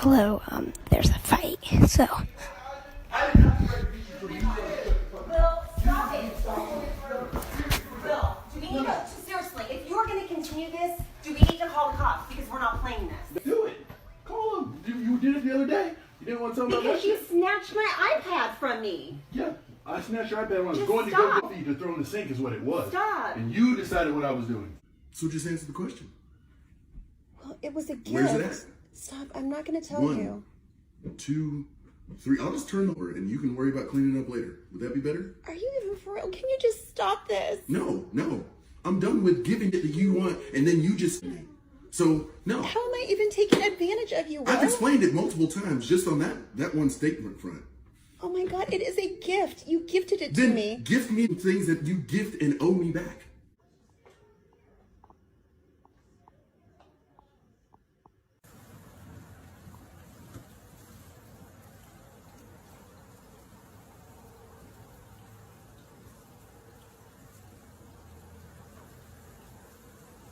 hello, there's a fight, so. Will, stop it. Will, do we need to, seriously, if you're going to continue this, do we need to call the cops? Because we're not playing this. Do it. Call them. You did it the other day. You didn't want to tell me about that Because you shit? snatched my iPad from me. Yeah. I snatched your iPad when I was Just going stop. to go coffee to throw in the sink is what it was. Stop. And you decided what I was doing. So just answer the question. Well, it was a gift. Where's it at? Stop. I'm not going to tell 1, you. 2, 3. I'll just turn over and you can worry about cleaning up later. Would that be better? Are you even for real? Can you just stop this? No. I'm done with giving it that you want and then you just... So, no. How am I even taking advantage of you, Will? I've explained it multiple times just on that one statement front. Oh my God, it is a gift. You gifted it to Then me. gift me things that you gift and owe me back.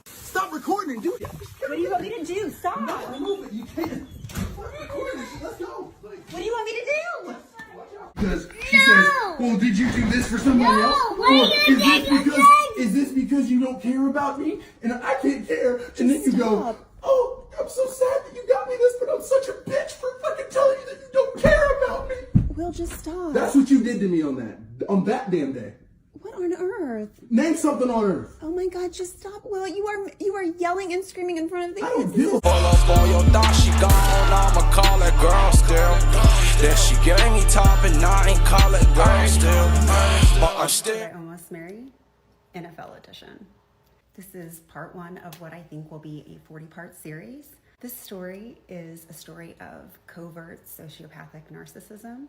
Stop recording, dude. What do you want me to do? Stop. No, remove it. You can't. Stop recording this shit. Let's go. What do you want me to do? Because she says, well, did you do this for somebody else? what are you doing? Is this because you don't care about me? And I can't care. And then you go, stop. oh, I'm so sad that you got me this, but I'm such a bitch for fucking telling you that you don't care about me. Will, just stop. That's what you did to me on that damn day. What on earth? Name something on earth. Oh my God, just stop, Will. You are yelling and screaming in front of the I don't kids. give a Pull up on your dot, she gone, I'ma call it girl still. Then she gave me top and I ain't call it girl still. But I'm still. Almost Married, NFL edition. This is part 1 of what I think will be a 40-part series. This story is a story of covert sociopathic narcissism.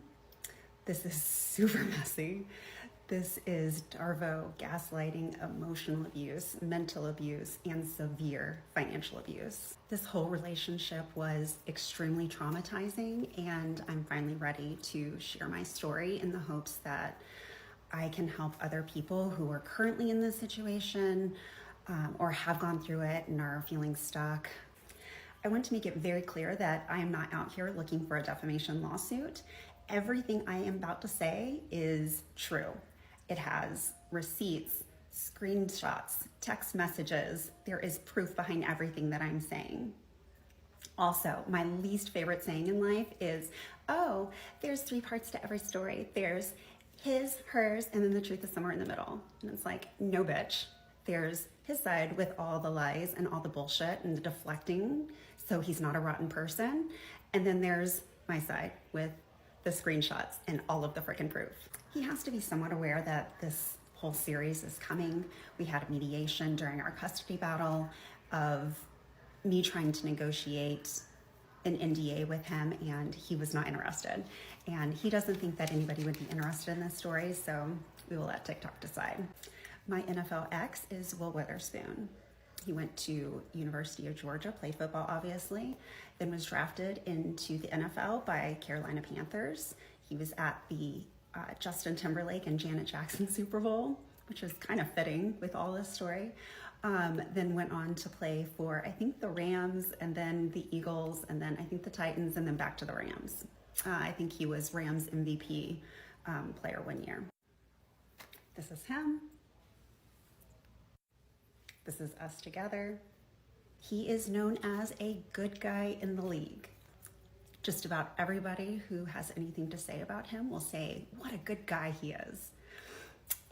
This is super messy. This is Darvo gaslighting, emotional abuse, mental abuse, and severe financial abuse. This whole relationship was extremely traumatizing, and I'm finally ready to share my story in the hopes that I can help other people who are currently in this situation or have gone through it and are feeling stuck. I want to make it very clear that I am not out here looking for a defamation lawsuit. Everything I am about to say is true. It has receipts, screenshots, text messages. There is proof behind everything that I'm saying. Also, my least favorite saying in life is, oh, there's 3 parts to every story. There's his, hers, and then the truth is somewhere in the middle. And it's like, no bitch. There's his side with all the lies and all the bullshit and the deflecting, so he's not a rotten person. And then there's my side with the screenshots and all of the frickin' proof. He has to be somewhat aware that this whole series is coming. We had a mediation during our custody battle of me trying to negotiate an NDA with him, and he was not interested. And he doesn't think that anybody would be interested in this story, so we will let TikTok decide. My NFL ex is Will Witherspoon. He went to University of Georgia, played football obviously, then was drafted into the NFL by Carolina Panthers. He was at the Justin Timberlake and Janet Jackson Super Bowl, which is kind of fitting with all this story. Then went on to play for, I think, the Rams, and then the Eagles, and then I think the Titans, and then back to the Rams. I think he was Rams MVP player one year. This is him. This is us together. He is known as a good guy in the league. Just about everybody who has anything to say about him will say, what a good guy he is.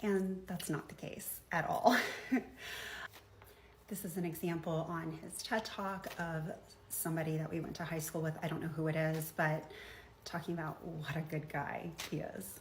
And that's not the case at all. This is an example on his TED Talk of somebody that we went to high school with. I don't know who it is, but talking about what a good guy he is.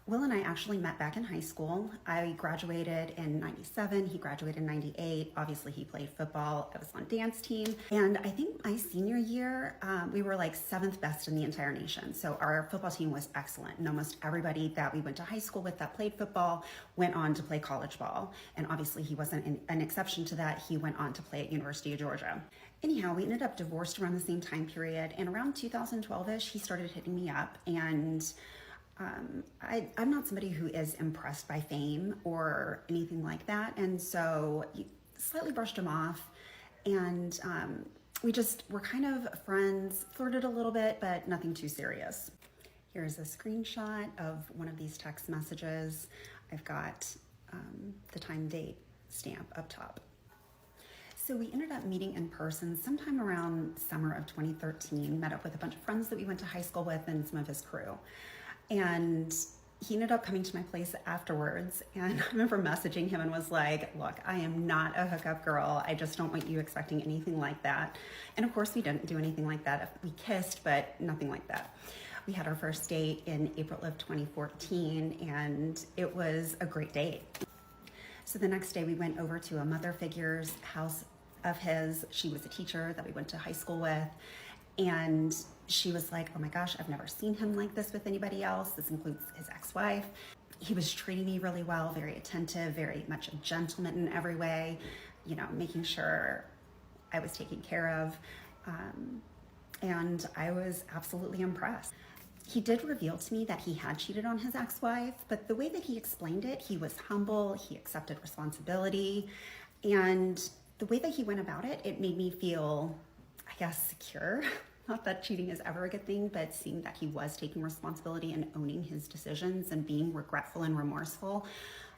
Will and I actually met back in high school. I graduated in 97, he graduated in 98. Obviously he played football, I was on dance team. And I think my senior year, we were like 7th best in the entire nation. So our football team was excellent. And almost everybody that we went to high school with that played football went on to play college ball. And obviously he wasn't an exception to that. He went on to play at University of Georgia. Anyhow, we ended up divorced around the same time period. And around 2012-ish, he started hitting me up, and I'm not somebody who is impressed by fame or anything like that. And so slightly brushed him off. And we just were kind of friends, flirted a little bit, but nothing too serious. Here's a screenshot of one of these text messages. I've got the time date stamp up top. So we ended up meeting in person sometime around summer of 2013, met up with a bunch of friends that we went to high school with and some of his crew. And he ended up coming to my place afterwards, and I remember messaging him and was like, look, I am not a hookup girl. I just don't want you expecting anything like that. And of course we didn't do anything like that. We kissed, but nothing like that. We had our first date in April of 2014, and it was a great date. So the next day we went over to a mother figure's house of his. She was a teacher that we went to high school with, and she was like, oh my gosh, I've never seen him like this with anybody else. This includes his ex-wife. He was treating me really well, very attentive, very much a gentleman in every way, you know, making sure I was taken care of. And I was absolutely impressed. He did reveal to me that he had cheated on his ex-wife, but the way that he explained it, he was humble, he accepted responsibility, and the way that he went about it, it made me feel, I guess, secure. Not that cheating is ever a good thing, but seeing that he was taking responsibility and owning his decisions and being regretful and remorseful,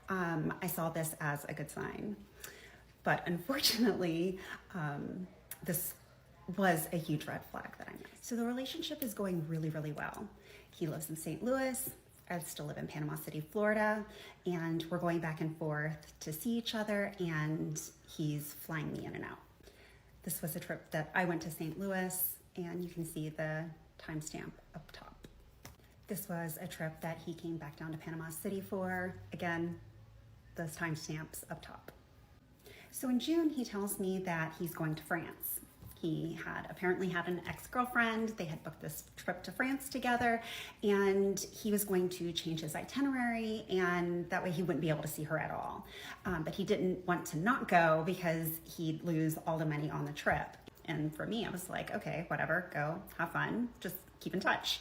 I saw this as a good sign. But unfortunately, this was a huge red flag that I missed. So the relationship is going really, really well. He lives in St. Louis. I still live in Panama City, Florida, and we're going back and forth to see each other, and he's flying me in and out. This was a trip that I went to St. Louis, and you can see the timestamp up top. This was a trip that he came back down to Panama City for. Again, those timestamps up top. So in June, he tells me that he's going to France. He had apparently had an ex-girlfriend. They had booked this trip to France together, and he was going to change his itinerary, and that way he wouldn't be able to see her at all. But he didn't want to not go because he'd lose all the money on the trip. And for me, I was like, okay, whatever, go, have fun, just keep in touch.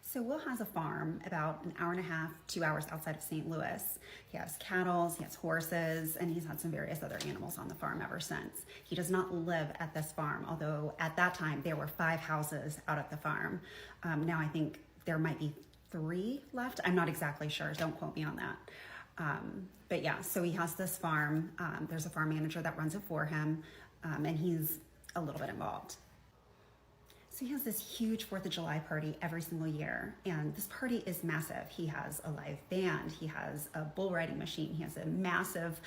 So Will has a farm about an hour and a half, 2 hours outside of St. Louis. He has cattle, he has horses, and he's had some various other animals on the farm ever since. He does not live at this farm, although at that time there were 5 houses out at the farm. Now I think there might be 3 left. I'm not exactly sure, don't quote me on that. But yeah, so he has this farm. There's a farm manager that runs it for him, and he's a little bit involved. So he has this huge 4th of July party every single year, and this party is massive. He has a live band, he has a bull riding machine, he has a massive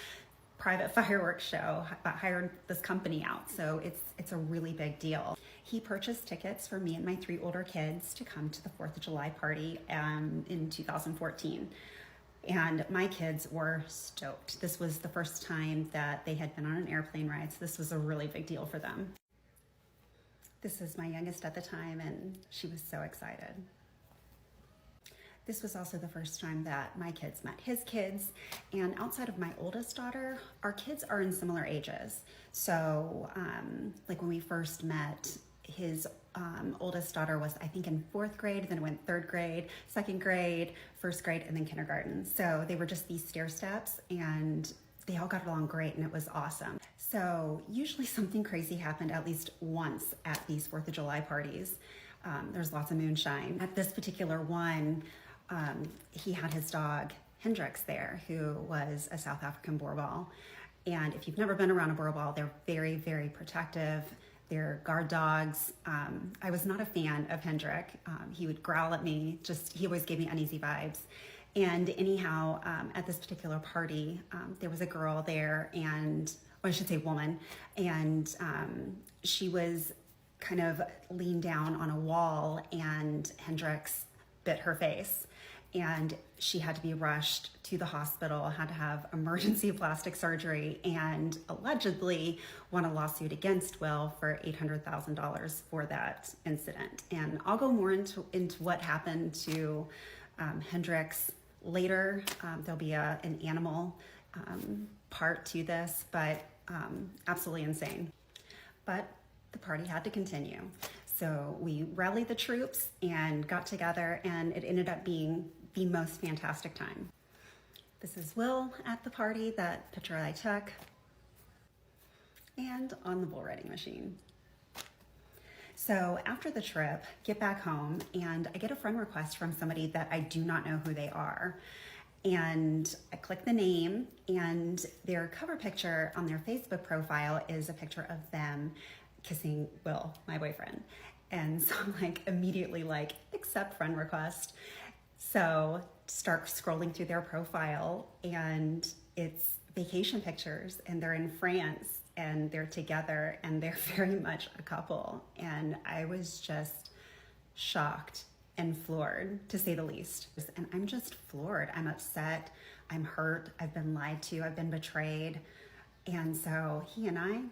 private fireworks show, hired this company out, so it's a really big deal. He purchased tickets for me and my 3 older kids to come to the 4th of July party in 2014. And my kids were stoked. This was the first time that they had been on an airplane ride, so this was a really big deal for them. This is my youngest at the time, and she was so excited. This was also the first time that my kids met his kids, and outside of my oldest daughter, our kids are in similar ages. So like when we first met, his oldest daughter was, I think, in 4th grade, then went 3rd grade, 2nd grade, 1st grade, and then kindergarten. So they were just these stair steps, and they all got along great, and it was awesome. So usually something crazy happened at least once at these 4th of July parties. There's lots of moonshine. At this particular one, he had his dog Hendrix there, who was a South African Boerboel. And if you've never been around a Boerboel, they're very, very protective. They're guard dogs. I was not a fan of Hendrik. He would growl at me, he always gave me uneasy vibes. And anyhow, at this particular party, there was a girl there, or I should say woman, and she was kind of leaned down on a wall, and Hendrix bit her face. And she had to be rushed to the hospital, had to have emergency plastic surgery, and allegedly won a lawsuit against Will for $800,000 for that incident. And I'll go more into what happened to Hendrix later. There'll be an animal part to this, but absolutely insane. But the party had to continue. So we rallied the troops and got together, and it ended up being the most fantastic time. This is Will at the party, that picture I took, and on the bull riding machine. So after the trip, get back home and I get a friend request from somebody that I do not know who they are. And I click the name, and their cover picture on their Facebook profile is a picture of them kissing Will, my boyfriend. And so I'm like immediately like, accept friend request. So start scrolling through their profile, and it's vacation pictures, and they're in France and they're together and they're very much a couple. And I was just shocked and floored, to say the least. And I'm just floored. I'm upset. I'm hurt. I've been lied to. I've been betrayed. And so he and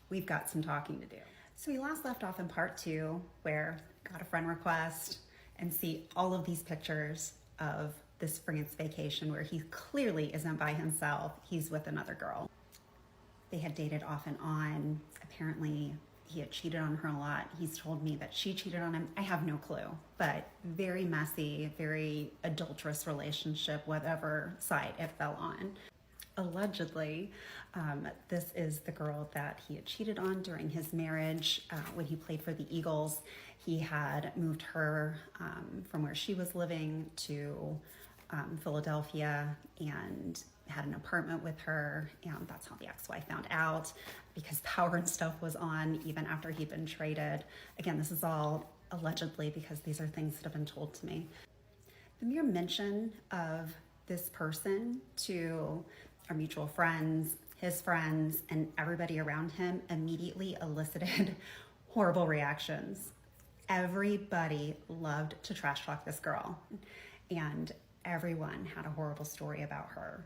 we've got some talking to do. So we last left off in part 2, where I got a friend request and see all of these pictures of this France vacation where he clearly isn't by himself. He's with another girl. They had dated off and on. Apparently, he had cheated on her a lot. He's told me that she cheated on him. I have no clue, but very messy, very adulterous relationship, whatever side it fell on. Allegedly, this is the girl that he had cheated on during his marriage. When he played for the Eagles, he had moved her from where she was living to Philadelphia and had an apartment with her, and that's how the ex-wife found out, because Power and stuff was on even after he'd been traded. Again, this is all allegedly because these are things that have been told to me. The mere mention of this person to our mutual friends, his friends, and everybody around him immediately elicited horrible reactions. Everybody loved to trash talk this girl, and everyone had a horrible story about her.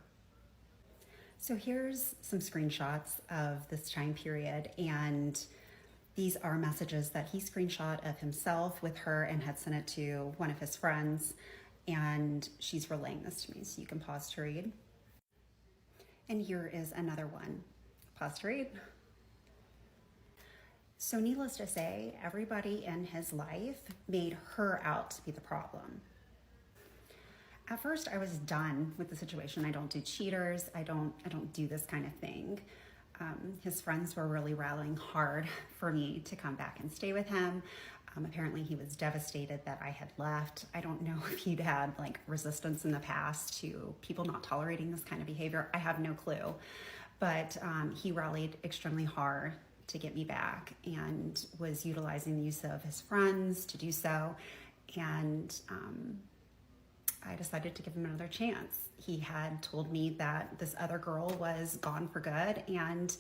So here's some screenshots of this time period, and these are messages that he screenshot of himself with her and had sent it to one of his friends, and she's relaying this to me, so you can pause to read. And here is another one. Pause to read. So needless to say, everybody in his life made her out to be the problem. At first, I was done with the situation. I don't do cheaters. I don't do this kind of thing. His friends were really rallying hard for me to come back and stay with him. Apparently, he was devastated that I had left. I don't know if he'd had like resistance in the past to people not tolerating this kind of behavior. I have no clue. But he rallied extremely hard to get me back and was utilizing the use of his friends to do so. And I decided to give him another chance. He had told me that this other girl was gone for good, and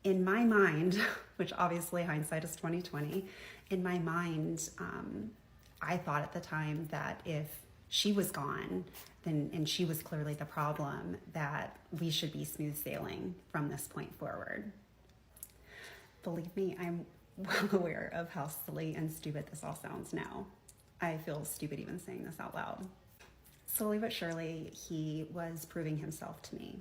in my mind, which obviously hindsight is 20/20, in my mind, I thought at the time that if she was gone, then, and she was clearly the problem, that we should be smooth sailing from this point forward. Believe me, I'm well aware of how silly and stupid this all sounds now. I feel stupid even saying this out loud. Slowly but surely, he was proving himself to me.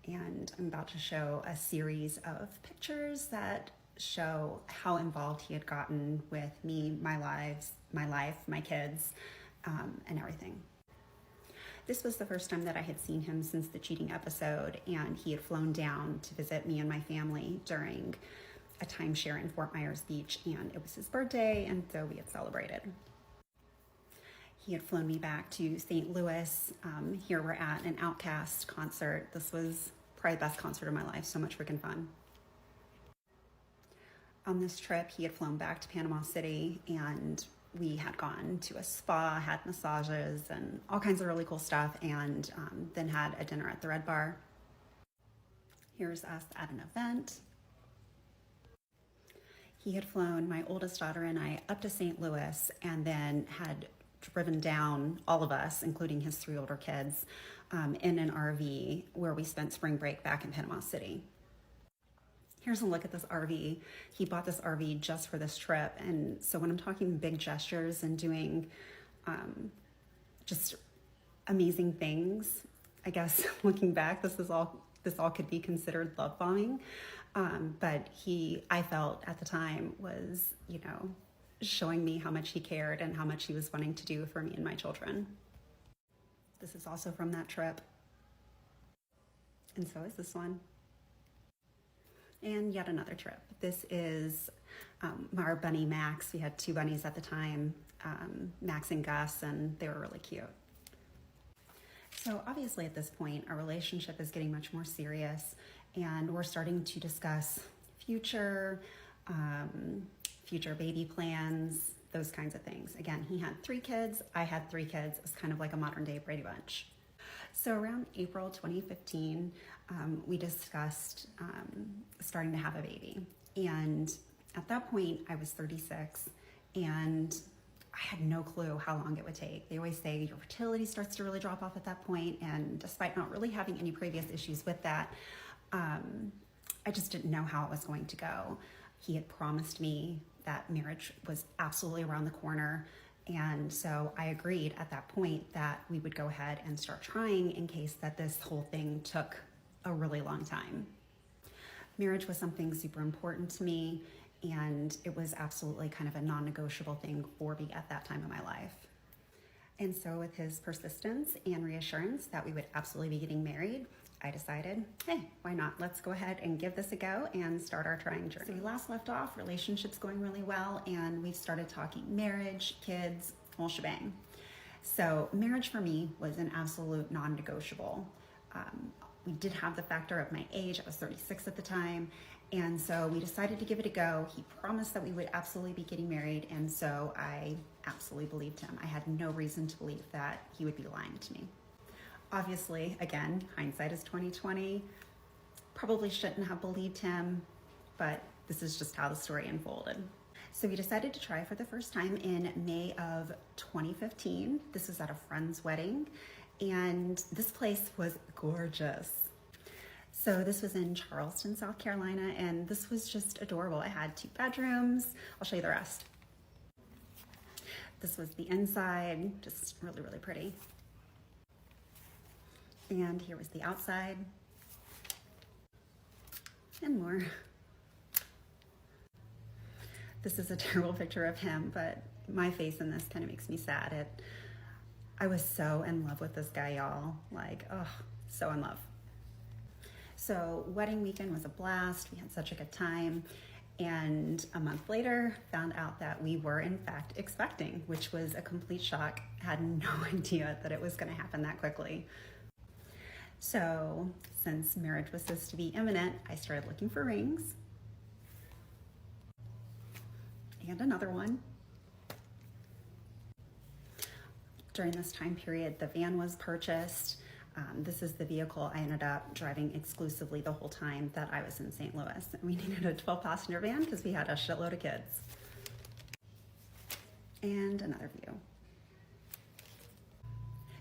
And I'm about to show a series of pictures that show how involved he had gotten with me, my life, my kids, and everything. This was the first time that I had seen him since the cheating episode, and he had flown down to visit me and my family during a timeshare in Fort Myers Beach, and it was his birthday, and so we had celebrated. He had flown me back to St. Louis. Here we're at an Outkast concert. This was probably the best concert of my life, so much freaking fun. On this trip, he had flown back to Panama City, and we had gone to a spa, had massages, and all kinds of really cool stuff, and then had a dinner at the Red Bar. Here's us at an event. He had flown my oldest daughter and I up to St. Louis, and then had driven down, all of us, including his 3 older kids, in an RV where we spent spring break back in Panama City. Here's a look at this RV. He bought this RV just for this trip. And so when I'm talking big gestures and doing just amazing things, I guess looking back, this all could be considered love bombing. But I felt at the time was, showing me how much he cared and how much he was wanting to do for me and my children. This is also from that trip. And so is this one. And yet another trip. This is our bunny Max. We had 2 bunnies at the time, Max and Gus, and they were really cute. So obviously at this point, our relationship is getting much more serious, and we're starting to discuss future baby plans, those kinds of things. Again, he had 3 kids, I had 3 kids. It was kind of like a modern day Brady Bunch. So around April 2015, we discussed starting to have a baby. And at that point, I was 36, and I had no clue how long it would take. They always say your fertility starts to really drop off at that point, and despite not really having any previous issues with that, I just didn't know how it was going to go. He had promised me that marriage was absolutely around the corner, and so I agreed at that point that we would go ahead and start trying in case that this whole thing took a really long time. Marriage was something super important to me, and it was absolutely kind of a non-negotiable thing for me at that time in my life. And so with his persistence and reassurance that we would absolutely be getting married, I decided, hey, why not? Let's go ahead and give this a go and start our trying journey. So we last left off, relationships going really well, and we started talking marriage, kids, whole shebang. So marriage for me was an absolute non-negotiable. We did have the factor of my age. I was 36 at the time. And so we decided to give it a go. He promised that we would absolutely be getting married. And so I absolutely believed him. I had no reason to believe that he would be lying to me. Obviously, again, hindsight is 20/20. Probably shouldn't have believed him, but this is just how the story unfolded. So we decided to try for the first time in May of 2015. This was at a friend's wedding, and this place was gorgeous. So this was in Charleston, South Carolina, and this was just adorable. It had 2 bedrooms. I'll show you the rest. This was the inside, just really, really pretty. And here was the outside, and more. This is a terrible picture of him, but my face in this kind of makes me sad. I was so in love with this guy, y'all. Like, oh, so in love. So wedding weekend was a blast. We had such a good time. And a month later, found out that we were in fact expecting, which was a complete shock. Had no idea that it was going to happen that quickly. So since marriage was supposed to be imminent, I started looking for rings. And another one. During this time period, the van was purchased. This is the vehicle I ended up driving exclusively the whole time that I was in St. Louis. We needed a 12-passenger van because we had a shitload of kids. And another view.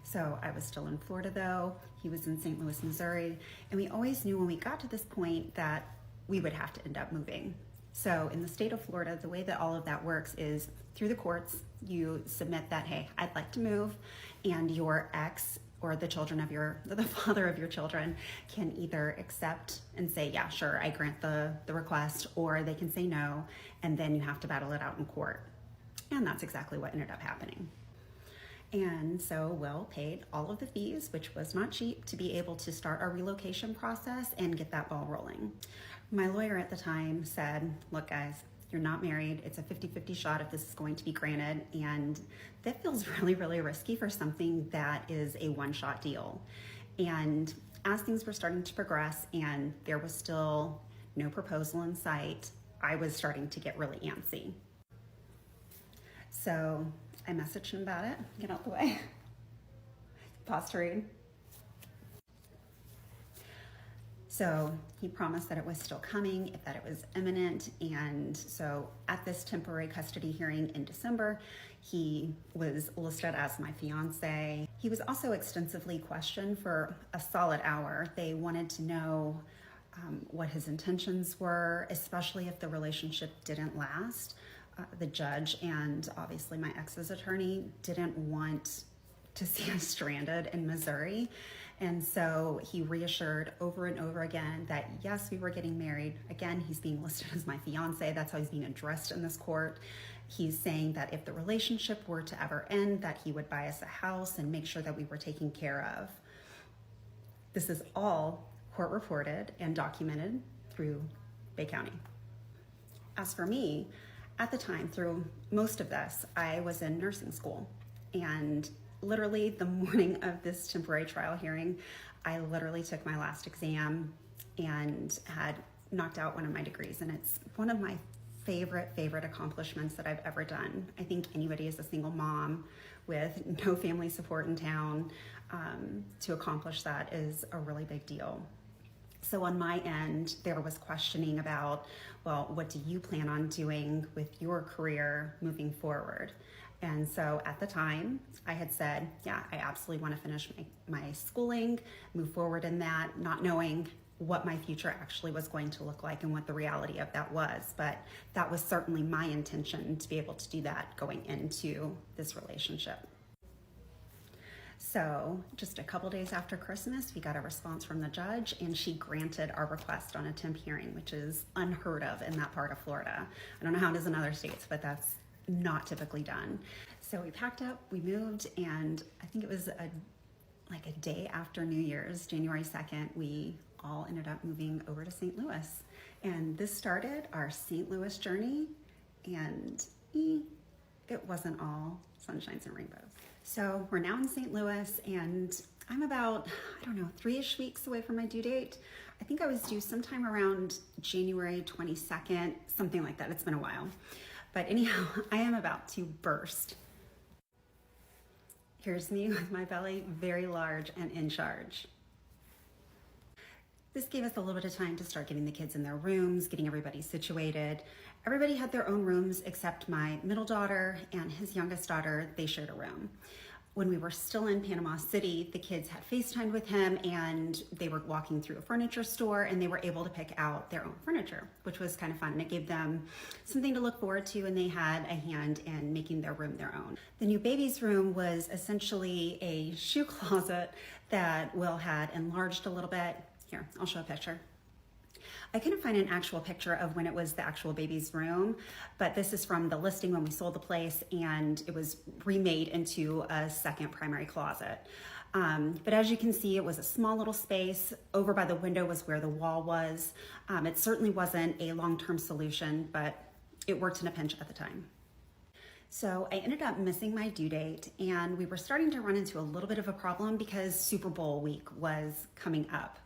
So I was still in Florida though. He was in St. Louis, Missouri. And we always knew when we got to this point that we would have to end up moving. So in the state of Florida, the way that all of that works is through the courts, you submit that, hey, I'd like to move, and your ex or the father of your children can either accept and say, yeah, sure, I grant the request, or they can say no, and then you have to battle it out in court. And that's exactly what ended up happening. And so Will paid all of the fees, which was not cheap, to be able to start our relocation process and get that ball rolling. My lawyer at the time said, look guys, you're not married. It's a 50-50 shot if this is going to be granted. And that feels really, really risky for something that is a one-shot deal. And as things were starting to progress and there was still no proposal in sight, I was starting to get really antsy. So I messaged him about it. Get out the way. Pause to read. So he promised that it was still coming, that it was imminent. And so at this temporary custody hearing in December, he was listed as my fiance. He was also extensively questioned for a solid hour. They wanted to know what his intentions were, especially if the relationship didn't last. The judge and obviously my ex's attorney didn't want to see us stranded in Missouri. And so he reassured over and over again that yes, we were getting married. Again, he's being listed as my fiance. That's how he's being addressed in this court. He's saying that if the relationship were to ever end, that he would buy us a house and make sure that we were taken care of. This is all court reported and documented through Bay County. As for me, at the time, through most of this, I was in nursing school. And literally the morning of this temporary trial hearing, I literally took my last exam and had knocked out one of my degrees. And it's one of my favorite accomplishments that I've ever done. I think anybody as a single mom with no family support in town, to accomplish that is a really big deal. So on my end, there was questioning about, well, what do you plan on doing with your career moving forward? And so at the time, I had said, yeah, I absolutely want to finish my schooling, move forward in that, not knowing what my future actually was going to look like and what the reality of that was. But that was certainly my intention, to be able to do that going into this relationship. So just a couple days after Christmas, we got a response from the judge, and she granted our request on a temp hearing, which is unheard of in that part of Florida. I don't know how it is in other states, but that's not typically done. So we packed up, we moved, and I think it was like a day after New Year's, January 2nd, we all ended up moving over to St. Louis. And this started our St. Louis journey, and it wasn't all sunshines and rainbows. So we're now in St. Louis, and I'm about, 3-ish weeks away from my due date. I think I was due sometime around January 22nd, something like that. It's been a while. But anyhow, I am about to burst. Here's me with my belly very large and in charge. This gave us a little bit of time to start getting the kids in their rooms, getting everybody situated. Everybody had their own rooms except my middle daughter and his youngest daughter. They shared a room. When we were still in Panama City, the kids had FaceTimed with him, and they were walking through a furniture store, and they were able to pick out their own furniture, which was kind of fun. And it gave them something to look forward to, and they had a hand in making their room their own. The new baby's room was essentially a shoe closet that Will had enlarged a little bit. Here, I'll show a picture. I couldn't find an actual picture of when it was the actual baby's room, but this is from the listing when we sold the place, and it was remade into a second primary closet. But as you can see, it was a small little space. Over by the window was where the wall was. It certainly wasn't a long-term solution, but it worked in a pinch at the time. So I ended up missing my due date, and we were starting to run into a little bit of a problem because Super Bowl week was coming up.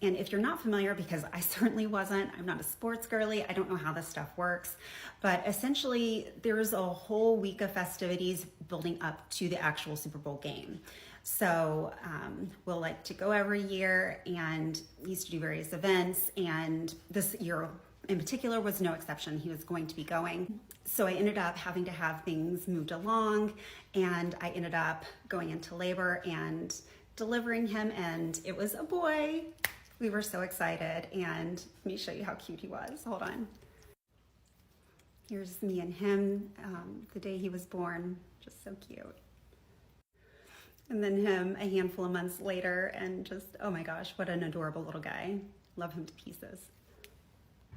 And if you're not familiar, because I certainly wasn't, I'm not a sports girly, I don't know how this stuff works, but essentially there's a whole week of festivities building up to the actual Super Bowl game. So we'll like to go every year and used to do various events, and this year in particular was no exception. He was going to be going. So I ended up having to have things moved along, and I ended up going into labor and delivering him, and it was a boy. We were so excited, and let me show you how cute he was. Hold on. Here's me and him the day he was born, just so cute. And then him a handful of months later, and just, oh my gosh, what an adorable little guy. Love him to pieces.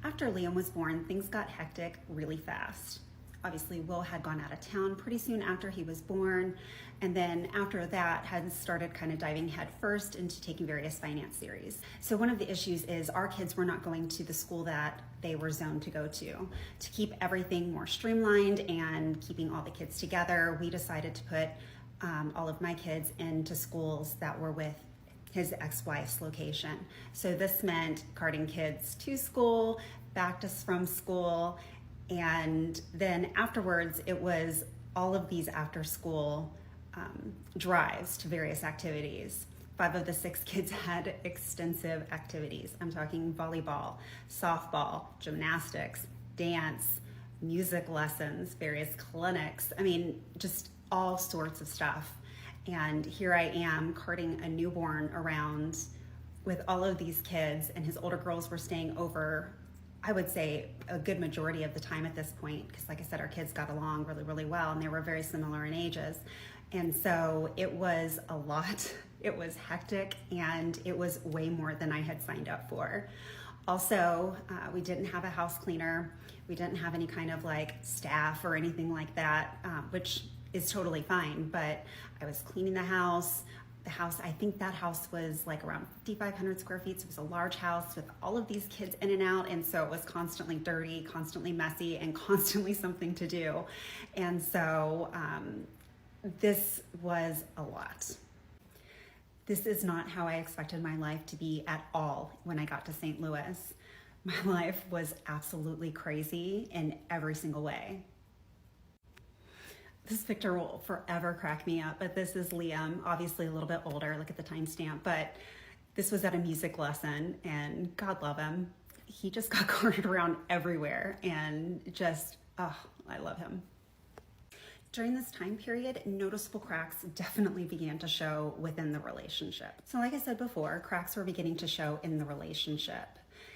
After Liam was born, things got hectic really fast. Obviously, Will had gone out of town pretty soon after he was born, and then after that had started kind of diving headfirst into taking various finance series. So one of the issues is our kids were not going to the school that they were zoned to go to. To keep everything more streamlined and keeping all the kids together, we decided to put all of my kids into schools that were with his ex-wife's location. So this meant carting kids to school, back to from school, and then afterwards it was all of these after school drives to various activities. 5 of the 6 kids had extensive activities. I'm talking volleyball, softball, gymnastics, dance, music lessons, various clinics. I mean, just all sorts of stuff. And here I am carting a newborn around with all of these kids, and his older girls were staying over, I would say, a good majority of the time at this point, because like I said, our kids got along really, really well, and they were very similar in ages. And so it was a lot. It was hectic, and it was way more than I had signed up for. Also, we didn't have a house cleaner. We didn't have any kind of like staff or anything like that, which is totally fine, but I was cleaning the house, The house, I think that house was like around 5,500 square feet. So it was a large house with all of these kids in and out. And so it was constantly dirty, constantly messy, and constantly something to do. And so this was a lot. This is not how I expected my life to be at all when I got to St. Louis. My life was absolutely crazy in every single way. This picture will forever crack me up, but this is Liam, obviously a little bit older, look at the timestamp, but this was at a music lesson, and God love him. He just got carted around everywhere, and just, oh, I love him. During this time period, noticeable cracks definitely began to show within the relationship. So like I said before, cracks were beginning to show in the relationship.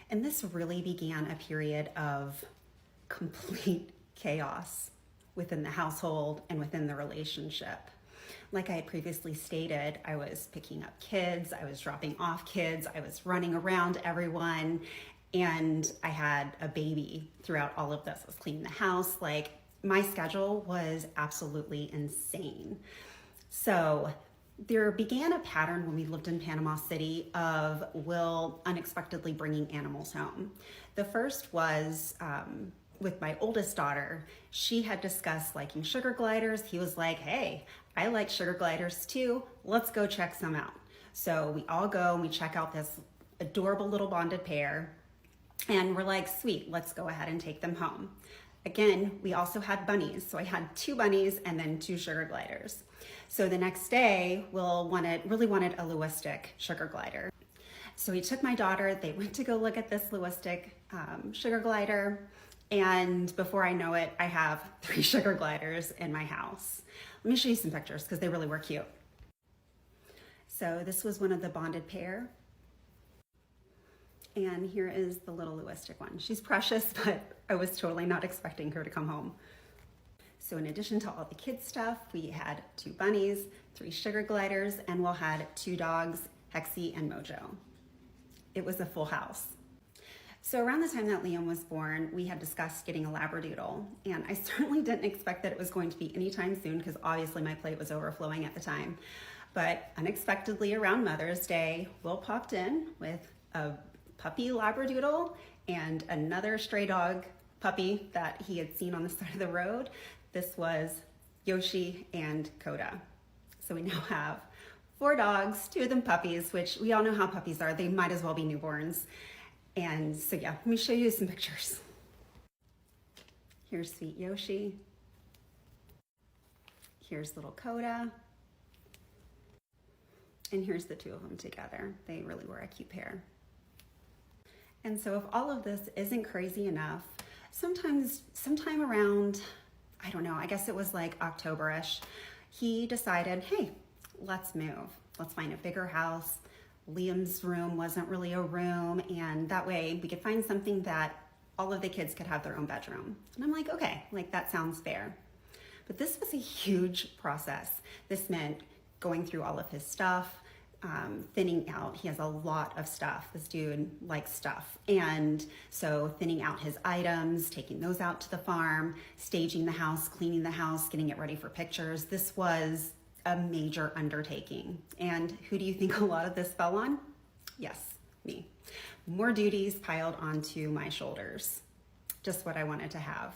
And this really began a period of complete chaos within the household and within the relationship. Like I had previously stated, I was picking up kids, I was dropping off kids, I was running around everyone, and I had a baby throughout all of this. I was cleaning the house. Like, my schedule was absolutely insane. So there began a pattern when we lived in Panama City of Will unexpectedly bringing animals home. The first was with my oldest daughter. She had discussed liking sugar gliders. He was like, hey, I like sugar gliders too. Let's go check some out. So we all go and we check out this adorable little bonded pair. And we're like, sweet, let's go ahead and take them home. Again, we also had bunnies. So I had 2 bunnies and then 2 sugar gliders. So the next day, Will really wanted a Lewistic sugar glider. So he took my daughter, they went to go look at this Lewistic sugar glider. And before I know it, I have 3 sugar gliders in my house. Let me show you some pictures because they really were cute. So this was one of the bonded pair. And here is the little Lewistic one. She's precious, but I was totally not expecting her to come home. So in addition to all the kids stuff, we had 2 bunnies, 3 sugar gliders, and Will had 2 dogs, Hexie and Mojo. It was a full house. So around the time that Liam was born, we had discussed getting a Labradoodle, and I certainly didn't expect that it was going to be anytime soon because obviously my plate was overflowing at the time. But unexpectedly around Mother's Day, Will popped in with a puppy Labradoodle and another stray dog puppy that he had seen on the side of the road. This was Yoshi and Coda. So we now have 4 dogs, 2 of them puppies, which we all know how puppies are. They might as well be newborns. And so yeah, let me show you some pictures. Here's sweet Yoshi. Here's little Coda. And here's the 2 of them together. They really were a cute pair. And so if all of this isn't crazy enough, sometime around, I don't know, I guess it was like October-ish, he decided, hey, let's move. Let's find a bigger house. Liam's room wasn't really a room, and that way we could find something that all of the kids could have their own bedroom. And I'm like, okay, like that sounds fair. But this was a huge process. This meant going through all of his stuff, thinning out. He has a lot of stuff. This dude likes stuff. And so thinning out his items, taking those out to the farm, staging the house, cleaning the house, getting it ready for pictures. This was a major undertaking. And who do you think a lot of this fell on? Yes, me. More duties piled onto my shoulders. Just what I wanted to have.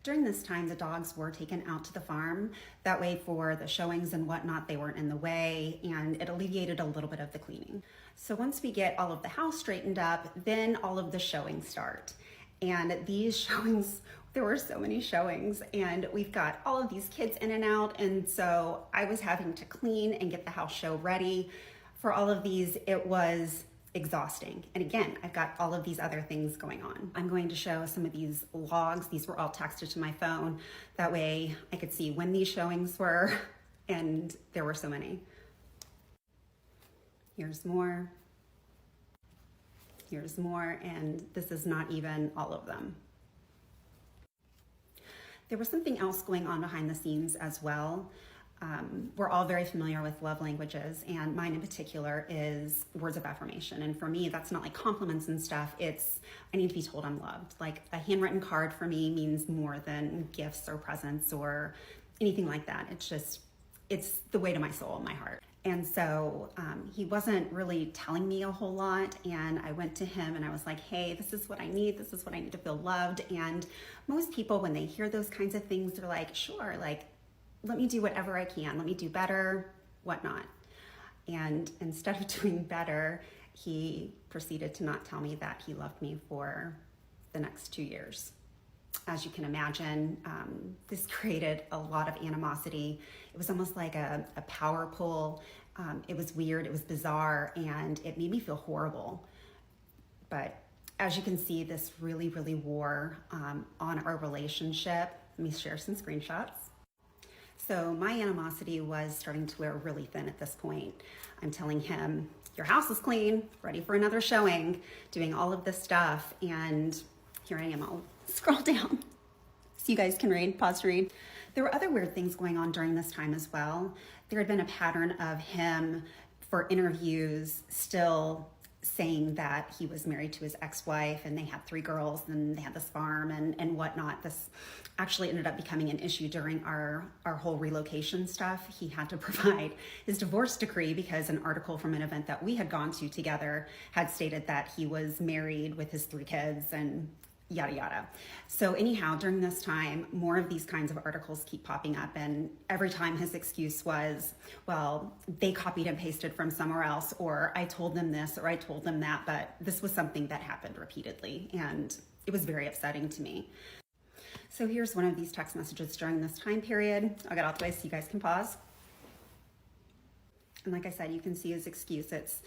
During this time, the dogs were taken out to the farm. That way for the showings and whatnot, they weren't in the way, and it alleviated a little bit of the cleaning. So once we get all of the house straightened up, then all of the showings start. And these showings, there were so many showings, and we've got all of these kids in and out, and so I was having to clean and get the house show ready. For all of these, it was exhausting. And again, I've got all of these other things going on. I'm going to show some of these logs. These were all texted to my phone. That way I could see when these showings were, and there were so many. Here's more. Here's more, and this is not even all of them. There was something else going on behind the scenes as well. We're all very familiar with love languages, and mine in particular is words of affirmation. And for me, that's not like compliments and stuff. It's, I need to be told I'm loved. Like a handwritten card for me means more than gifts or presents or anything like that. It's just, it's the way to my soul, my heart. And so he wasn't really telling me a whole lot. And I went to him and I was like, hey, this is what I need. This is what I need to feel loved. And most people, when they hear those kinds of things, they're like, sure, like, let me do whatever I can. Let me do better, whatnot. And instead of doing better, he proceeded to not tell me that he loved me for the next 2 years. As you can imagine, this created a lot of animosity. It was almost like a power pull. It was weird, it was bizarre, and it made me feel horrible. But as you can see, this really, really wore on our relationship. Let me share some screenshots. So my animosity was starting to wear really thin at this point. I'm telling him, your house is clean, ready for another showing, doing all of this stuff, and here I am. I'll scroll down so you guys can read, pause to read. There were other weird things going on during this time as well. There had been a pattern of him for interviews still saying that he was married to his ex-wife and they had 3 girls and they had this farm and whatnot. This actually ended up becoming an issue during our whole relocation stuff. He had to provide his divorce decree because an article from an event that we had gone to together had stated that he was married with his 3 kids and yada yada. So anyhow, during this time, more of these kinds of articles keep popping up, and every time his excuse was, well, they copied and pasted from somewhere else, or I told them this, or I told them that, but this was something that happened repeatedly, and it was very upsetting to me. So here's one of these text messages during this time period. I'll get out the way so you guys can pause. And like I said, you can see his excuse. It's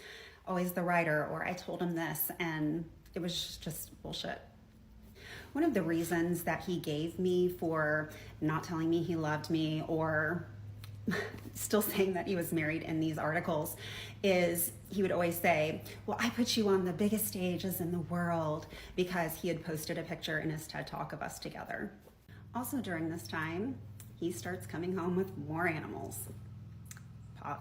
always the writer, or I told him this, and it was just bullshit. One of the reasons that he gave me for not telling me he loved me, or still saying that he was married in these articles, is he would always say, well, I put you on the biggest stages in the world, because he had posted a picture in his TED Talk of us together. Also during this time, he starts coming home with more animals. Pause.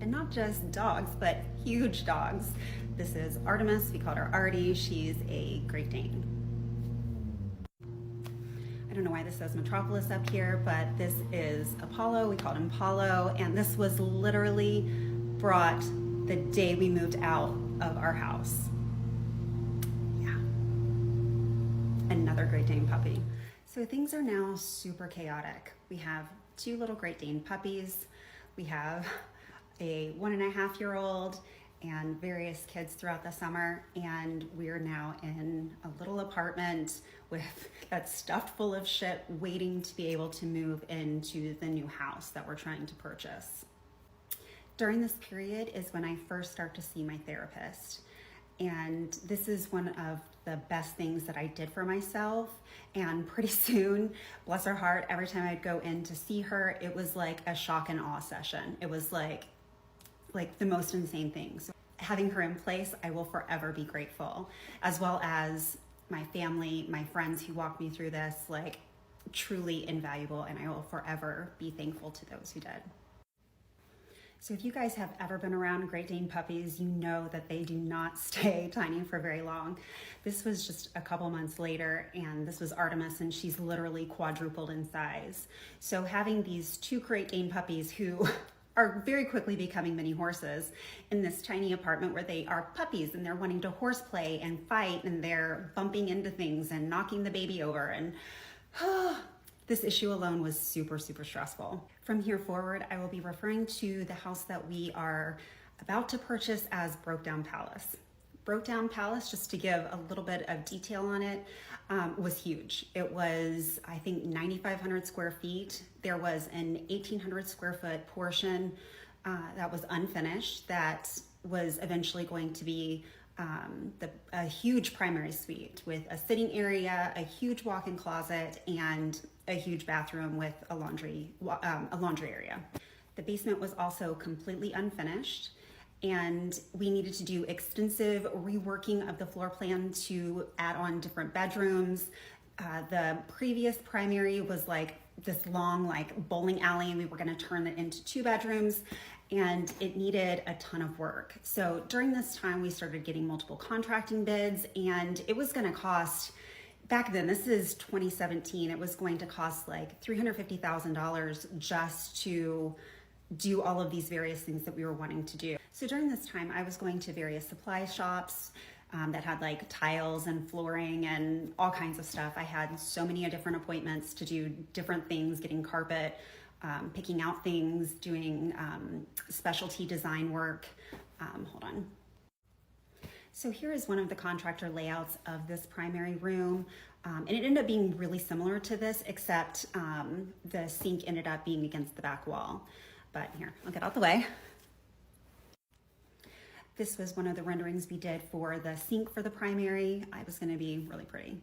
And not just dogs, but huge dogs. This is Artemis. We called her Artie. She's a Great Dane. I don't know why this says Metropolis up here, but this is Apollo. We called him Paulo, and this was literally brought the day we moved out of our house. Yeah. Another Great Dane puppy. So things are now super chaotic. We have 2 little Great Dane puppies. We have a 1.5-year-old and various kids throughout the summer, and we're now in a little apartment with that's stuffed full of shit, waiting to be able to move into the new house that we're trying to purchase. During this period is when I first start to see my therapist, and this is one of the best things that I did for myself. And pretty soon, bless her heart, every time I'd go in to see her, it was like a shock and awe session. It was like the most insane things. Having her in place, I will forever be grateful, as well as my family, my friends who walked me through this, like truly invaluable, and I will forever be thankful to those who did. So if you guys have ever been around Great Dane puppies, you know that they do not stay tiny for very long. This was just a couple months later, and this was Artemis, and she's literally quadrupled in size. So having these 2 Great Dane puppies who are very quickly becoming mini horses in this tiny apartment where they are puppies and they're wanting to horseplay and fight, and they're bumping into things and knocking the baby over, and this issue alone was super, super stressful. From here forward, I will be referring to the house that we are about to purchase as Broke Down Palace. Broke Down Palace, just to give a little bit of detail on it, was huge. It was, I think, 9,500 square feet. There was an 1,800 square foot portion that was unfinished that was eventually going to be a huge primary suite with a sitting area, a huge walk-in closet, and a huge bathroom with a laundry area. The basement was also completely unfinished, and we needed to do extensive reworking of the floor plan to add on different bedrooms. The previous primary was like this long bowling alley, and we were going to turn it into 2 bedrooms, and it needed a ton of work. So during this time, we started getting multiple contracting bids, and it was going to cost, back then, this is 2017, it was going to cost like $350,000 just to do all of these various things that we were wanting to do. So during this time, I was going to various supply shops that had like tiles and flooring and all kinds of stuff. I had so many different appointments to do different things, getting carpet, picking out things, doing specialty design work. Hold on. So here is one of the contractor layouts of this primary room. And it ended up being really similar to this, except the sink ended up being against the back wall. But here, I'll get out the way. This was one of the renderings we did for the sink for the primary. It was gonna be really pretty.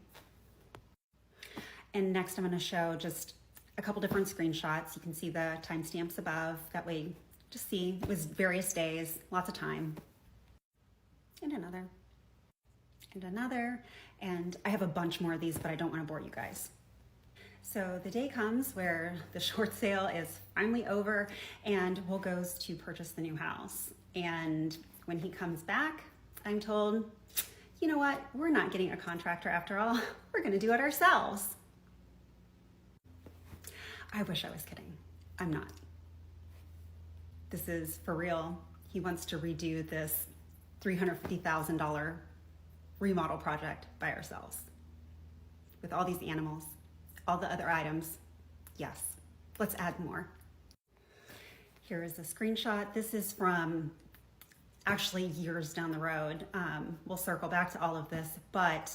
And next I'm gonna show just a couple different screenshots. You can see the timestamps above. That way, just see, it was various days, lots of time. And another, and another. And I have a bunch more of these, but I don't wanna bore you guys. So the day comes where the short sale is finally over and Will goes to purchase the new house. And when he comes back, I'm told, you know what? We're not getting a contractor after all. We're gonna do it ourselves. I wish I was kidding. I'm not. This is for real. He wants to redo this $350,000 remodel project by ourselves with all these animals, all the other items. Yes, let's add more. Here is a screenshot. This is from actually years down the road. We'll circle back to all of this, but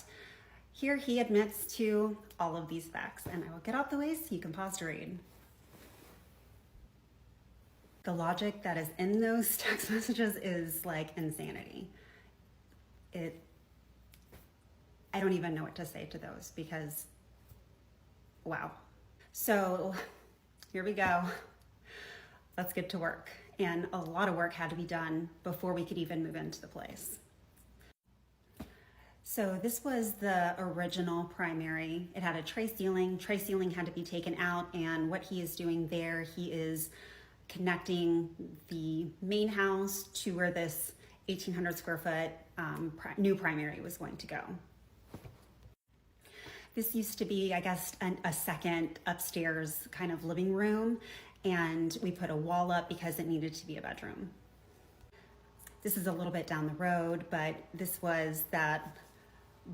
here he admits to all of these facts, and I will get out the way so you can pause to read. The logic that is in those text messages is like insanity. I don't even know what to say to those because, wow. So here we go. Let's get to work. And a lot of work had to be done before we could even move into the place. So this was the original primary. It had a tray ceiling. Tray ceiling had to be taken out, and what he is doing there, he is connecting the main house to where this 1,800 square foot new primary was going to go. This used to be, I guess, a second upstairs kind of living room, and we put a wall up because it needed to be a bedroom. This is a little bit down the road, but this was that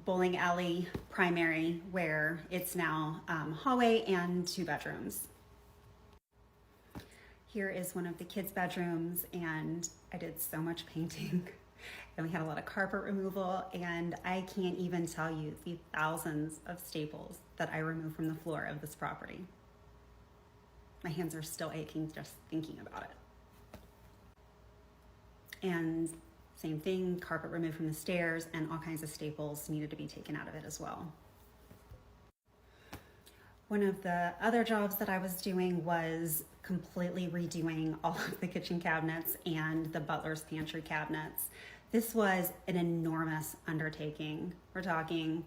bowling alley primary where it's now hallway and 2 bedrooms. Here is one of the kids' bedrooms, and I did so much painting. And we had a lot of carpet removal, and I can't even tell you the thousands of staples that I removed from the floor of this property. My hands are still aching just thinking about it. And same thing, carpet removed from the stairs, and all kinds of staples needed to be taken out of it as well. One of the other jobs that I was doing was completely redoing all of the kitchen cabinets and the butler's pantry cabinets. This was an enormous undertaking. We're talking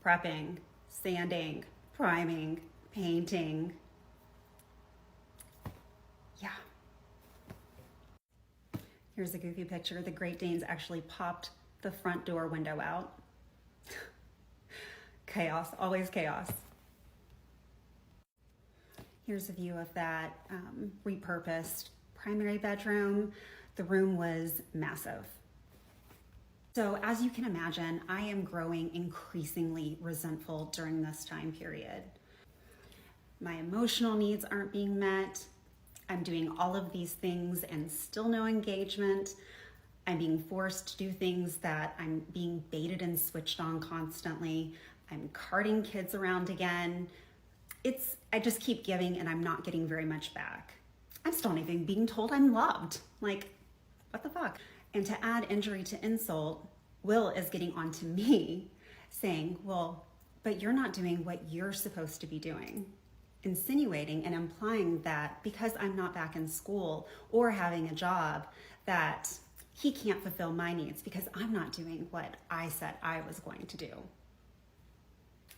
prepping, sanding, priming, painting. Yeah. Here's a goofy picture. The Great Danes actually popped the front door window out. Chaos, always chaos. Here's a view of that repurposed primary bedroom. The room was massive. So as you can imagine, I am growing increasingly resentful during this time period. My emotional needs aren't being met. I'm doing all of these things and still no engagement. I'm being forced to do things that I'm being baited and switched on constantly. I'm carting kids around again. I just keep giving and I'm not getting very much back. I'm still not even being told I'm loved. Like, what the fuck? And to add injury to insult, Will is getting onto me saying, well, but you're not doing what you're supposed to be doing. Insinuating and implying that because I'm not back in school or having a job, that he can't fulfill my needs because I'm not doing what I said I was going to do.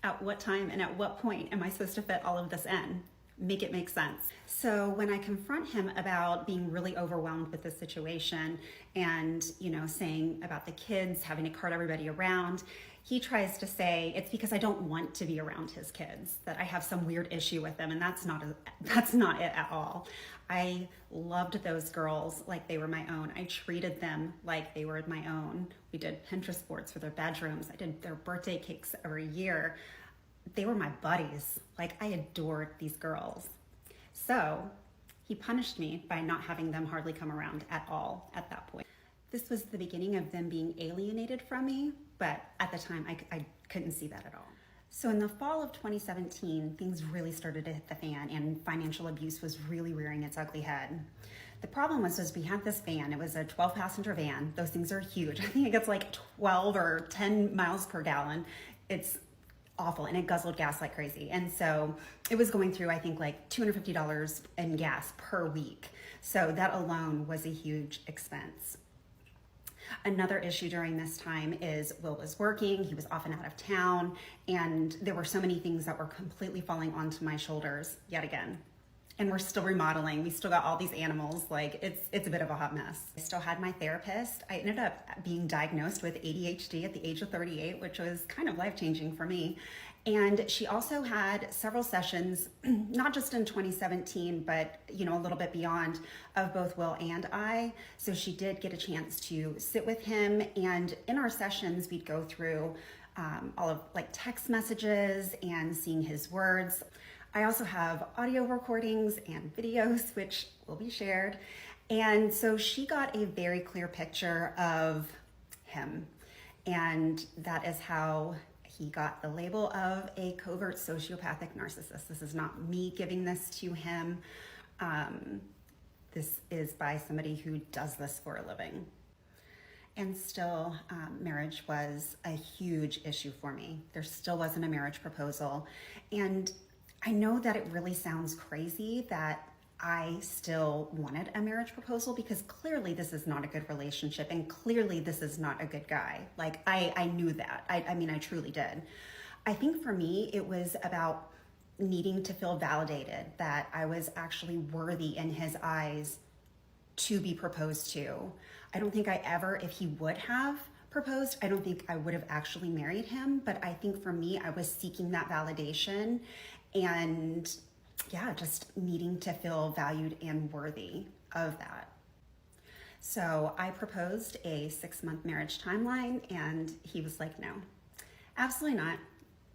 At what time and at what point am I supposed to fit all of this in? Make it make sense. So when I confront him about being really overwhelmed with the situation and, saying about the kids having to cart everybody around, He tries to say it's because I don't want to be around his kids, that I have some weird issue with them, and that's not it at all. I loved those girls like they were my own. I treated them like they were my own. We did Pinterest boards for their bedrooms. I did their birthday cakes every year. They were my buddies. Like, I adored these girls. So he punished me by not having them hardly come around at all at that point. This was the beginning of them being alienated from me, but at the time I couldn't see that at all. So in the fall of 2017, things really started to hit the fan, and financial abuse was really rearing its ugly head. The problem was we had this van. It was a 12-passenger van. Those things are huge. I think it gets like 12 or 10 miles per gallon. It's awful, and it guzzled gas like crazy. And so it was going through, I think, like $250 in gas per week. So that alone was a huge expense. Another issue during this time is Will was working, he was often out of town, and there were so many things that were completely falling onto my shoulders yet again. And we're still remodeling. We still got all these animals. Like, it's a bit of a hot mess. I still had my therapist. I ended up being diagnosed with ADHD at the age of 38, which was kind of life-changing for me. And she also had several sessions, not just in 2017, but a little bit beyond, of both Will and I. So she did get a chance to sit with him, and in our sessions, we'd go through all of like text messages and seeing his words. I also have audio recordings and videos, which will be shared. And so she got a very clear picture of him. And that is how he got the label of a covert sociopathic narcissist. This is not me giving this to him. This is by somebody who does this for a living. And still, marriage was a huge issue for me. There still wasn't a marriage proposal. And I know that it really sounds crazy that I still wanted a marriage proposal, because clearly this is not a good relationship, and clearly this is not a good guy. Like, I knew that. I mean, I truly did. I think for me, it was about needing to feel validated that I was actually worthy in his eyes to be proposed to. I don't think I ever, if he would have proposed, I don't think I would have actually married him. But I think for me, I was seeking that validation, and just needing to feel valued and worthy of that. So I proposed a 6-month marriage timeline, and he was like, no, absolutely not.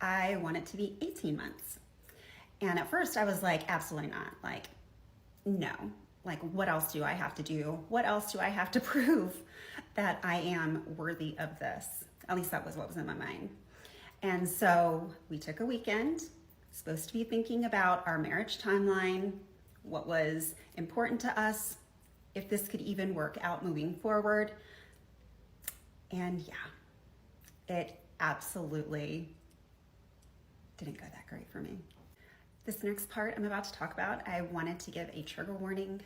I want it to be 18 months. And at first I was like, absolutely not. Like, no. Like, what else do I have to do? What else do I have to prove that I am worthy of this? At least that was what was in my mind. And so we took a weekend, supposed to be thinking about our marriage timeline, what was important to us, if this could even work out moving forward. And it absolutely didn't go that great for me. This next part I'm about to talk about, I wanted to give a trigger warning.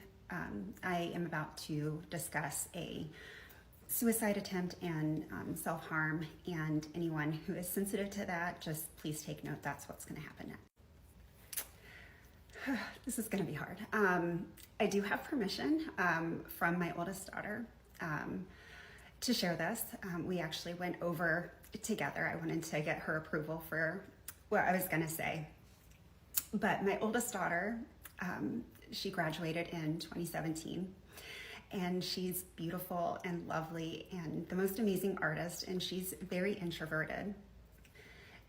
I am about to discuss a suicide attempt and self-harm, and anyone who is sensitive to that, just please take note, that's what's going to happen next. This is going to be hard. I do have permission from my oldest daughter to share this. We actually went over together. I wanted to get her approval for what I was going to say. But my oldest daughter, she graduated in 2017. And she's beautiful and lovely and the most amazing artist, and she's very introverted.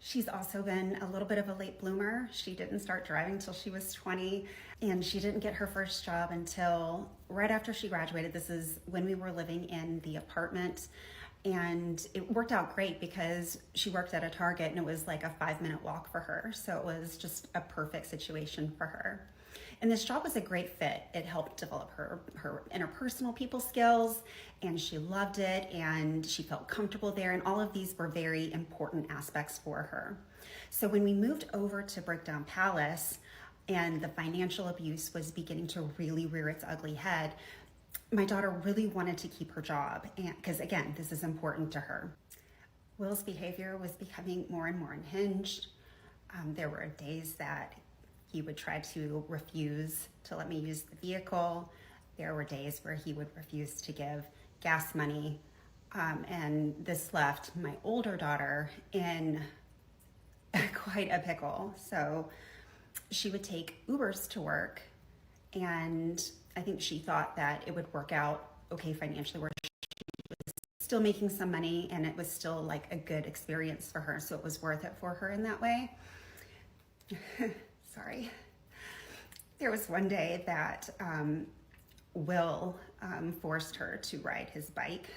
She's also been a little bit of a late bloomer. She didn't start driving till she was 20, and she didn't get her first job until right after she graduated. This is when we were living in the apartment, and it worked out great because she worked at a Target, and it was like a 5-minute walk for her. So it was just a perfect situation for her. And this job was a great fit. It helped develop her interpersonal people skills, and she loved it, and she felt comfortable there, and all of these were very important aspects for her. So when we moved over to Breakdown Palace and the financial abuse was beginning to really rear its ugly head, my daughter really wanted to keep her job, because again, this is important to her. Will's behavior was becoming more and more unhinged. There were days that he would try to refuse to let me use the vehicle. There were days where he would refuse to give gas money. And this left my older daughter in quite a pickle. So she would take Ubers to work, and I think she thought that it would work out okay financially, where she was still making some money and it was still like a good experience for her. So it was worth it for her in that way. Sorry. There was one day that Will forced her to ride his bike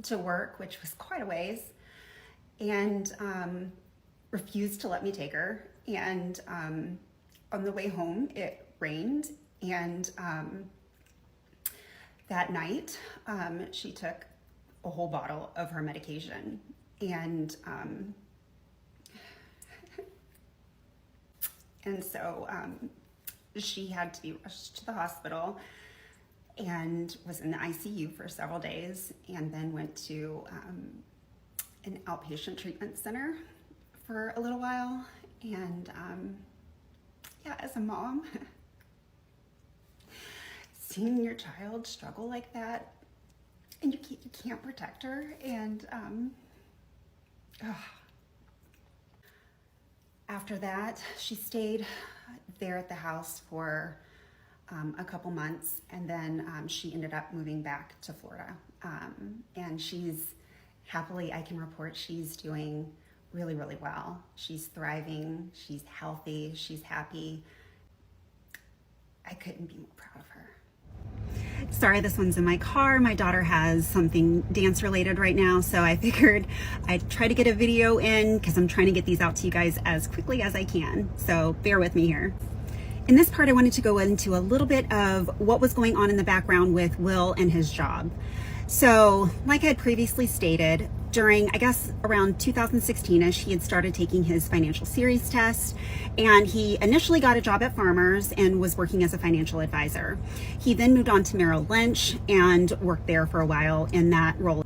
to work, which was quite a ways, and refused to let me take her. And on the way home, it rained, and that night she took a whole bottle of her medication, and so she had to be rushed to the hospital and was in the ICU for several days, and then went to an outpatient treatment center for a little while. And yeah, as a mom, seeing your child struggle like that, and you can't protect her, and after that, she stayed there at the house for a couple months, and then she ended up moving back to Florida. And she's happily, I can report, she's doing really, really well. She's thriving, she's healthy, she's happy. I couldn't be more proud of her. Sorry, this one's in my car. My daughter has something dance related right now, so I figured I'd try to get a video in because I'm trying to get these out to you guys as quickly as I can. So bear with me here. In this part, I wanted to go into a little bit of what was going on in the background with Will and his job. So like I had previously stated, during, I guess, around 2016-ish, he had started taking his financial series test, and he initially got a job at Farmers and was working as a financial advisor. He then moved on to Merrill Lynch and worked there for a while in that role.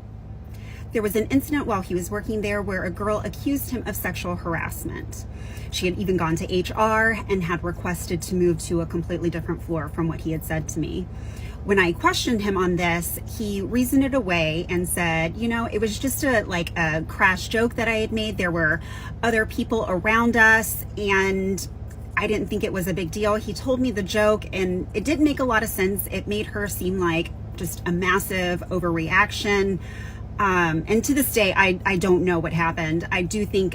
There was an incident while he was working there where a girl accused him of sexual harassment. She had even gone to HR and had requested to move to a completely different floor from what he had said to me. When I questioned him on this, he reasoned it away and said, you know, it was just a crass joke that I had made. There were other people around us, and I didn't think it was a big deal. He told me the joke, and it didn't make a lot of sense. It made her seem like just a massive overreaction. And to this day, I don't know what happened. I do think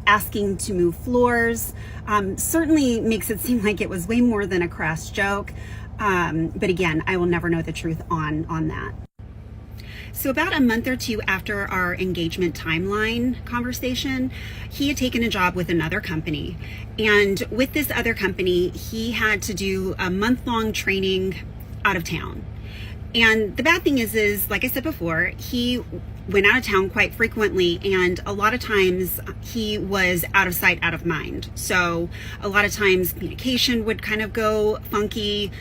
asking to move floors certainly makes it seem like it was way more than a crass joke. But again, I will never know the truth on that. So about a month or two after our engagement timeline conversation, he had taken a job with another company. And with this other company, he had to do a month-long training out of town. And the bad thing is like I said before, he went out of town quite frequently, and a lot of times he was out of sight, out of mind. So a lot of times communication would kind of go funky.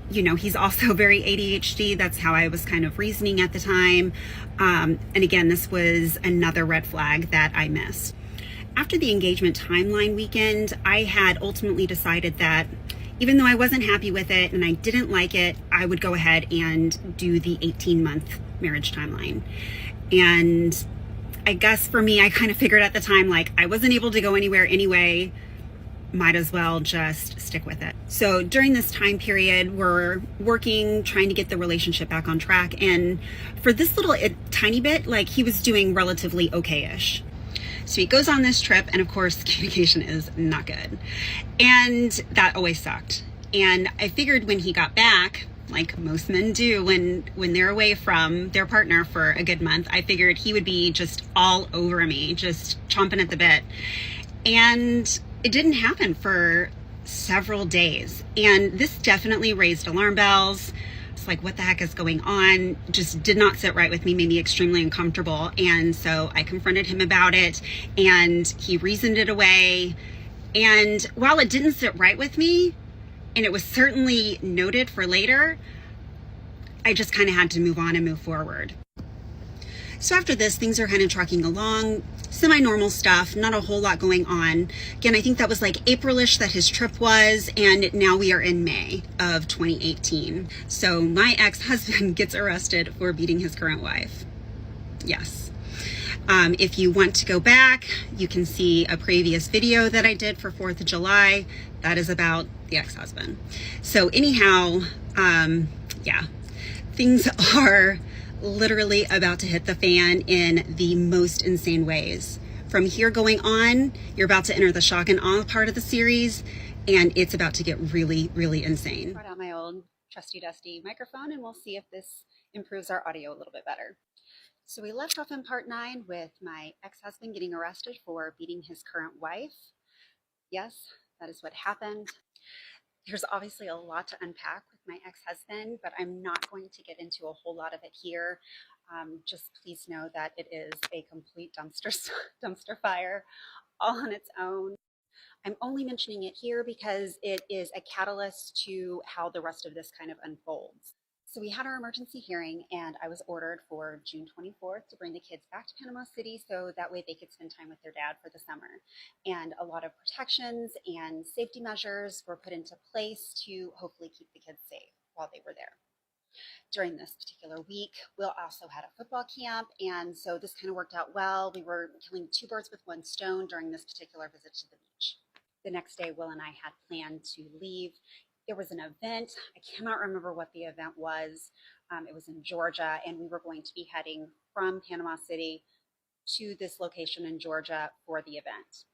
You know, he's also very ADHD. That's how I was kind of reasoning at the time. And again, this was another red flag that I missed. After the engagement timeline weekend, I had ultimately decided that even though I wasn't happy with it and I didn't like it, I would go ahead and do the 18-month marriage timeline. And I guess for me, I kind of figured at the time, like, I wasn't able to go anywhere anyway, might as well just stick with it. So during this time period, we're working, trying to get the relationship back on track. And for this little tiny bit, like, he was doing relatively okay-ish. So he goes on this trip, and of course, communication is not good. And that always sucked. And I figured when he got back, like most men do when they're away from their partner for a good month, I figured he would be just all over me, just chomping at the bit. And it didn't happen for several days. And this definitely raised alarm bells. It's like, what the heck is going on? Just did not sit right with me, made me extremely uncomfortable. And so I confronted him about it, and he reasoned it away. And while it didn't sit right with me, and it was certainly noted for later, I just kind of had to move on and move forward. So after this, things are kind of trucking along, semi-normal stuff, not a whole lot going on. Again, I think that was like April-ish that his trip was, and now we are in May of 2018. So my ex-husband gets arrested for beating his current wife. Yes. If you want to go back, you can see a previous video that I did for 4th of July. That is about the ex-husband. So anyhow, yeah, things are literally about to hit the fan in the most insane ways. From here going on, you're about to enter the shock and awe part of the series, and it's about to get really, really insane. Brought out my old trusty dusty microphone, and we'll see if this improves our audio a little bit better. So we left off in part 9 with my ex-husband getting arrested for beating his current wife. Yes, that is what happened. There's obviously a lot to unpack with my ex-husband, but I'm not going to get into a whole lot of it here. Just please know that it is a complete dumpster fire all on its own. I'm only mentioning it here because it is a catalyst to how the rest of this kind of unfolds. So we had our emergency hearing, and I was ordered for June 24th to bring the kids back to Panama City so that way they could spend time with their dad for the summer. And a lot of protections and safety measures were put into place to hopefully keep the kids safe while they were there. During this particular week, Will also had a football camp, and so this kind of worked out well. We were killing 2 birds with 1 stone during this particular visit to the beach. The next day, Will and I had planned to leave. There was an event. I cannot remember what the event was. It was in Georgia, and we were going to be heading from Panama City to this location in Georgia for the event.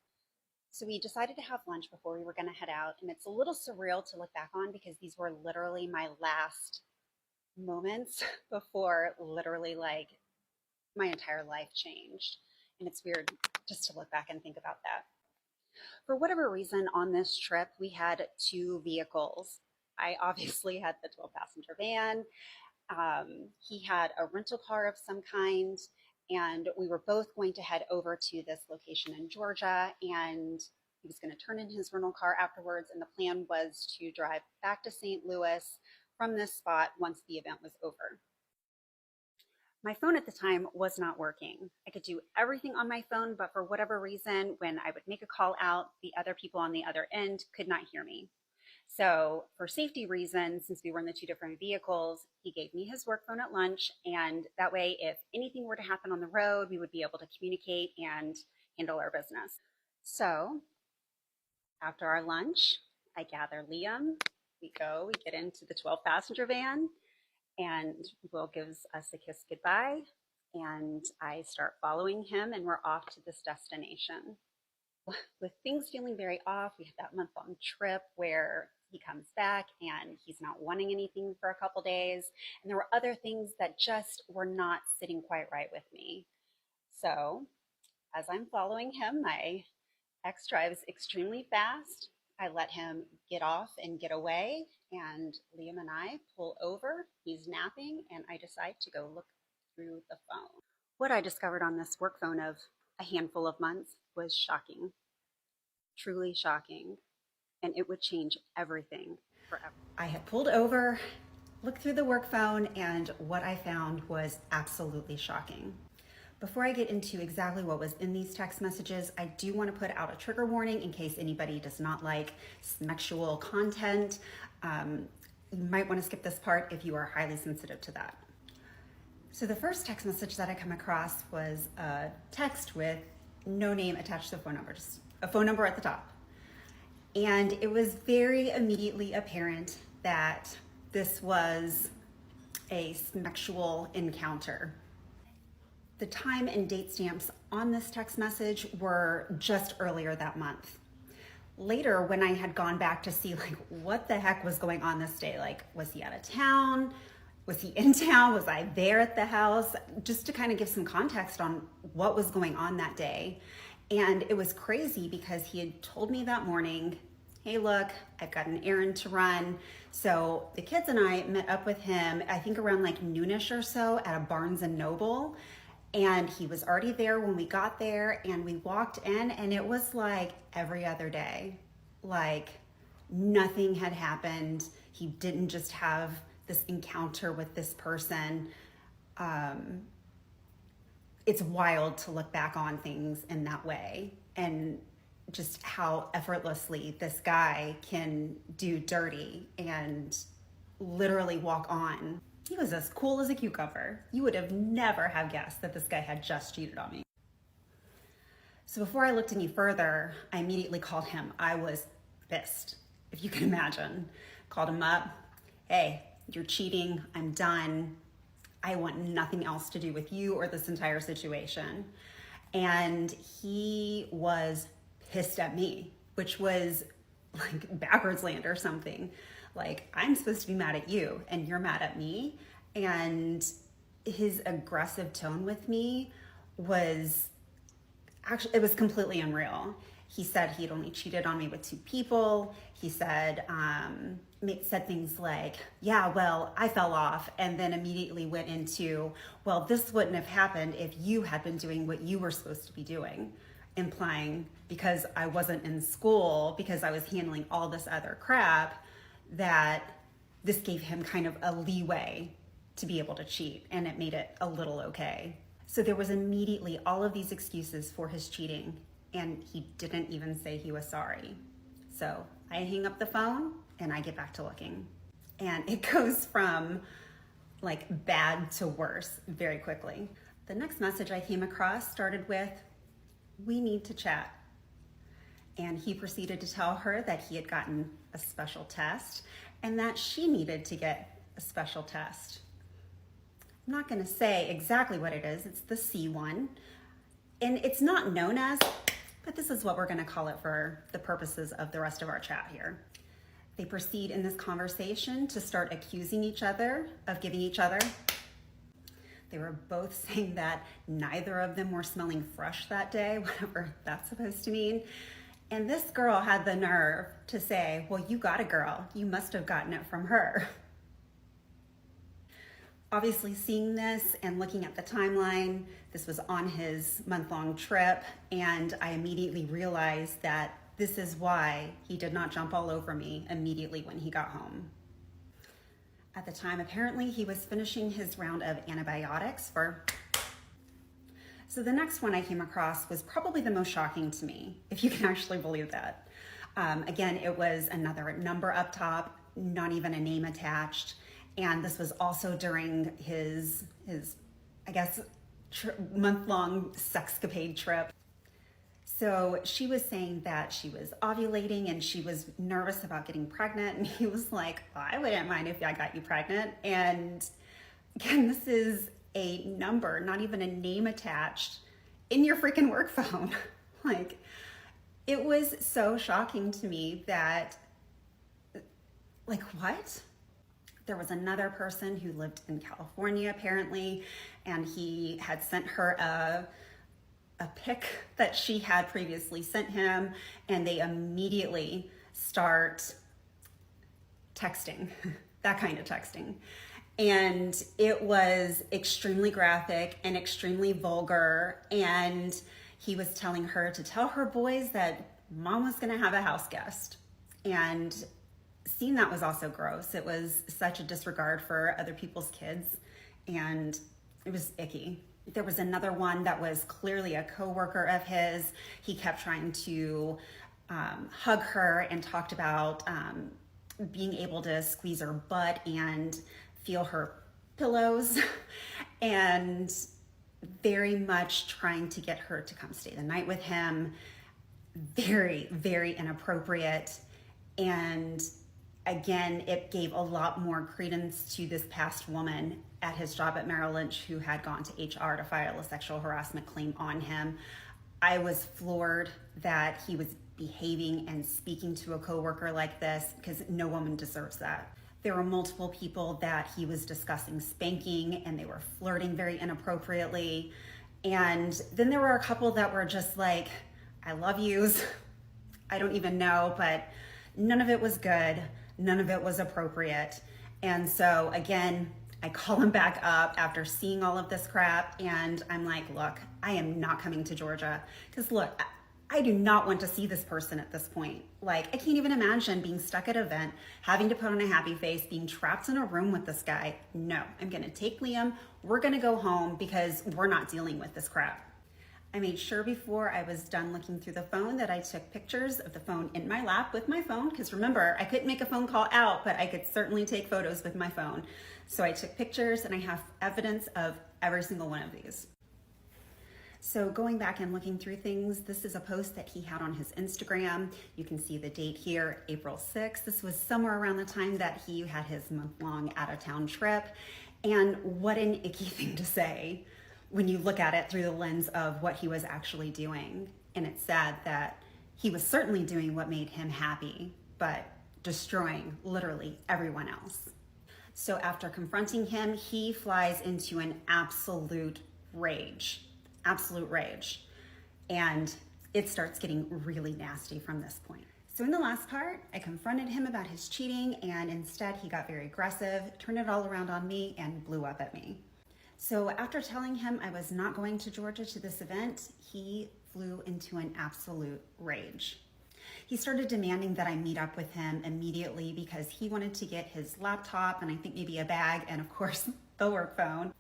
So we decided to have lunch before we were going to head out, and it's a little surreal to look back on because these were literally my last moments before literally like my entire life changed. And it's weird just to look back and think about that. For whatever reason on this trip, we had 2 vehicles. I obviously had the 12-passenger van. He had a rental car of some kind, and we were both going to head over to this location in Georgia, and he was going to turn in his rental car afterwards, and the plan was to drive back to St. Louis from this spot once the event was over. My phone at the time was not working. I could do everything on my phone, but for whatever reason, when I would make a call out, the other people on the other end could not hear me. So for safety reasons, since we were in the 2 different vehicles, he gave me his work phone at lunch, and that way, if anything were to happen on the road, we would be able to communicate and handle our business. So after our lunch, I gather Liam, we get into the 12-passenger van, and Will gives us a kiss goodbye, and I start following him, and we're off to this destination. With things feeling very off, we had that month-long trip where he comes back and he's not wanting anything for a couple days, and there were other things that just were not sitting quite right with me. So as I'm following him, my ex drives extremely fast. I let him get off and get away, and Liam and I pull over. He's napping, and I decide to go look through the phone. What I discovered on this work phone of a handful of months was shocking, truly shocking, and it would change everything forever. I had pulled over, looked through the work phone, and what I found was absolutely shocking. Before I get into exactly what was in these text messages, I do want to put out a trigger warning in case anybody does not like sexual content. You might want to skip this part if you are highly sensitive to that. So the first text message that I come across was a text with no name attached to the phone number, just a phone number at the top. And it was very immediately apparent that this was a sexual encounter. The time and date stamps on this text message were just earlier that month. Later, when I had gone back to see like what the heck was going on this day, like was he out of town? Was he in town? Was I there at the house? Just to kind of give some context on what was going on that day. And it was crazy because he had told me that morning, hey, look, I've got an errand to run. So the kids and I met up with him, I think around like noonish or so at a Barnes & Noble. And he was already there when we got there, and we walked in, and it was like every other day. Like nothing had happened. He didn't just have this encounter with this person. It's wild to look back on things in that way and just how effortlessly this guy can do dirty and literally walk on. He was as cool as a cucumber. You would have never have guessed that this guy had just cheated on me. So before I looked any further, I immediately called him. I was pissed, if you can imagine. Called him up. Hey, you're cheating. I'm done. I want nothing else to do with you or this entire situation. And he was pissed at me, which was like backwards land or something. Like, I'm supposed to be mad at you and you're mad at me. And his aggressive tone with me was actually, it was completely unreal. He said he'd only cheated on me with 2 people. He said, said things like, yeah, well, I fell off, and then immediately went into, well, this wouldn't have happened if you had been doing what you were supposed to be doing, implying because I wasn't in school, because I was handling all this other crap, that this gave him kind of a leeway to be able to cheat, and it made it a little okay. So there was immediately all of these excuses for his cheating, and he didn't even say he was sorry. So I hang up the phone and I get back to looking. And it goes from like bad to worse very quickly. The next message I came across started with, "We need to chat." And he proceeded to tell her that he had gotten a special test and that she needed to get a special test. I'm not gonna say exactly what it is. It's the C one. And it's not known as, but this is what we're gonna call it for the purposes of the rest of our chat here. They proceed in this conversation to start accusing each other of giving each other. They were both saying that neither of them were smelling fresh that day, whatever that's supposed to mean. And this girl had the nerve to say, well, you got a girl. You must have gotten it from her. Obviously, seeing this and looking at the timeline, this was on his month-long trip, and I immediately realized that this is why he did not jump all over me immediately when he got home. At the time, apparently, he was finishing his round of antibiotics for... So the next one I came across was probably the most shocking to me, if you can actually believe that. Again, it was another number up top, not even a name attached. And this was also during his I guess, month-long sexcapade trip. So she was saying that she was ovulating and she was nervous about getting pregnant. And he was like, well, I wouldn't mind if I got you pregnant. And again, this is a number, not even a name attached in your freaking work phone. Like, it was so shocking to me that, like, what? There was another person who lived in California, apparently, and he had sent her a pic that she had previously sent him, and they immediately start texting, that kind of texting. And it was extremely graphic and extremely vulgar, and he was telling her to tell her boys that mom was gonna have a house guest. And seeing that was also gross. It was such a disregard for other people's kids, and it was icky. There was another one that was clearly a coworker of his. He kept trying to hug her and talked about being able to squeeze her butt and feel her pillows, and very much trying to get her to come stay the night with him. Very, very inappropriate. And again, it gave a lot more credence to this past woman at his job at Merrill Lynch who had gone to HR to file a sexual harassment claim on him. I was floored that he was behaving and speaking to a coworker like this, because no woman deserves that. There were multiple people that he was discussing spanking, and they were flirting very inappropriately. And then there were a couple that were just like, I love yous. I don't even know, but none of it was good. None of it was appropriate. And so again, I call him back up after seeing all of this crap, and I'm like, look, I am not coming to Georgia. Because look, I do not want to see this person at this point. Like, I can't even imagine being stuck at an event, having to put on a happy face, being trapped in a room with this guy. No, I'm gonna take Liam. We're gonna go home because we're not dealing with this crap. I made sure before I was done looking through the phone that I took pictures of the phone in my lap with my phone, because remember, I couldn't make a phone call out, but I could certainly take photos with my phone. So I took pictures and I have evidence of every single one of these. So going back and looking through things, this is a post that he had on his Instagram. You can see the date here, April 6th. This was somewhere around the time that he had his month-long out-of-town trip. And what an icky thing to say when you look at it through the lens of what he was actually doing. And it's sad that he was certainly doing what made him happy, but destroying literally everyone else. So after confronting him, he flies into an absolute rage. And it starts getting really nasty from this point. So in the last part, I confronted him about his cheating, and instead he got very aggressive, turned it all around on me, and blew up at me. So after telling him I was not going to Georgia to this event, he flew into an absolute rage. He started demanding that I meet up with him immediately because he wanted to get his laptop and I think maybe a bag and of course the work phone.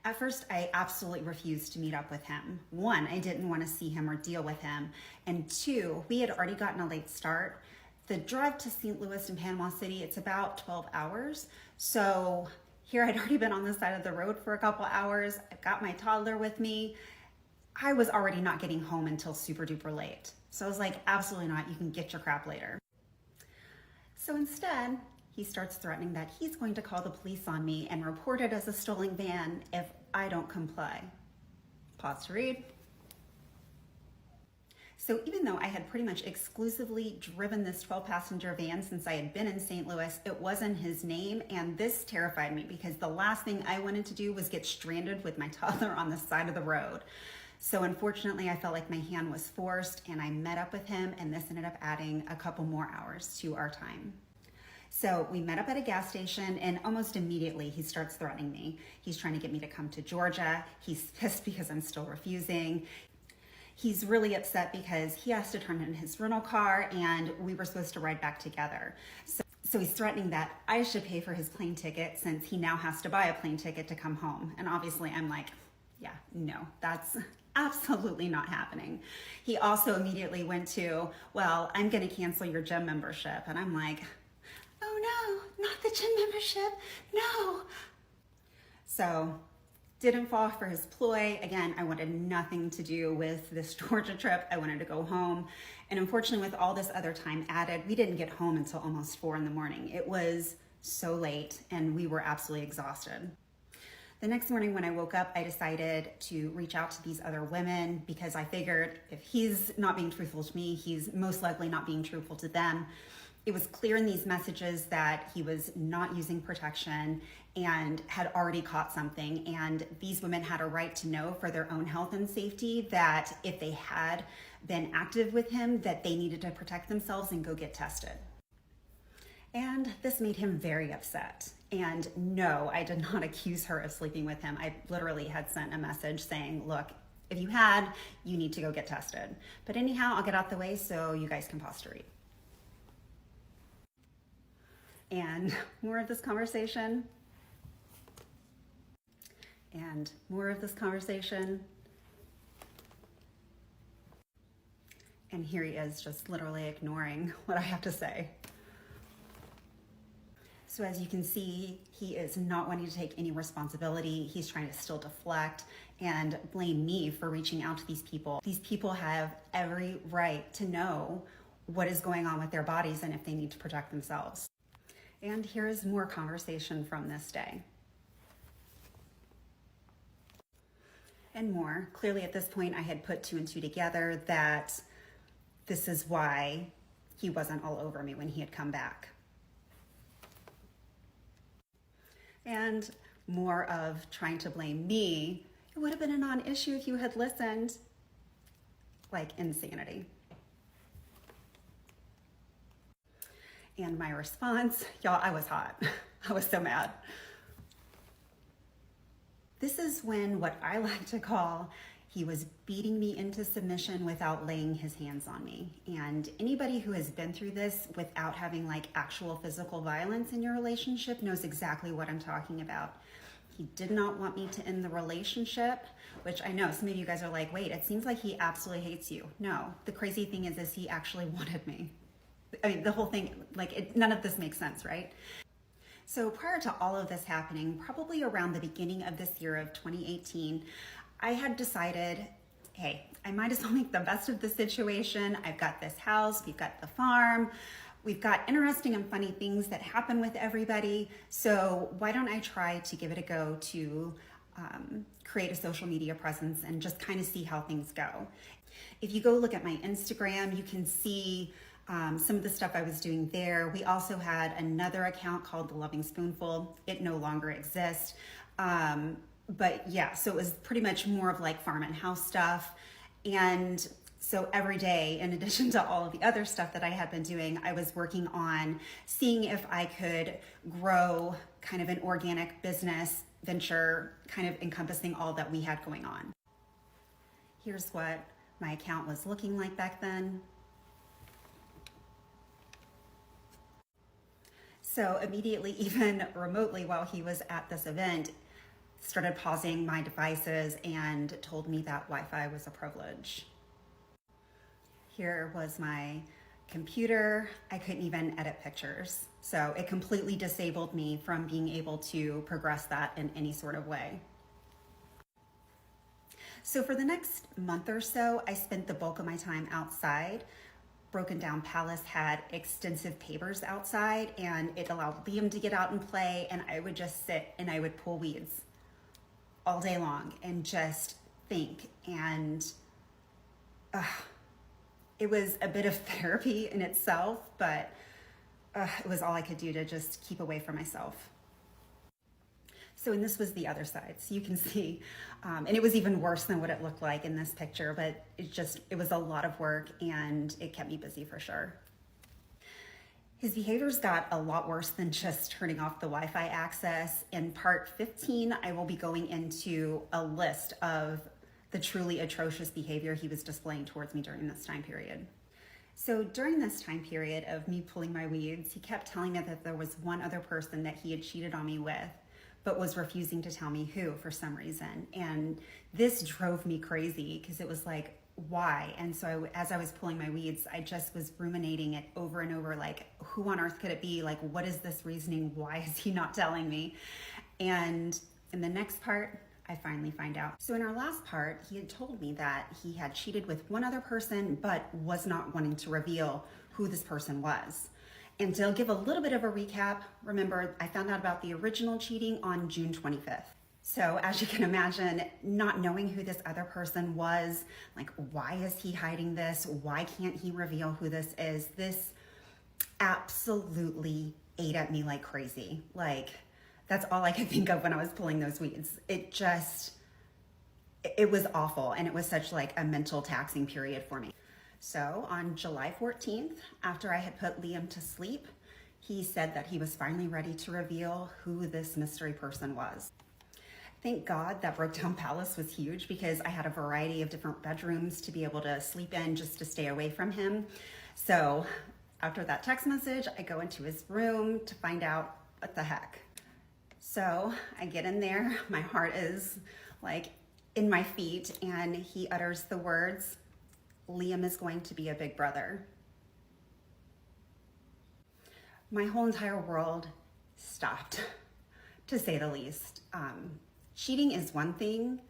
At first, I absolutely refused to meet up with him. One, I didn't want to see him or deal with him. And two, we had already gotten a late start. The drive to St. Louis and Panama City, it's about 12 hours. So here I'd already been on the side of the road for a couple hours. I've got my toddler with me. I was already not getting home until super duper late. So I was like, absolutely not, you can get your crap later. So instead, he starts threatening that he's going to call the police on me and report it as a stolen van if I don't comply. Pause to read. So even though I had pretty much exclusively driven this 12-passenger van since I had been in St. Louis, it wasn't his name, and this terrified me because the last thing I wanted to do was get stranded with my toddler on the side of the road. So unfortunately, I felt like my hand was forced, and I met up with him, and this ended up adding a couple more hours to our time. So we met up at a gas station, and almost immediately he starts threatening me. He's trying to get me to come to Georgia. He's pissed because I'm still refusing. He's really upset because he has to turn in his rental car and we were supposed to ride back together. So he's threatening that I should pay for his plane ticket since he now has to buy a plane ticket to come home. And obviously I'm like, yeah, no, that's absolutely not happening. He also immediately went to, well, I'm gonna cancel your gym membership. And I'm like, oh no, not the gym membership, no. So didn't fall for his ploy. Again, I wanted nothing to do with this Georgia trip. I wanted to go home. And unfortunately, with all this other time added, we didn't get home until almost 4 in the morning. It was so late and we were absolutely exhausted. The next morning when I woke up, I decided to reach out to these other women because I figured if he's not being truthful to me, he's most likely not being truthful to them. It was clear in these messages that he was not using protection and had already caught something. And these women had a right to know for their own health and safety that if they had been active with him, that they needed to protect themselves and go get tested. And this made him very upset. And no, I did not accuse her of sleeping with him. I literally had sent a message saying, look, if you had, you need to go get tested. But anyhow, I'll get out the way so you guys can pause to read. And more of this conversation. And more of this conversation. And here he is just literally ignoring what I have to say. So as you can see, he is not wanting to take any responsibility. He's trying to still deflect and blame me for reaching out to these people. These people have every right to know what is going on with their bodies and if they need to protect themselves. And here is more conversation from this day. And more. Clearly at this point, I had put 2 and 2 together that this is why he wasn't all over me when he had come back. And more of trying to blame me. It would have been a non-issue if you had listened. Like insanity. And my response, y'all, I was hot. I was so mad. This is when what I like to call He was beating me into submission without laying his hands on me. And anybody who has been through this without having like actual physical violence in your relationship knows exactly what I'm talking about. He did not want me to end the relationship, which I know some of you guys are like, wait, it seems like he absolutely hates you. No, the crazy thing is he actually wanted me. I mean, the whole thing, like none of this makes sense, right? So prior to all of this happening, probably around the beginning of this year of 2018, I had decided, hey, I might as well make the best of the situation. I've got this house, we've got the farm, we've got interesting and funny things that happen with everybody. So why don't I try to give it a go to create a social media presence and just kind of see how things go. If you go look at my Instagram, you can see some of the stuff I was doing there. We also had another account called The Loving Spoonful. It no longer exists. But yeah, so it was pretty much more of like farm and house stuff. And so every day, in addition to all of the other stuff that I had been doing, I was working on seeing if I could grow kind of an organic business venture, kind of encompassing all that we had going on. Here's what my account was looking like back then. So immediately, even remotely while he was at this event, started pausing my devices and told me that Wi-Fi was a privilege. Here was my computer. I couldn't even edit pictures. So it completely disabled me from being able to progress that in any sort of way. So for the next month or so, I spent the bulk of my time outside. Broken Down Palace had extensive pavers outside, and it allowed Liam to get out and play, and I would just sit and I would pull weeds all day long and just think. And it was a bit of therapy in itself, but it was all I could do to just keep away from myself. So, and this was the other side. So you can see, and it was even worse than what it looked like in this picture, but it was a lot of work and it kept me busy for sure. His behaviors got a lot worse than just turning off the Wi-Fi access. In part 15, I will be going into a list of the truly atrocious behavior he was displaying towards me during this time period. So during this time period of me pulling my weeds, he kept telling me that there was one other person that he had cheated on me with, but was refusing to tell me who for some reason. And this drove me crazy because it was like, why? And so as I was pulling my weeds, I just was ruminating it over and over, like, who on earth could it be? Like, what is this reasoning? Why is he not telling me? And in the next part, I finally find out. So in our last part, he had told me that he had cheated with one other person, but was not wanting to reveal who this person was. And to give a little bit of a recap, remember, I found out about the original cheating on June 25th. So as you can imagine, not knowing who this other person was, like, why is he hiding this? Why can't he reveal who this is? This absolutely ate at me like crazy. Like, that's all I could think of when I was pulling those weeds. It was awful. And it was such like a mental taxing period for me. So on July 14th, after I had put Liam to sleep, he said that he was finally ready to reveal who this mystery person was. Thank God that Broke Down Palace was huge because I had a variety of different bedrooms to be able to sleep in just to stay away from him. So after that text message, I go into his room to find out what the heck. So I get in there, my heart is like in my feet, and he utters the words, "Liam is going to be a big brother." My whole entire world stopped, to say the least. Cheating is one thing,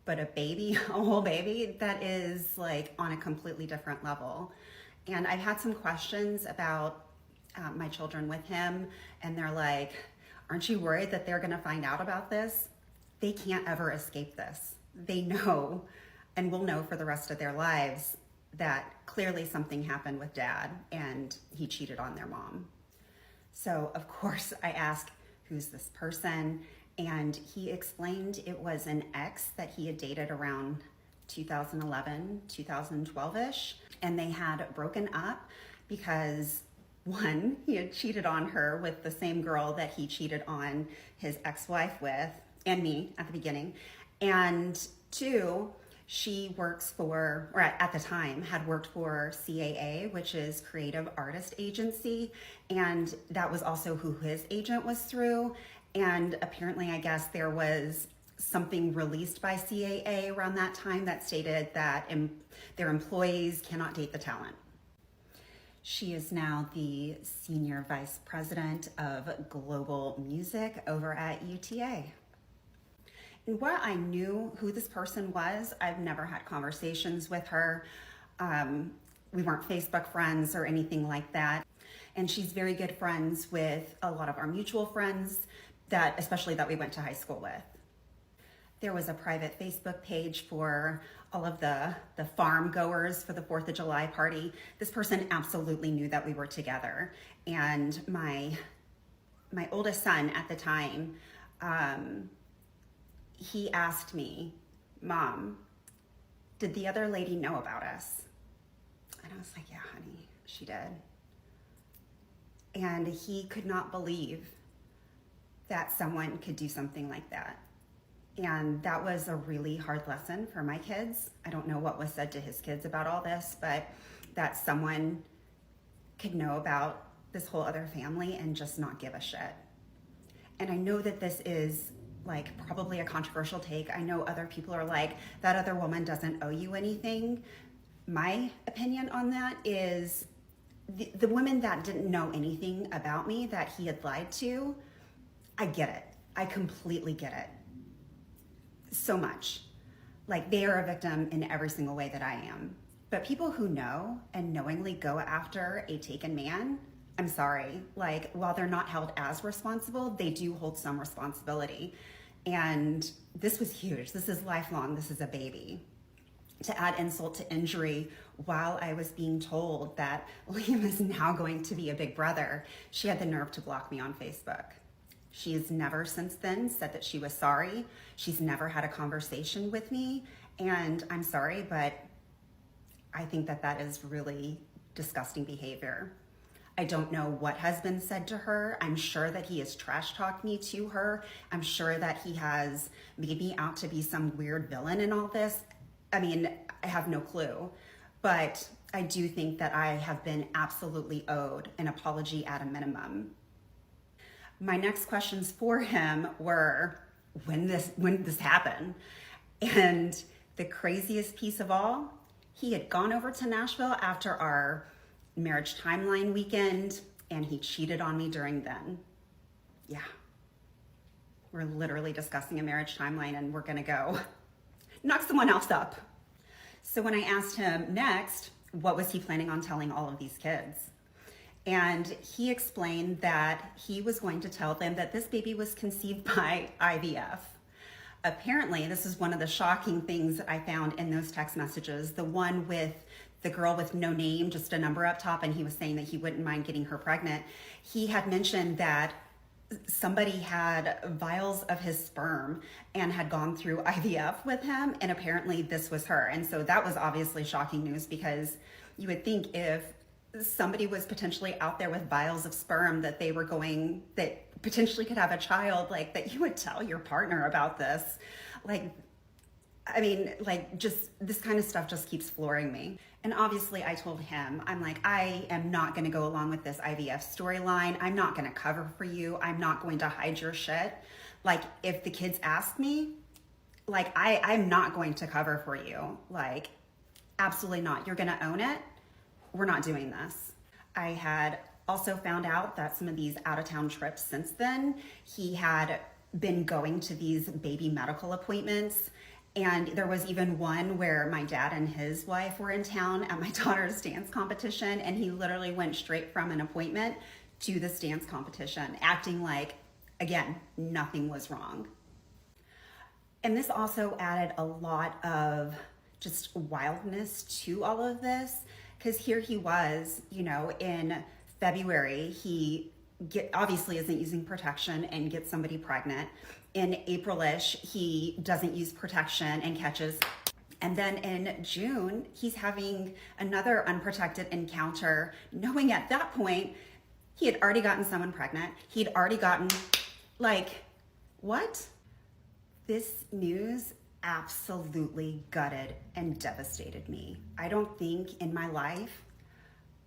but a whole baby, that is like on a completely different level. And I've had some questions about my children with him, and they're like, aren't you worried that they're gonna find out about this? They can't ever escape this. They know and will know for the rest of their lives that clearly something happened with dad and he cheated on their mom. So of course I asked, who's this person? And he explained it was an ex that he had dated around 2011, 2012-ish. And they had broken up because, one, he had cheated on her with the same girl that he cheated on his ex-wife with, and me at the beginning. And two, She works for, or at the time, had worked for CAA, which is Creative Artist Agency, and that was also who his agent was through. And apparently, I guess there was something released by CAA around that time that stated that their employees cannot date the talent. She is now the Senior Vice President of Global Music over at UTA. And while I knew who this person was, I've never had conversations with her. We weren't Facebook friends or anything like that. And she's very good friends with a lot of our mutual friends, especially that we went to high school with. There was a private Facebook page for all of the farm goers for the 4th of July party. This person absolutely knew that we were together. And my oldest son at the time, he asked me, "Mom, did the other lady know about us?" And I was like, "Yeah, honey, she did." And he could not believe that someone could do something like that. And that was a really hard lesson for my kids. I don't know what was said to his kids about all this, but that someone could know about this whole other family and just not give a shit. And I know that this is like probably a controversial take. I know other people are like, that other woman doesn't owe you anything. My opinion on that is the women that didn't know anything about me that he had lied to, I get it. I completely get it. So much. Like, they are a victim in every single way that I am. But people who know and knowingly go after a taken man, I'm sorry, like, while they're not held as responsible, they do hold some responsibility. And this was huge. This is lifelong. This is a baby. To add insult to injury, while I was being told that Liam is now going to be a big brother, she had the nerve to block me on Facebook. She has never since then said that she was sorry. She's never had a conversation with me. And I'm sorry, but I think that that is really disgusting behavior. I don't know what has been said to her. I'm sure that he has trash talked me to her. I'm sure that he has made me out to be some weird villain in all this. I mean, I have no clue. But I do think that I have been absolutely owed an apology at a minimum. My next questions for him were, when did this happen? And the craziest piece of all, he had gone over to Nashville after our marriage timeline weekend, and he cheated on me during then. Yeah. We're literally discussing a marriage timeline, and we're gonna go knock someone else up. So when I asked him next, what was he planning on telling all of these kids? And he explained that he was going to tell them that this baby was conceived by IVF. Apparently, this is one of the shocking things that I found in those text messages, the one with the girl with no name, just a number up top, and he was saying that he wouldn't mind getting her pregnant. He had mentioned that somebody had vials of his sperm and had gone through IVF with him, and apparently this was her. And so that was obviously shocking news, because you would think if somebody was potentially out there with vials of sperm that potentially could have a child, like, that you would tell your partner about this. Like, I mean, like, just this kind of stuff just keeps flooring me. And obviously I told him, I'm like, I am not going to go along with this IVF storyline. I'm not going to cover for you. I'm not going to hide your shit. Like, if the kids ask me, like, I'm not going to cover for you. Like, absolutely not. You're going to own it. We're not doing this. I had also found out that some of these out-of-town trips since then, he had been going to these baby medical appointments. And there was even one where my dad and his wife were in town at my daughter's dance competition, and he literally went straight from an appointment to this dance competition, acting like, again, nothing was wrong. And this also added a lot of just wildness to all of this, because here he was, you know, in February, he obviously isn't using protection and gets somebody pregnant. In April-ish, he doesn't use protection and catches. And then in June, he's having another unprotected encounter, knowing at that point, he had already gotten someone pregnant. He'd already gotten, like, what? This news absolutely gutted and devastated me. I don't think in my life,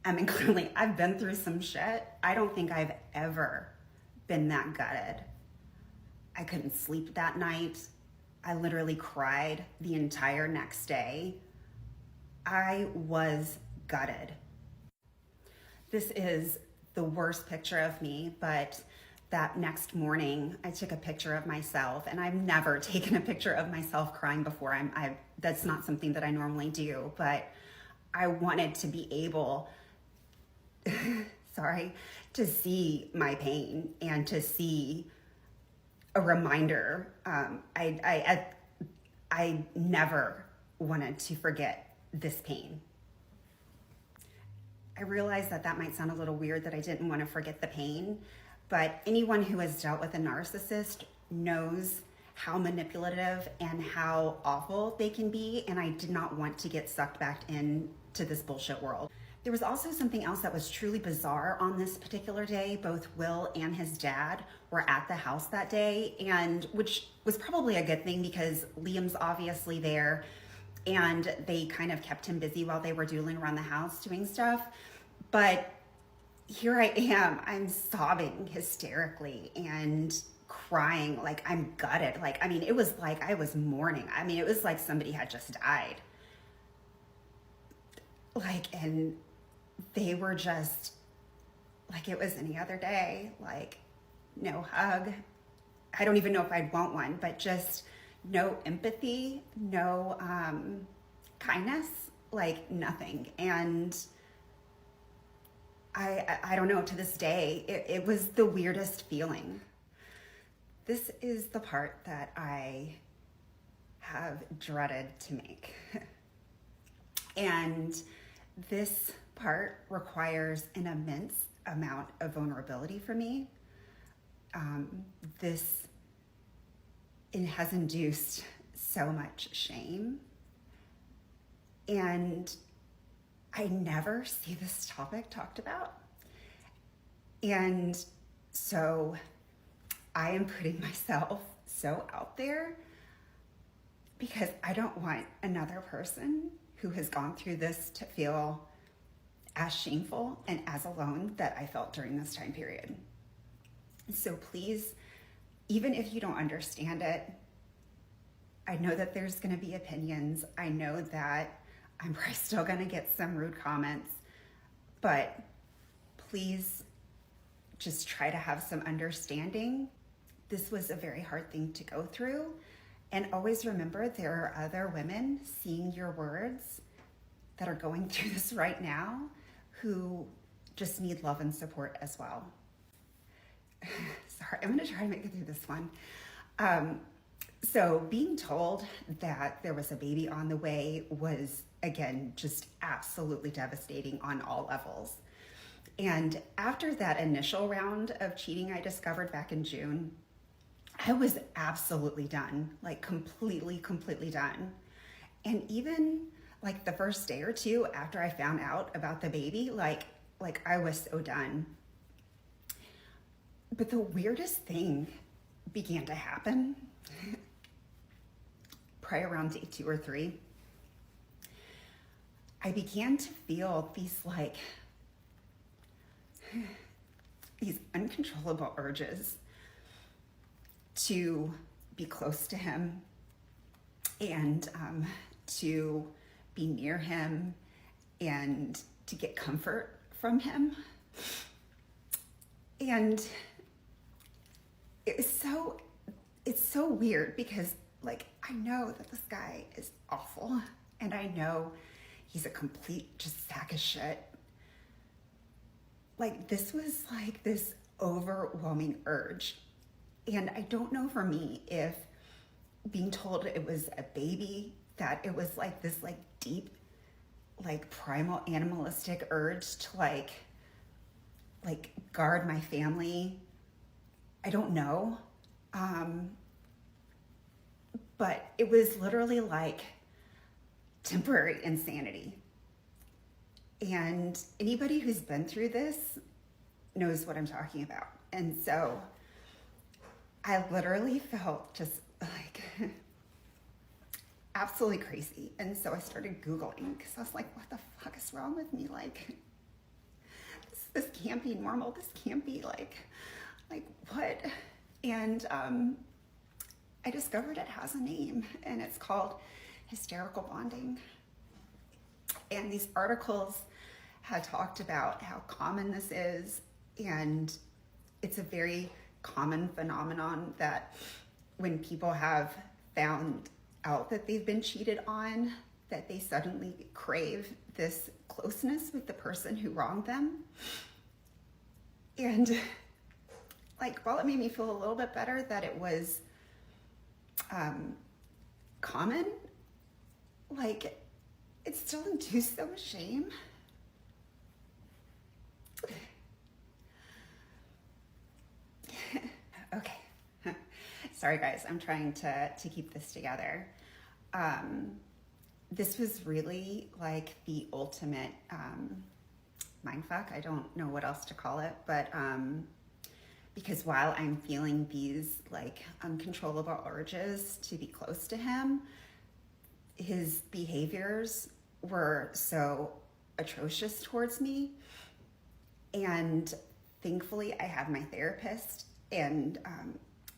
I mean, clearly I've been through some shit. I don't think I've ever been that gutted. I couldn't sleep that night. I literally cried the entire next day. I was gutted. This is the worst picture of me, but that next morning I took a picture of myself, and I've never taken a picture of myself crying before. That's not something that I normally do, but I wanted to be able to see my pain and to see a reminder. I never wanted to forget this pain. I realize that might sound a little weird, that I didn't want to forget the pain, but anyone who has dealt with a narcissist knows how manipulative and how awful they can be, and I did not want to get sucked back into this bullshit world. There was also something else that was truly bizarre on this particular day. Both Will and his dad were at the house that day, and which was probably a good thing because Liam's obviously there, and they kind of kept him busy while they were doodling around the house doing stuff. But here I am, I'm sobbing hysterically and crying like I'm gutted. Like, I mean, it was like I was mourning. I mean, it was like somebody had just died. Like, and they were just like it was any other day. Like, no hug. I don't even know if I'd want one, but just no empathy, no kindness, like nothing. And I don't know, to this day, it was the weirdest feeling. This is the part that I have dreaded to make. And this part requires an immense amount of vulnerability for me. It has induced so much shame. And I never see this topic talked about. And so I am putting myself so out there because I don't want another person who has gone through this to feel as shameful and as alone that I felt during this time period. So please, even if you don't understand it, I know that there's going to be opinions. I know that I'm probably still going to get some rude comments, but please just try to have some understanding. This was a very hard thing to go through. And always remember, there are other women seeing your words that are going through this right now who just need love and support as well. Sorry, I'm going to try to make it through this one. So being told that there was a baby on the way was, again, just absolutely devastating on all levels. And after that initial round of cheating I discovered back in June, I was absolutely done, like completely done. And even like the first day or two after I found out about the baby, like I was so done. But the weirdest thing began to happen probably around day 2 or 3. I began to feel these uncontrollable urges to be close to him and to be near him and to get comfort from him. And it's so weird because like I know that this guy is awful and I know he's a complete just sack of shit. Like this was like this overwhelming urge. And I don't know for me if being told it was a baby, that it was like this like deep, like primal animalistic urge to like guard my family. I don't know. But it was literally like temporary insanity. And anybody who's been through this knows what I'm talking about. And so I literally felt just like absolutely crazy. And so I started Googling because I was like, what the fuck is wrong with me? Like, this can't be normal. This can't be like what? And I discovered it has a name, and it's called hysterical bonding. And these articles had talked about how common this is, and it's a very common phenomenon that when people have found out that they've been cheated on, that they suddenly crave this closeness with the person who wronged them. And like, while it made me feel a little bit better that it was common, like, it still induced so much shame. Okay. Sorry guys, I'm trying to keep this together. This was really like the ultimate mindfuck. I don't know what else to call it, but because while I'm feeling these like uncontrollable urges to be close to him, his behaviors were so atrocious towards me. And thankfully I have my therapist, and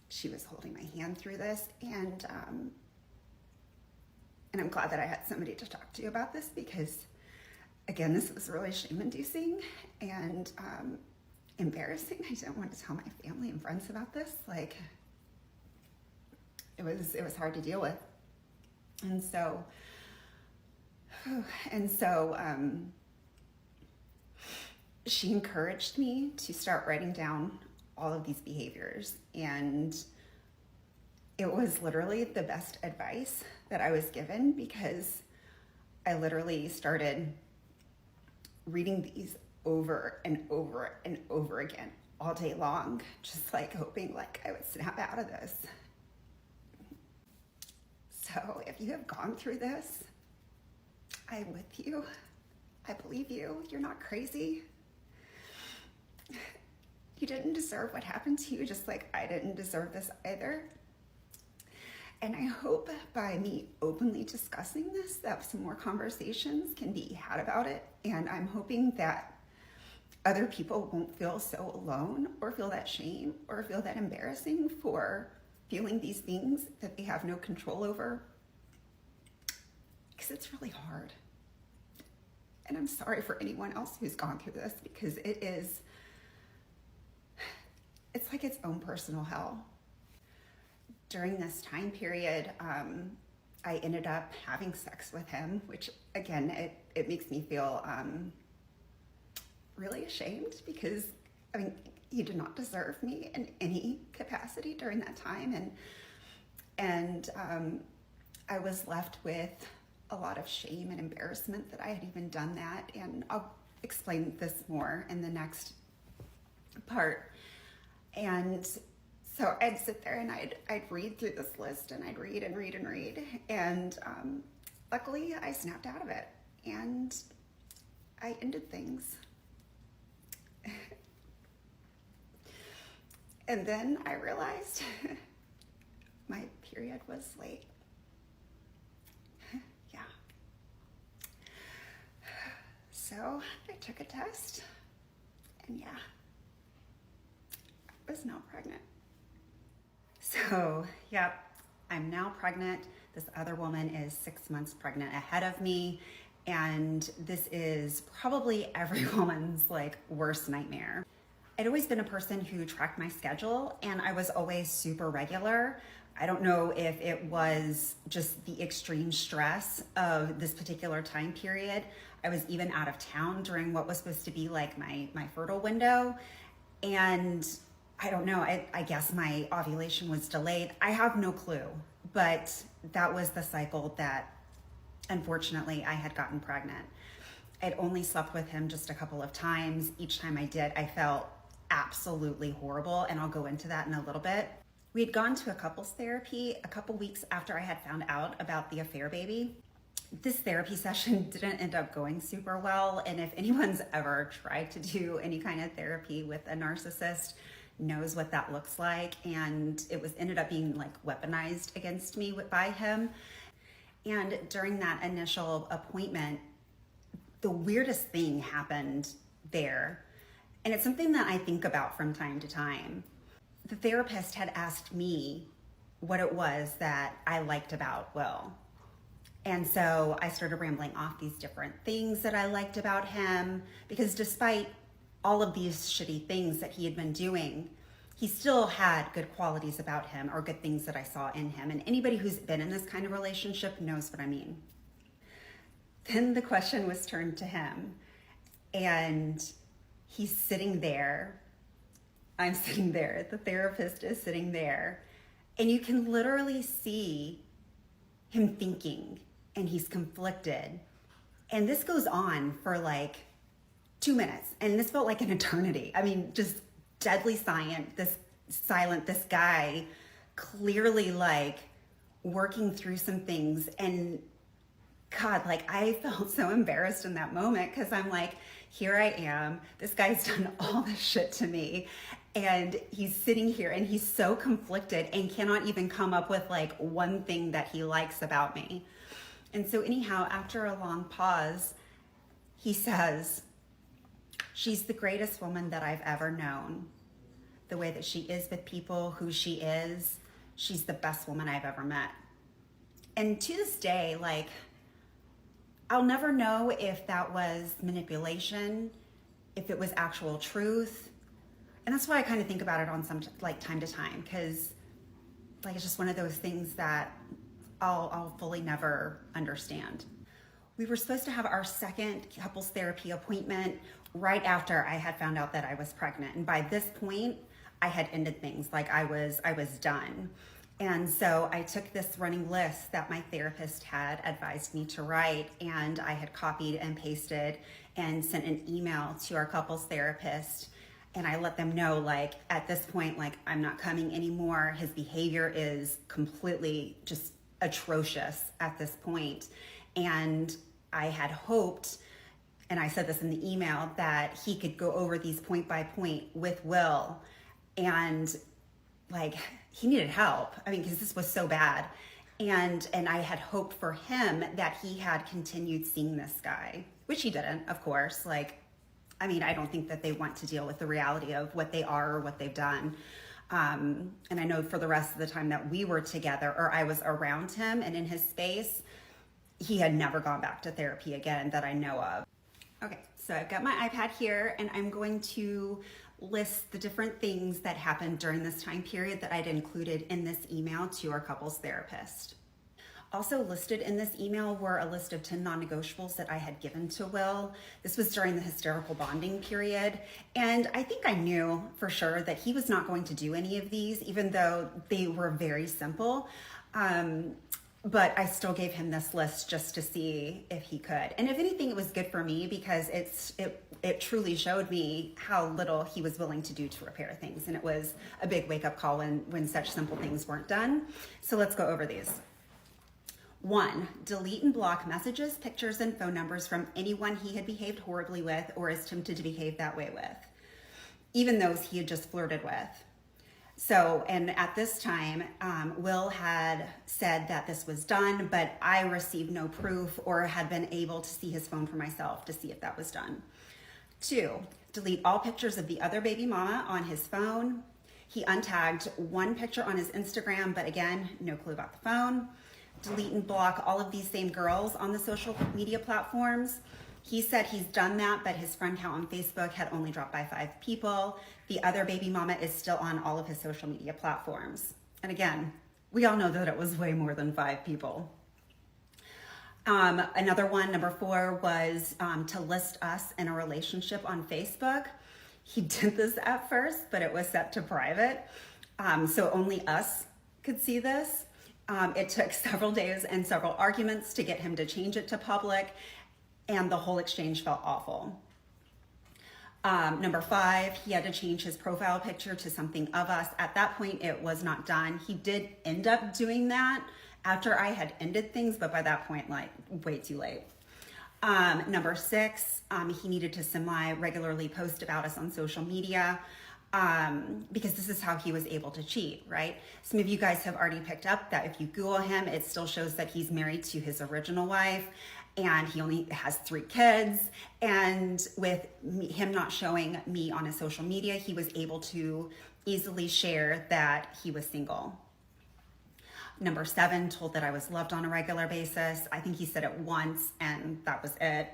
she was holding my hand through this, and I'm glad that I had somebody to talk to about this, because again, this was really shame-inducing and embarrassing. I didn't want to tell my family and friends about this. Like, it was hard to deal with. And so she encouraged me to start writing down all of these behaviors, and it was literally the best advice that I was given, because I literally started reading these over and over and over again all day long, just like hoping like I would snap out of this. So if you have gone through this, I'm with you. I believe you. You're not crazy. You didn't deserve what happened to you, just like I didn't deserve this either. And I hope by me openly discussing this, that some more conversations can be had about it. And I'm hoping that other people won't feel so alone, or feel that shame, or feel that embarrassing for feeling these things that they have no control over. Because it's really hard. And I'm sorry for anyone else who's gone through this, because it's like its own personal hell. During this time period, I ended up having sex with him, which again, it makes me feel really ashamed, because I mean, he did not deserve me in any capacity during that time. And I was left with a lot of shame and embarrassment that I had even done that. And I'll explain this more in the next part. And so I'd sit there and I'd read through this list, and I'd read and read and read. And luckily I snapped out of it, and I ended things. And then I realized my period was late. Yeah. So I took a test, and yeah, I was now pregnant. So, yep, I'm now pregnant. This other woman is 6 months pregnant ahead of me. And this is probably every woman's like worst nightmare. I'd always been a person who tracked my schedule, and I was always super regular. I don't know if it was just the extreme stress of this particular time period. I was even out of town during what was supposed to be like my fertile window. And I don't know, I guess my ovulation was delayed. I have no clue, but that was the cycle that unfortunately I had gotten pregnant. I'd only slept with him just a couple of times. Each time I did, I felt absolutely horrible, and I'll go into that in a little bit. We had gone to a couples therapy a couple weeks after I had found out about the affair baby. This therapy session didn't end up going super well, and if anyone's ever tried to do any kind of therapy with a narcissist, knows what that looks like. And it ended up being like weaponized against me by him. And during that initial appointment, the weirdest thing happened there. And it's something that I think about from time to time. The therapist had asked me what it was that I liked about Will. And so I started rambling off these different things that I liked about him, because despite all of these shitty things that he had been doing, he still had good qualities about him, or good things that I saw in him. And anybody who's been in this kind of relationship knows what I mean. Then the question was turned to him, and he's sitting there. I'm sitting there. The therapist is sitting there. And you can literally see him thinking, and he's conflicted. And this goes on for like 2 minutes. And this felt like an eternity. I mean, just deadly silent. This guy clearly like working through some things. And God, like I felt so embarrassed in that moment, because I'm like, here I am. This guy's done all this shit to me. And he's sitting here and he's so conflicted and cannot even come up with like one thing that he likes about me. And so anyhow, after a long pause, he says, she's the greatest woman that I've ever known. The way that she is with people, who she is, she's the best woman I've ever met. And to this day, like, I'll never know if that was manipulation, if it was actual truth. And that's why I kind of think about it on some like time to time, because like it's just one of those things that I'll fully never understand. We were supposed to have our second couples therapy appointment right after I had found out that I was pregnant. And by this point, I had ended things. Like I was done. And so I took this running list that my therapist had advised me to write, and I had copied and pasted and sent an email to our couples therapist. And I let them know, like, at this point, like, I'm not coming anymore. His behavior is completely just atrocious at this point. And I had hoped, and I said this in the email, that he could go over these point by point with Will. And like, he needed help. I mean, because this was so bad. And I had hoped for him that he had continued seeing this guy, which he didn't, of course. Like, I mean, I don't think that they want to deal with the reality of what they are or what they've done. And I know for the rest of the time that we were together, or I was around him and in his space, he had never gone back to therapy again that I know of. Okay, so I've got my iPad here, and I'm going to list the different things that happened during this time period that I'd included in this email to our couples therapist. Also listed in this email were a list of 10 non-negotiables that I had given to Will. This was during the hysterical bonding period. And I think I knew for sure that he was not going to do any of these, even though they were very simple. But I still gave him this list just to see if he could. And if anything, it was good for me, because it truly showed me how little he was willing to do to repair things. And it was a big wake-up call when such simple things weren't done. So let's go over these. 1, delete and block messages, pictures, and phone numbers from anyone he had behaved horribly with or is tempted to behave that way with, even those he had just flirted with. So, and at this time, Will had said that this was done, but I received no proof or had been able to see his phone for myself to see if that was done. 2, delete all pictures of the other baby mama on his phone. He untagged one picture on his Instagram, but again, no clue about the phone. Delete and block all of these same girls on the social media platforms. He said he's done that, but his friend count on Facebook had only dropped by 5 people. The other baby mama is still on all of his social media platforms. And again, we all know that it was way more than 5 people. Another one, number 4, was to list us in a relationship on Facebook. He did this at first, but it was set to private. So only us could see this. It took several days and several arguments to get him to change it to public, and the whole exchange felt awful. Number 5, he had to change his profile picture to something of us. At that point, it was not done. He did end up doing that after I had ended things, but by that point, like, way too late. Number 6, he needed to semi-regularly post about us on social media. because this is how he was able to cheat, right? Some of you guys have already picked up that if you Google him, it still shows that he's married to his original wife and he only has 3 kids. And with him not showing me on his social media, he was able to easily share that he was single. Number 7, told that I was loved on a regular basis. I think he said it once and that was it.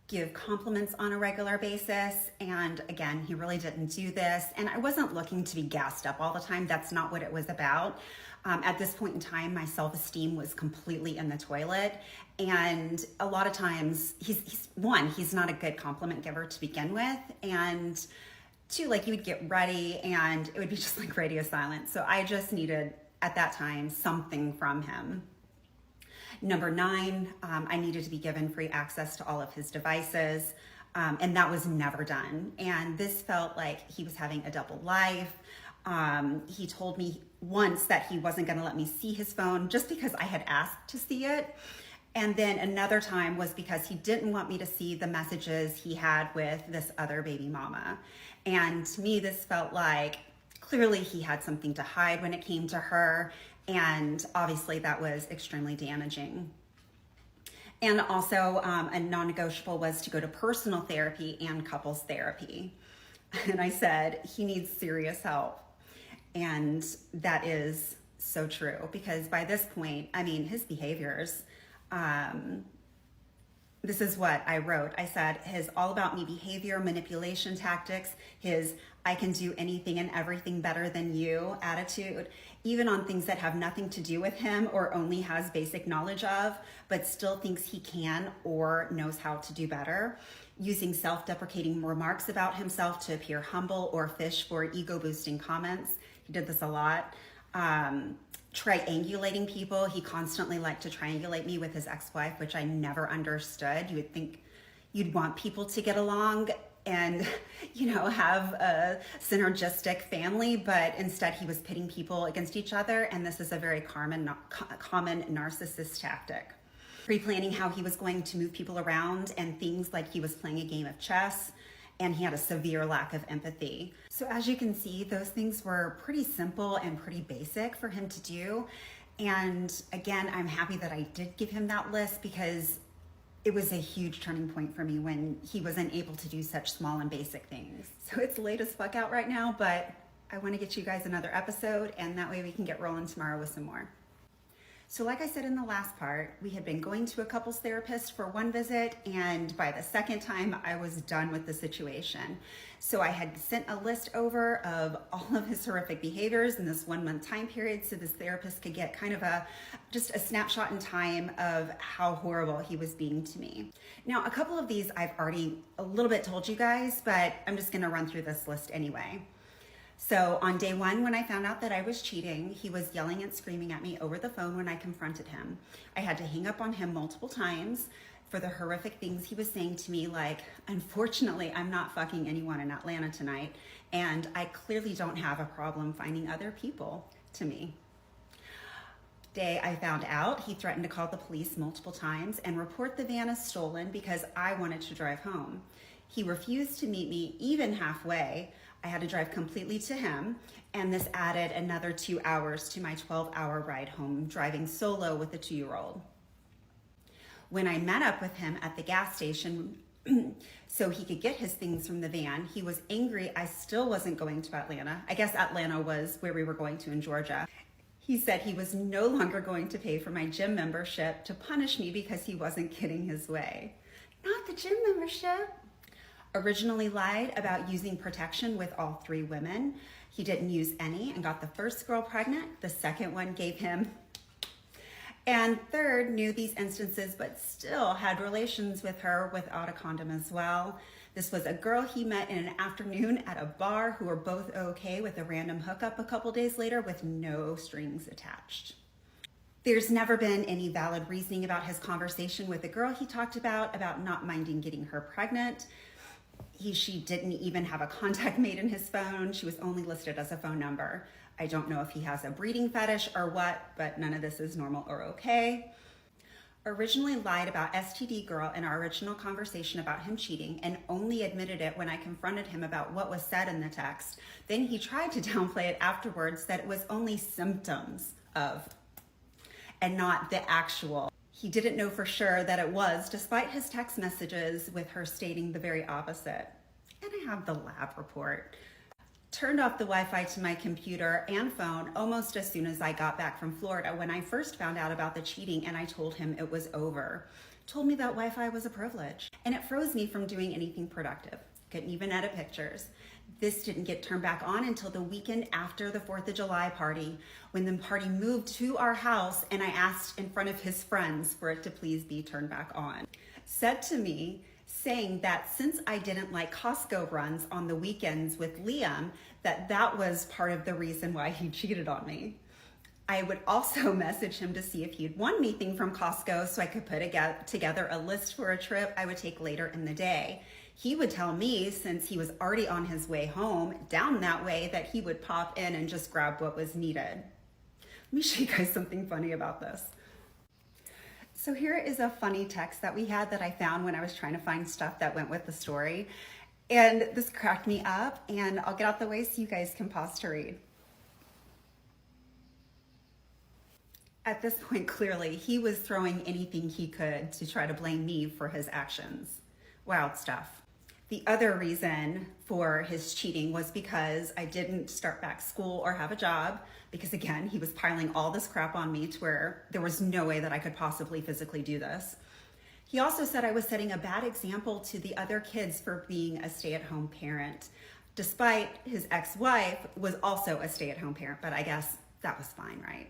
Give compliments on a regular basis. And again, he really didn't do this. And I wasn't looking to be gassed up all the time. That's not what it was about. At this point in time, my self-esteem was completely in the toilet. And a lot of times, he's not a good compliment giver to begin with. And 2, like, you would get ready and it would be just like radio silence. So I just needed, at that time, something from him. Number 9, I needed to be given free access to all of his devices, and that was never done. And this felt like he was having a double life. He told me once that he wasn't going to let me see his phone just because I had asked to see it. And then another time was because he didn't want me to see the messages he had with this other baby mama. And to me, this felt like clearly he had something to hide when it came to her. And obviously that was extremely damaging. And also a non-negotiable was to go to personal therapy and couples therapy. And I said, he needs serious help. And that is so true, because by this point, I mean, his behaviors, this is what I wrote. I said, his all about me behavior, manipulation tactics, his I can do anything and everything better than you attitude, even on things that have nothing to do with him or only has basic knowledge of, but still thinks he can or knows how to do better, using self-deprecating remarks about himself to appear humble or fish for ego-boosting comments. He did this a lot. Triangulating people. He constantly liked to triangulate me with his ex-wife, which I never understood. You would think you'd want people to get along and, you know, have a synergistic family, but instead he was pitting people against each other, and this is a very common narcissist tactic. Pre-planning how he was going to move people around and things like he was playing a game of chess, and he had a severe lack of empathy. So as you can see, those things were pretty simple and pretty basic for him to do. And again, I'm happy that I did give him that list, because it was a huge turning point for me when he wasn't able to do such small and basic things. So it's late as fuck out right now, but I want to get you guys another episode, and that way we can get rolling tomorrow with some more. So like I said in the last part, we had been going to a couples therapist for one visit, and by the second time I was done with the situation. So I had sent a list over of all of his horrific behaviors in this 1 month time period, so this therapist could get kind of just a snapshot in time of how horrible he was being to me. Now, a couple of these I've already a little bit told you guys, but I'm just gonna run through this list anyway. So on day 1, when I found out that I was cheating, he was yelling and screaming at me over the phone when I confronted him. I had to hang up on him multiple times for the horrific things he was saying to me, like, unfortunately, I'm not fucking anyone in Atlanta tonight, and I clearly don't have a problem finding other people to me. Day I found out, he threatened to call the police multiple times and report the van as stolen because I wanted to drive home. He refused to meet me even halfway. I had to drive completely to him, and this added another 2 hours to my 12-hour ride home, driving solo with a 2-year-old. When I met up with him at the gas station so he could get his things from the van, he was angry I still wasn't going to Atlanta. I guess Atlanta was where we were going to in Georgia. He said he was no longer going to pay for my gym membership to punish me because he wasn't getting his way. Not the gym membership. Originally lied about using protection with all 3 women. He didn't use any and got the first girl pregnant. The second one gave him. And third, knew these instances but still had relations with her without a condom as well. This was a girl he met in an afternoon at a bar who were both okay with a random hookup a couple days later with no strings attached. There's never been any valid reasoning about his conversation with the girl he talked about not minding getting her pregnant. She didn't even have a contact made in his phone. She was only listed as a phone number. I don't know if he has a breeding fetish or what, but none of this is normal or okay. Originally lied about STD girl in our original conversation about him cheating and only admitted it when I confronted him about what was said in the text. Then he tried to downplay it afterwards that it was only symptoms of and not the actual. He didn't know for sure that it was, despite his text messages with her stating the very opposite. And I have the lab report. Turned off the Wi-Fi to my computer and phone almost as soon as I got back from Florida when I first found out about the cheating, and I told him it was over. Told me that Wi-Fi was a privilege, and it froze me from doing anything productive. Couldn't even edit pictures. This didn't get turned back on until the weekend after the 4th of July party, when the party moved to our house and I asked in front of his friends for it to please be turned back on. Said to me, saying that since I didn't like Costco runs on the weekends with Liam, that was part of the reason why he cheated on me. I would also message him to see if he'd won anything from Costco so I could put together a list for a trip I would take later in the day. He would tell me, since he was already on his way home down that way, that he would pop in and just grab what was needed. Let me show you guys something funny about this. So here is a funny text that we had that I found when I was trying to find stuff that went with the story. And this cracked me up, and I'll get out the way so you guys can pause to read. At this point, clearly, he was throwing anything he could to try to blame me for his actions. Wild stuff. The other reason for his cheating was because I didn't start back school or have a job, because again, he was piling all this crap on me to where there was no way that I could possibly physically do this. He also said I was setting a bad example to the other kids for being a stay-at-home parent, despite his ex-wife was also a stay-at-home parent, but I guess that was fine, right?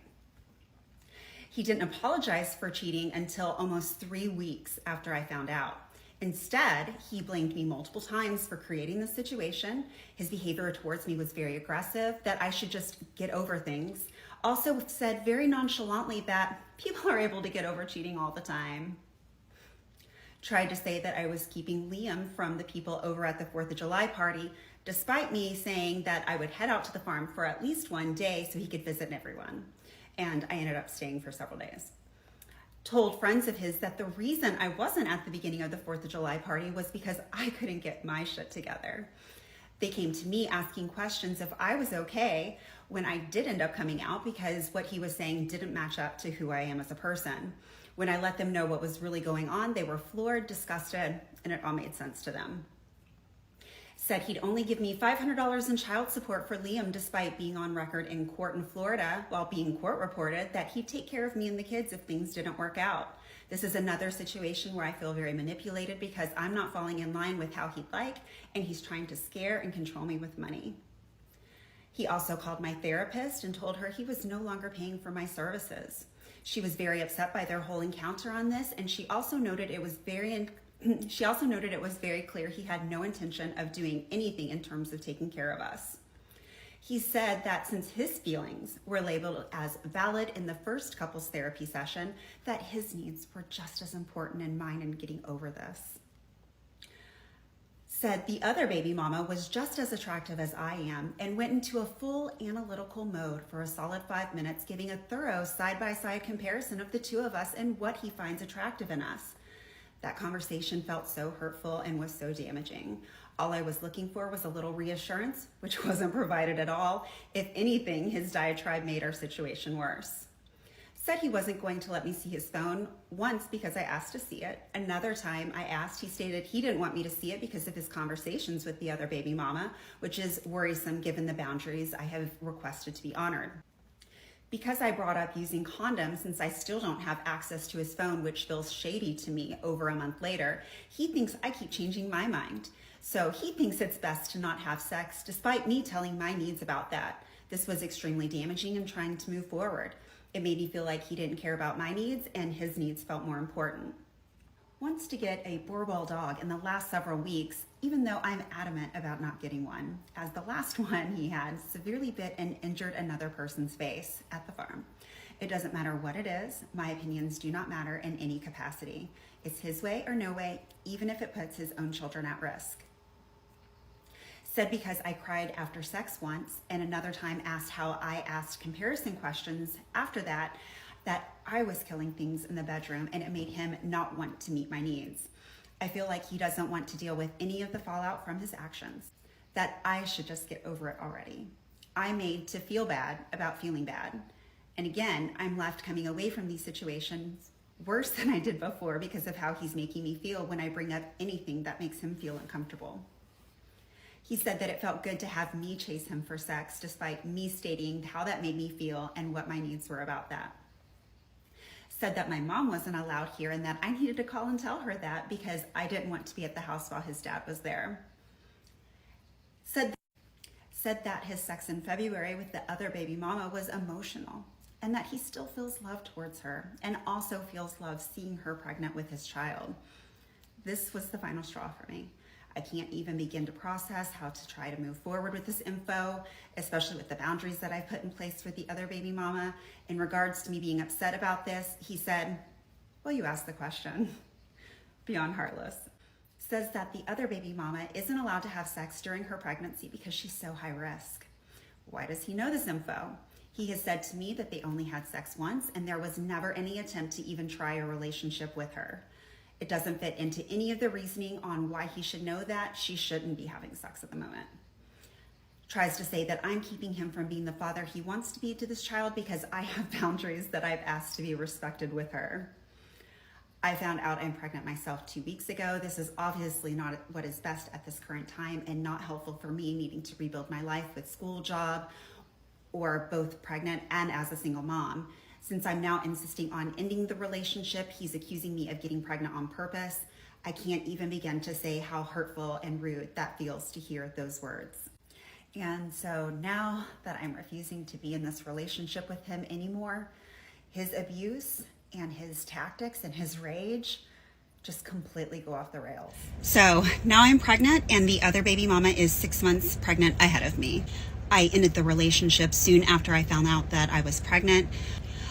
He didn't apologize for cheating until almost 3 weeks after I found out. Instead, he blamed me multiple times for creating the situation. His behavior towards me was very aggressive, that I should just get over things. Also said very nonchalantly that people are able to get over cheating all the time. Tried to say that I was keeping Liam from the people over at the 4th of July party, despite me saying that I would head out to the farm for at least one day so he could visit everyone. And I ended up staying for several days. Told friends of his that the reason I wasn't at the beginning of the 4th of July party was because I couldn't get my shit together. They came to me asking questions if I was okay when I did end up coming out, because what he was saying didn't match up to who I am as a person. When I let them know what was really going on, they were floored, disgusted, and it all made sense to them. Said he'd only give me $500 in child support for Liam, despite being on record in court in Florida while being court reported that he'd take care of me and the kids if things didn't work out. This is another situation where I feel very manipulated because I'm not falling in line with how he'd like, and he's trying to scare and control me with money. He also called my therapist and told her he was no longer paying for my services. She was very upset by their whole encounter on this, and she also noted it was very clear he had no intention of doing anything in terms of taking care of us. He said that since his feelings were labeled as valid in the first couples therapy session, that his needs were just as important in mine in getting over this. Said the other baby mama was just as attractive as I am and went into a full analytical mode for a solid 5 minutes, giving a thorough side-by-side comparison of the two of us and what he finds attractive in us. That conversation felt so hurtful and was so damaging. All I was looking for was a little reassurance, which wasn't provided at all. If anything, his diatribe made our situation worse. Said he wasn't going to let me see his phone, once because I asked to see it. Another time I asked, he stated he didn't want me to see it because of his conversations with the other baby mama, which is worrisome given the boundaries I have requested to be honored. Because I brought up using condoms, since I still don't have access to his phone, which feels shady to me over a month later, he thinks I keep changing my mind. So he thinks it's best to not have sex, despite me telling my needs about that. This was extremely damaging and trying to move forward. It made me feel like he didn't care about my needs and his needs felt more important. Wants to get a Borbal dog in the last several weeks, even though I'm adamant about not getting one, as the last one he had severely bit and injured another person's face at the farm. It doesn't matter what it is, my opinions do not matter in any capacity. It's his way or no way, even if it puts his own children at risk. Said because I cried after sex once, and another time asked how I asked comparison questions after that that I was killing things in the bedroom and it made him not want to meet my needs. I feel like he doesn't want to deal with any of the fallout from his actions, that I should just get over it already. I'm made to feel bad about feeling bad. And again, I'm left coming away from these situations worse than I did before because of how he's making me feel when I bring up anything that makes him feel uncomfortable. He said that it felt good to have me chase him for sex despite me stating how that made me feel and what my needs were about that. Said that my mom wasn't allowed here and that I needed to call and tell her that because I didn't want to be at the house while his dad was there. Said that his sex in February with the other baby mama was emotional and that he still feels love towards her and also feels love seeing her pregnant with his child. This was the final straw for me. I can't even begin to process how to try to move forward with this info, especially with the boundaries that I've put in place with the other baby mama. In regards to me being upset about this, he said, well, you asked the question. Beyond heartless. Says that the other baby mama isn't allowed to have sex during her pregnancy because she's so high risk. Why does he know this info? He has said to me that they only had sex once and there was never any attempt to even try a relationship with her. It doesn't fit into any of the reasoning on why he should know that she shouldn't be having sex at the moment. Tries to say that I'm keeping him from being the father he wants to be to this child because I have boundaries that I've asked to be respected with her. I found out I'm pregnant myself 2 weeks ago. This is obviously not what is best at this current time and not helpful for me needing to rebuild my life with school, job, or both pregnant and as a single mom. Since I'm now insisting on ending the relationship, he's accusing me of getting pregnant on purpose. I can't even begin to say how hurtful and rude that feels to hear those words. And so now that I'm refusing to be in this relationship with him anymore, his abuse and his tactics and his rage just completely go off the rails. So now I'm pregnant and the other baby mama is 6 months pregnant ahead of me. I ended the relationship soon after I found out that I was pregnant.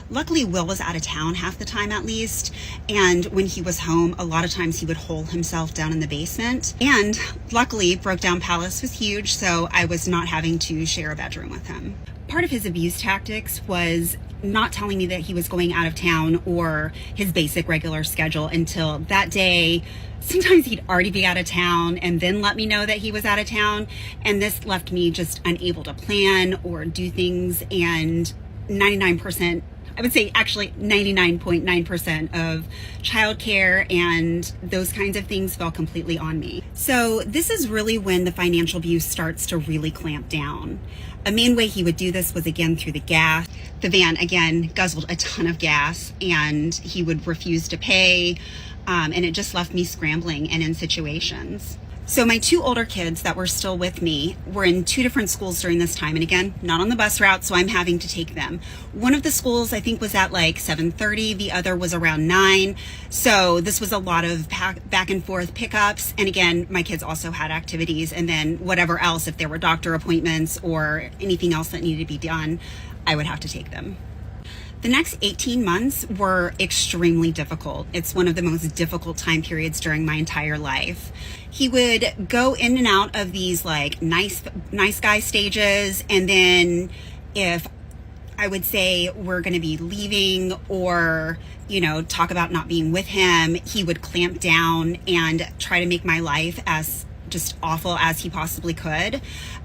Luckily, Will was out of town half the time at least, and when he was home, a lot of times he would hole himself down in the basement. And luckily, Broke Down Palace was huge, so I was not having to share a bedroom with him. Part of his abuse tactics was not telling me that he was going out of town or his basic regular schedule until that day. Sometimes he'd already be out of town and then let me know that he was out of town, and this left me just unable to plan or do things, and 99%, I would say actually 99.9% of childcare and those kinds of things fell completely on me. So this is really when the financial abuse starts to really clamp down. A main way he would do this was again through the gas. The van again guzzled a ton of gas and he would refuse to pay, and it just left me scrambling and in situations. So my 2 older kids that were still with me were in 2 different schools during this time. And again, not on the bus route, so I'm having to take them. One of the schools I think was at like 7:30. The other was around 9. So this was a lot of back and forth pickups. And again, my kids also had activities and then whatever else, if there were doctor appointments or anything else that needed to be done, I would have to take them. The next 18 months were extremely difficult. It's one of the most difficult time periods during my entire life. He would go in and out of these like nice guy stages, and then if I would say we're going to be leaving or, you know, talk about not being with him, he would clamp down and try to make my life as just awful as he possibly could.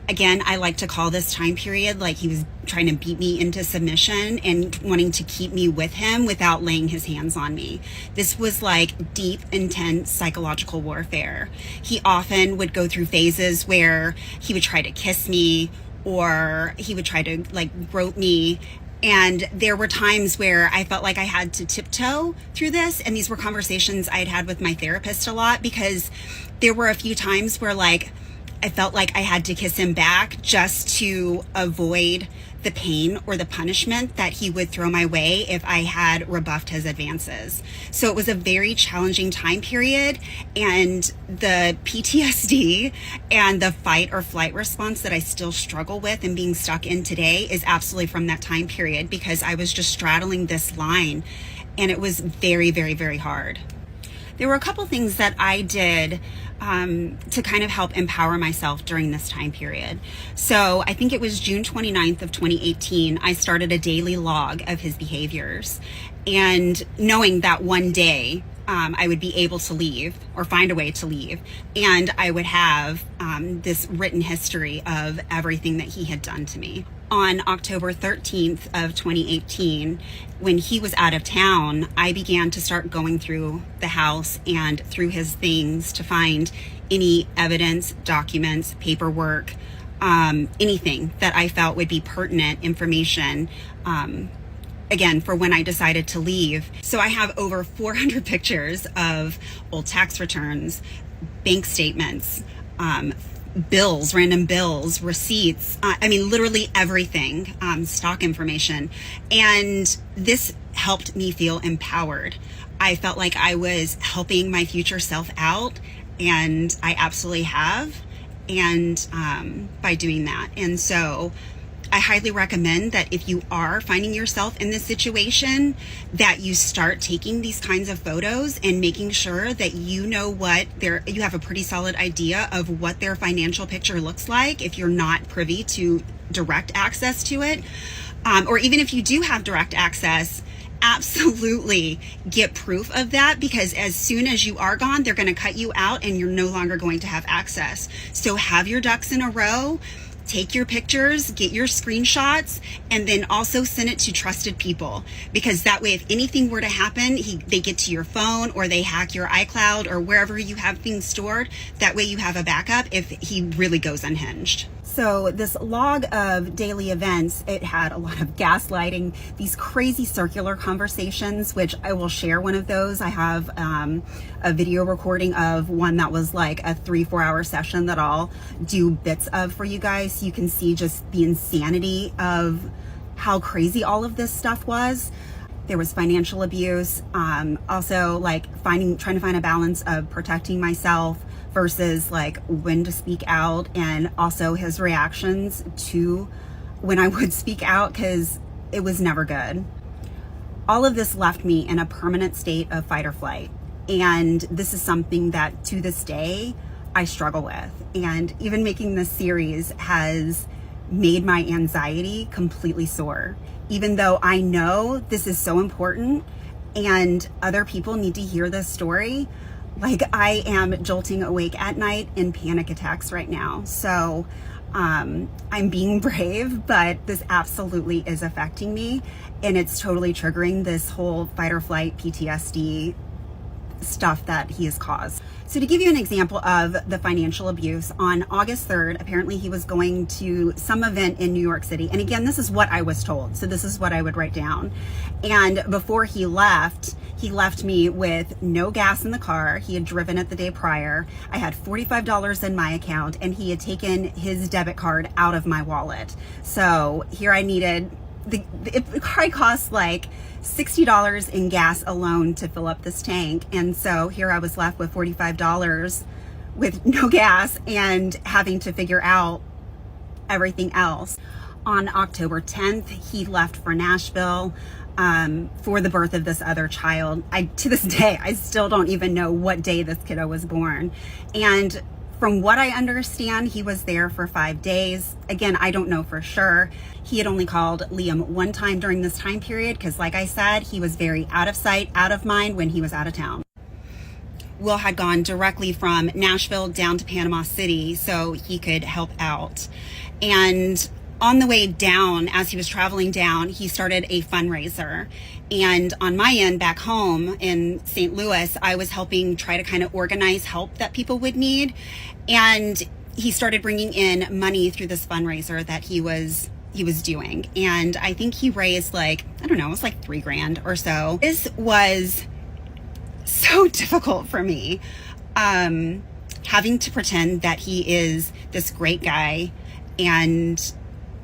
Again, I like to call this time period like he was trying to beat me into submission and wanting to keep me with him without laying his hands on me. This was like deep, intense psychological warfare. He often would go through phases where he would try to kiss me or he would try to like grope me. And there were times where I felt like I had to tiptoe through this. And these were conversations I had with my therapist a lot, because there were a few times where like I felt like I had to kiss him back just to avoid the pain or the punishment that he would throw my way if I had rebuffed his advances. So it was a very challenging time period, and the PTSD and the fight or flight response that I still struggle with and being stuck in today is absolutely from that time period, because I was just straddling this line and it was very, very, very hard. There were a couple things that I did to kind of help empower myself during this time period. So I think it was June 29th of 2018, I started a daily log of his behaviors. And knowing that one day I would be able to leave or find a way to leave, and I would have this written history of everything that he had done to me. On October 13th of 2018, when he was out of town, I began to start going through the house and through his things to find any evidence, documents, paperwork, anything that I felt would be pertinent information, again, for when I decided to leave. So I have over 400 pictures of old tax returns, bank statements, bills, random bills, receipts, I mean, literally everything, stock information. And this helped me feel empowered. I felt like I was helping my future self out, and I absolutely have, and by doing that. And so I highly recommend that if you are finding yourself in this situation, that you start taking these kinds of photos and making sure that you know you have a pretty solid idea of what their financial picture looks like if you're not privy to direct access to it. Or even if you do have direct access, absolutely get proof of that, because as soon as you are gone, they're going to cut you out and you're no longer going to have access. So have your ducks in a row. Take your pictures, get your screenshots, and then also send it to trusted people, because that way if anything were to happen, they get to your phone or they hack your iCloud or wherever you have things stored. That way you have a backup if he really goes unhinged. So this log of daily events, it had a lot of gaslighting, these crazy circular conversations, which I will share one of those. I have a video recording of one that was like a 3-4 hour session that I'll do bits of for you guys, so you can see just the insanity of how crazy all of this stuff was. There was financial abuse, also like trying to find a balance of protecting myself versus like when to speak out, and also his reactions to when I would speak out, because it was never good. All of this left me in a permanent state of fight or flight. And this is something that to this day I struggle with. And even making this series has made my anxiety completely soar, even though I know this is so important and other people need to hear this story. Like, I am jolting awake at night in panic attacks right now. So I'm being brave, but this absolutely is affecting me, and it's totally triggering this whole fight or flight PTSD stuff that he has caused. So to give you an example of the financial abuse, on August 3rd, apparently he was going to some event in New York City. And again, this is what I was told. So this is what I would write down. And before he left me with no gas in the car. He had driven it the day prior. I had $45 in my account, and he had taken his debit card out of my wallet. So here I needed, the car cost like $60 in gas alone to fill up this tank. And so here I was left with $45 with no gas and having to figure out everything else. On October 10th, he left for Nashville for the birth of this other child. To this day, I still don't even know what day this kiddo was born. And from what I understand, he was there for 5 days. Again, I don't know for sure. He had only called Liam one time during this time period because, like I said, he was very out of sight, out of mind when he was out of town. Will had gone directly from Nashville down to Panama City so he could help out. And on the way down, as he was traveling down, he started a fundraiser. And on my end back home in St. Louis, I was helping try to kind of organize help that people would need. And he started bringing in money through this fundraiser that he was doing. And I think he raised like, I don't know, it was like $3,000 or so. This was so difficult for me, having to pretend that he is this great guy and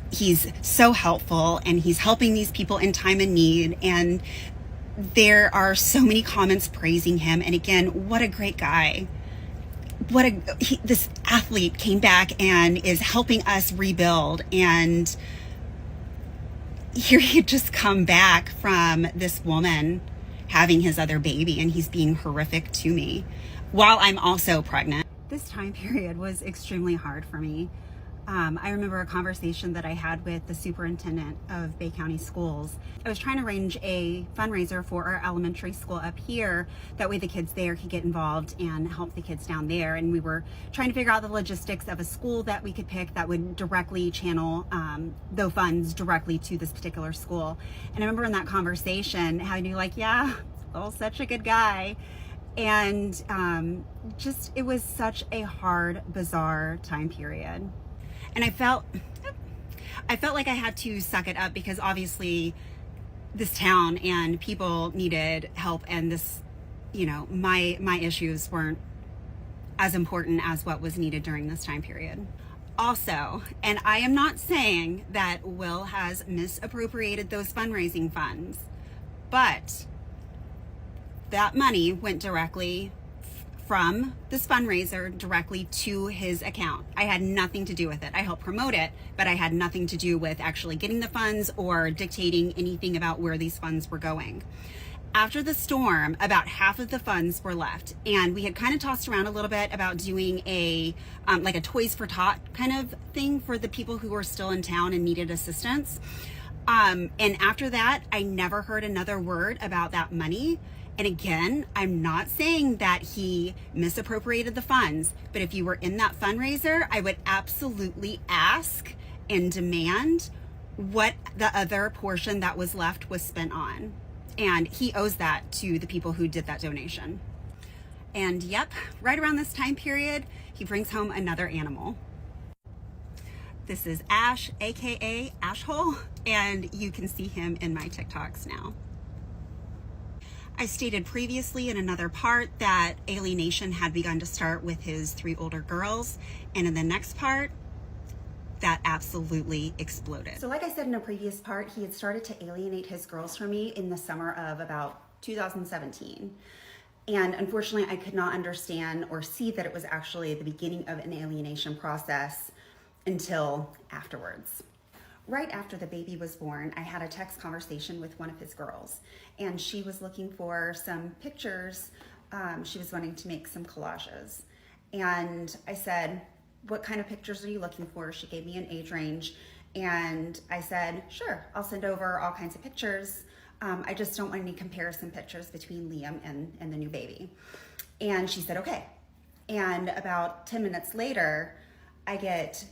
he's so helpful and he's helping these people in time of need. And there are so many comments praising him. And again, what a great guy. This athlete came back and is helping us rebuild. And here he had just come back from this woman having his other baby, and he's being horrific to me while I'm also pregnant. This time period was extremely hard for me. I remember a conversation that I had with the superintendent of Bay County Schools. I was trying to arrange a fundraiser for our elementary school up here. That way the kids there could get involved and help the kids down there. And we were trying to figure out the logistics of a school that we could pick that would directly channel the funds directly to this particular school. And I remember in that conversation how you like, yeah, oh, such a good guy. And just, it was such a hard, bizarre time period. And I felt like I had to suck it up because obviously this town and people needed help, and this, you know, my issues weren't as important as what was needed during this time period. Also, and I am not saying that Will has misappropriated those fundraising funds, but that money went directly from this fundraiser directly to his account. I had nothing to do with it. I helped promote it, but I had nothing to do with actually getting the funds or dictating anything about where these funds were going. After the storm, about half of the funds were left, and we had kind of tossed around a little bit about doing a like a Toys for Tot kind of thing for the people who were still in town and needed assistance. And after that, I never heard another word about that money. And again, I'm not saying that he misappropriated the funds, but if you were in that fundraiser, I would absolutely ask and demand what the other portion that was left was spent on. And he owes that to the people who did that donation. And yep, right around this time period, he brings home another animal. This is Ash, AKA Ashhole, and you can see him in my TikToks now. I stated previously in another part that alienation had begun to start with his 3 older girls, and in the next part, that absolutely exploded. So like I said in a previous part, he had started to alienate his girls from me in the summer of about 2017. And unfortunately, I could not understand or see that it was actually the beginning of an alienation process until afterwards. Right after the baby was born, I had a text conversation with one of his girls, and she was looking for some pictures. She was wanting to make some collages. And I said, what kind of pictures are you looking for? She gave me an age range, and I said, sure, I'll send over all kinds of pictures. I just don't want any comparison pictures between Liam and the new baby. And she said, okay. And about 10 minutes later, I get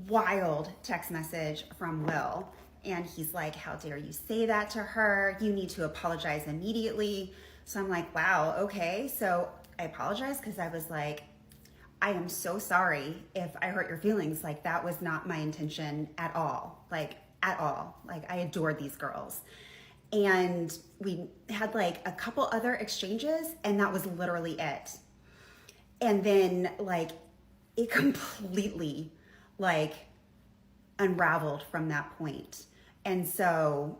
wild text message from Will, and he's like, how dare you say that to her? You need to apologize immediately. So I'm like, wow, okay. So I apologized because I was like, I am so sorry if I hurt your feelings. Like, that was not my intention at all. Like, at all. Like, I adored these girls. And we had like a couple other exchanges, and that was literally it. And then like it completely like unraveled from that point. And so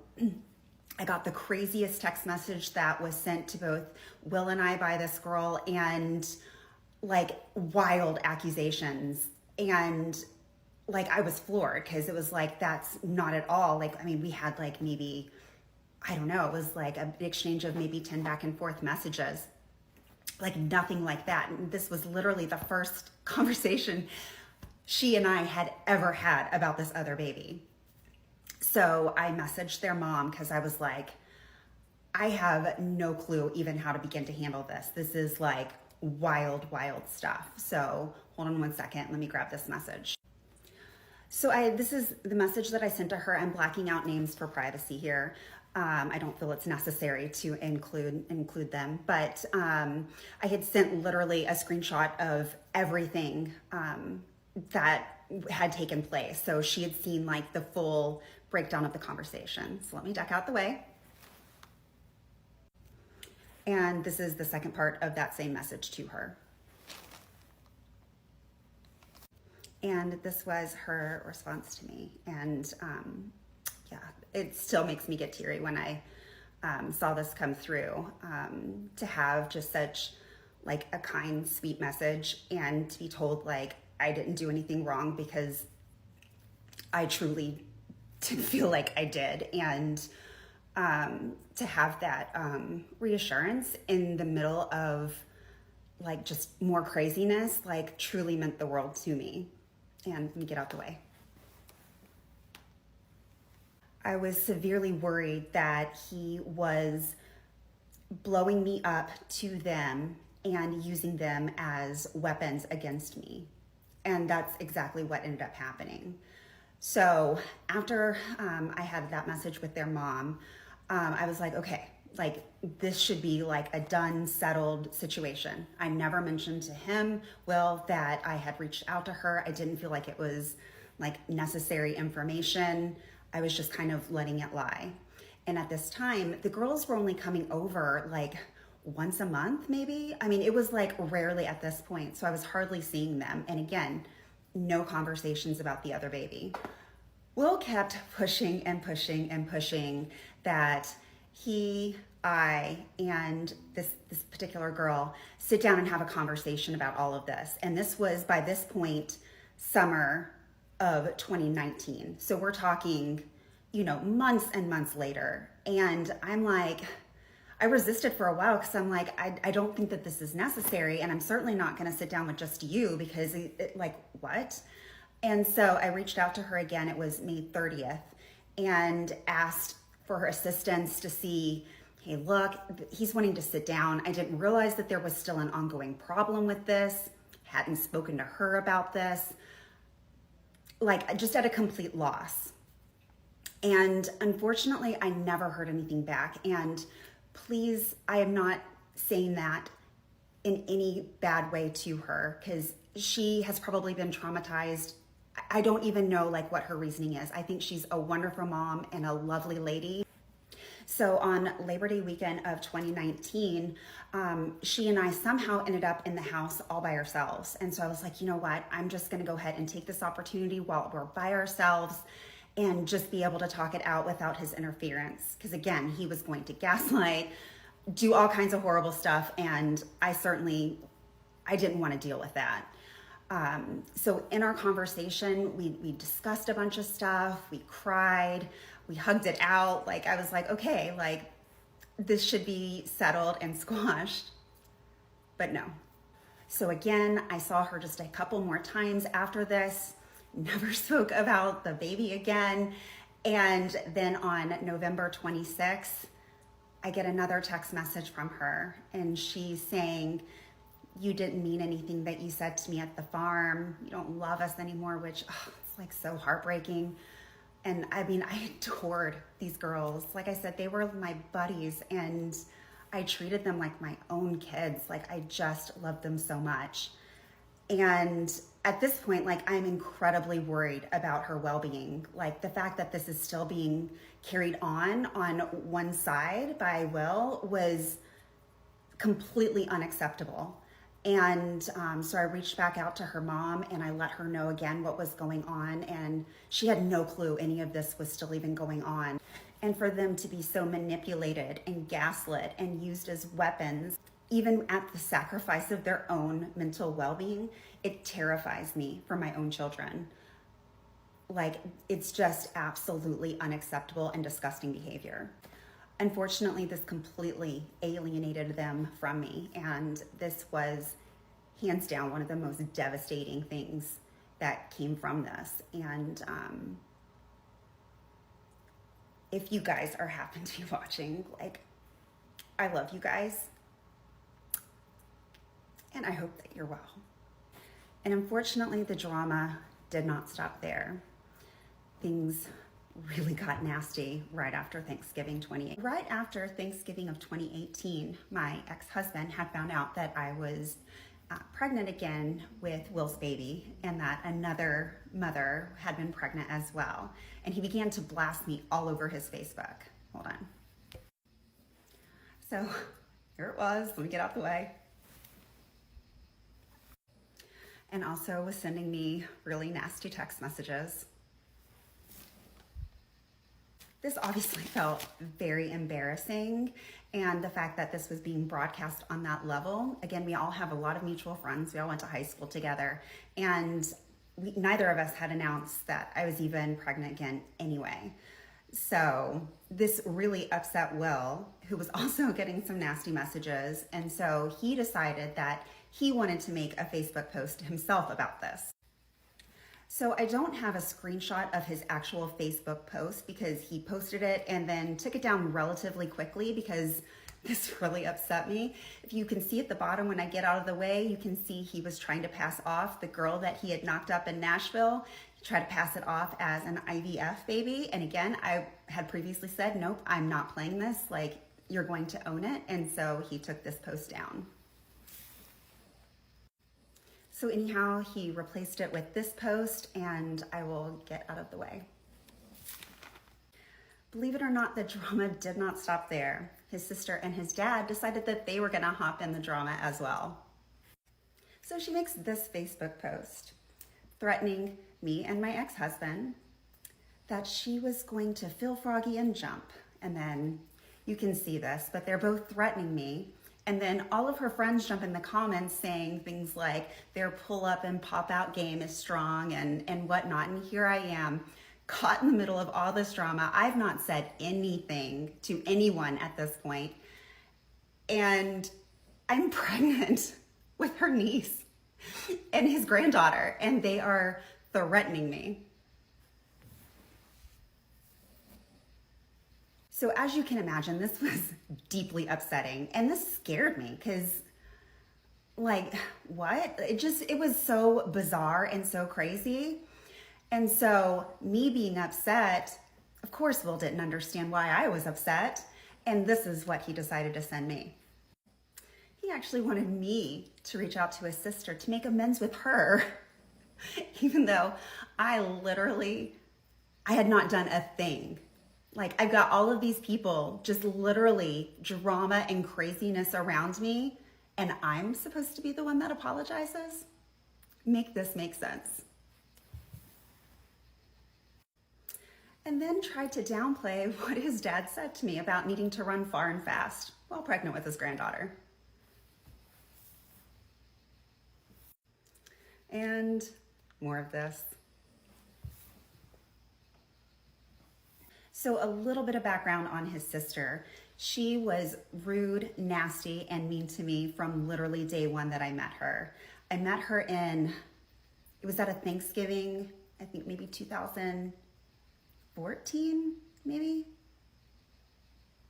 I got the craziest text message that was sent to both Will and I by this girl, and like wild accusations. And like I was floored because it was like, that's not at all. Like, I mean, we had like maybe, I don't know, it was like an exchange of maybe 10 back and forth messages, like nothing like that. And this was literally the first conversation she and I had ever had about this other baby. So I messaged their mom because I was like, I have no clue even how to begin to handle this. This is like wild, wild stuff. So hold on one second. Let me grab this message. So this is the message that I sent to her. I'm blacking out names for privacy here. I don't feel it's necessary to include them, but I had sent literally a screenshot of everything that had taken place. So she had seen like the full breakdown of the conversation. So let me duck out the way. And this is the second part of that same message to her. And this was her response to me. And yeah, it still makes me get teary when I saw this come through, to have just such like a kind, sweet message, and to be told like I didn't do anything wrong, because I truly didn't feel like I did. And to have that reassurance in the middle of like just more craziness, like truly meant the world to me. And let me get out the way. I was severely worried that he was blowing me up to them and using them as weapons against me. And that's exactly what ended up happening. So after I had that message with their mom, I was like, okay, like this should be like a done, settled situation. I never mentioned to him, Will, that I had reached out to her. I didn't feel like it was like necessary information. I was just kind of letting it lie. And at this time, the girls were only coming over like once a month, maybe. I mean, it was like rarely at this point. So I was hardly seeing them. And again, no conversations about the other baby. Will kept pushing and pushing and pushing that I, and this particular girl sit down and have a conversation about all of this. And this was, by this point, summer of 2019. So we're talking, months and months later. And I'm like, I resisted for a while because I'm like, I don't think that this is necessary. And I'm certainly not going to sit down with just you because like, what? And so I reached out to her again. It was May 30th and asked for her assistance to see, hey, look, he's wanting to sit down. I didn't realize that there was still an ongoing problem with this. Hadn't spoken to her about this. Like, just at a complete loss. And unfortunately, I never heard anything back. And please, I am not saying that in any bad way to her because she has probably been traumatized. I don't even know like what her reasoning is. I think she's a wonderful mom and a lovely lady. So on Labor Day weekend of 2019, she and I somehow ended up in the house all by ourselves. And so I was like, you know what? I'm just going to go ahead and take this opportunity while we're by ourselves and just be able to talk it out without his interference. Because again, he was going to gaslight, do all kinds of horrible stuff. And I didn't want to deal with that. So in our conversation, we discussed a bunch of stuff. We cried, we hugged it out. Like, I was like, okay, like this should be settled and squashed, but no. So again, I saw her just a couple more times after this, never spoke about the baby again. And then on November 26th, I get another text message from her and she's saying, you didn't mean anything that you said to me at the farm. You don't love us anymore, which it's like so heartbreaking. And I mean, I adored these girls. Like I said, they were my buddies and I treated them like my own kids. Like I just loved them so much. And at this point, like I'm incredibly worried about her well-being. Like the fact that this is still being carried on one side by Will was completely unacceptable. And so I reached back out to her mom and I let her know again what was going on. And she had no clue any of this was still even going on. And for them to be so manipulated and gaslit and used as weapons, even at the sacrifice of their own mental well-being, it terrifies me for my own children. Like, it's just absolutely unacceptable and disgusting behavior. Unfortunately, this completely alienated them from me, and this was hands down one of the most devastating things that came from this. And if you guys are happen to be watching, like, I love you guys, and I hope that you're well. And unfortunately, the drama did not stop there. Things really got nasty right after Thanksgiving Right after Thanksgiving of 2018, my ex-husband had found out that I was pregnant again with Will's baby and that another mother had been pregnant as well. And he began to blast me all over his Facebook. Hold on. So here it was. Let me get out the way. And also was sending me really nasty text messages. This obviously felt very embarrassing, and the fact that this was being broadcast on that level, again, we all have a lot of mutual friends. We all went to high school together, and neither of us had announced that I was even pregnant again anyway. So this really upset Will, who was also getting some nasty messages. And so he decided that he wanted to make a Facebook post himself about this. So I don't have a screenshot of his actual Facebook post because he posted it and then took it down relatively quickly because this really upset me. If you can see at the bottom when I get out of the way, you can see he was trying to pass off the girl that he had knocked up in Nashville. He tried to pass it off as an IVF baby. And again, I had previously said, nope, I'm not playing this. Like, you're going to own it. And so he took this post down. So anyhow, he replaced it with this post, and I will get out of the way. Believe it or not, the drama did not stop there. His sister and his dad decided that they were gonna hop in the drama as well. So she makes this Facebook post threatening me and my ex-husband that she was going to feel froggy and jump. And then you can see this, but they're both threatening me. And then all of her friends jump in the comments saying things like their pull up and pop out game is strong and whatnot. And here I am caught in the middle of all this drama. I've not said anything to anyone at this point. And I'm pregnant with her niece and his granddaughter, and they are threatening me. So as you can imagine, this was deeply upsetting, and this scared me because, like, what? It was so bizarre and so crazy. And so me being upset, of course, Will didn't understand why I was upset, and this is what he decided to send me. He actually wanted me to reach out to his sister to make amends with her, even though I had not done a thing. Like, I've got all of these people, just literally drama and craziness around me, and I'm supposed to be the one that apologizes? Make this make sense. And then tried to downplay what his dad said to me about needing to run far and fast while pregnant with his granddaughter. And more of this. So a little bit of background on his sister. She was rude, nasty, and mean to me from literally day one that I met her. I met her it was at a Thanksgiving, I think maybe 2014, maybe?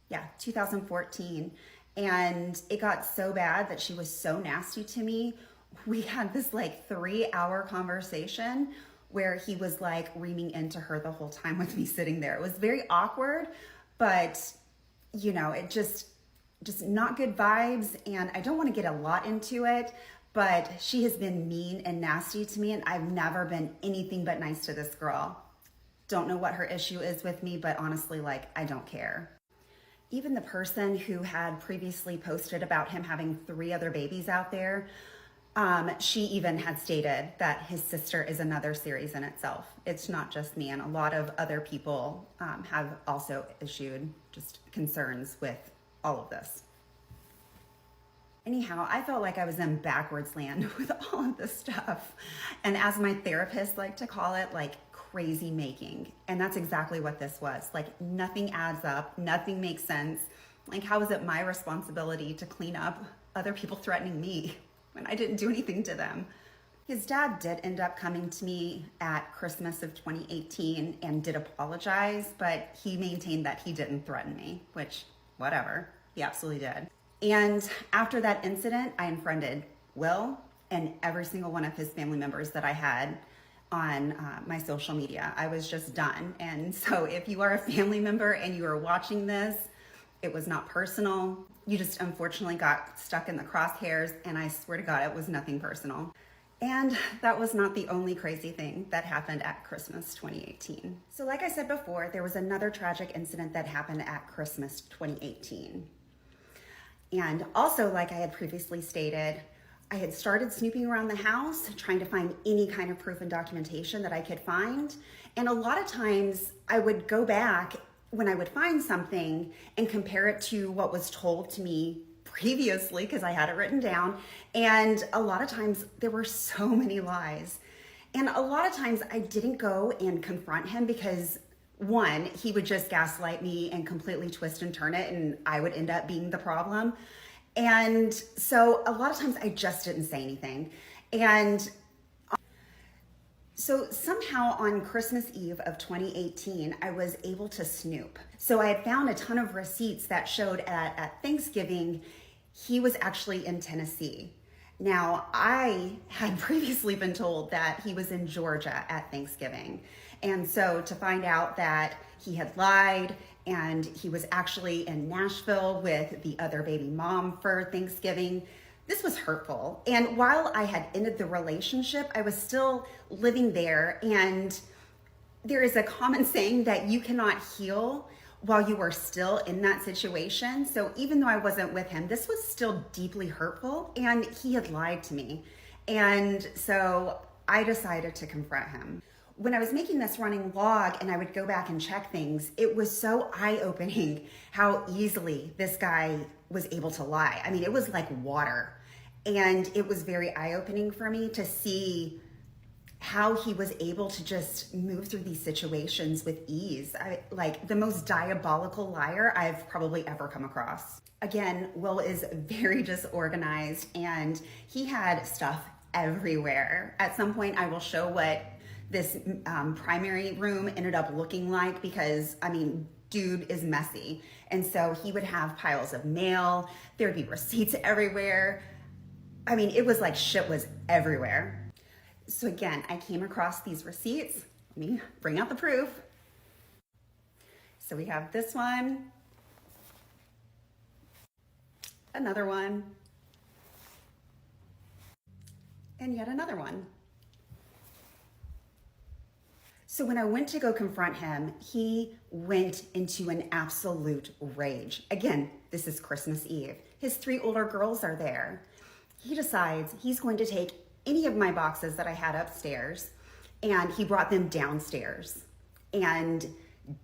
Yeah, 2014. And it got so bad that she was so nasty to me. We had this like 3-hour conversation where he was like reaming into her the whole time with me sitting there. It was very awkward, but you know, it just not good vibes. And I don't want to get a lot into it, but she has been mean and nasty to me, and I've never been anything but nice to this girl. Don't know what her issue is with me, but honestly, like, I don't care. Even the person who had previously posted about him having 3 other babies out there, she even had stated that his sister is another series in itself. It's not just me, and a lot of other people have also issued just concerns with all of this. Anyhow, I felt like I was in backwards land with all of this stuff. And as my therapist liked to call it, like crazy making. And that's exactly what this was. Like, nothing adds up, nothing makes sense. Like, how is it my responsibility to clean up other people threatening me when I didn't do anything to them? His dad did end up coming to me at Christmas of 2018 and did apologize, but he maintained that he didn't threaten me, which, whatever, he absolutely did. And after that incident, I unfriended Will and every single one of his family members that I had on my social media. I was just done. And so if you are a family member and you are watching this, it was not personal. You just unfortunately got stuck in the crosshairs, and I swear to God, it was nothing personal. And that was not the only crazy thing that happened at Christmas 2018. So like I said before, there was another tragic incident that happened at Christmas 2018. And also, like I had previously stated, I had started snooping around the house, trying to find any kind of proof and documentation that I could find. And a lot of times I would go back when I would find something and compare it to what was told to me previously, because I had it written down. And a lot of times there were so many lies. And a lot of times I didn't go and confront him because one, he would just gaslight me and completely twist and turn it, and I would end up being the problem. And so a lot of times I just didn't say anything. And so somehow on Christmas Eve of 2018, I was able to snoop. So I had found a ton of receipts that showed at Thanksgiving, he was actually in Tennessee. Now, I had previously been told that he was in Georgia at Thanksgiving. And so to find out that he had lied and he was actually in Nashville with the other baby mom for Thanksgiving, this was hurtful. And while I had ended the relationship, I was still living there. And there is a common saying that you cannot heal while you are still in that situation. So even though I wasn't with him, this was still deeply hurtful, and he had lied to me. And so I decided to confront him. When I was making this running log and I would go back and check things, it was so eye-opening how easily this guy was able to lie. I mean, it was like water. And it was very eye-opening for me to see how he was able to just move through these situations with ease. Like the most diabolical liar I've probably ever come across. Again, Will is very disorganized and he had stuff everywhere. At some point I will show what this primary room ended up looking like, because I mean, dude is messy. And so he would have piles of mail, there'd be receipts everywhere. I mean, it was like shit was everywhere. So again, I came across these receipts. Let me bring out the proof. So we have this one, another one, and yet another one. So when I went to go confront him, he went into an absolute rage. Again, this is Christmas Eve. His 3 older girls are there. He decides he's going to take any of my boxes that I had upstairs, and he brought them downstairs and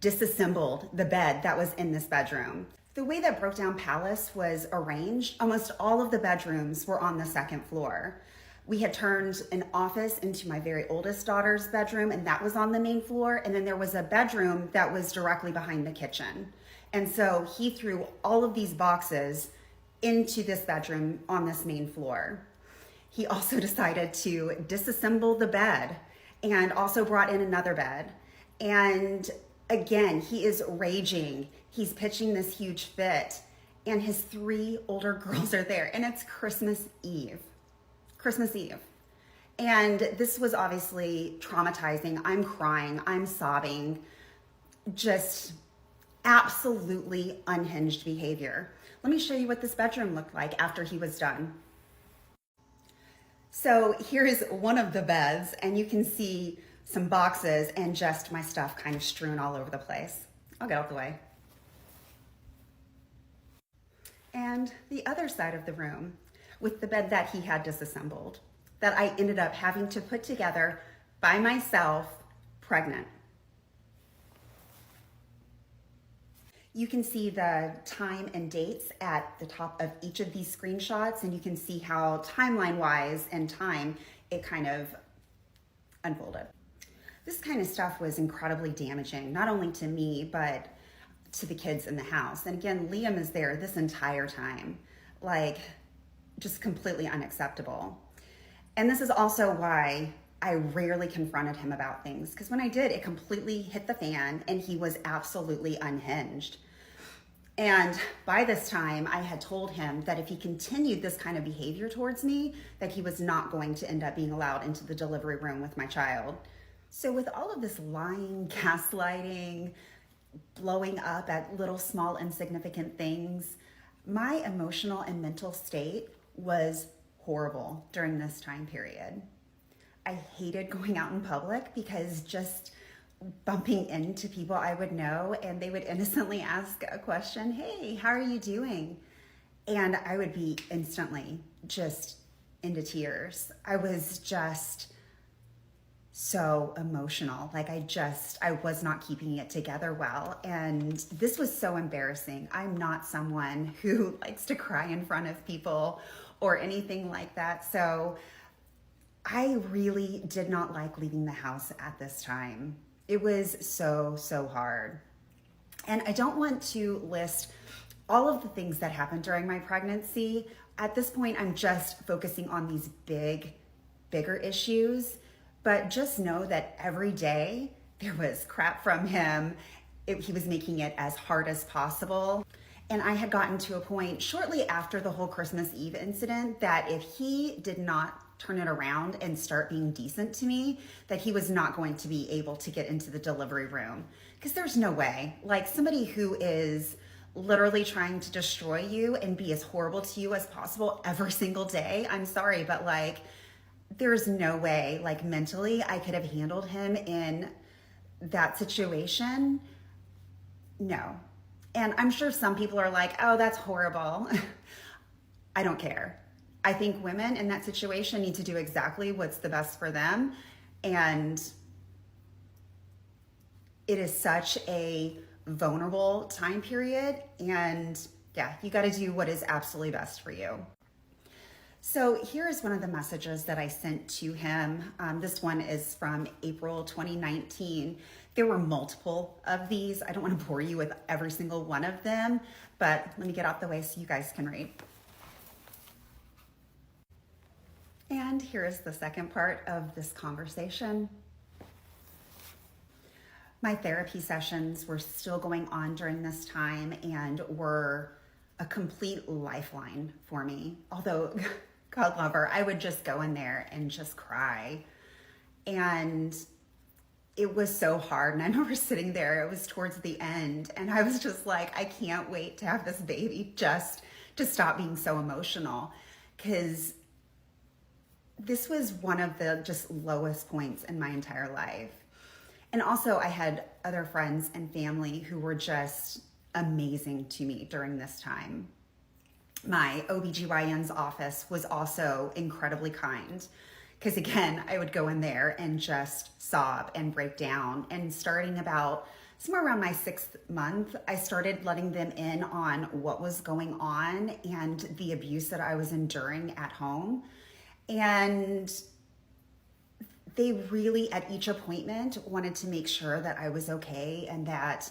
disassembled the bed that was in this bedroom. The way that Broke Down Palace was arranged, almost all of the bedrooms were on the 2nd floor. We had turned an office into my very oldest daughter's bedroom, and that was on the main floor. And then there was a bedroom that was directly behind the kitchen. And so he threw all of these boxes into this bedroom on this main floor. He also decided to disassemble the bed and also brought in another bed. And again, he is raging. He's pitching this huge fit, and his 3 older girls are there, and it's Christmas Eve. Christmas Eve. And this was obviously traumatizing. I'm crying, I'm sobbing, just absolutely unhinged behavior. Let me show you what this bedroom looked like after he was done. So here's one of the beds, and you can see some boxes and just my stuff kind of strewn all over the place. I'll get out the way. And the other side of the room with the bed that he had disassembled, that I ended up having to put together by myself, pregnant. You can see the time and dates at the top of each of these screenshots, and you can see how timeline-wise and time it kind of unfolded. This kind of stuff was incredibly damaging, not only to me, but to the kids in the house. And again, Liam is there this entire time, like just completely unacceptable. And this is also why I rarely confronted him about things, because when I did, it completely hit the fan and he was absolutely unhinged. And by this time, I had told him that if he continued this kind of behavior towards me, that he was not going to end up being allowed into the delivery room with my child. So with all of this lying, gaslighting, blowing up at little small insignificant things, my emotional and mental state was horrible during this time period. I hated going out in public because just bumping into people I would know and they would innocently ask a question, "Hey, how are you doing?" And I would be instantly just into tears. I was just so emotional. Like I was not keeping it together well. And this was so embarrassing. I'm not someone who likes to cry in front of people or anything like that. So I really did not like leaving the house at this time. It was so, so hard. And I don't want to list all of the things that happened during my pregnancy. At this point, I'm just focusing on these bigger issues. But just know that every day there was crap from him. He was making it as hard as possible. And I had gotten to a point shortly after the whole Christmas Eve incident that if he did not turn it around and start being decent to me, that he was not going to be able to get into the delivery room. Because there's no way. Like, somebody who is literally trying to destroy you and be as horrible to you as possible every single day, I'm sorry, but like, there's no way, like, mentally I could have handled him in that situation. No. And I'm sure some people are like, oh, that's horrible. I don't care. I think women in that situation need to do exactly what's the best for them. And it is such a vulnerable time period. And yeah, you got to do what is absolutely best for you. So here is one of the messages that I sent to him. This one is from April 2019. There were multiple of these. I don't want to bore you with every single one of them, but let me get out the way so you guys can read. And here is the second part of this conversation. My therapy sessions were still going on during this time and were a complete lifeline for me. Although, God love her, I would just go in there and just cry. And it was so hard. And I remember sitting there, it was towards the end, and I was just like, I can't wait to have this baby just to stop being so emotional. Because this was one of the just lowest points in my entire life. And also I had other friends and family who were just amazing to me during this time. My OBGYN's office was also incredibly kind, because again, I would go in there and just sob and break down. And starting about somewhere around my 6th month, I started letting them in on what was going on and the abuse that I was enduring at home. And they really, at each appointment, wanted to make sure that I was okay and that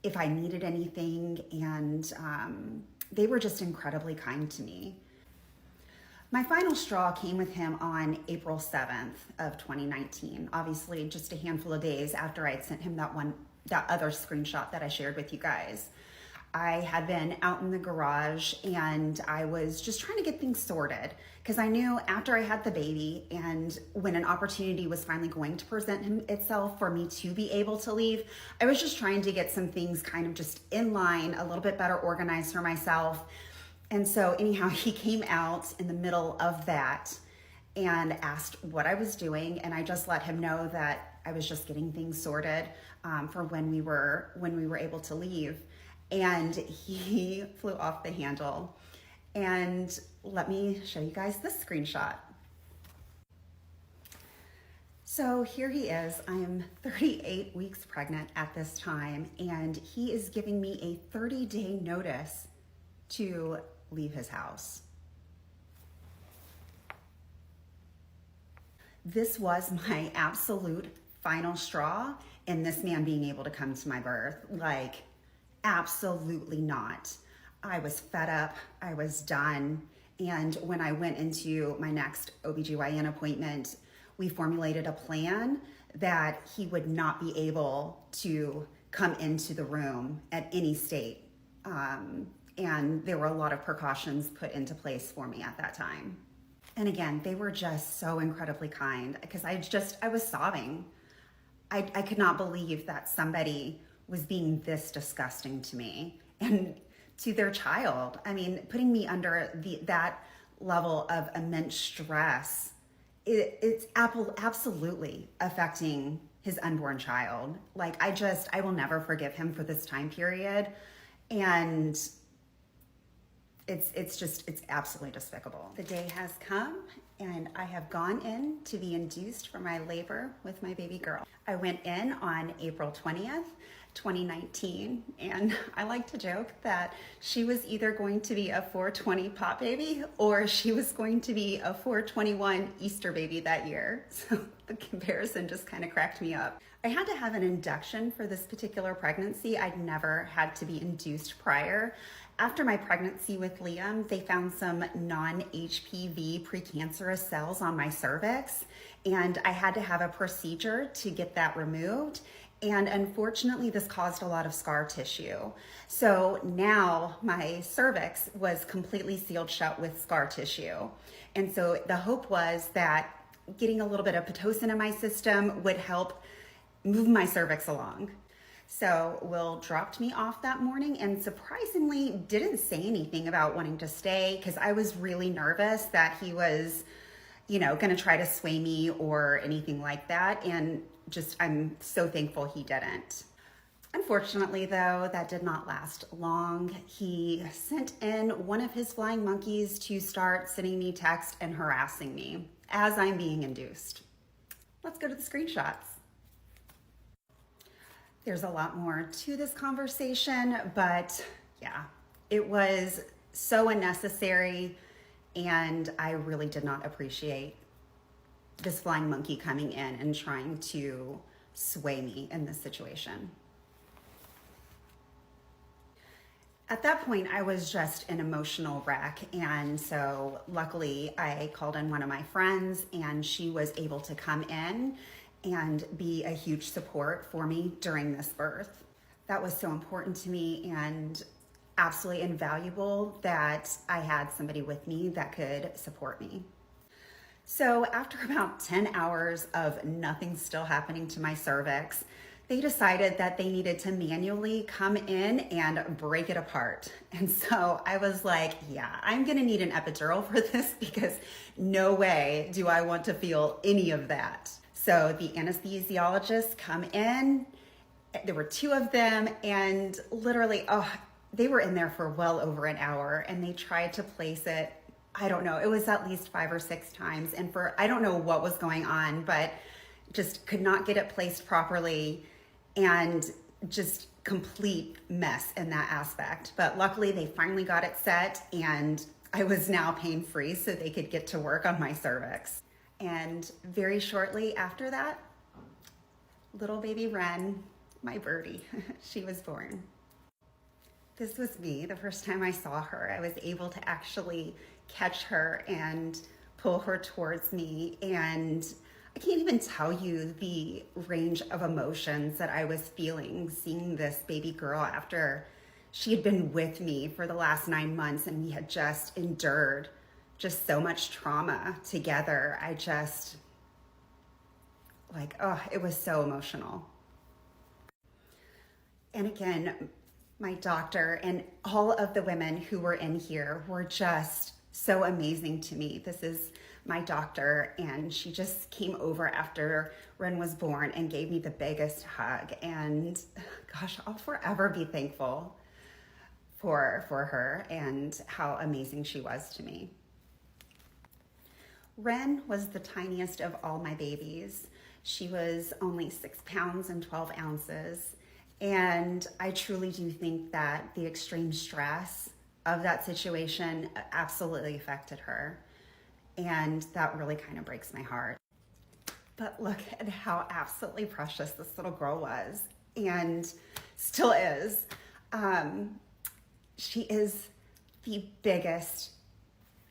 if I needed anything, and they were just incredibly kind to me. My final straw came with him on April 7th of 2019, obviously just a handful of days after I had sent him that other screenshot that I shared with you guys. I had been out in the garage and I was just trying to get things sorted, because I knew after I had the baby and when an opportunity was finally going to present itself for me to be able to leave, I was just trying to get some things kind of just in line, a little bit better organized for myself. And so anyhow, he came out in the middle of that and asked what I was doing. And I just let him know that I was just getting things sorted for when we were able to leave. And he flew off the handle. And let me show you guys this screenshot. So here he is. I am 38 weeks pregnant at this time, and he is giving me a 30-day notice to leave his house. This was my absolute final straw in this man being able to come to my birth. Like, absolutely not. I was fed up. I was done. And when I went into my next OBGYN appointment, we formulated a plan that he would not be able to come into the room at any state. And there were a lot of precautions put into place for me at that time. And again, they were just so incredibly kind, because I was sobbing. I could not believe that somebody was being this disgusting to me and to their child. I mean, putting me under that level of immense stress, it's absolutely affecting his unborn child. Like, I will never forgive him for this time period. And It's absolutely despicable. The day has come and I have gone in to be induced for my labor with my baby girl. I went in on April 20th, 2019, and I like to joke that she was either going to be a 420 pop baby or she was going to be a 421 Easter baby that year. So the comparison just kind of cracked me up. I had to have an induction for this particular pregnancy. I'd never had to be induced prior. After my pregnancy with Liam, they found some non-HPV precancerous cells on my cervix, and I had to have a procedure to get that removed. And unfortunately, this caused a lot of scar tissue. So now my cervix was completely sealed shut with scar tissue. And so the hope was that getting a little bit of Pitocin in my system would help move my cervix along. So Will dropped me off that morning and surprisingly didn't say anything about wanting to stay, because I was really nervous that he was, going to try to sway me or anything like that. And I'm so thankful he didn't. Unfortunately, though, that did not last long. He sent in one of his flying monkeys to start sending me text and harassing me as I'm being induced. Let's go to the screenshots. There's a lot more to this conversation, but yeah, it was so unnecessary, and I really did not appreciate this flying monkey coming in and trying to sway me in this situation. At that point, I was just an emotional wreck, and so luckily I called in one of my friends, and she was able to come in and be a huge support for me during this birth. That was so important to me and absolutely invaluable that I had somebody with me that could support me. So after about 10 hours of nothing still happening to my cervix, they decided that they needed to manually come in and break it apart. And so I was like, yeah, I'm gonna need an epidural for this, because no way do I want to feel any of that. So the anesthesiologists come in, there were 2 of them, and literally, they were in there for well over an hour, and they tried to place it, I don't know, it was at least 5 or 6 times, and I don't know what was going on, but just could not get it placed properly, and just complete mess in that aspect. But luckily they finally got it set, and I was now pain-free so they could get to work on my cervix. And very shortly after that, little baby Wren, my birdie, she was born. This was me. The first time I saw her, I was able to actually catch her and pull her towards me. And I can't even tell you the range of emotions that I was feeling seeing this baby girl after she had been with me for the last 9 months, and we had just endured just so much trauma together. It was so emotional. And again, my doctor and all of the women who were in here were just so amazing to me. This is my doctor, and she just came over after Ren was born and gave me the biggest hug. And gosh, I'll forever be thankful for her and how amazing she was to me. Ren was the tiniest of all my babies. She was only 6 pounds and 12 ounces. And I truly do think that the extreme stress of that situation absolutely affected her. And that really kind of breaks my heart. But look at how absolutely precious this little girl was, and still is. She is the biggest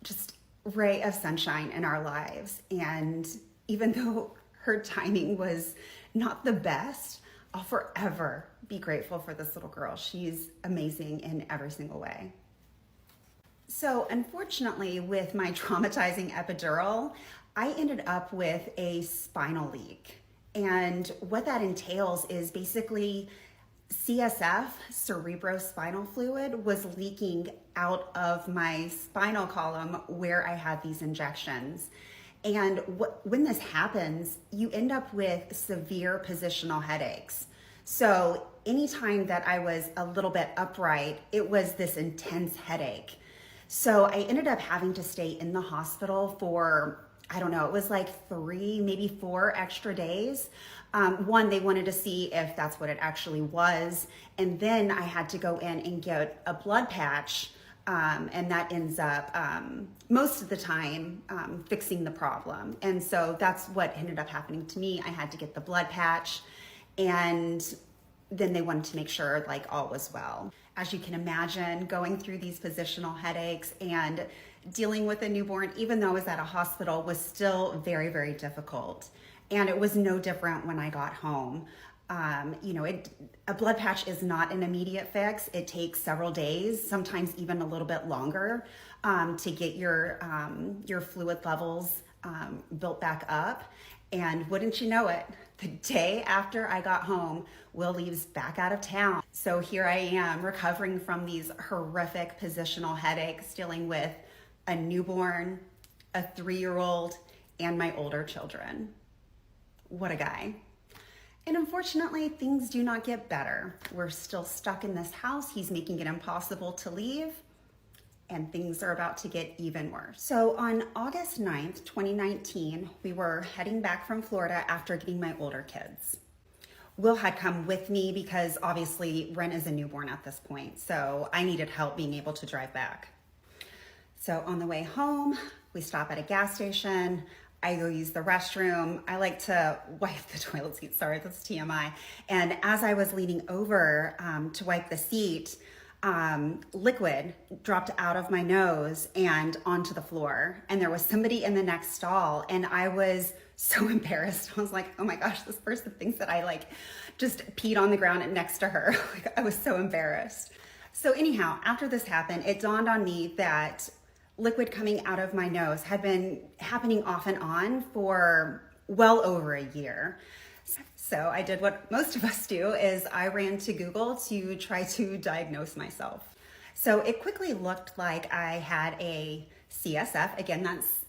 just ray of sunshine in our lives. And even though her timing was not the best, I'll forever be grateful for this little girl. She's amazing in every single way. So unfortunately, with my traumatizing epidural, I ended up with a spinal leak. And what that entails is basically CSF, cerebrospinal fluid, was leaking out of my spinal column where I had these injections. And when this happens, you end up with severe positional headaches. So anytime that I was a little bit upright, it was this intense headache. So I ended up having to stay in the hospital for, I don't know, it was like 3, maybe 4 extra days. One, they wanted to see if that's what it actually was. And then I had to go in and get a blood patch. And that ends up, most of the time, fixing the problem. And so that's what ended up happening to me. I had to get the blood patch, and then they wanted to make sure like all was well. As you can imagine, going through these positional headaches and dealing with a newborn, even though I was at a hospital, was still very, very difficult. And it was no different when I got home. A blood patch is not an immediate fix. It takes several days, sometimes even a little bit longer, to get your fluid levels built back up. And wouldn't you know it, the day after I got home, Will leaves back out of town. So here I am recovering from these horrific positional headaches, dealing with a newborn, a 3-year-old, and my older children. What a guy. And unfortunately, things do not get better. We're still stuck in this house. He's making it impossible to leave, and things are about to get even worse. So on August 9th, 2019, we were heading back from Florida after getting my older kids. Will had come with me because obviously Ren is a newborn at this point, so I needed help being able to drive back. So on the way home, we stop at a gas station. I go use the restroom. I like to wipe the toilet seat. Sorry, that's TMI. And as I was leaning over to wipe the seat, liquid dropped out of my nose and onto the floor. And there was somebody in the next stall, and I was so embarrassed. I was like, oh my gosh, this person thinks that I just peed on the ground next to her. I was so embarrassed. So anyhow, after this happened, it dawned on me that liquid coming out of my nose had been happening off and on for well over a year. So I did what most of us do, is I ran to Google to try to diagnose myself. So it quickly looked like I had a CSF, again, that's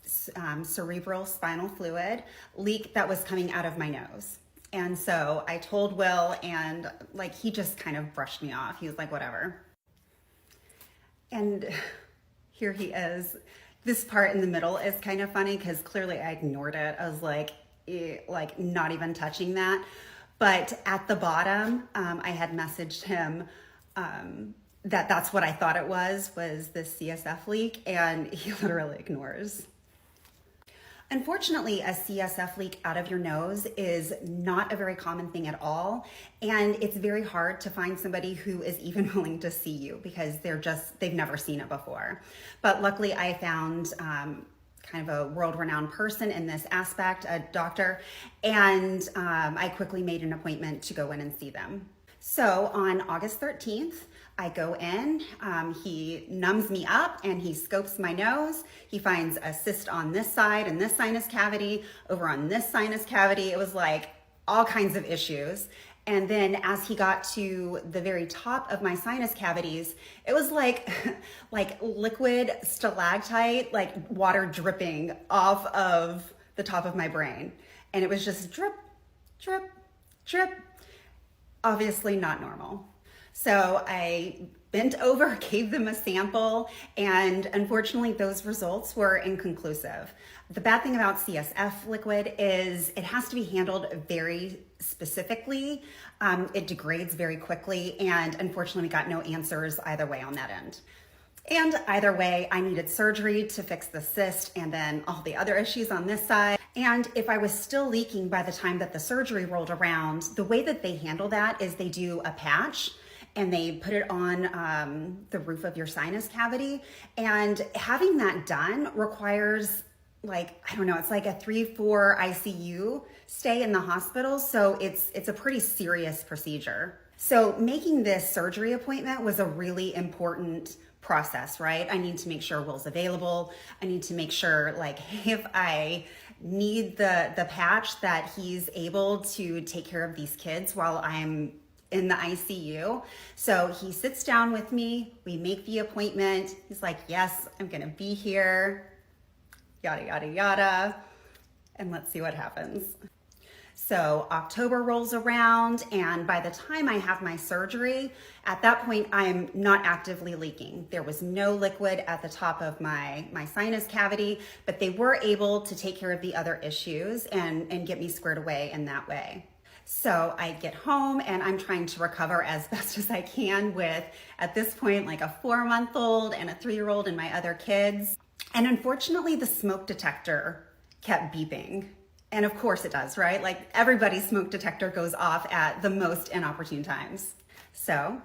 cerebral spinal fluid leak that was coming out of my nose. And so I told Will, and he just kind of brushed me off. He was like, whatever. And here he is. This part in the middle is kind of funny because clearly I ignored it. I was like not even touching that. But at the bottom, I had messaged him that's what I thought it was this CSF leak, and he literally ignores. Unfortunately, a CSF leak out of your nose is not a very common thing at all. And it's very hard to find somebody who is even willing to see you because they've never seen it before. But luckily I found kind of a world-renowned person in this aspect, a doctor, and I quickly made an appointment to go in and see them. So on August 13th, I go in, he numbs me up and he scopes my nose. He finds a cyst on this side and this sinus cavity, over on this sinus cavity. It was like all kinds of issues. And then as he got to the very top of my sinus cavities, it was like liquid stalactite, like water dripping off of the top of my brain. And it was just drip, drip, drip. Obviously not normal. So I bent over, gave them a sample, and unfortunately those results were inconclusive. The bad thing about CSF liquid is it has to be handled very specifically. It degrades very quickly, and unfortunately we got no answers either way on that end. And either way, I needed surgery to fix the cyst and then all the other issues on this side. And if I was still leaking by the time that the surgery rolled around, the way that they handle that is they do a patch and they put it on the roof of your sinus cavity. And having that done requires it's like a 3-4 ICU stay in the hospital. So it's a pretty serious procedure. So making this surgery appointment was a really important process, right? I need to make sure Will's available. I need to make sure if I need the patch that he's able to take care of these kids while I'm in the ICU. So he sits down with me, we make the appointment. He's like, yes, I'm gonna be here, yada, yada, yada. And let's see what happens. So October rolls around, and by the time I have my surgery, at that point, I'm not actively leaking. There was no liquid at the top of my sinus cavity, but they were able to take care of the other issues and get me squared away in that way. So I get home and I'm trying to recover as best as I can with, at this point, like a 4-month-old and a 3-year-old and my other kids. And unfortunately, the smoke detector kept beeping. And of course it does, right? Like everybody's smoke detector goes off at the most inopportune times. So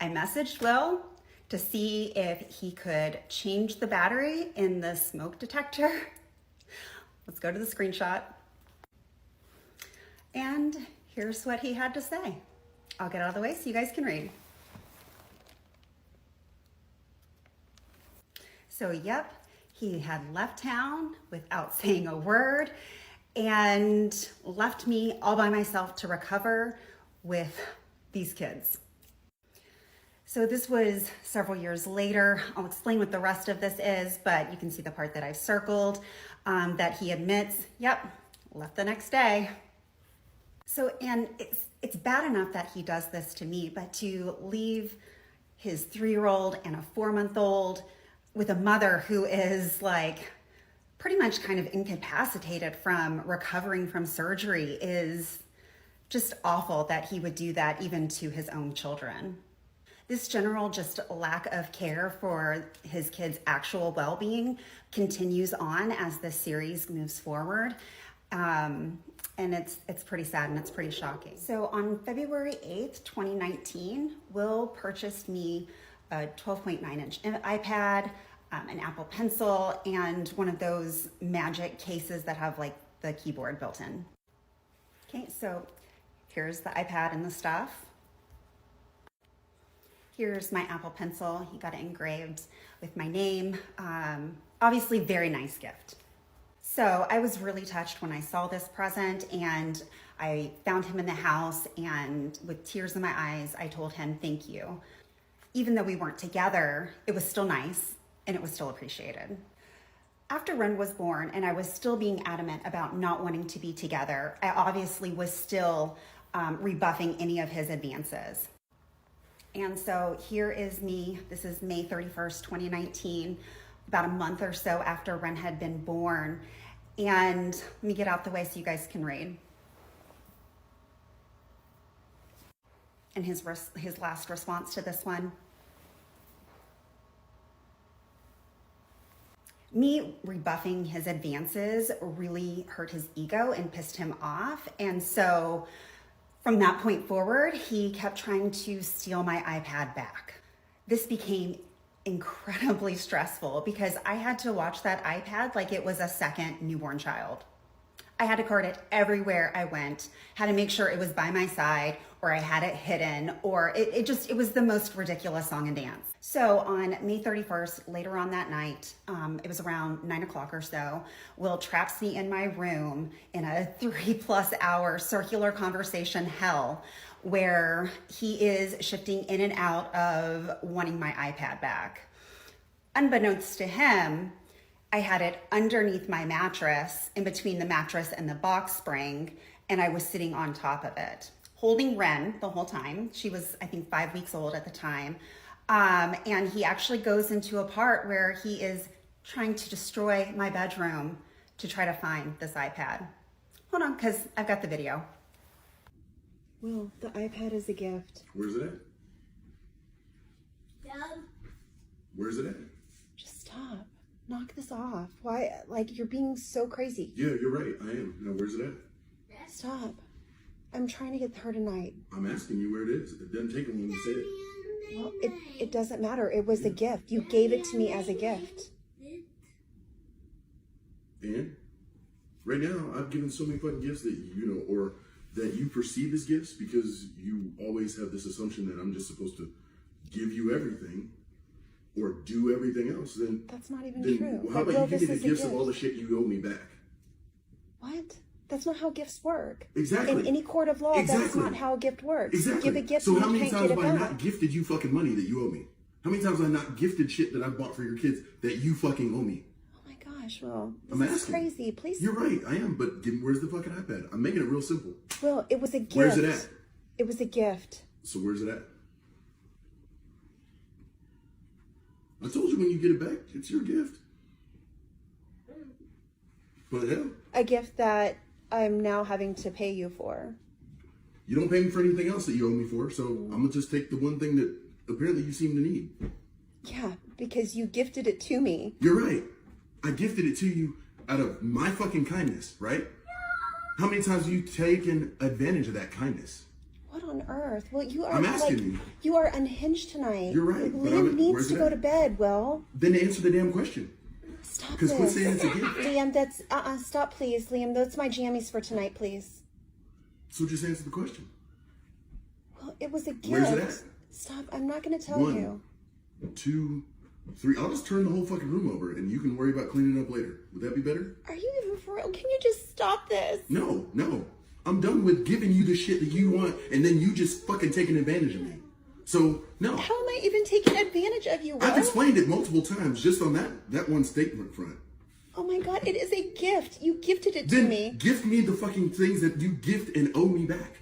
I messaged Will to see if he could change the battery in the smoke detector. Let's go to the screenshot. And here's what he had to say. I'll get out of the way so you guys can read. So yep, he had left town without saying a word and left me all by myself to recover with these kids. So this was several years later. I'll explain what the rest of this is, but you can see the part that I've circled, that he admits, yep, left the next day. So, and it's bad enough that he does this to me, but to leave his 3-year-old and a 4-month-old with a mother who is like pretty much kind of incapacitated from recovering from surgery is just awful that he would do that even to his own children. This general just lack of care for his kids' actual well-being continues on as the series moves forward. And it's pretty sad and it's pretty shocking. So on February 8th, 2019, Will purchased me a 12.9-inch iPad, an Apple Pencil, and one of those magic cases that have like the keyboard built in. Okay, so here's the iPad and the stuff. Here's my Apple Pencil. He got it engraved with my name. Obviously, very nice gift. So I was really touched when I saw this present, and I found him in the house, and with tears in my eyes, I told him thank you. Even though we weren't together, it was still nice and it was still appreciated. After Ren was born and I was still being adamant about not wanting to be together, I obviously was still rebuffing any of his advances. And so here is me. This is May 31st, 2019, about a month or so after Ren had been born. And let me get out the way so you guys can read. And his last response to this one. Me rebuffing his advances really hurt his ego and pissed him off. And so from that point forward, he kept trying to steal my iPad back. This became incredibly stressful because I had to watch that iPad like it was a second newborn child. I had to cart it everywhere I went, had to make sure it was by my side, or I had it hidden, or it was the most ridiculous song and dance. So on May 31st, later on that night, it was around 9 o'clock or so, Will traps me in my room in a 3+ hour circular conversation hell where he is shifting in and out of wanting my iPad back. Unbeknownst to him, I had it underneath my mattress, in between the mattress and the box spring, and I was sitting on top of it, holding Ren the whole time. She was, I think, 5 weeks old at the time. And he actually goes into a part where he is trying to destroy my bedroom to try to find this iPad. Hold on, because I've got the video. Will, the iPad is a gift. Where's it at? Dad. Where's it at? Just stop. Knock this off. Why? Like, you're being so crazy. Yeah, you're right. I am. Now, where's it at? Stop. I'm trying to get her tonight. I'm asking you where it is. It doesn't take long to say it. Well, it doesn't matter. It was a gift. You gave it to me as a gift. And right now, I've given so many fucking gifts that, or that you perceive as gifts because you always have this assumption that I'm just supposed to give you everything or do everything else. Then that's not even then true. How But about Will, you give me this the is a gifts of gift. all the shit you owe me back? What? That's not how gifts work. Exactly. In any court of law, that's Exactly. not how a gift works. Exactly. You give a gift so and how you many can't times get it have I back. not gifted you fucking money that you owe me? How many times have I not gifted shit that I bought for your kids that you fucking owe me? Oh my God. gosh, Will. I'm This is asking. crazy. Please. You're right, I am, but where's the fucking iPad? I'm making it real simple. Will, it was a gift. Where's it at? It was a gift. So where's it at? I told you when you get it back, it's your gift. But hell, A gift that I'm now having to pay you for. you don't pay me for anything else that you owe me for, so I'm gonna just take the one thing that apparently you seem to need. Yeah, because you gifted it to me. You're right. I gifted it to you out of my fucking kindness, right? How many times have you taken advantage of that kindness? What on earth? Well, you are I'm asking you. You are unhinged tonight. You're right, but Liam needs where's to it go at? to bed, Will. Then answer the damn question. Stop Because quit this. saying it's a gift. Liam, that's stop please. Liam, that's my jammies for tonight, please. So just answer the question. Well, it was a gift. Where's it at? Stop. I'm not gonna tell 1, you. 2, 3. I'll just turn the whole fucking room over and you can worry about cleaning it up later. Would that be better? Are you even for real? Can you just stop this? No. I'm done with giving you the shit that you want and then you just fucking taking advantage of me. So, no. How am I even taking advantage of you, Will? I've explained it multiple times just on that one statement front. Oh my god, it is a gift. You gifted it to Then me. gift me the fucking things that you gift and owe me back.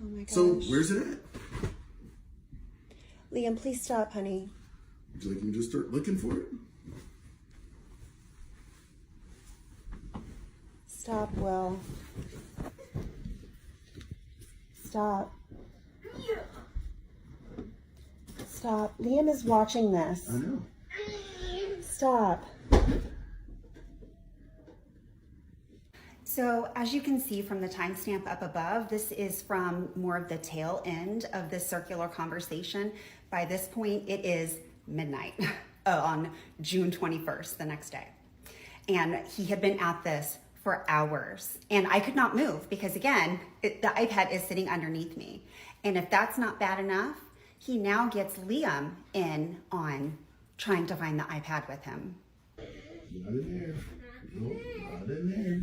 Oh my gosh. So, where's it at? Liam, please stop, honey. Would you like me to just start looking for it? Stop, Will. Stop. Stop. Liam is watching this. I know. Stop. So as you can see from the timestamp up above, this is from more of the tail end of this circular conversation. By this point, it is midnight on June 21st, the next day. And he had been at this for hours. And I could not move because, again, the iPad is sitting underneath me. And if that's not bad enough, he now gets Liam in on trying to find the iPad with him. Not in there. Nope, not in there.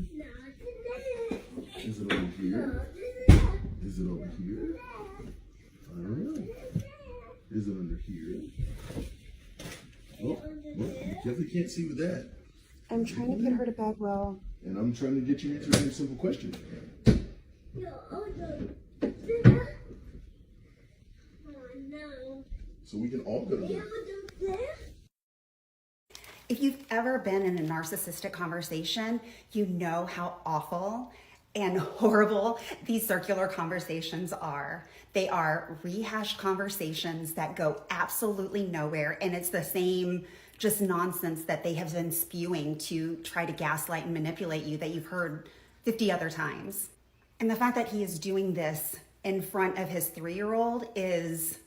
Is it over here? Is it over here? I don't know. Is it under here? Oh, well, you definitely can't see with that. I'm trying to put her to bed, Will. And I'm trying to get you to answer a simple question. So we can all go to bed. If you've ever been in a narcissistic conversation, you know how awful and horrible these circular conversations are. They are rehashed conversations that go absolutely nowhere, and it's the same just nonsense that they have been spewing to try to gaslight and manipulate you that you've heard 50 other times. And the fact that he is doing this in front of his 3-year-old is,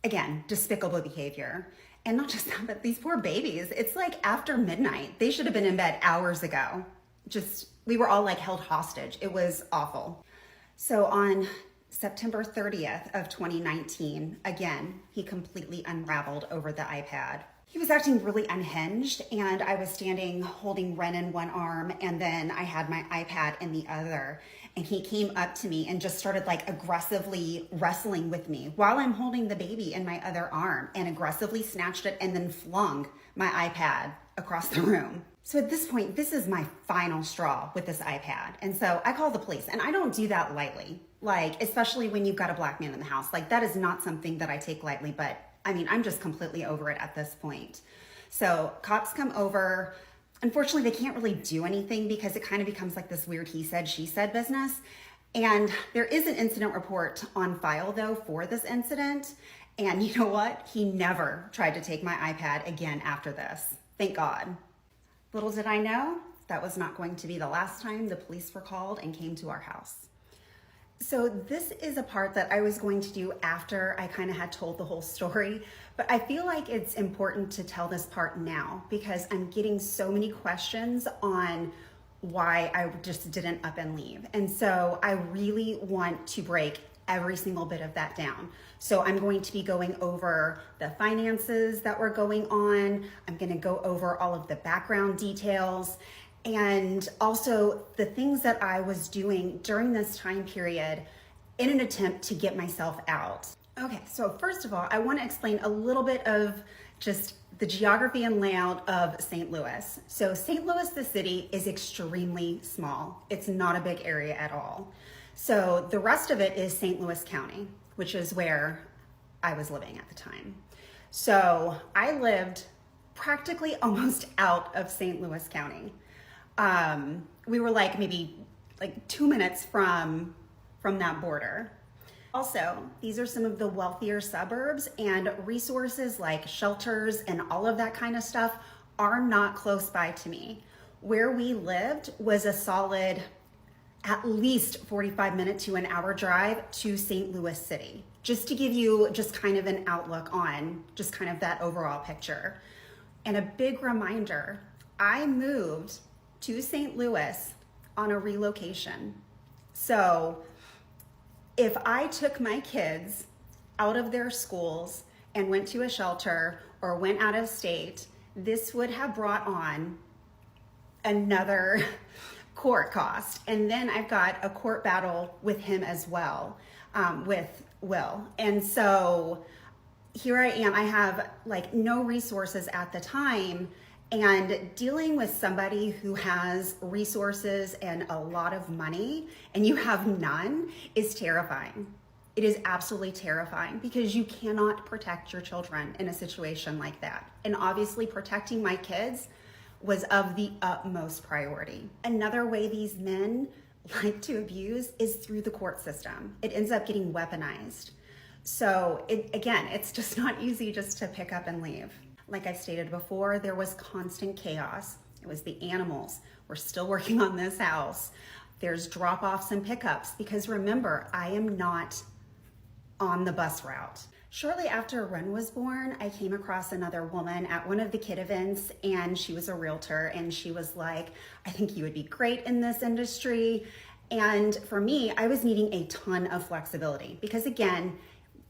again, despicable behavior. And not just that, but these poor babies, it's like after midnight. They should have been in bed hours ago. We were all like held hostage. It was awful. So on September 30th of 2019, again, he completely unraveled over the iPad. He was acting really unhinged, and I was standing holding Ren in one arm, and then I had my iPad in the other. And he came up to me and just started like aggressively wrestling with me while I'm holding the baby in my other arm, and aggressively snatched it and then flung my iPad across the room. So at this point, this is my final straw with this iPad. And so I call the police, and I don't do that lightly. Like, especially when you've got a black man in the house. Like, that is not something that I take lightly, but I mean, I'm just completely over it at this point. So cops come over. Unfortunately, they can't really do anything because it kind of becomes like this weird he said, she said business. And there is an incident report on file though for this incident. And you know what? He never tried to take my iPad again after this. Thank God. Little did I know, that was not going to be the last time the police were called and came to our house. So this is a part that I was going to do after I kind of had told the whole story, but I feel like it's important to tell this part now because I'm getting so many questions on why I just didn't up and leave. And so I really want to break every single bit of that down. So I'm going to be going over the finances that were going on. I'm going to go over all of the background details, and also the things that I was doing during this time period in an attempt to get myself out. Okay, so first of all, I want to explain a little bit of just the geography and layout of St. Louis. So St. Louis, the city, is extremely small. It's not a big area at all. So the rest of it is St. Louis County, which is where I was living at the time. So I lived practically almost out of St. Louis County. We were like maybe like 2 minutes from that border. Also, these are some of the wealthier suburbs, and resources like shelters and all of that kind of stuff are not close by to me. Where we lived was a solid at least 45-minute to an hour drive to St. Louis City, just to give you just kind of an outlook on just kind of that overall picture. And a big reminder, I moved to St. Louis on a relocation. So if I took my kids out of their schools and went to a shelter or went out of state, this would have brought on another court cost. And then I've got a court battle with him as well, with Will. And so here I am, I have like no resources at the time, and dealing with somebody who has resources and a lot of money and you have none is terrifying. It is absolutely terrifying because you cannot protect your children in a situation like that. And obviously protecting my kids was of the utmost priority. Another way these men like to abuse is through the court system. It ends up getting weaponized. So again, it's just not easy just to pick up and leave. Like I've stated before, there was constant chaos. It was the animals. We're still working on this house. There's drop-offs and pickups because remember, I am not on the bus route. Shortly after Ren was born, I came across another woman at one of the kid events, and she was a realtor, and she was like, I think you would be great in this industry. And for me, I was needing a ton of flexibility because again,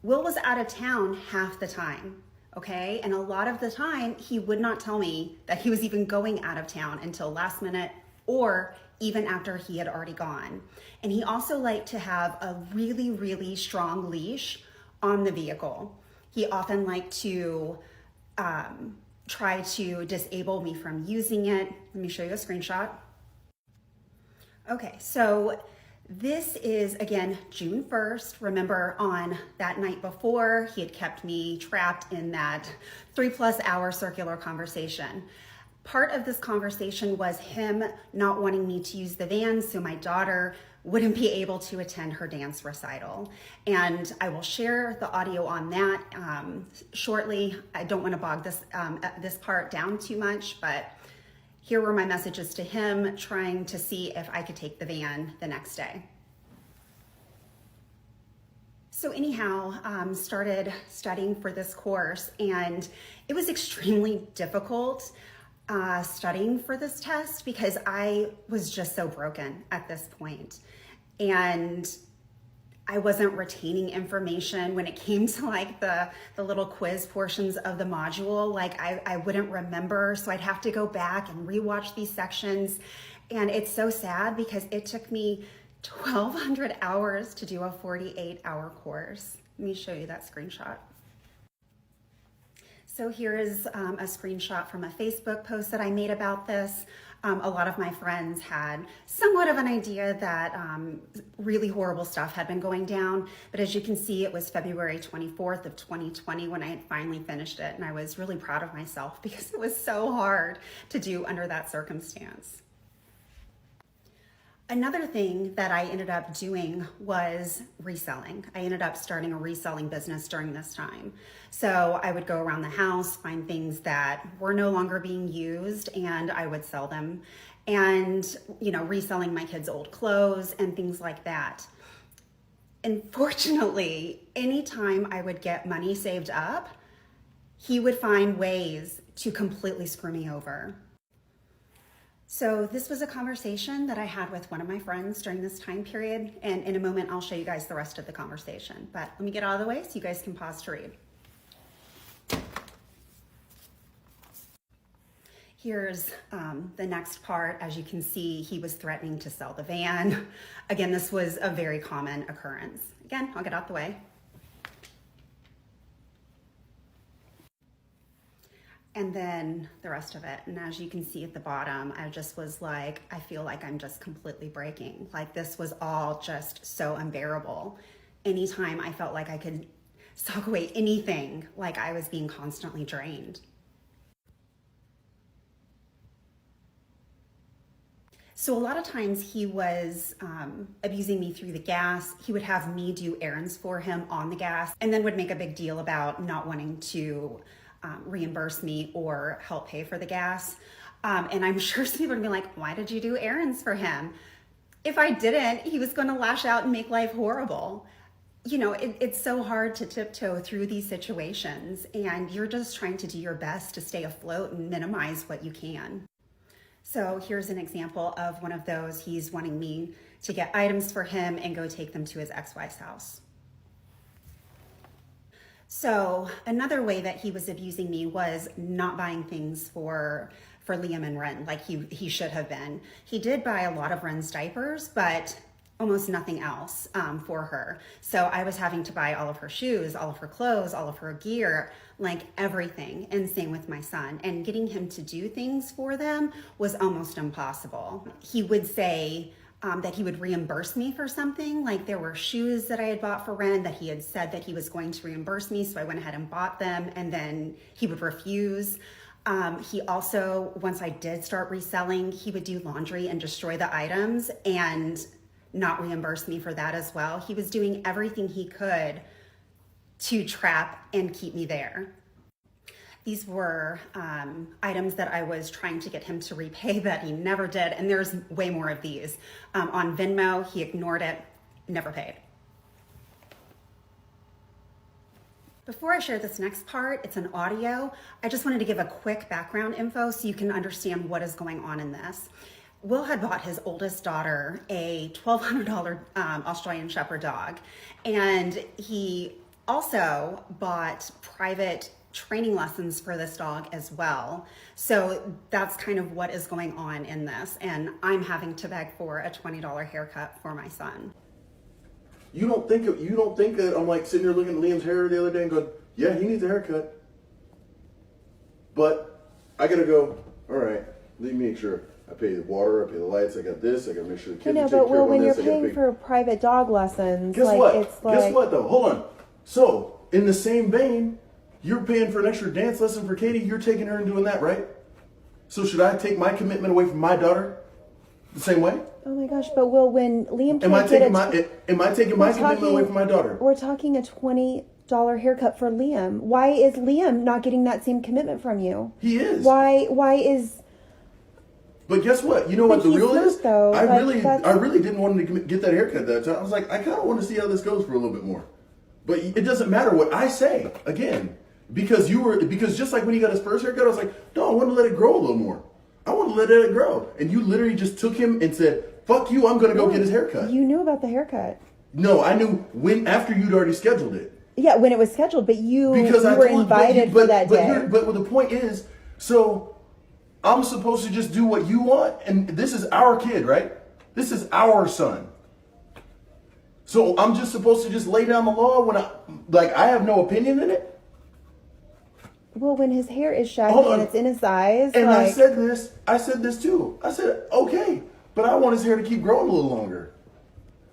Will was out of town half the time. Okay, and a lot of the time he would not tell me that he was even going out of town until last minute or even after he had already gone. And he also liked to have a really, really strong leash on the vehicle. He often liked to try to disable me from using it. Let me show you a screenshot. Okay, so this is, again, June 1st. Remember, on that night before, he had kept me trapped in that 3+ hour circular conversation. Part of this conversation was him not wanting me to use the van so my daughter wouldn't be able to attend her dance recital. And I will share the audio on that shortly. I don't want to bog this part down too much, but here were my messages to him, trying to see if I could take the van the next day. So anyhow, started studying for this course, and it was extremely difficult studying for this test because I was just so broken at this point. And I wasn't retaining information when it came to like the little quiz portions of the module. Like I wouldn't remember, so I'd have to go back and rewatch these sections. And it's so sad because it took me 1,200 hours to do a 48-hour course. Let me show you that screenshot. So here is a screenshot from a Facebook post that I made about this. A lot of my friends had somewhat of an idea that really horrible stuff had been going down, but as you can see, it was February 24th of 2020 when I had finally finished it, and I was really proud of myself because it was so hard to do under that circumstance. Another thing that I ended up doing was reselling. I ended up starting a reselling business during this time. So I would go around the house, find things that were no longer being used, and I would sell them. And, reselling my kids' old clothes and things like that. Unfortunately, anytime I would get money saved up, he would find ways to completely screw me over. So this was a conversation that I had with one of my friends during this time period, and in a moment I'll show you guys the rest of the conversation. But let me get out of the way so you guys can pause to read. Here's the next part. As you can see, he was threatening to sell the van. Again, this was a very common occurrence. Again, I'll get out the way. and then the rest of it. And as you can see at the bottom, I just was like, I feel like I'm just completely breaking. Like this was all just so unbearable. Anytime I felt like I could sock away anything, like I was being constantly drained. So a lot of times he was abusing me through the gas. He would have me do errands for him on the gas, and then would make a big deal about not wanting to reimburse me or help pay for the gas. And I'm sure some people would be like, why did you do errands for him? If I didn't, he was going to lash out and make life horrible. You know, it's so hard to tiptoe through these situations, and you're just trying to do your best to stay afloat and minimize what you can. So here's an example of one of those. He's wanting me to get items for him and go take them to his ex-wife's house. So another way that he was abusing me was not buying things for Liam and Ren like he should have been. He did buy a lot of Ren's diapers, but almost nothing else for her. So I was having to buy all of her shoes, all of her clothes, all of her gear, like everything. And same with my son. And getting him to do things for them was almost impossible. He would say that he would reimburse me for something. Like there were shoes that I had bought for Ren that he had said that he was going to reimburse me. So I went ahead and bought them, and then he would refuse. He also, once I did start reselling, he would do laundry and destroy the items and not reimburse me for that as well. He was doing everything he could to trap and keep me there. These were items that I was trying to get him to repay that he never did, and there's way more of these. On Venmo, he ignored it, never paid. Before I share this next part, it's an audio. I just wanted to give a quick background info so you can understand what is going on in this. Will had bought his oldest daughter a $1,200 Australian Shepherd dog, and he also bought private training lessons for this dog as well. So that's kind of what is going on in this, and I'm having to beg for a $20 haircut for my son. You don't think that I'm like sitting here looking at Liam's hair the other day and going, yeah, he needs a haircut. But I gotta go, all right, let me make sure. I pay the water, I pay the lights, I got this, I gotta make sure the kids are taken care of on this. But when you're paying for private dog lessons, guess like what? it's like... Guess what though? Hold on. So, in the same vein, you're paying for an extra dance lesson for Katie, you're taking her and doing that, right? So should I take my commitment away from my daughter the same way? Oh my gosh, but Will, when Liam can't am I taking my We're commitment away from my daughter? We're talking a $20 haircut for Liam. Why is Liam not getting that same commitment from you? He is. Why is... But guess what? You know what the he's real not, is? though. I Like, really didn't want him to get that haircut that time. I was like, I kind of want to see how this goes for a little bit more. But it doesn't matter what I say again, because just like when he got his first haircut, I was like, no, I want to let it grow a little more. I want to let it grow. And you literally just took him and said, fuck you, I'm going to go get his haircut. You knew about the haircut. No, I knew after you'd already scheduled it. Yeah, when it was scheduled, but you I were invited for that day. But the point is, so I'm supposed to just do what you want, and this is our kid, right? This is our son. So I'm just supposed to just lay down the law when I have no opinion in it? Well, when his hair is shaggy Hold on. and it's in his eyes, And like... I said this too. I said, okay, but I want his hair to keep growing a little longer.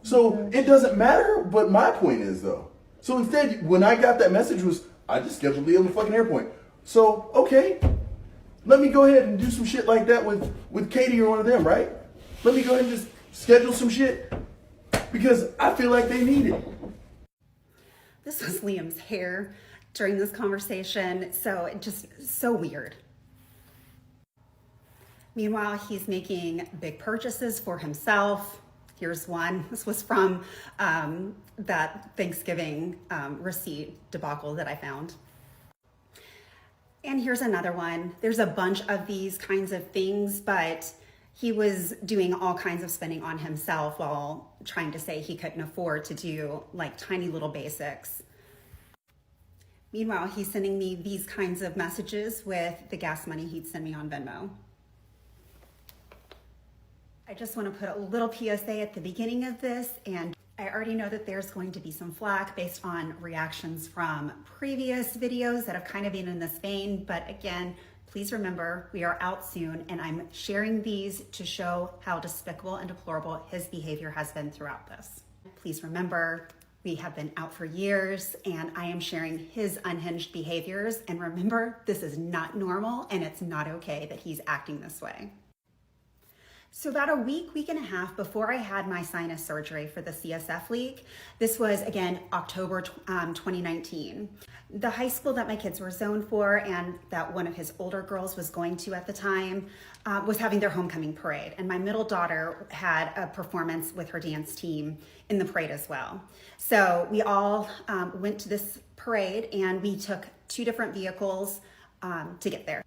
So it doesn't matter, but my point is though. So instead, when I got that message I just scheduled Liam the fucking airport. So, okay, let me go ahead and do some shit like that with Katie or one of them, right? Let me go ahead and just schedule some shit because I feel like they need it. This was Liam's hair during this conversation, so it just so weird. Meanwhile, he's making big purchases for himself. Here's one. This was from that Thanksgiving receipt debacle that I found. And here's another one. There's a bunch of these kinds of things, but he was doing all kinds of spending on himself while trying to say he couldn't afford to do like tiny little basics. Meanwhile, he's sending me these kinds of messages with the gas money he'd send me on Venmo. I just want to put a little PSA at the beginning of this, and I I already know that there's going to be some flack based on reactions from previous videos that have kind of been in this vein, but again, please remember we are out soon and I'm sharing these to show how despicable and deplorable his behavior has been throughout this. Please remember, we have been out for years and I am sharing his unhinged behaviors, and remember, this is not normal and it's not okay that he's acting this way. So about a week and a half before I had my sinus surgery for the CSF leak, this was again October 2019. The high school that my kids were zoned for and that one of his older girls was going to at the time was having their homecoming parade. And my middle daughter had a performance with her dance team in the parade as well. So we all went to this parade and we took 2 different vehicles to get there.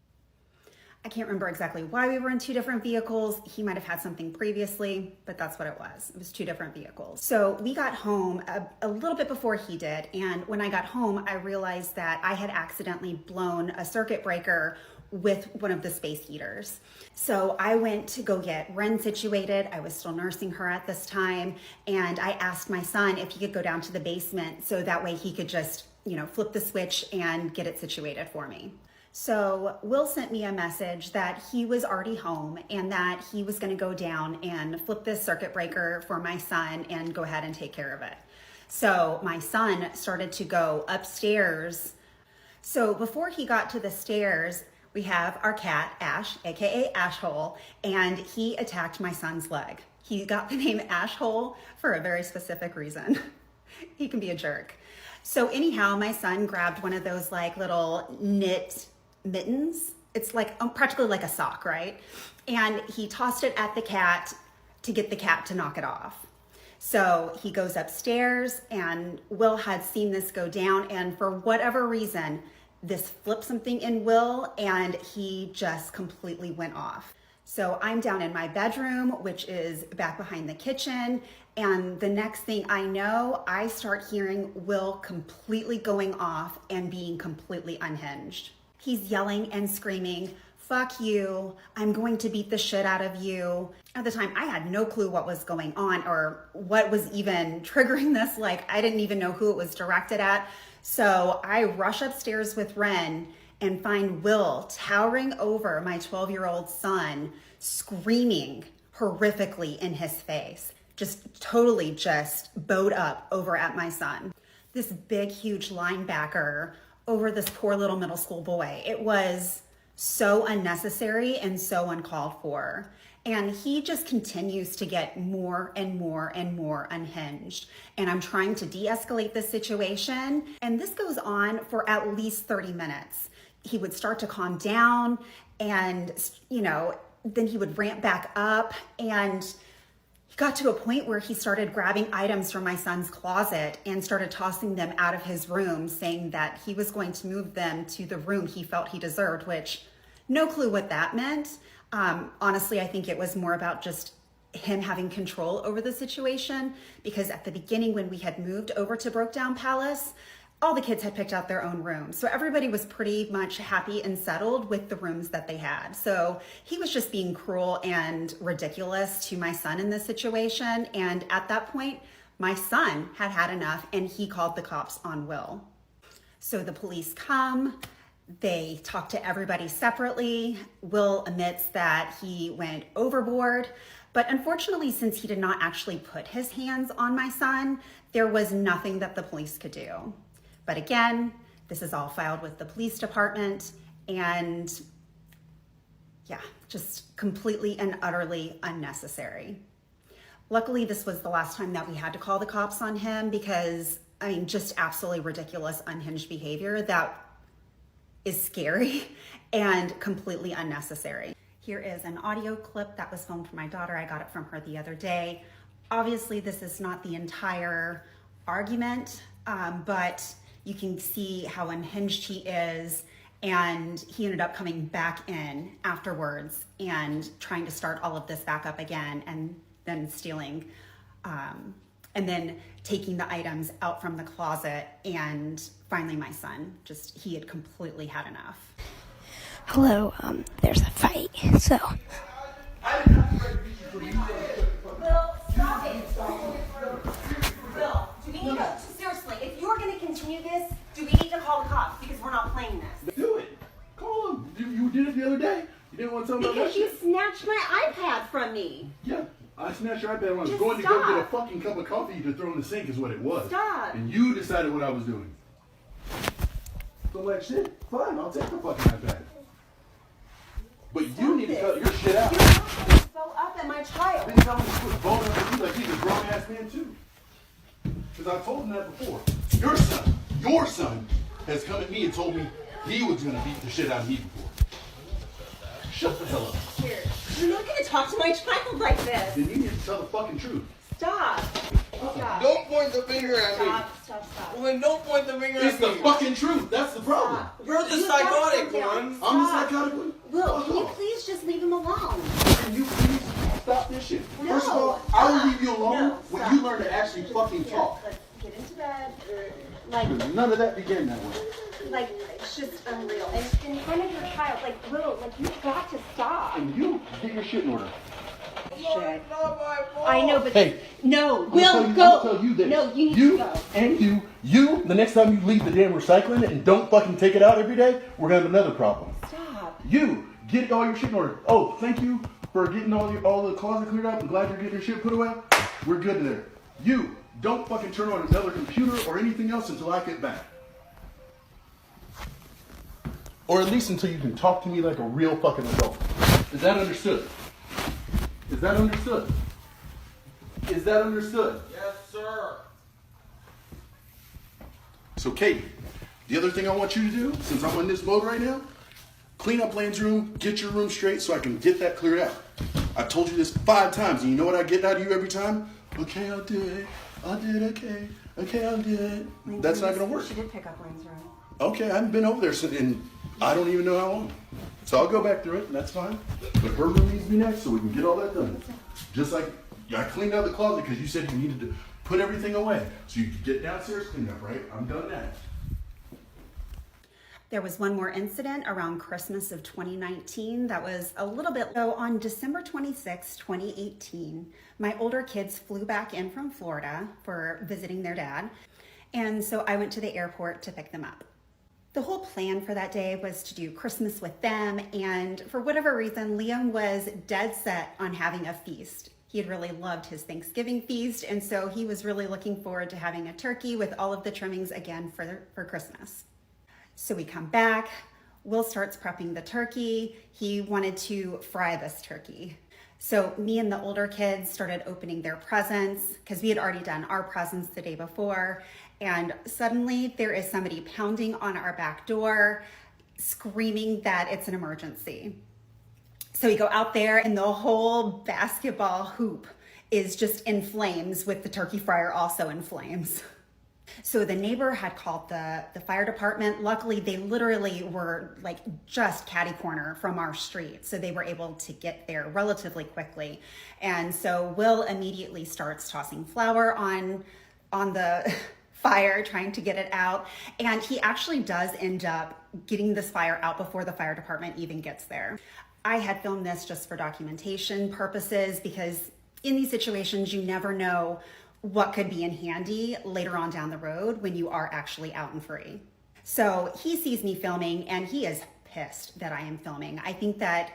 I can't remember exactly why we were in 2 different vehicles. He might have had something previously, but that's what it was. It was 2 different vehicles. So we got home a little bit before he did. And when I got home, I realized that I had accidentally blown a circuit breaker with one of the space heaters. So I went to go get Ren situated. I was still nursing her at this time. And I asked my son if he could go down to the basement so that way he could just, flip the switch and get it situated for me. So Will sent me a message that he was already home and that he was going to go down and flip this circuit breaker for my son and go ahead and take care of it. So my son started to go upstairs. So before he got to the stairs, we have our cat, Ash, aka Ashhole, and he attacked my son's leg. He got the name Ashhole for a very specific reason. He can be a jerk. So anyhow, my son grabbed one of those little knit mittens. It's practically like a sock, right? And he tossed it at the cat to get the cat to knock it off. So he goes upstairs and Will had seen this go down, and for whatever reason, this flipped something in Will and he just completely went off. So I'm down in my bedroom, which is back behind the kitchen. And the next thing I know, I start hearing Will completely going off and being completely unhinged. He's yelling and screaming, "Fuck you, I'm going to beat the shit out of you." At the time, I had no clue what was going on or what was even triggering this. I didn't even know who it was directed at. So I rush upstairs with Ren and find Will towering over my 12-year-old son, screaming horrifically in his face, just totally bowed up over at my son. This big, huge linebacker over this poor little middle school boy. It was so unnecessary and so uncalled for. And he just continues to get more and more and more unhinged. And I'm trying to de-escalate this situation. And this goes on for at least 30 minutes. He would start to calm down and, then he would ramp back up, and he got to a point where he started grabbing items from my son's closet and started tossing them out of his room, saying that he was going to move them to the room he felt he deserved, which no clue what that meant. Honestly, I think it was more about just him having control over the situation, because at the beginning when we had moved over to Broke Down Palace, all the kids had picked out their own rooms. So everybody was pretty much happy and settled with the rooms that they had. So he was just being cruel and ridiculous to my son in this situation. And at that point, my son had had enough and he called the cops on Will. So the police come, they talk to everybody separately. Will admits that he went overboard. But unfortunately, since he did not actually put his hands on my son, there was nothing that the police could do. But again, this is all filed with the police department, and just completely and utterly unnecessary. Luckily, this was the last time that we had to call the cops on him, because just absolutely ridiculous, unhinged behavior that is scary and completely unnecessary. Here is an audio clip that was filmed for my daughter. I got it from her the other day. Obviously, this is not the entire argument, but you can see how unhinged he is, and he ended up coming back in afterwards and trying to start all of this back up again, and then stealing, and then taking the items out from the closet. And finally my son, he had completely had enough. Hello, there's a fight, so. Will, stop it. need to, seriously, if you're going to continue this, do we need to call the cops? Because we're not playing this. Do it. Call them. You did it the other day. You didn't want to tell me about Because that you shit? snatched my iPad from me. Yeah. I snatched your iPad when I was Just going to go get a stop. fucking cup of coffee to throw in the sink is what it was. Stop. And you decided what I was doing. So like shit, fine, I'll take the fucking iPad. But you need to cut your shit out. You're not going to throw up at my child. Then tell him to put bone up you like he's a grown ass man too. Because I've told him that before. Your son has come at me and told me he was gonna beat the shit out of me before. Shut the hell up. Here, you're not going to talk to my child like this. Then you need to tell the fucking truth. Stop. Stop. Don't point the finger at me. Stop. Well, then don't point the finger It's at the me. fucking truth. That's the problem. Stop. You're the You gotta psychotic calm down. one. I'm the Stop. psychotic one. Will, Fuck can you off. please just leave him alone? Can you please stop this shit? No, First of all, I will stop. leave you alone No, when stop. you learn to actually fucking Here, talk. Let's get into bed. Like, None of that began that way. it's just unreal. And in front of your child, Will, you've got to stop. And you get your shit in order. Shit. Not my fault. I know, but Hey, no, I'm Will, gonna go. tell you this. No, you need to go. and you, the next time you leave the damn recycling and don't fucking take it out every day, we're gonna have another problem. Stop. You, get all your shit in order. Oh, thank you for getting all the closet cleared up. I'm glad you're getting your shit put away. We're good there. You, don't fucking turn on another computer or anything else until I get back. Or at least until you can talk to me like a real fucking adult. Is that understood? Is that understood? Is that understood? Yes, sir. So, Katie, the other thing I want you to do, since I'm in this mode right now, clean up Lane's room, get your room straight so I can get that cleared out. I've told you this 5 times, and you know what I get out of you every time? Okay, I'll do it. I'll do it, okay. Okay, I'll do it. That's not going to work. She did pick up Lane's room. Okay, I haven't been over there since, and I don't even know how long. So I'll go back through it, and that's fine. But her room needs to be next so we can get all that done. Just like I cleaned out the closet because you said you needed to put everything away. So you could get downstairs cleaned up, right? I'm done that. There was one more incident around Christmas of 2019 that was a little bit low. On December 26, 2018, my older kids flew back in from Florida for visiting their dad. And so I went to the airport to pick them up. The whole plan for that day was to do Christmas with them. And for whatever reason, Liam was dead set on having a feast. He had really loved his Thanksgiving feast. And so he was really looking forward to having a turkey with all of the trimmings again for Christmas. So we come back, Will starts prepping the turkey. He wanted to fry this turkey. So me and the older kids started opening their presents because we had already done our presents the day before. And suddenly there is somebody pounding on our back door, screaming that it's an emergency. So we go out there and the whole basketball hoop is just in flames with the turkey fryer also in flames. So the neighbor had called the fire department. Luckily, they literally were like just catty corner from our street. So they were able to get there relatively quickly. And so Will immediately starts tossing flour on the fire, trying to get it out. And he actually does end up getting this fire out before the fire department even gets there. I had filmed this just for documentation purposes because in these situations, you never know what could be in handy later on down the road when you are actually out and free. So he sees me filming and he is pissed that I am filming. I think that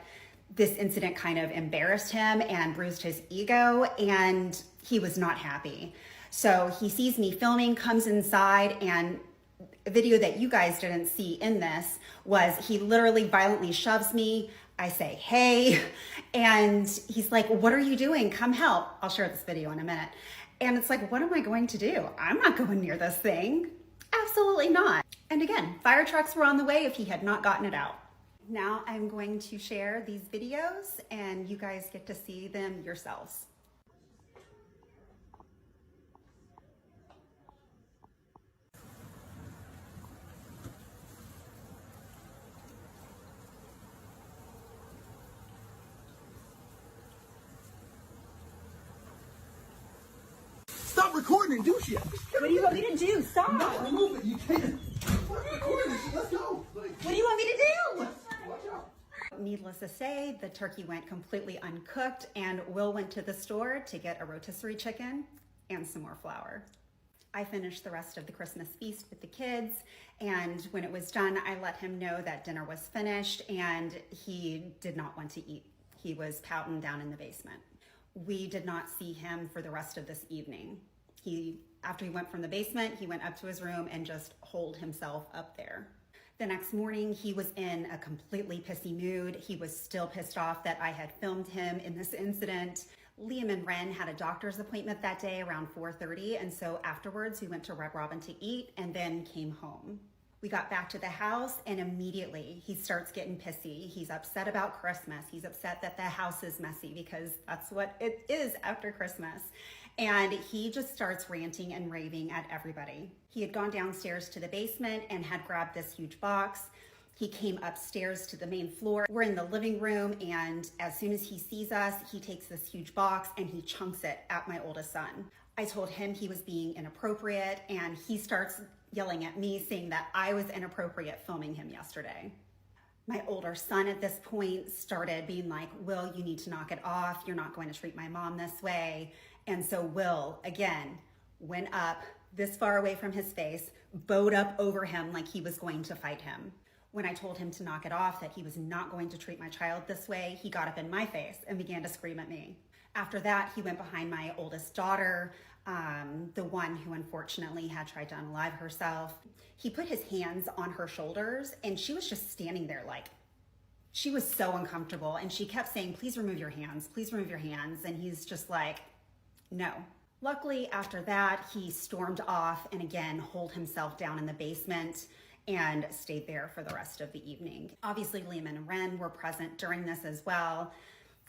this incident kind of embarrassed him and bruised his ego and he was not happy. So he sees me filming, comes inside, and a video that you guys didn't see in this was he literally violently shoves me. I say, hey, and he's like, what are you doing? Come help. I'll share this video in a minute. And it's like, what am I going to do? I'm not going near this thing. Absolutely not. And again, fire trucks were on the way if he had not gotten it out. Now I'm going to share these videos and you guys get to see them yourselves. Stop recording and do shit. What do you want me to do? Stop. No, remove it. You can't. Stop recording this shit. Let's go. What do you want me to do? Watch out. Needless to say, the turkey went completely uncooked and Will went to the store to get a rotisserie chicken and some more flour. I finished the rest of the Christmas feast with the kids, and when it was done, I let him know that dinner was finished and he did not want to eat. He was pouting down in the basement. We did not see him for the rest of this evening. After he went from the basement, he went up to his room and just holed himself up there. The next morning, he was in a completely pissy mood. He was still pissed off that I had filmed him in this incident. Liam and Ren had a doctor's appointment that day around 4:30, and so afterwards we went to Red Robin to eat and then came home. We got back to the house and immediately he starts getting pissy. He's upset about Christmas. He's upset that the house is messy because that's what it is after Christmas. And he just starts ranting and raving at everybody. He had gone downstairs to the basement and had grabbed this huge box. He came upstairs to the main floor. We're in the living room, and as soon as he sees us, he takes this huge box and he chunks it at my oldest son. I told him he was being inappropriate, and he starts yelling at me saying that I was inappropriate filming him yesterday. My older son at this point started being like, Will, you need to knock it off. You're not going to treat my mom this way. And so Will, again, went up this far away from his face, bowed up over him like he was going to fight him. When I told him to knock it off, that he was not going to treat my child this way, he got up in my face and began to scream at me. After that, he went behind my oldest daughter, the one who unfortunately had tried to unalive herself. He put his hands on her shoulders and she was just standing there like, she was so uncomfortable, and she kept saying, please remove your hands, please remove your hands. And he's just like, no. Luckily, after that, he stormed off and again holed himself down in the basement and stayed there for the rest of the evening. Obviously, Liam and Ren were present during this as well.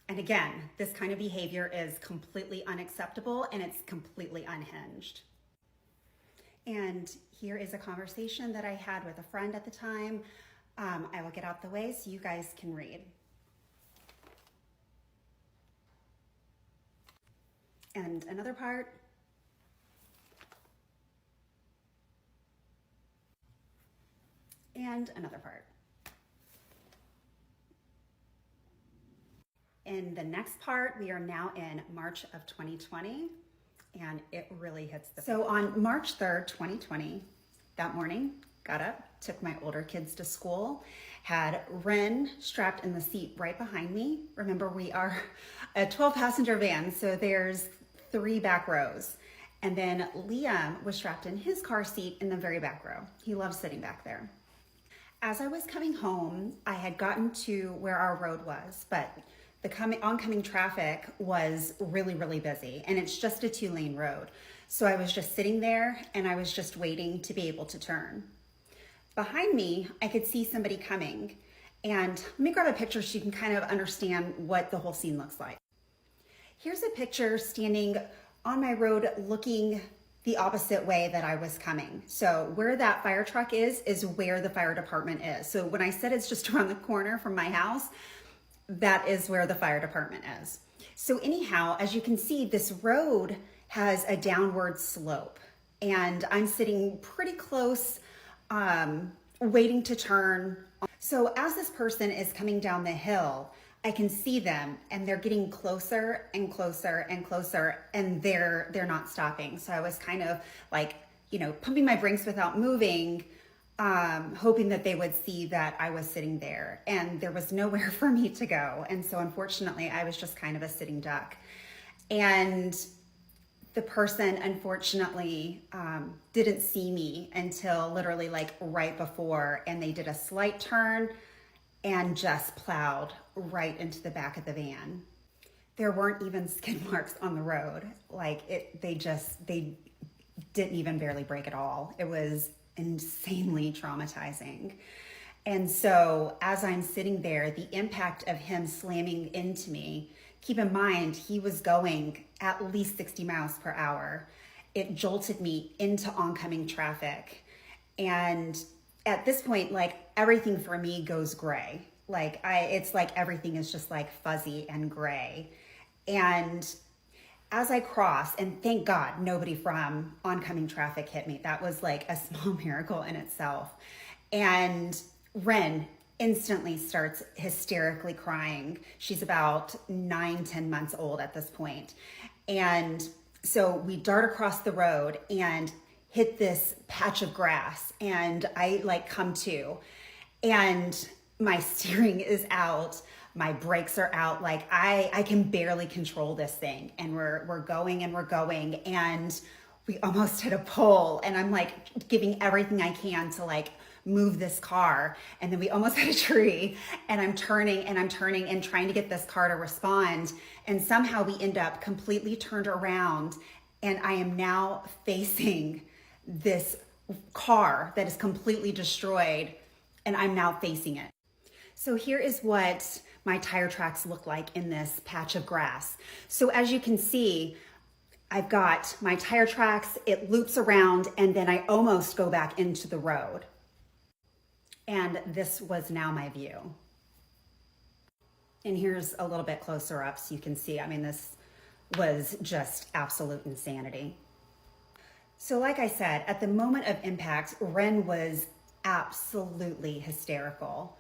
And again, this kind of behavior is completely unacceptable and it's completely unhinged. And here is a conversation that I had with a friend at the time. I will get out the way so you guys can read. And another part. And another part. In the next part, we are now in March of 2020, and it really hits the... So on March 3rd, 2020, that morning, got up, took my older kids to school, had Ren strapped in the seat right behind me. Remember, we are a 12-passenger van, so there's 3 back rows. And then Liam was strapped in his car seat in the very back row. He loves sitting back there. As I was coming home, I had gotten to where our road was, but the oncoming traffic was really, really busy, and it's just a 2-lane road. So I was just sitting there and I was just waiting to be able to turn. Behind me, I could see somebody coming, and let me grab a picture so you can kind of understand what the whole scene looks like. Here's a picture standing on my road looking the opposite way that I was coming. So where that fire truck is where the fire department is. So when I said it's just around the corner from my house, that is where the fire department is. So anyhow, as you can see, this road has a downward slope, and I'm sitting pretty close, waiting to turn. So as this person is coming down the hill, I can see them, and they're getting closer and closer and closer, and they're not stopping. So I was kind of like, pumping my brakes without moving, hoping that they would see that I was sitting there, and there was nowhere for me to go. And so unfortunately, I was just kind of a sitting duck. And the person, unfortunately, didn't see me until literally like right before, and they did a slight turn and just plowed right into the back of the van. There weren't even skid marks on the road. They didn't even barely break at all. It was insanely traumatizing. And so as I'm sitting there, the impact of him slamming into me, keep in mind, he was going at least 60 miles per hour. It jolted me into oncoming traffic. And at this point, everything for me goes gray. It's like everything is just like fuzzy and gray. And as I cross, and thank God nobody from oncoming traffic hit me. That was like a small miracle in itself. And Ren instantly starts hysterically crying. She's about 9-10 months old at this point. And so we dart across the road, and hit this patch of grass and I like come to, and my steering is out, my brakes are out, like I can barely control this thing, and we're going and we almost hit a pole, and I'm like giving everything I can to like move this car, and then we almost hit a tree, and I'm turning and trying to get this car to respond, and somehow we end up completely turned around, and I am now facing this car that is completely destroyed, and I'm now facing it. So here is what my tire tracks look like in this patch of grass. So as you can see, I've got my tire tracks, it loops around, and then I almost go back into the road. And this was now my view. And here's a little bit closer up so you can see, I mean, this was just absolute insanity. So like I said, at the moment of impact, Ren was absolutely hysterical.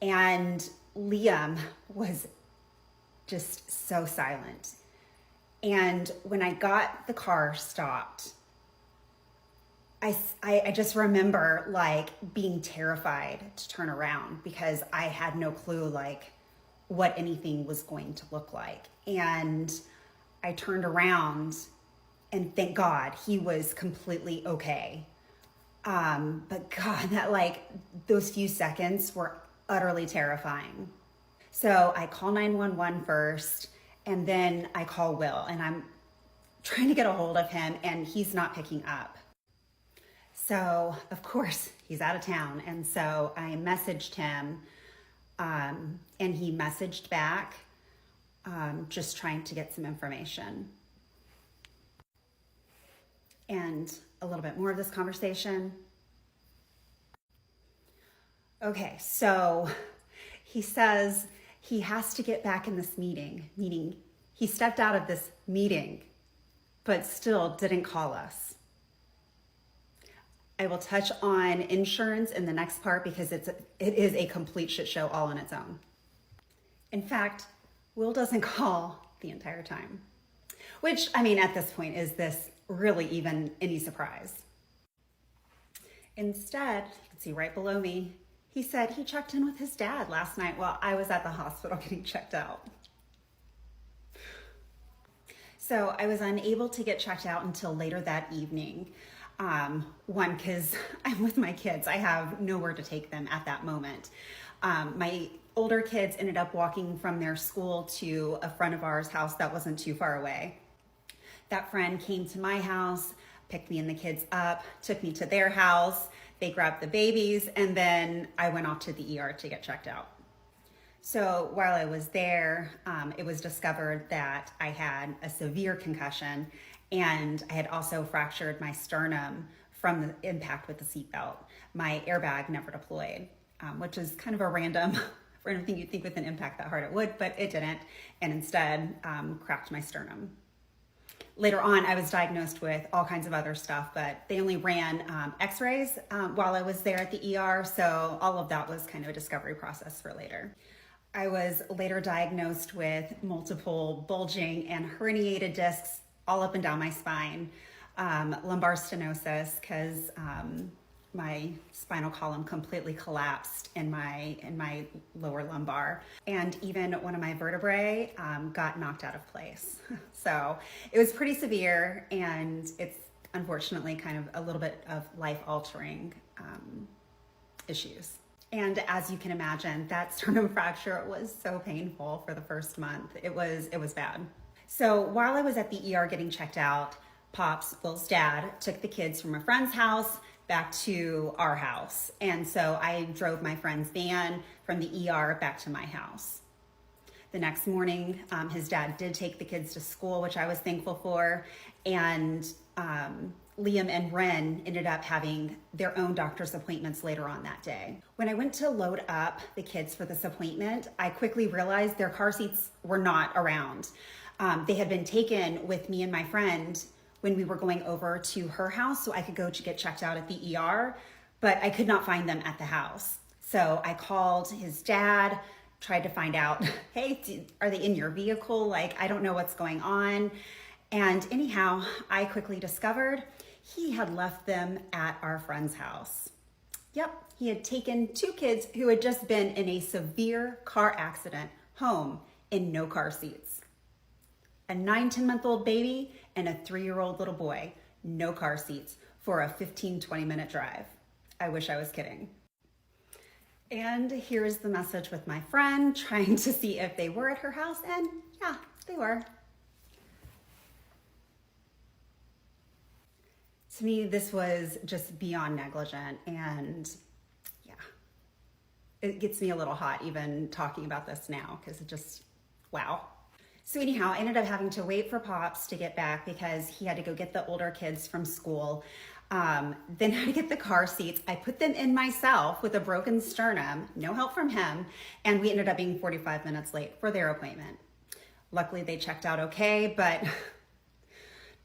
And Liam was just so silent. And when I got the car stopped, I just remember like being terrified to turn around because I had no clue like what anything was going to look like. And I turned around and thank God he was completely okay. But God, that like those few seconds were utterly terrifying. So I call 911 first, and then I call Will, and I'm trying to get a hold of him, and he's not picking up. So of course he's out of town. And so I messaged him, and he messaged back, just trying to get some information. And a little bit more of this conversation. Okay, so he says he has to get back in this meeting, meaning he stepped out of this meeting, but still didn't call us. I will touch on insurance in the next part because it is a complete shit show all on its own. In fact, Will doesn't call the entire time, which, I mean, at this point, is this really even any surprise? Instead, you can see right below me, he said he checked in with his dad last night while I was at the hospital getting checked out. So I was unable to get checked out until later that evening. One, because I'm with my kids. I have nowhere to take them at that moment. My older kids ended up walking from their school to a friend of ours' house that wasn't too far away. That friend came to my house, picked me and the kids up, took me to their house. They grabbed the babies, and then I went off to the ER to get checked out. So while I was there, it was discovered that I had a severe concussion, and I had also fractured my sternum from the impact with the seatbelt. My airbag never deployed, which is kind of a random thing you'd think with an impact that hard it would, but it didn't, and instead cracked my sternum. Later on, I was diagnosed with all kinds of other stuff, but they only ran x-rays while I was there at the ER, so all of that was kind of a discovery process for later. I was later diagnosed with multiple bulging and herniated discs all up and down my spine, lumbar stenosis, because my spinal column completely collapsed in my lower lumbar, and even one of my vertebrae got knocked out of place. So it was pretty severe, and it's unfortunately kind of a little bit of life-altering issues. And as you can imagine, that sternum fracture was so painful for the first month. It was bad. So while I was at the ER getting checked out, Pops, Will's dad, took the kids from a friend's house back to our house. And so I drove my friend's van from the ER back to my house. The next morning, his dad did take the kids to school, which I was thankful for. And Liam and Ren ended up having their own doctor's appointments later on that day. When I went to load up the kids for this appointment, I quickly realized their car seats were not around. They had been taken with me and my friend when we were going over to her house so I could go to get checked out at the ER, but I could not find them at the house. So I called his dad, tried to find out, hey, are they in your vehicle? Like, I don't know what's going on. And anyhow, I quickly discovered he had left them at our friend's house. Yep, he had taken 2 kids who had just been in a severe car accident home in no car seats. A 9-10-month-old baby and a 3-year-old little boy, no car seats for a 15-20 minute drive. I wish I was kidding. And here's the message with my friend trying to see if they were at her house, and yeah, they were. To me, this was just beyond negligent, and yeah, it gets me a little hot even talking about this now because it just, wow. So anyhow, I ended up having to wait for Pops to get back because he had to go get the older kids from school. Then had to get the car seats. I put them in myself with a broken sternum, no help from him, and we ended up being 45 minutes late for their appointment. Luckily, they checked out okay, but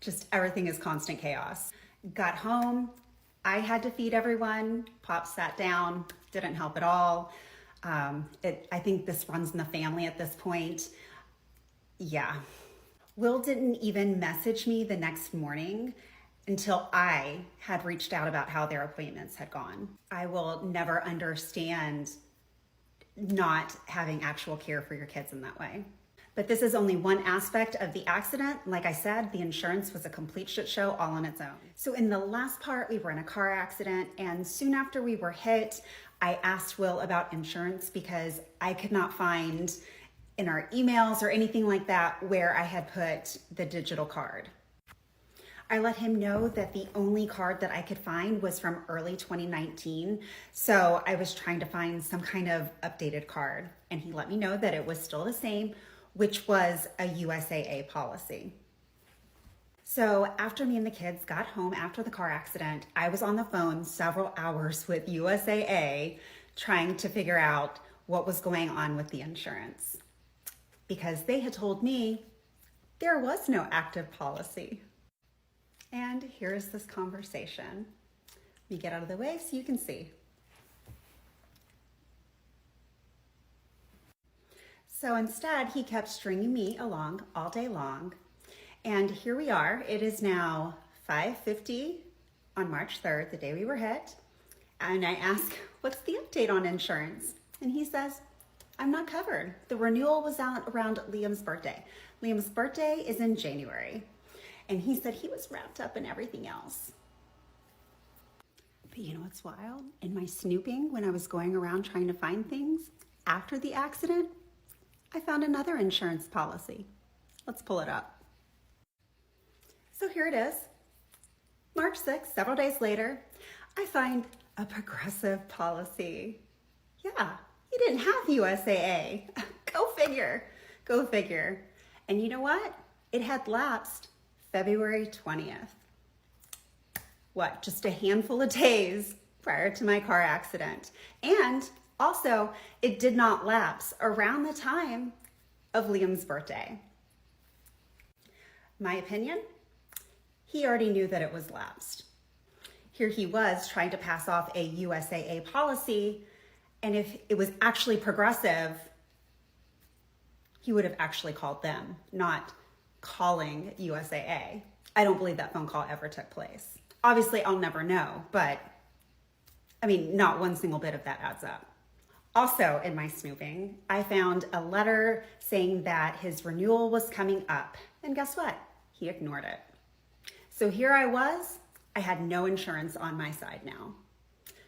just everything is constant chaos. Got home, I had to feed everyone. Pop sat down, didn't help at all. I think this runs in the family at this point. Yeah. Will didn't even message me the next morning until I had reached out about how their appointments had gone. I will never understand not having actual care for your kids in that way. But this is only one aspect of the accident. Like I said, the insurance was a complete shit show all on its own. So in the last part, we were in a car accident, and soon after we were hit, I asked Will about insurance because I could not find in our emails or anything like that where I had put the digital card. I let him know that the only card that I could find was from early 2019. So I was trying to find some kind of updated card, and he let me know that it was still the same, which was a USAA policy. So after me and the kids got home after the car accident, I was on the phone several hours with USAA trying to figure out what was going on with the insurance, because they had told me there was no active policy. And here's this conversation. Let me get out of the way so you can see. So instead, he kept stringing me along all day long. And here we are. It is now 5:50 on March 3rd, the day we were hit. And I ask, what's the update on insurance? And he says, I'm not covered. The renewal was out around Liam's birthday. Liam's birthday is in January. And he said he was wrapped up in everything else. But you know what's wild? In my snooping, when I was going around trying to find things after the accident, I found another insurance policy. Let's pull it up. So here it is. March 6th, several days later, I find a Progressive policy. Yeah, he didn't have USAA. Go figure, go figure. And you know what? It had lapsed February 20th. What, just a handful of days prior to my car accident. And also, it did not lapse around the time of Liam's birthday. My opinion? He already knew that it was lapsed. Here he was trying to pass off a USAA policy, and if it was actually Progressive, he would have actually called them, not calling USAA. I don't believe that phone call ever took place. Obviously, I'll never know, but I mean, not one single bit of that adds up. Also, in my snooping, I found a letter saying that his renewal was coming up. And guess what? He ignored it. So here I was, I had no insurance on my side now.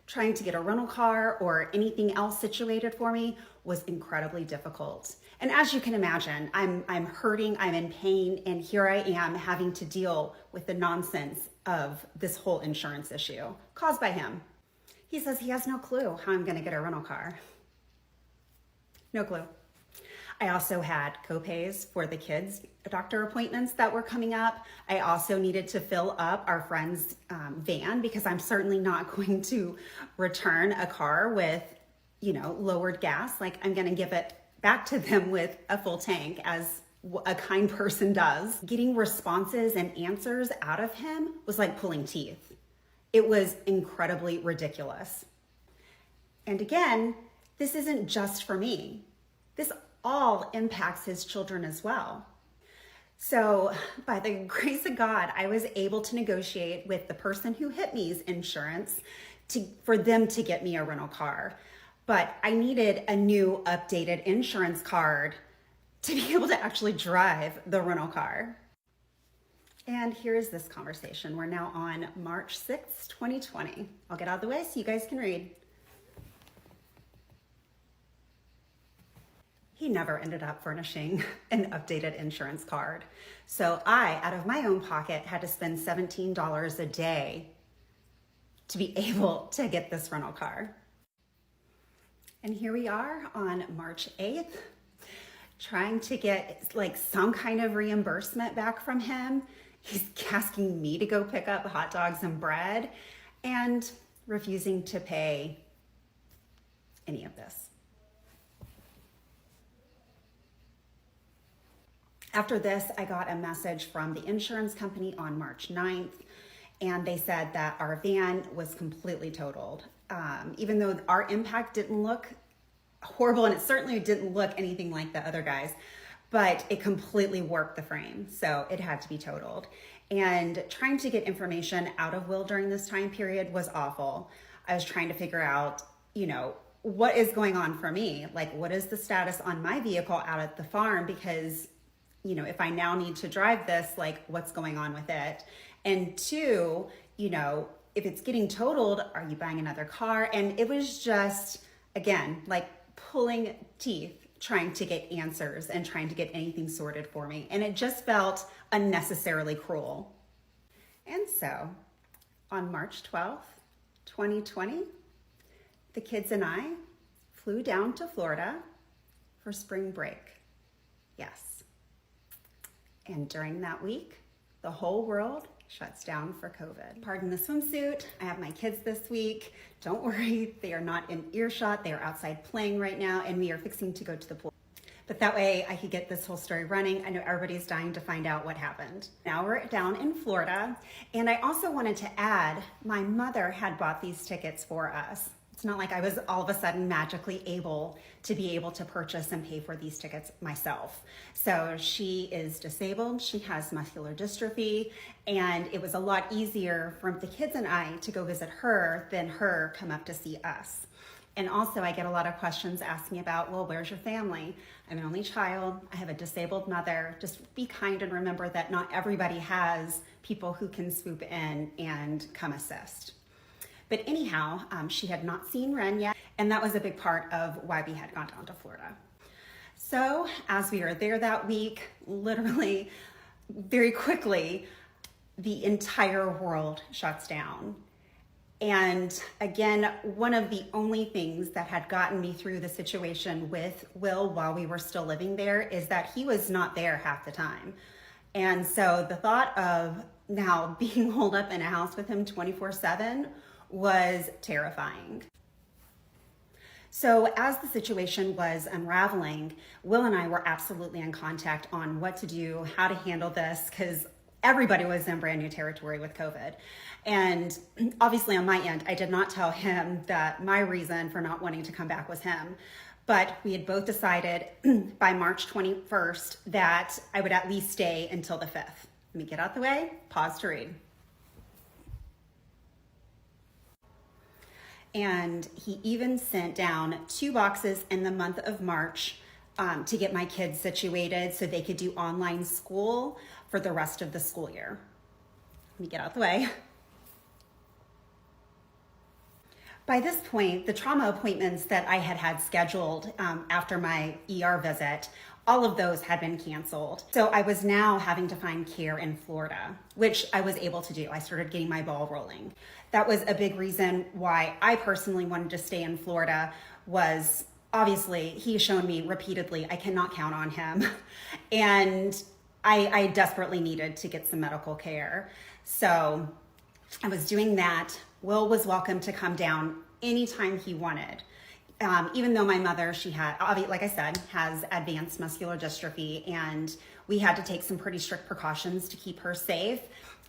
Trying to get a rental car or anything else situated for me was incredibly difficult. And as you can imagine, I'm hurting, I'm in pain, and here I am having to deal with the nonsense of this whole insurance issue caused by him. He says he has no clue how I'm gonna get a rental car. No clue. I also had co-pays for the kids' doctor appointments that were coming up. I also needed to fill up our friend's van because I'm certainly not going to return a car with, lowered gas. Like, I'm gonna give it back to them with a full tank, as a kind person does. Getting responses and answers out of him was like pulling teeth. It was incredibly ridiculous. And again, this isn't just for me. This all impacts his children as well. So by the grace of God, I was able to negotiate with the person who hit me's insurance for them to get me a rental car. But I needed a new updated insurance card to be able to actually drive the rental car. And here's this conversation. We're now on March 6th, 2020. I'll get out of the way so you guys can read. He never ended up furnishing an updated insurance card. So I, out of my own pocket, had to spend $17 a day to be able to get this rental car. And here we are on March 8th, trying to get like some kind of reimbursement back from him. He's asking me to go pick up hot dogs and bread and refusing to pay any of this. After this, I got a message from the insurance company on March 9th, and they said that our van was completely totaled. Even though our impact didn't look horrible, and it certainly didn't look anything like the other guys, but it completely warped the frame, so it had to be totaled. And trying to get information out of Will during this time period was awful. I was trying to figure out, what is going on for me? Like, what is the status on my vehicle out at the farm? Because if I now need to drive this, like what's going on with it? And two, if it's getting totaled, are you buying another car? And it was just, again, like pulling teeth, trying to get answers and trying to get anything sorted for me. And it just felt unnecessarily cruel. And so on March 12th, 2020, the kids and I flew down to Florida for spring break. Yes. And during that week, the whole world shuts down for COVID. Pardon the swimsuit. I have my kids this week. Don't worry, they are not in earshot. They are outside playing right now, and we are fixing to go to the pool. But that way I could get this whole story running. I know everybody's dying to find out what happened. Now we're down in Florida, and I also wanted to add, my mother had bought these tickets for us. It's not like I was all of a sudden magically able to purchase and pay for these tickets myself. So she is disabled, she has muscular dystrophy, and it was a lot easier for the kids and I to go visit her than her come up to see us. And also I get a lot of questions asking about, well, where's your family? I'm an only child, I have a disabled mother. Just be kind and remember that not everybody has people who can swoop in and come assist. But anyhow, she had not seen Ren yet, and that was a big part of why we had gone down to Florida. So as we were there that week, literally, very quickly, the entire world shuts down. And again, one of the only things that had gotten me through the situation with Will while we were still living there is that he was not there half the time. And so the thought of now being holed up in a house with him 24/7 was terrifying. So as the situation was unraveling, Will and I were absolutely in contact on what to do, how to handle this, because everybody was in brand new territory with COVID. And obviously on my end, I did not tell him that my reason for not wanting to come back was him. But we had both decided by March 21st that I would at least stay until the 5th. Let me get out the way, pause to read. And he even sent down 2 boxes in the month of March to get my kids situated so they could do online school for the rest of the school year. Let me get out the way. By this point, the trauma appointments that I had scheduled after my ER visit, all of those had been canceled. So I was now having to find care in Florida, which I was able to do. I started getting my ball rolling. That was a big reason why I personally wanted to stay in Florida. Was obviously he's shown me repeatedly I cannot count on him. And I desperately needed to get some medical care. So I was doing that. Will was welcome to come down anytime he wanted. Even though my mother, she had, like I said, has advanced muscular dystrophy, and we had to take some pretty strict precautions to keep her safe.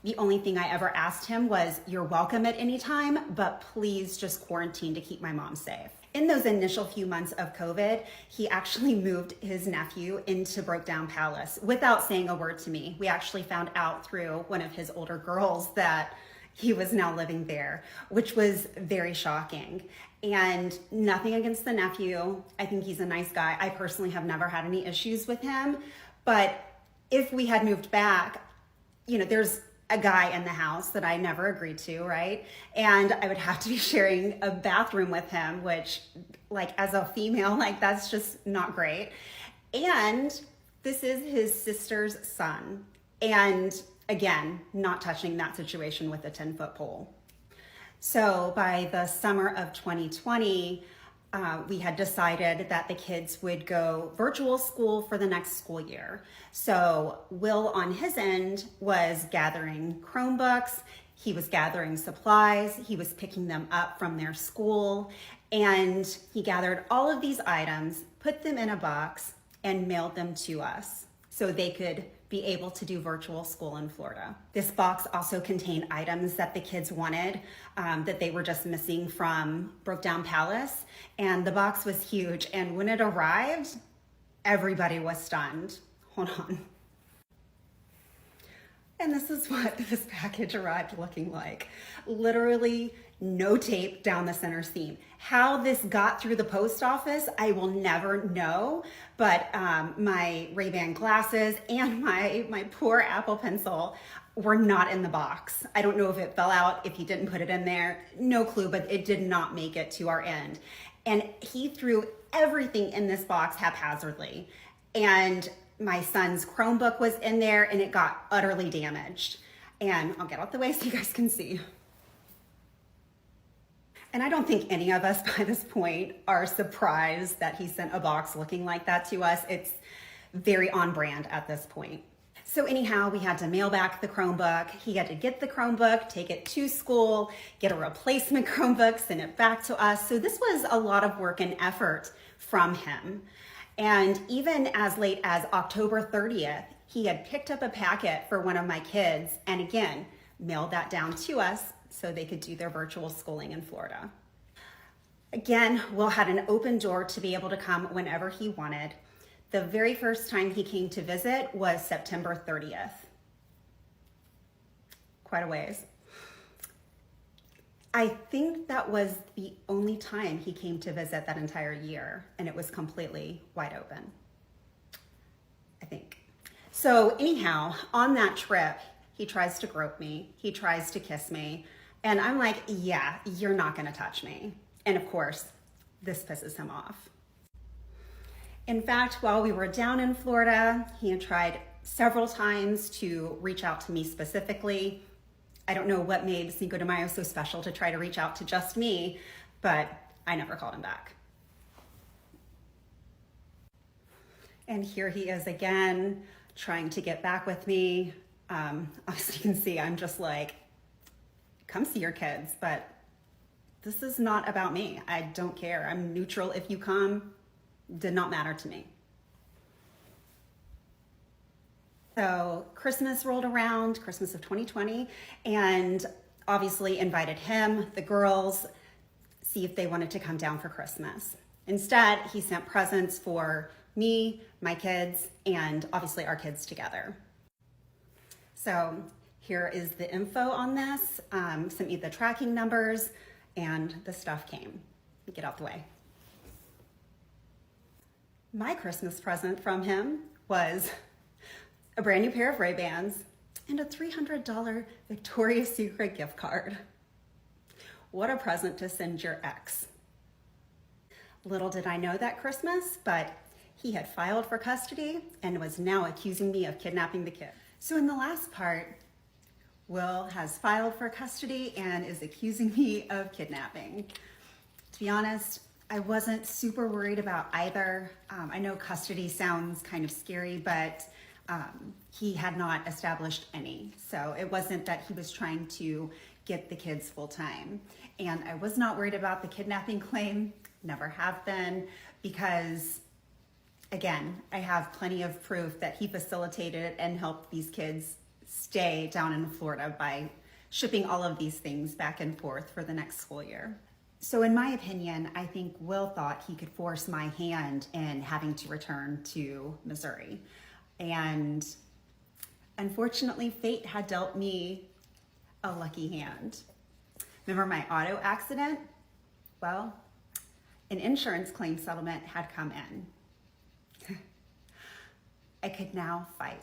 The only thing I ever asked him was, you're welcome at any time, but please just quarantine to keep my mom safe. In those initial few months of COVID, he actually moved his nephew into Brokedown Palace without saying a word to me. We actually found out through one of his older girls that he was now living there, which was very shocking. And nothing against the nephew. I think he's a nice guy. I personally have never had any issues with him. But if we had moved back, you know, there's a guy in the house that I never agreed to, right? And I would have to be sharing a bathroom with him, which, like, as a female, like, that's just not great. And this is his sister's son. And again, not touching that situation with a 10-foot pole. So by the summer of 2020, we had decided that the kids would go virtual school for the next school year. So Will, on his end, was gathering Chromebooks, he was gathering supplies, he was picking them up from their school, and he gathered all of these items, put them in a box, and mailed them to us so they could be able to do virtual school in Florida. This box also contained items that the kids wanted that they were just missing from Brokedown Palace. And the box was huge. And when it arrived, everybody was stunned. Hold on. And this is what this package arrived looking like. Literally no tape down the center seam. How this got through the post office, I will never know. But my Ray-Ban glasses and my poor Apple Pencil were not in the box. I don't know if it fell out, if he didn't put it in there, no clue, but it did not make it to our end. And he threw everything in this box haphazardly. And my son's Chromebook was in there and it got utterly damaged. And I'll get out the way so you guys can see. And I don't think any of us by this point are surprised that he sent a box looking like that to us. It's very on brand at this point. So anyhow, we had to mail back the Chromebook. He had to get the Chromebook, take it to school, get a replacement Chromebook, send it back to us. So this was a lot of work and effort from him. And even as late as October 30th, he had picked up a packet for one of my kids and again, mailed that down to us so they could do their virtual schooling in Florida. Again, Will had an open door to be able to come whenever he wanted. The very first time he came to visit was September 30th. Quite a ways. I think that was the only time he came to visit that entire year, and it was completely wide open, I think. So anyhow, on that trip, he tries to grope me, he tries to kiss me, and I'm like, yeah, you're not gonna touch me. And of course, this pisses him off. In fact, while we were down in Florida, he had tried several times to reach out to me specifically. I don't know what made Cinco de Mayo so special to try to reach out to just me, but I never called him back. And here he is again, trying to get back with me. Obviously you can see I'm just like, come see your kids, but this is not about me. I don't care. I'm neutral if you come. Did not matter to me. So Christmas rolled around, Christmas of 2020, and obviously invited him, the girls, see if they wanted to come down for Christmas. Instead, he sent presents for me, my kids, and obviously our kids together. So here is the info on this. Sent me the tracking numbers, and the stuff came. Get out the way. My Christmas present from him was a brand new pair of Ray-Bans and a $300 Victoria's Secret gift card. What a present to send your ex. Little did I know that Christmas, but he had filed for custody and was now accusing me of kidnapping the kid. So in the last part, Will has filed for custody and is accusing me of kidnapping. To be honest, I wasn't super worried about either. I know custody sounds kind of scary, but he had not established any. So it wasn't that he was trying to get the kids full time. And I was not worried about the kidnapping claim, never have been, because again, I have plenty of proof that he facilitated and helped these kids stay down in Florida by shipping all of these things back and forth for the next school year. So in my opinion, I think Will thought he could force my hand in having to return to Missouri. And unfortunately, fate had dealt me a lucky hand. Remember my auto accident? Well, an insurance claim settlement had come in. I could now fight.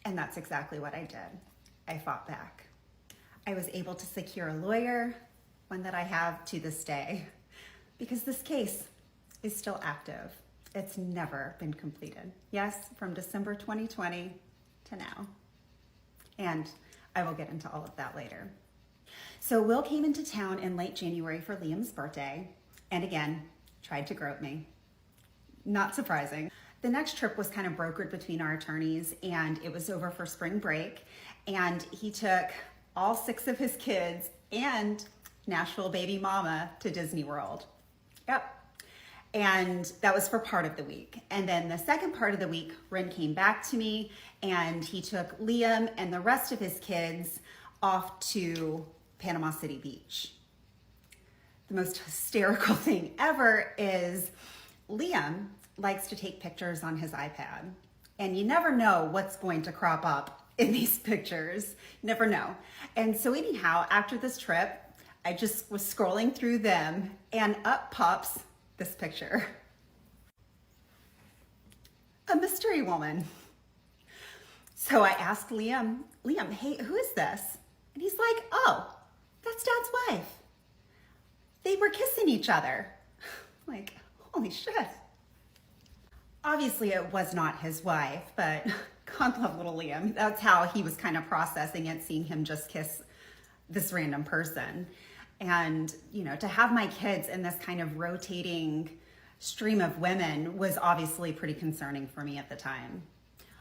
And that's exactly what I did. I fought back. I was able to secure a lawyer, one that I have to this day, because this case is still active. It's never been completed. Yes, from December 2020 to now. And I will get into all of that later. So Will came into town in late January for Liam's birthday, and again, tried to grope me. Not surprising. The next trip was kind of brokered between our attorneys, and it was over for spring break, and he took all 6 of his kids and Nashville baby mama to Disney World. Yep. And that was for part of the week. And then the second part of the week, Ren came back to me, and he took Liam and the rest of his kids off to Panama City Beach. The most hysterical thing ever is Liam likes to take pictures on his iPad. And you never know what's going to crop up in these pictures. Never know. And so anyhow, after this trip, I just was scrolling through them, and up pops this picture. A mystery woman. So I asked Liam, hey, who is this? And he's like, oh, that's Dad's wife. They were kissing each other. Like, holy shit. Obviously it was not his wife, but God love little Liam. That's how he was kind of processing it, seeing him just kiss this random person. And, you know, to have my kids in this kind of rotating stream of women was obviously pretty concerning for me at the time.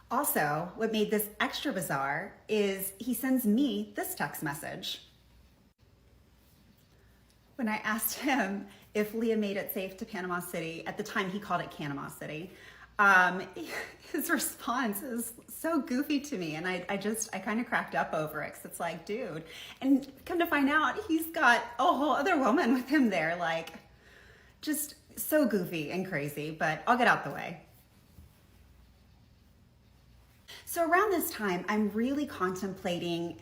Also, what made this extra bizarre is he sends me this text message. When I asked him if Leah made it safe to Panama City, at the time he called it Panama City, his response is so goofy to me, and I kind of cracked up over it, because it's like, dude, and come to find out, he's got a whole other woman with him there, like, just so goofy and crazy, but I'll get out the way. So around this time, I'm really contemplating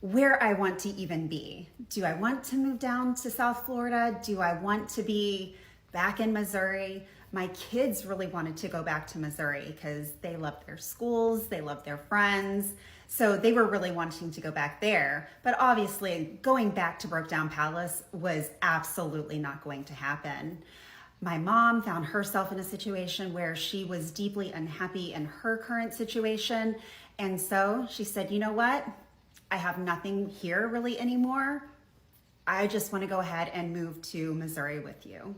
where I want to even be. Do I want to move down to South Florida? Do I want to be back in Missouri? My kids really wanted to go back to Missouri because they loved their schools, they loved their friends. So they were really wanting to go back there. But obviously going back to Brokedown Palace was absolutely not going to happen. My mom found herself in a situation where she was deeply unhappy in her current situation. And so she said, you know what? I have nothing here really anymore. I just want to go ahead and move to Missouri with you.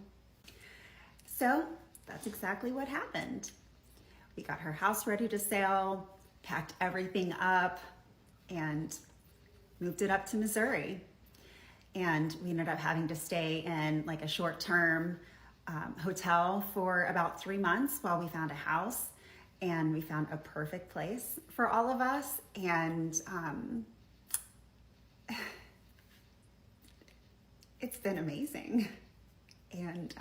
So that's exactly what happened. We got her house ready to sell, packed everything up, and moved it up to Missouri. And we ended up having to stay in like a short-term hotel for about 3 months while we found a house. And we found a perfect place for all of us. And it's been amazing. And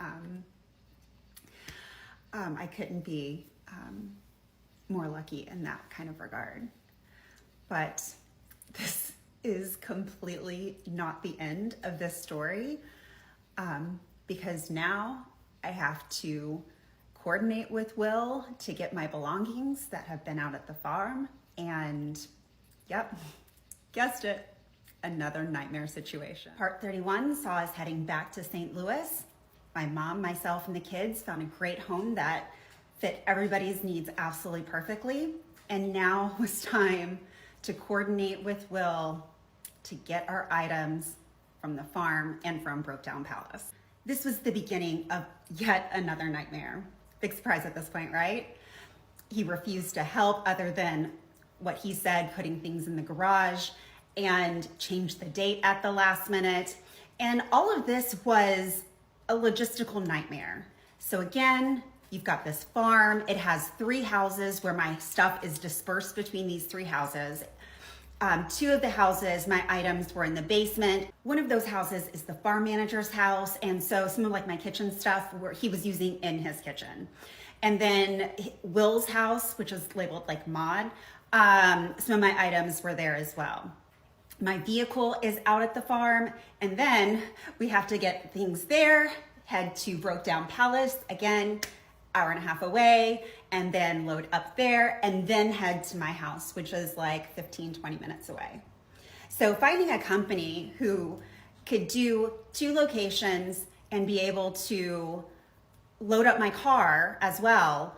I couldn't be more lucky in that kind of regard. But this is completely not the end of this story, because now I have to coordinate with Will to get my belongings that have been out at the farm. And yep, guessed it, another nightmare situation. Part 31 saw us heading back to St. Louis. My mom, myself, and the kids found a great home that fit everybody's needs absolutely perfectly. And now was time to coordinate with Will to get our items from the farm and from Brokedown Palace. This was the beginning of yet another nightmare. Big surprise at this point, right? He refused to help other than what he said, putting things in the garage, and changed the date at the last minute. And all of this was a logistical nightmare. So again, you've got this farm. It has 3 houses where my stuff is dispersed between these 3 houses. Two of the houses, my items were in the basement. One of those houses is the farm manager's house, and so some of like my kitchen stuff he was using in his kitchen. And then Will's house, which is labeled like mod, some of my items were there as well. My vehicle is out at the farm, and then we have to get things there, head to Broke Down Palace, again, hour and a half away, and then load up there, and then head to my house, which is like 15, 20 minutes away. So finding a company who could do 2 locations and be able to load up my car as well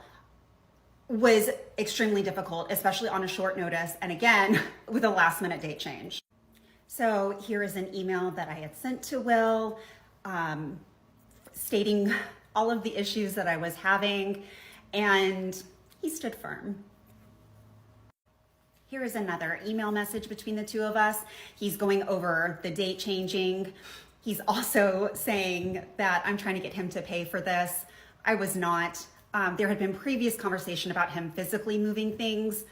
was extremely difficult, especially on a short notice, and again, with a last minute date change. So here is an email that I had sent to Will, stating all of the issues that I was having, and he stood firm. Here is another email message between the two of us. He's going over the date changing. He's also saying that I'm trying to get him to pay for this. I was not. There had been previous conversation about him physically moving things.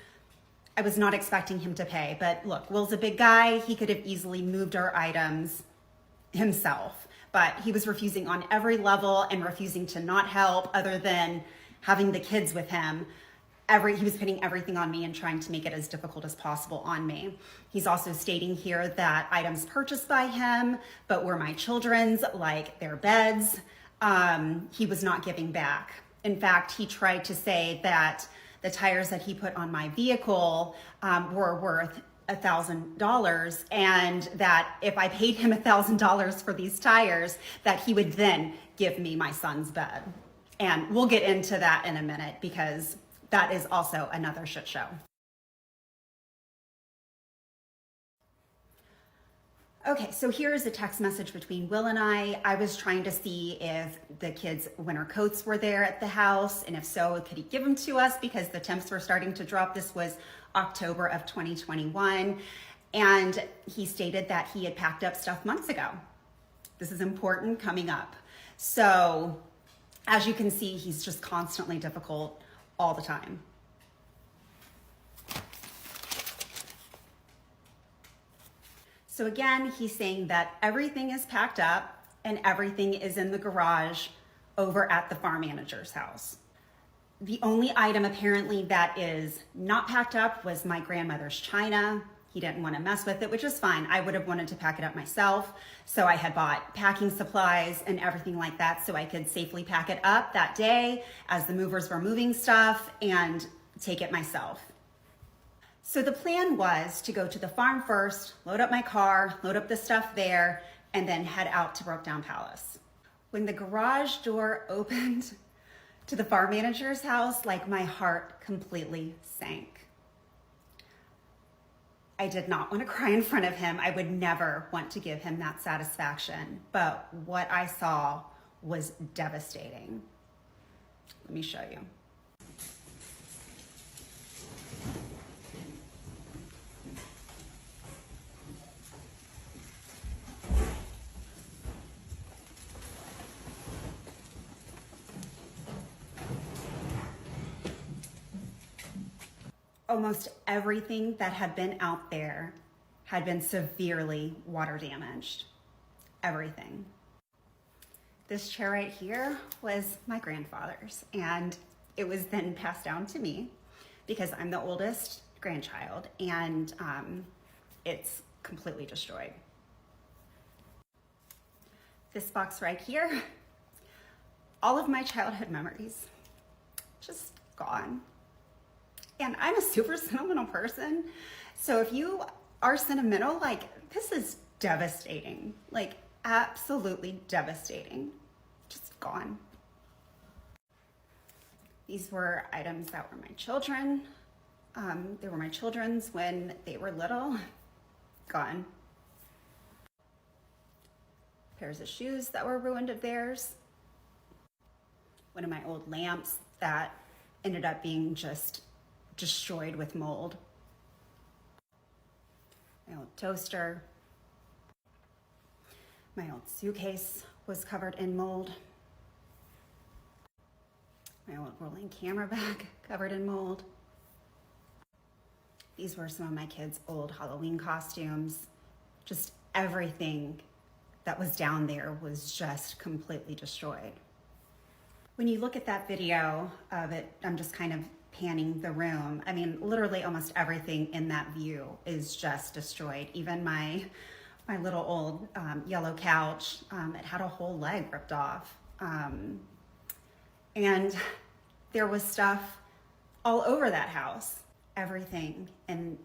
I was not expecting him to pay, but look, Will's a big guy. He could have easily moved our items himself, but he was refusing on every level and refusing to not help other than having the kids with him. He was putting everything on me and trying to make it as difficult as possible on me. He's also stating here that items purchased by him, but were my children's, like their beds, he was not giving back. In fact, he tried to say that the tires that he put on my vehicle were worth $1,000, and that if I paid him $1,000 for these tires, that he would then give me my son's bed. And we'll get into that in a minute because that is also another shit show. Okay, so here's a text message between Will and I. I was trying to see if the kids' winter coats were there at the house, and if so, could he give them to us because the temps were starting to drop. This was October of 2021, and he stated that he had packed up stuff months ago. This is important coming up. So, as you can see, he's just constantly difficult all the time. So again, he's saying that everything is packed up and everything is in the garage over at the farm manager's house. The only item apparently that is not packed up was my grandmother's china. He didn't want to mess with it, which is fine. I would have wanted to pack it up myself. So I had bought packing supplies and everything like that so I could safely pack it up that day as the movers were moving stuff and take it myself. So the plan was to go to the farm first, load up my car, load up the stuff there, and then head out to Broke Down Palace. When the garage door opened to the farm manager's house, like my heart completely sank. I did not want to cry in front of him. I would never want to give him that satisfaction, but what I saw was devastating. Let me show you. Almost everything that had been out there had been severely water damaged. Everything. This chair right here was my grandfather's, and it was then passed down to me because I'm the oldest grandchild, and it's completely destroyed. This box right here, all of my childhood memories, just gone. And I'm a super sentimental person. So if you are sentimental, like, this is devastating, like absolutely devastating, just gone. These were items that were my children. They were my children's when they were little, gone. Pairs of shoes that were ruined of theirs. One of my old lamps that ended up being just destroyed with mold. My old toaster. My old suitcase was covered in mold. My old rolling camera bag covered in mold. These were some of my kids' old Halloween costumes. Just everything that was down there was just completely destroyed. When you look at that video of it, I'm just kind of panning the room. I mean, literally almost everything in that view is just destroyed. Even my little old yellow couch, it had a whole leg ripped off. And there was stuff all over that house. Everything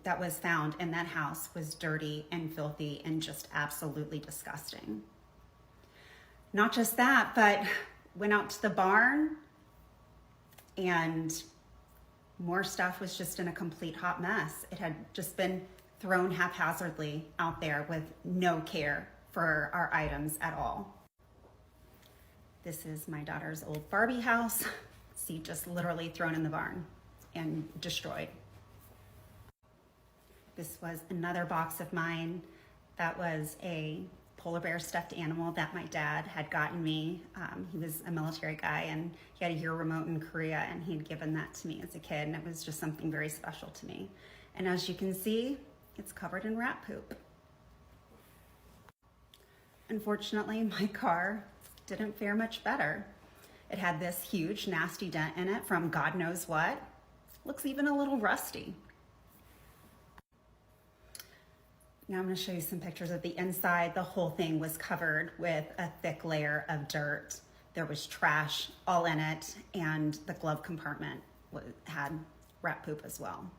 that was found in that house was dirty and filthy and just absolutely disgusting. Not just that, but went out to the barn and more stuff was just in a complete hot mess. It had just been thrown haphazardly out there with no care for our items at all. This is my daughter's old Barbie house. See, just literally thrown in the barn and destroyed. This was another box of mine. That was a polar bear stuffed animal that my dad had gotten me. He was a military guy and he had a year remote in Korea and he'd given that to me as a kid and it was just something very special to me. And as you can see, it's covered in rat poop. Unfortunately, my car didn't fare much better. It had this huge, nasty dent in it from God knows what. Looks even a little rusty. Now I'm going to show you some pictures of the inside. The whole thing was covered with a thick layer of dirt. There was trash all in it, and the glove compartment had rat poop as well.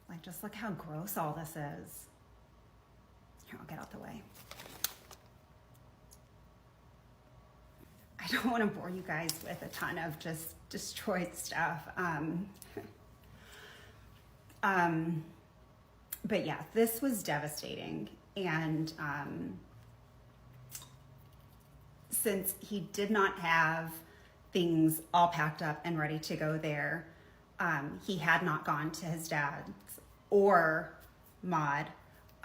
Like, just look how gross all this is. Here, I'll get out the way. I don't want to bore you guys with a ton of just destroyed stuff. But yeah, this was devastating. And since he did not have things all packed up and ready to go there, he had not gone to his dad's or Maud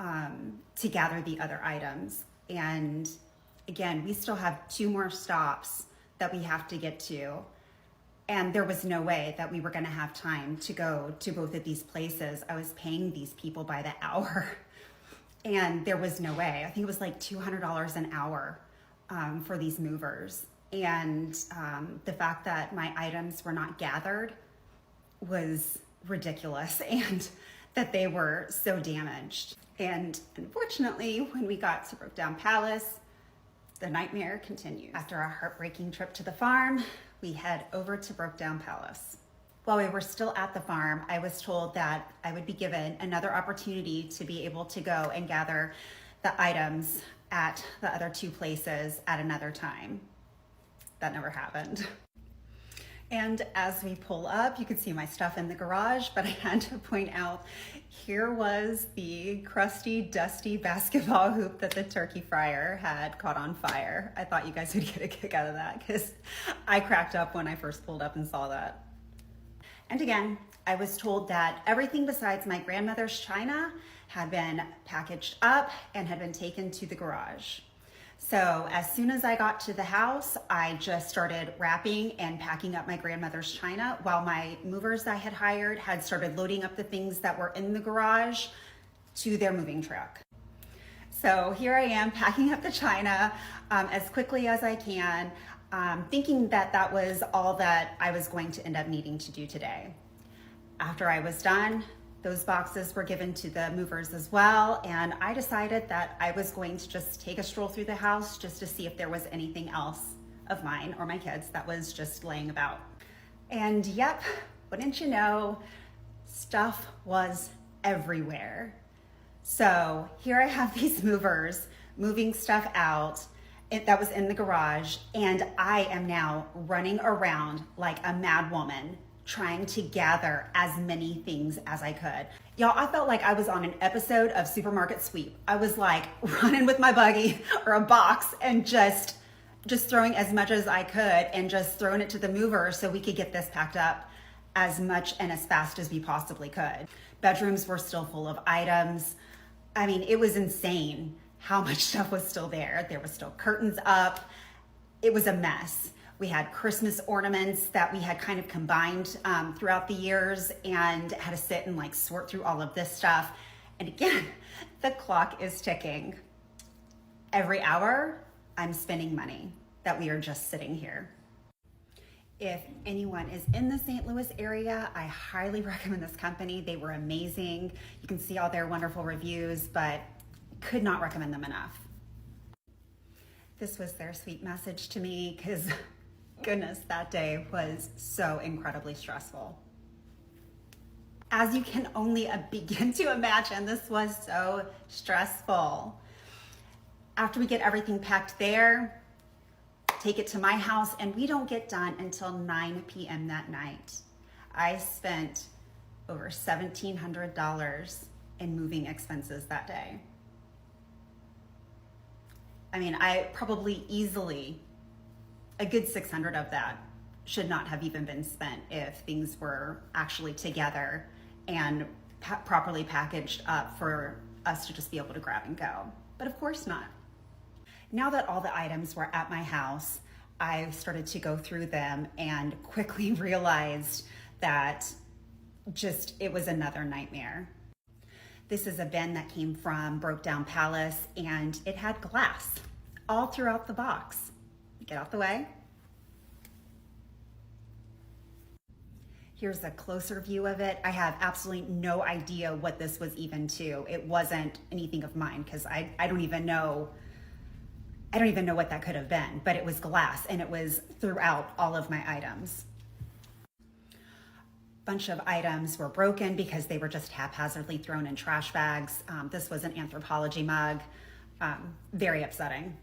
to gather the other items. And again, we still have 2 more stops that we have to get to. And there was no way that we were gonna have time to go to both of these places. I was paying these people by the hour and there was no way. I think it was like $200 an hour for these movers. And the fact that my items were not gathered was ridiculous and that they were so damaged. And unfortunately, when we got to Brookdown Palace, the nightmare continued. After a heartbreaking trip to the farm, we head over to Brookdown Palace. While we were still at the farm, I was told that I would be given another opportunity to be able to go and gather the items at the other 2 places at another time. That never happened. And as we pull up, you can see my stuff in the garage, but I had to point out, here was the crusty, dusty basketball hoop that the turkey fryer had caught on fire. I thought you guys would get a kick out of that because I cracked up when I first pulled up and saw that. And again, I was told that everything besides my grandmother's china had been packaged up and had been taken to the garage. So as soon as I got to the house, I just started wrapping and packing up my grandmother's china while my movers I had hired had started loading up the things that were in the garage to their moving truck. So here I am packing up the china as quickly as I can, thinking that that was all that I was going to end up needing to do today. After I was done, those boxes were given to the movers as well, and I decided that I was going to just take a stroll through the house just to see if there was anything else of mine or my kids that was just laying about. And yep, wouldn't you know, stuff was everywhere. So here I have these movers moving stuff out that was in the garage, and I am now running around like a mad woman trying to gather as many things as I could. Y'all, I felt like I was on an episode of Supermarket Sweep. I was like running with my buggy or a box and just throwing as much as I could and just throwing it to the mover so we could get this packed up as much and as fast as we possibly could. Bedrooms were still full of items. I mean, it was insane how much stuff was still there. There was still curtains up. It was a mess. We had Christmas ornaments that we had kind of combined throughout the years, and had to sit and like sort through all of this stuff. And again, the clock is ticking. Every hour, I'm spending money that we are just sitting here. If anyone is in the St. Louis area, I highly recommend this company. They were amazing. You can see all their wonderful reviews, but could not recommend them enough. This was their sweet message to me, because goodness, that day was so incredibly stressful. As you can only begin to imagine, this was so stressful. After we get everything packed there, take it to my house, and we don't get done until 9 p.m. that night. I spent over $1,700 in moving expenses that day. I mean, I probably easily, a good 600 of that should not have even been spent if things were actually together and properly packaged up for us to just be able to grab and go. But of course not. Now that all the items were at my house, I started to go through them and quickly realized that it was another nightmare. This is a bin that came from Broke Down Palace, and it had glass all throughout the box. Get out the way. Here's a closer view of it. I have absolutely no idea what this was even to. It wasn't anything of mine, because I don't even know what that could have been, but it was glass, and it was throughout all of my items. Bunch of items were broken because they were just haphazardly thrown in trash bags. This was an Anthropologie mug. Very upsetting.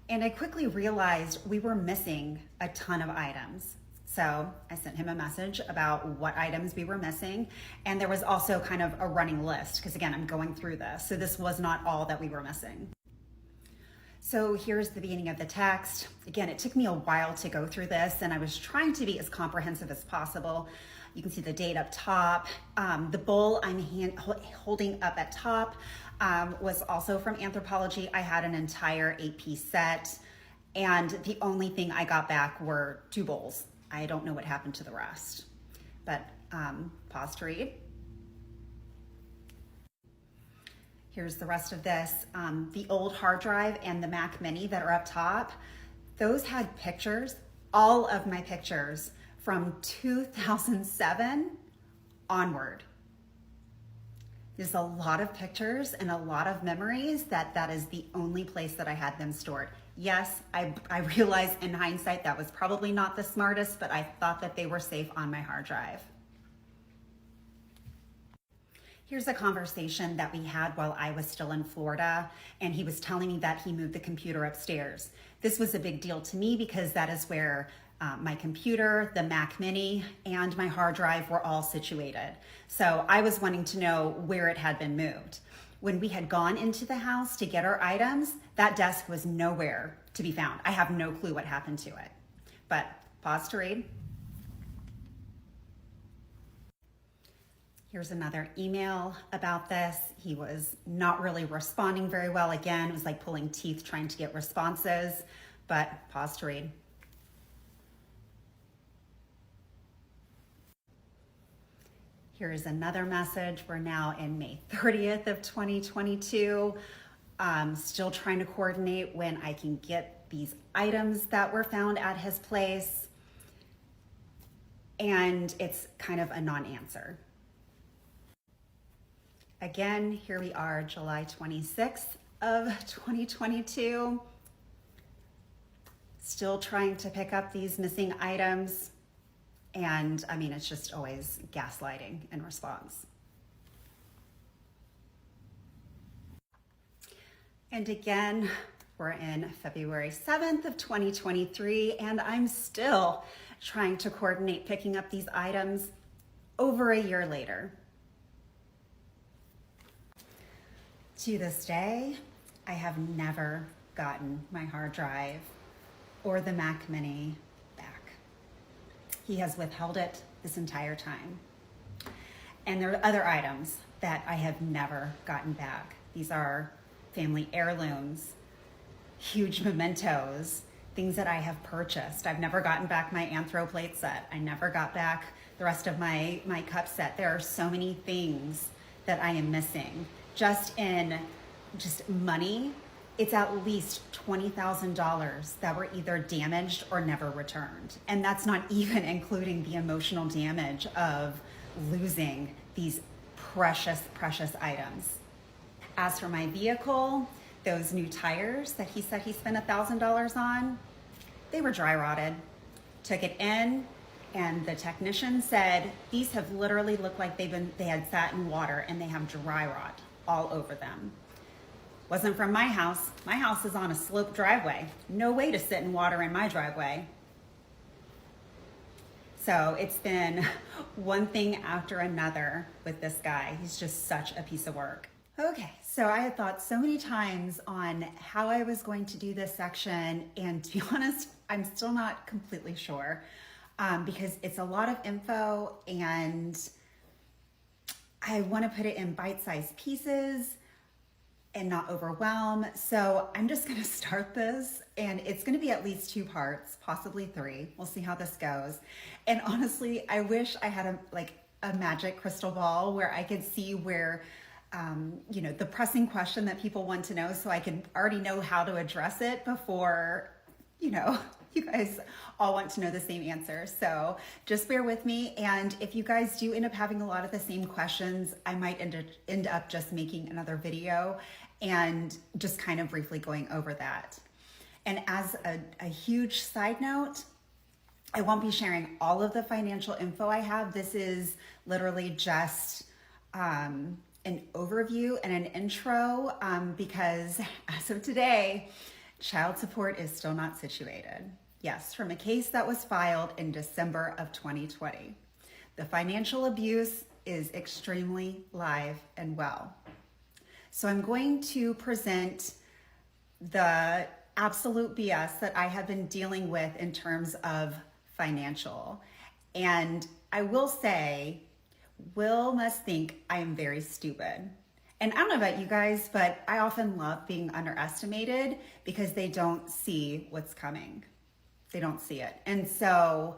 And I quickly realized we were missing a ton of items. So I sent him a message about what items we were missing. And there was also kind of a running list, because again, I'm going through this. So this was not all that we were missing. So here's the beginning of the text. Again, it took me a while to go through this, and I was trying to be as comprehensive as possible. You can see the date up top. The bowl I'm holding up at top was also from Anthropologie. I had an entire 8-piece set, and the only thing I got back were 2 bowls. I don't know what happened to the rest, but pause to read. Here's the rest of this. The old hard drive and the Mac Mini that are up top, those had pictures, all of my pictures from 2007 onward. There's a lot of pictures and a lot of memories that is the only place that I had them stored. Yes, I realize in hindsight that was probably not the smartest, but I thought that they were safe on my hard drive. Here's a conversation that we had while I was still in Florida, and he was telling me that he moved the computer upstairs. This was a big deal to me because that is where my computer, the Mac Mini, and my hard drive were all situated. So I was wanting to know where it had been moved. When we had gone into the house to get our items, that desk was nowhere to be found. I have no clue what happened to it. But pause to read. Here's another email about this. He was not really responding very well. Again, it was like pulling teeth trying to get responses, but pause to read. Here's another message. We're now in May 30th of 2022. Still trying to coordinate when I can get these items that were found at his place. And it's kind of a non-answer. Again, here we are, July 26th of 2022. Still trying to pick up these missing items. And I mean, it's just always gaslighting in response. And again, we're in February 7th of 2023, and I'm still trying to coordinate picking up these items over a year later. To this day, I have never gotten my hard drive or the Mac Mini back. He has withheld it this entire time. And there are other items that I have never gotten back. These are family heirlooms, huge mementos, things that I have purchased. I've never gotten back my Anthro plate set. I never got back the rest of my cup set. There are so many things that I am missing. Just money, it's at least $20,000 that were either damaged or never returned. And that's not even including the emotional damage of losing these precious, precious items. As for my vehicle, those new tires that he said he spent $1,000 on, they were dry rotted. Took it in, and the technician said these have literally looked like they had sat in water, and they have dry rot all over them. Wasn't from my house. My house is on a sloped driveway. No way to sit in water in my driveway. So it's been one thing after another with this guy. He's just such a piece of work. Okay, so I had thought so many times on how I was going to do this section, and to be honest, I'm still not completely sure because it's a lot of info and I want to put it in bite-sized pieces and not overwhelm. So I'm just gonna start this, and it's gonna be at least 2 parts, possibly 3. We'll see how this goes. And honestly, I wish I had a magic crystal ball where I could see where, the pressing question that people want to know, so I can already know how to address it before, you guys all want to know the same answer. So just bear with me. And if you guys do end up having a lot of the same questions, I might end up just making another video and just kind of briefly going over that. And as a huge side note, I won't be sharing all of the financial info I have. This is literally just an overview and an intro because as of today, child support is still not situated. Yes, from a case that was filed in December of 2020. The financial abuse is extremely live and well. So I'm going to present the absolute BS that I have been dealing with in terms of financial. And I will say, Will must think I am very stupid. And I don't know about you guys, but I often love being underestimated because they don't see what's coming. They don't see it. And so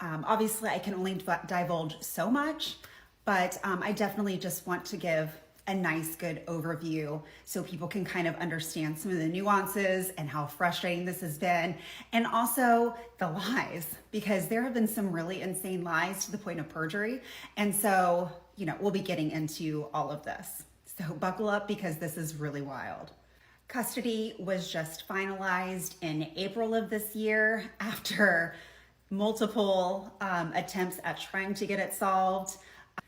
obviously I can only divulge so much, but I definitely just want to give a nice, good overview so people can kind of understand some of the nuances and how frustrating this has been, and also the lies, because there have been some really insane lies to the point of perjury. And so, we'll be getting into all of this. So buckle up because this is really wild. Custody was just finalized in April of this year after multiple attempts at trying to get it solved.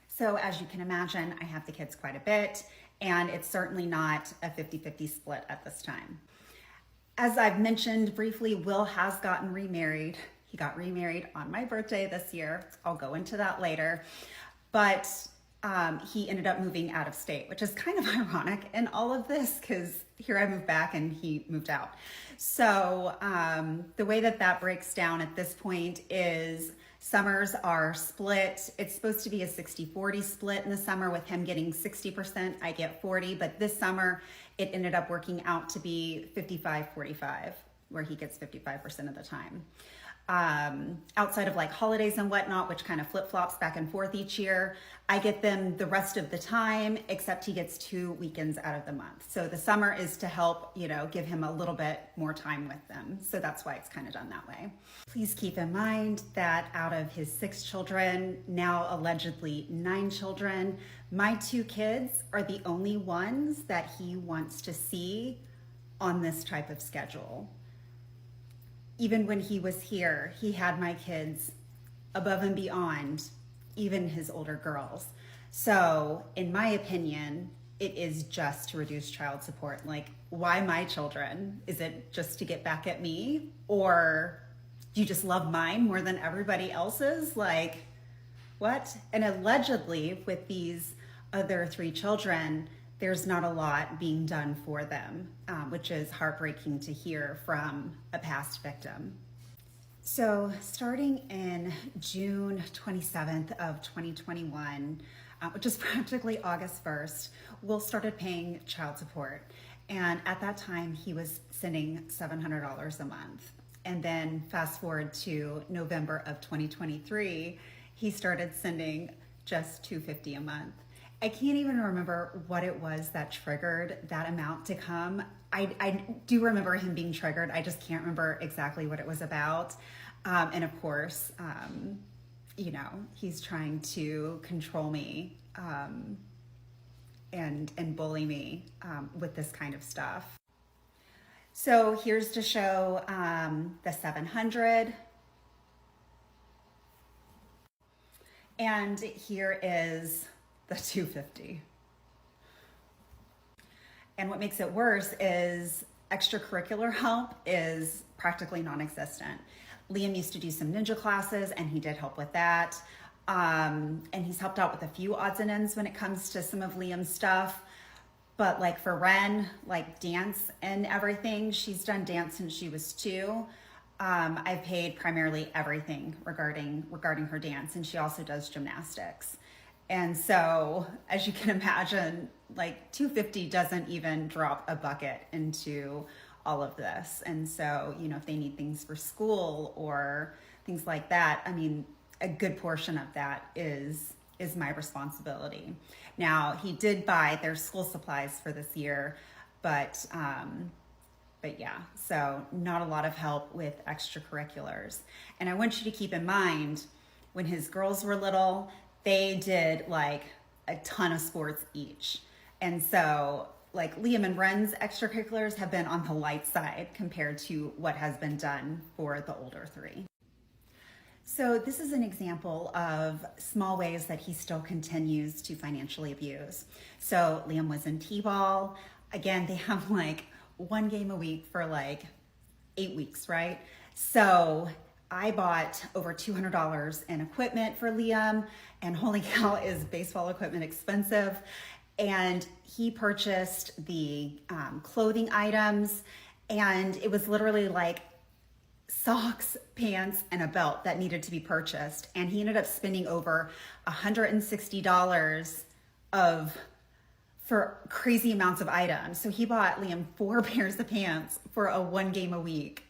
So as you can imagine, I have the kids quite a bit, and it's certainly not a 50-50 split at this time. As I've mentioned briefly, Will has gotten remarried. He got remarried on my birthday this year. I'll go into that later. But he ended up moving out of state, which is kind of ironic in all of this because here I moved back and he moved out. So the way that breaks down at this point is summers are split. It's supposed to be a 60-40 split in the summer with him getting 60%, I get 40, but this summer it ended up working out to be 55-45, where he gets 55% of the time. Outside of holidays and whatnot, which kind of flip-flops back and forth each year, I get them the rest of the time, except he gets 2 weekends out of the month. So the summer is to help, give him a little bit more time with them. So that's why it's kind of done that way. Please keep in mind that out of his 6 children, now allegedly 9 children, my 2 kids are the only ones that he wants to see on this type of schedule. Even when he was here, he had my kids above and beyond even his older girls. So in my opinion, it is just to reduce child support. Why my children? Is it just to get back at me? Or do you just love mine more than everybody else's? What? And allegedly with these other 3 children, there's not a lot being done for them, which is heartbreaking to hear from a past victim. So starting in June 27th of 2021, which is practically August 1st, Will started paying child support. And at that time, he was sending $700 a month. And then fast forward to November of 2023, he started sending just $250 a month. I can't even remember what it was that triggered that amount to come. I do remember him being triggered. I just can't remember exactly what it was about. And of course, you know, he's trying to control me and bully me with this kind of stuff. So here's to show the 700. And here is the 250. And what makes it worse is extracurricular help is practically non-existent. Liam used to do some ninja classes and he did help with that. And he's helped out with a few odds and ends when it comes to some of Liam's stuff. But like for Ren, like dance and everything, she's done dance since she was 2. I've paid primarily everything regarding her dance, and she also does gymnastics. And so, as you can imagine, like $250 doesn't even drop a bucket into all of this. And so, you know, if they need things for school or things like that, I mean, a good portion of that is my responsibility. Now, he did buy their school supplies for this year, but yeah, so not a lot of help with extracurriculars. And I want you to keep in mind, when his girls were little, they did like a ton of sports each. And so like Liam and Ren's extracurriculars have been on the light side compared to what has been done for the older 3. So this is an example of small ways that he still continues to financially abuse. So Liam was in T-ball. Again, they have like 1 game a week for like 8 weeks, right? So I bought over $200 in equipment for Liam, and holy cow, is baseball equipment expensive. And he purchased the clothing items, and it was literally like socks, pants, and a belt that needed to be purchased. And he ended up spending over $160 for crazy amounts of items. So he bought Liam 4 pairs of pants for a 1 game a week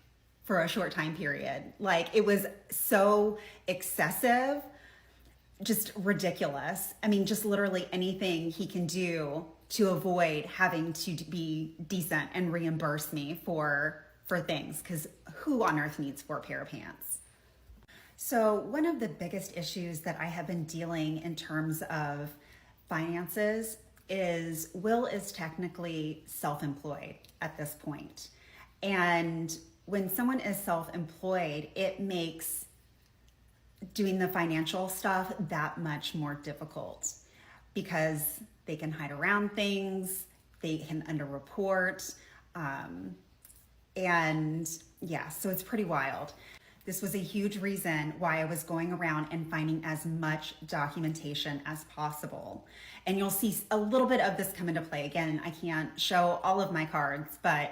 for a short time period. Like, it was so excessive, just ridiculous. I mean, just literally anything he can do to avoid having to be decent and reimburse me for things, because who on earth needs 4 pair of pants? So one of the biggest issues that I have been dealing in terms of finances is Will is technically self-employed at this point. And when someone is self-employed, it makes doing the financial stuff that much more difficult, because they can hide around things, they can underreport, and yeah, so it's pretty wild. This was a huge reason why I was going around and finding as much documentation as possible. And you'll see a little bit of this come into play. Again, I can't show all of my cards, but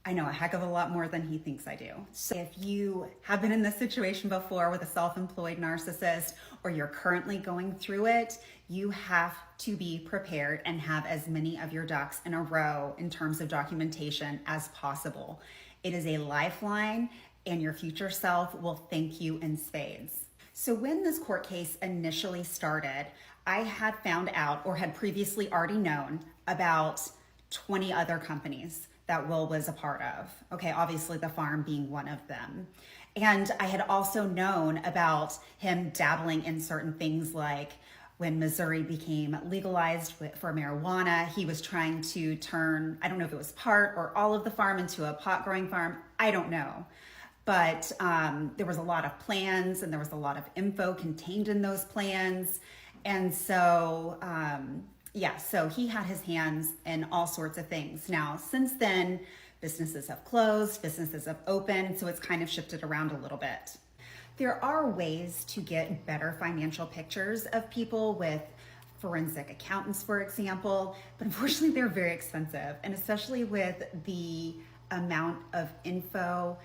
I know a heck of a lot more than he thinks I do. So if you have been in this situation before with a self-employed narcissist, or you're currently going through it, you have to be prepared and have as many of your ducks in a row in terms of documentation as possible. It is a lifeline, and your future self will thank you in spades. So when this court case initially started, I had found out, or had previously already known, about 20 other companies that Will was a part of. Okay, obviously the farm being one of them. And I had also known about him dabbling in certain things, like when Missouri became legalized for marijuana, he was trying to turn, I don't know if it was part or all of the farm into a pot growing farm, I don't know. But there was a lot of plans, and there was a lot of info contained in those plans. And so, yeah, so he had his hands in all sorts of things. Now, since then, businesses have closed, businesses have opened, so it's kind of shifted around a little bit. There are ways to get better financial pictures of people with forensic accountants, for example, but unfortunately they're very expensive, and especially with the amount of info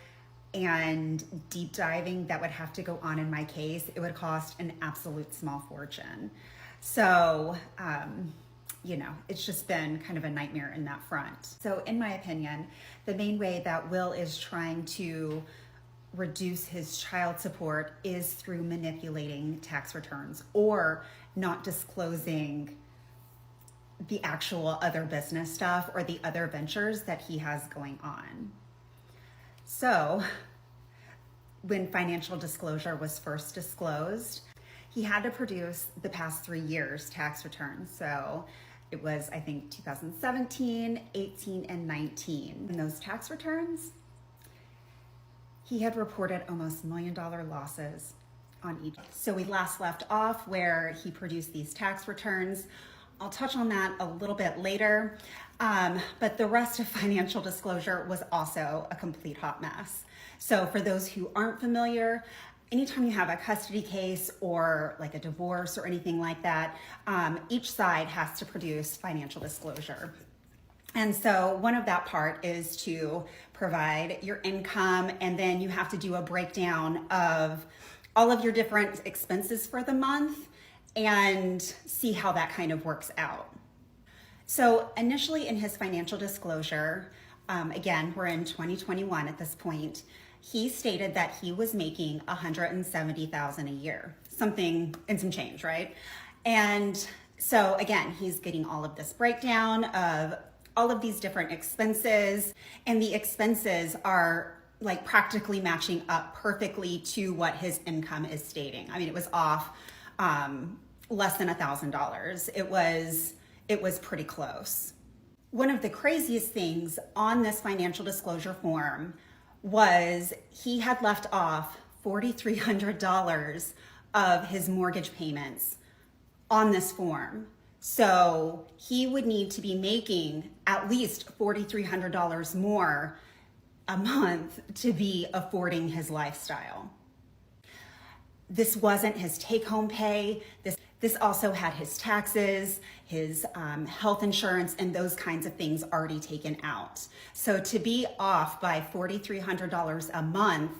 and deep diving that would have to go on in my case, it would cost an absolute small fortune. So it's just been kind of a nightmare in that front. So in my opinion, the main way that Will is trying to reduce his child support is through manipulating tax returns or not disclosing the actual other business stuff or the other ventures that he has going on. So when financial disclosure was first disclosed, he had to produce the past 3 years tax returns. So it was, I think, 2017, 18, and 19. In those tax returns, he had reported almost $1 million losses on each. So we last left off where he produced these tax returns. I'll touch on that a little bit later, but the rest of financial disclosure was also a complete hot mess. So for those who aren't familiar, anytime you have a custody case or like a divorce or anything like that, each side has to produce financial disclosure. And so one of that part is to provide your income, and then you have to do a breakdown of all of your different expenses for the month and see how that kind of works out. So initially in his financial disclosure, again, we're in 2021 at this point, he stated that he was making $170,000 a year, something and some change, right? And so again, he's getting all of this breakdown of all of these different expenses, and the expenses are like practically matching up perfectly to what his income is stating. I mean, it was off less than $1,000. It was pretty close. One of the craziest things on this financial disclosure form was he had left off $4,300 of his mortgage payments on this form. So he would need to be making at least $4,300 more a month to be affording his lifestyle. This wasn't his take-home pay. This also had his taxes, his health insurance, and those kinds of things already taken out. So to be off by $4,300 a month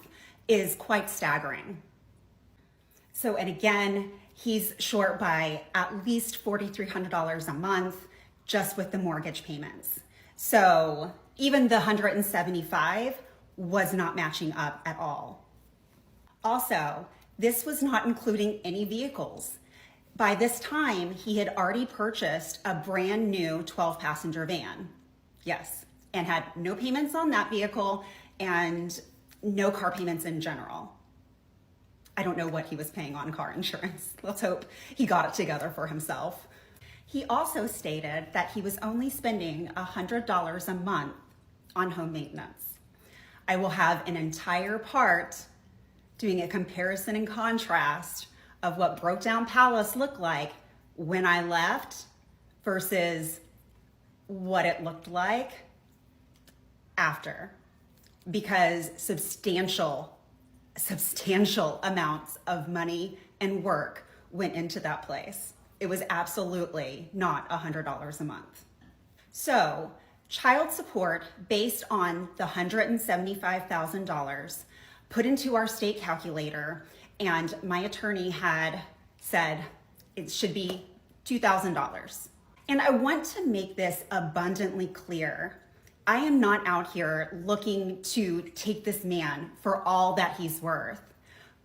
is quite staggering. So, and again, he's short by at least $4,300 a month just with the mortgage payments. So even the $175 was not matching up at all. Also, this was not including any vehicles. By this time, he had already purchased a brand new 12-passenger van. Yes, and had no payments on that vehicle and no car payments in general. I don't know what he was paying on car insurance. Let's hope he got it together for himself. He also stated that he was only spending $100 a month on home maintenance. I will have an entire part doing a comparison and contrast of what Broke Down Palace looked like when I left versus what it looked like after, because substantial amounts of money and work went into that place. It was absolutely not $100 a month. So child support based on the $175,000 put into our state calculator, and my attorney had said it should be $2,000. And I want to make this abundantly clear. I am not out here looking to take this man for all that he's worth,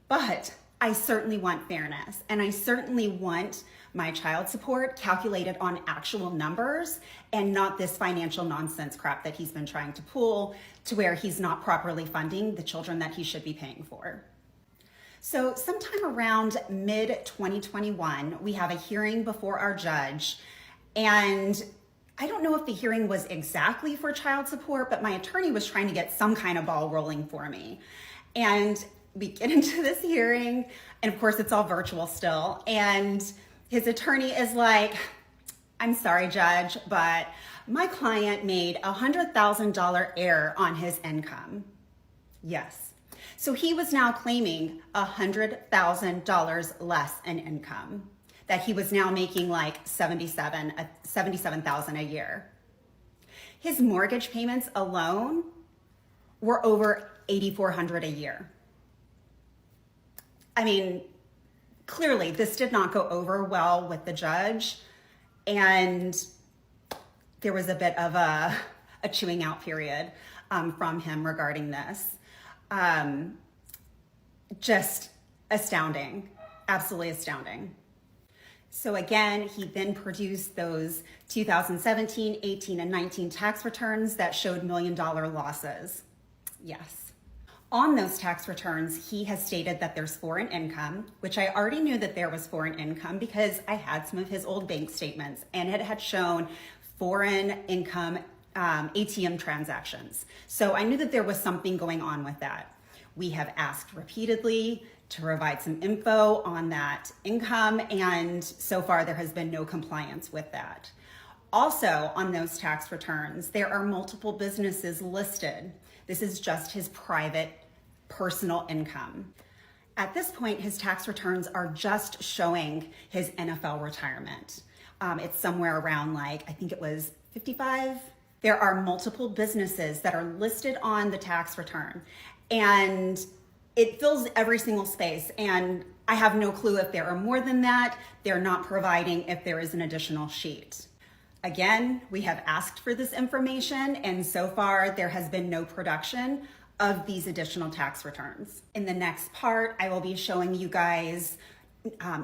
but I certainly want fairness, and I certainly want my child support calculated on actual numbers and not this financial nonsense crap that he's been trying to pull to where he's not properly funding the children that he should be paying for. So sometime around mid-2021, we have a hearing before our judge, and I don't know if the hearing was exactly for child support, but my attorney was trying to get some kind of ball rolling for me. And we get into this hearing, and of course it's all virtual still, and his attorney is like, I'm sorry, Judge, but my client made a $100,000 error on his income. Yes. So he was now claiming $100,000 less in income, that he was now making like $77,000 a year. His mortgage payments alone were over $8,400 a year. I mean, clearly this did not go over well with the judge, And there was a bit of a chewing out period from him regarding this. Just astounding, absolutely astounding. So again, he then produced those 2017, 18, and 19 tax returns that showed $1 million losses. Yes. On those tax returns, he has stated that there's foreign income, which I already knew that there was foreign income because I had some of his old bank statements and it had shown foreign income ATM transactions. So I knew that there was something going on with that. We have asked repeatedly to provide some info on that income, and so far there has been no compliance with that. Also, on those tax returns, there are multiple businesses listed. This is just his private, personal income. At this point, his tax returns are just showing his NFL retirement. It's somewhere around I think it was 55. There are multiple businesses that are listed on the tax return, and it fills every single space, and I have no clue if there are more than that. They're not providing if there is an additional sheet. Again, we have asked for this information, and so far there has been no production of these additional tax returns. In the next part, I will be showing you guys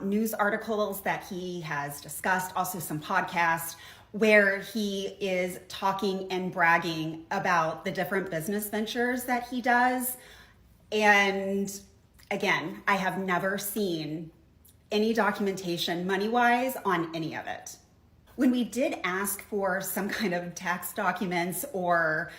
news articles that he has discussed, also some podcasts where he is talking and bragging about the different business ventures that he does. And again, I have never seen any documentation money-wise on any of it. When we did ask for some kind of tax documents or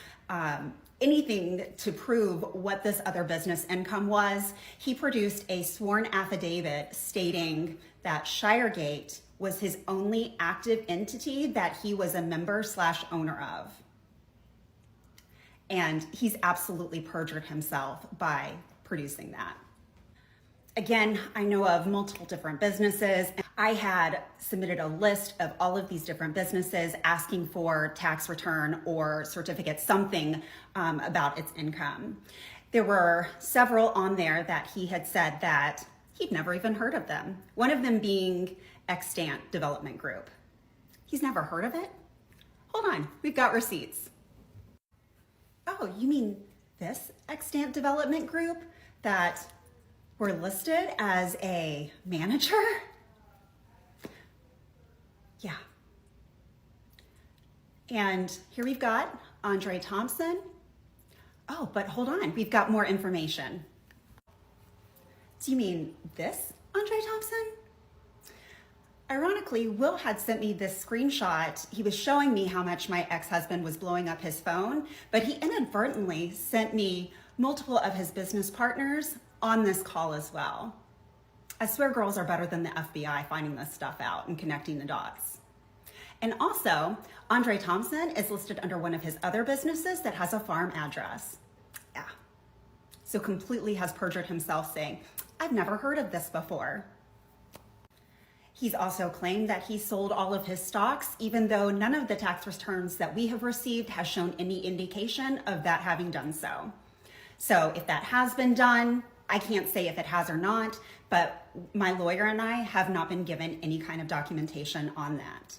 anything to prove what this other business income was, he produced a sworn affidavit stating that Shiregate was his only active entity that he was a member/owner of. And he's absolutely perjured himself by producing that. Again, I know of multiple different businesses. I had submitted a list of all of these different businesses asking for tax return or certificate, something about its income. There were several on there that he had said that he'd never even heard of them. One of them being Extant Development Group. He's never heard of it? Hold on, we've got receipts. Oh, you mean this Extant Development Group that were listed as a manager? Yeah. And here we've got Andre Thompson. Oh, but hold on, we've got more information. Do you mean this Andre Thompson? Ironically, Will had sent me this screenshot. He was showing me how much my ex-husband was blowing up his phone, but he inadvertently sent me multiple of his business partners on this call as well. I swear girls are better than the FBI finding this stuff out and connecting the dots. And also, Andre Thompson is listed under one of his other businesses that has a farm address. Yeah. So completely has perjured himself saying, I've never heard of this before. He's also claimed that he sold all of his stocks, even though none of the tax returns that we have received has shown any indication of that having done so. So if that has been done, I can't say if it has or not, but my lawyer and I have not been given any kind of documentation on that.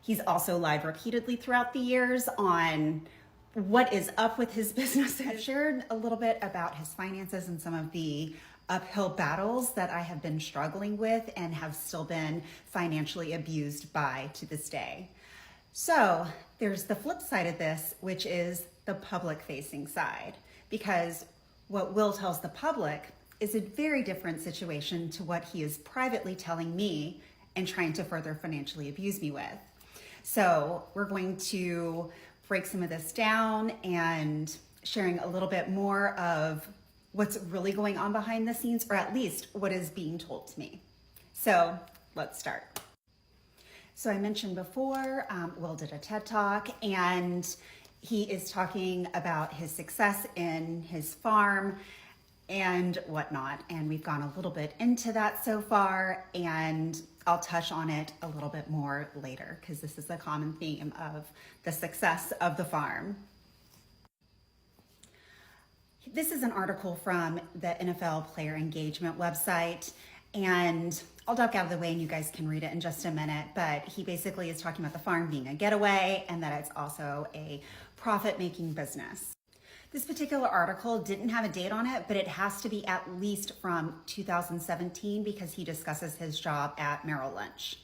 He's also lied repeatedly throughout the years on what is up with his business. I've shared a little bit about his finances and some of the uphill battles that I have been struggling with and have still been financially abused by to this day. So there's the flip side of this, which is the public facing side, because what Will tells the public is a very different situation to what he is privately telling me and trying to further financially abuse me with. So we're going to break some of this down and sharing a little bit more of what's really going on behind the scenes, or at least what is being told to me. So let's start. So I mentioned before, Will did a TED Talk, and he is talking about his success in his farm and whatnot. And we've gone a little bit into that so far, and I'll touch on it a little bit more later because this is a common theme of the success of the farm. This is an article from the NFL player engagement website, And I'll duck out of the way and you guys can read it in just a minute, but he basically is talking about the farm being a getaway and that it's also a profit-making business. This particular article didn't have a date on it, but it has to be at least from 2017 because he discusses his job at Merrill Lynch.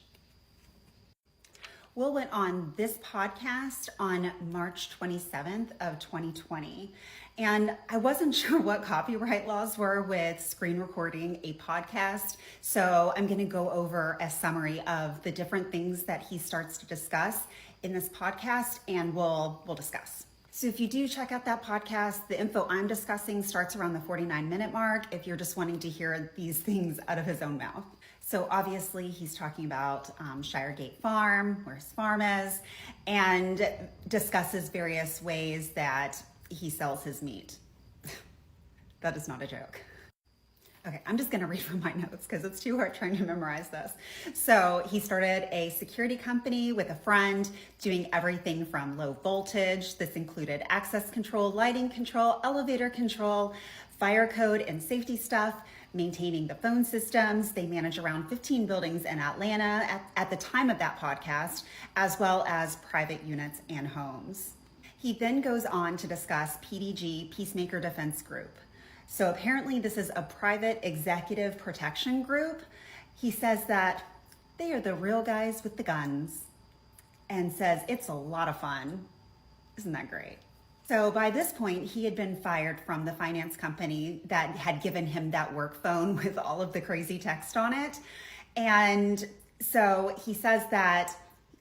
Will went on this podcast on March 27th of 2020. And I wasn't sure what copyright laws were with screen recording a podcast. So I'm going to go over a summary of the different things that he starts to discuss in this podcast, and we'll discuss. So if you do check out that podcast, the info I'm discussing starts around the 49-minute mark if you're just wanting to hear these things out of his own mouth. So obviously he's talking about Shiregate Farm, where his farm is, and discusses various ways that he sells his meat. That is not a joke. Okay, I'm just gonna read from my notes because it's too hard trying to memorize this. So he started a security company with a friend doing everything from low voltage. This included access control, lighting control, elevator control, fire code and safety stuff, maintaining the phone systems. They manage around 15 buildings in Atlanta at the time of that podcast, as well as private units and homes. He then goes on to discuss PDG, Peacemaker Defense Group. So apparently this is a private executive protection group. He says that they are the real guys with the guns and says it's a lot of fun. Isn't that great? So by this point, he had been fired from the finance company that had given him that work phone with all of the crazy text on it. And so he says that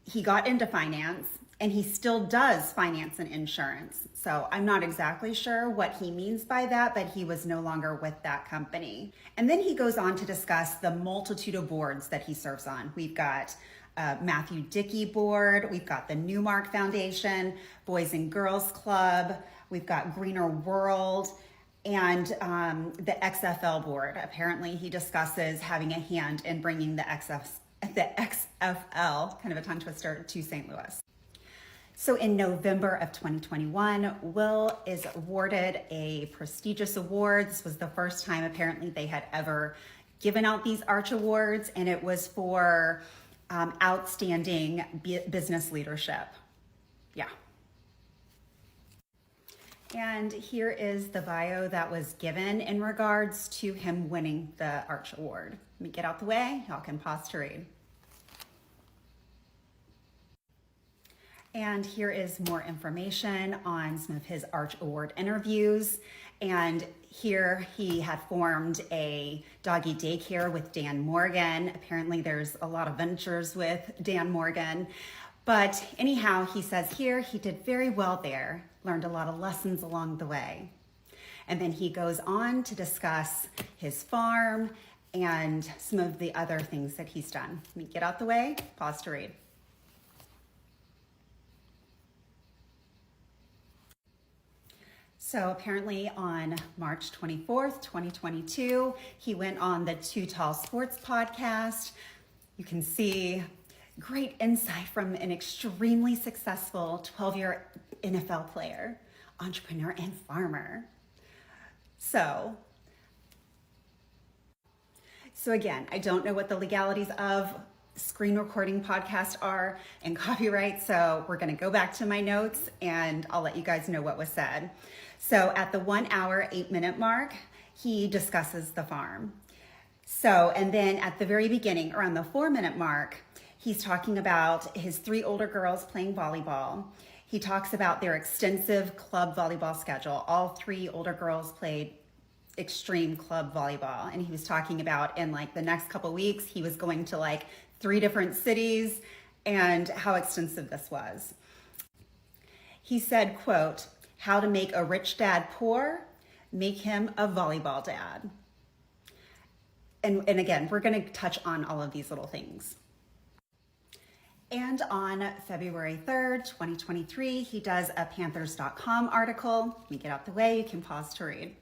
he got into finance and he still does finance and insurance. So I'm not exactly sure what he means by that, but he was no longer with that company. And then he goes on to discuss the multitude of boards that he serves on. We've got Matthew Dickey board, we've got the Newmark Foundation, Boys and Girls Club, we've got Greener World, and the XFL board. Apparently he discusses having a hand in bringing the XFL, kind of a tongue twister, to St. Louis. So in November of 2021, Will is awarded a prestigious award. This was the first time apparently they had ever given out these Arch Awards, and it was for outstanding business leadership. Yeah. And here is the bio that was given in regards to him winning the Arch Award. Let me get out the way, y'all can pause to read. And here is more information on some of his Arch Award interviews. And here he had formed a doggy daycare with Dan Morgan. Apparently there's a lot of ventures with Dan Morgan. But anyhow, he says here he did very well there, learned a lot of lessons along the way. And then he goes on to discuss his farm and some of the other things that he's done. Let me get out the way, pause to read. So apparently on March 24th, 2022, he went on the Too Tall Sports podcast. You can see great insight from an extremely successful 12-year NFL player, entrepreneur, and farmer. So again, I don't know what the legalities of screen recording podcasts are and copyright, so we're gonna go back to my notes and I'll let you guys know what was said. So at the 1 hour, 8 minute mark, he discusses the farm. So, and then at the very beginning, around the 4 minute mark, he's talking about his 3 older girls playing volleyball. He talks about their extensive club volleyball schedule. All 3 older girls played extreme club volleyball. And he was talking about in like the next couple weeks, he was going to like 3 different cities and how extensive this was. He said, quote, "How to make a rich dad poor, make him a volleyball dad." And again, we're gonna touch on all of these little things. And on February 3rd, 2023, he does a Panthers.com article. Let me get out the way, you can pause to read.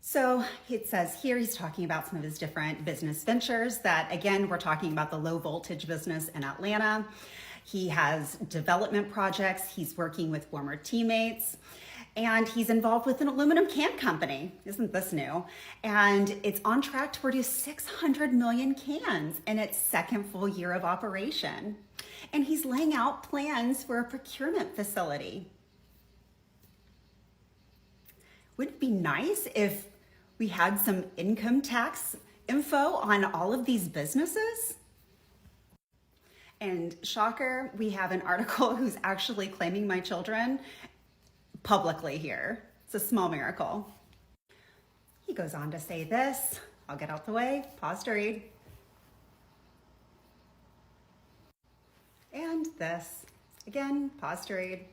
So it says here, he's talking about some of his different business ventures that, again, we're talking about the low voltage business in Atlanta. He has development projects. He's working with former teammates. And he's involved with an aluminum can company. Isn't this new? And it's on track to produce 600 million cans in its second full year of operation. And he's laying out plans for a procurement facility. Wouldn't it be nice if we had some income tax info on all of these businesses? And shocker, we have an article who's actually claiming my children publicly here. It's a small miracle. He goes on to say this. I'll get out the way, pause to read. And this, again, pause to read.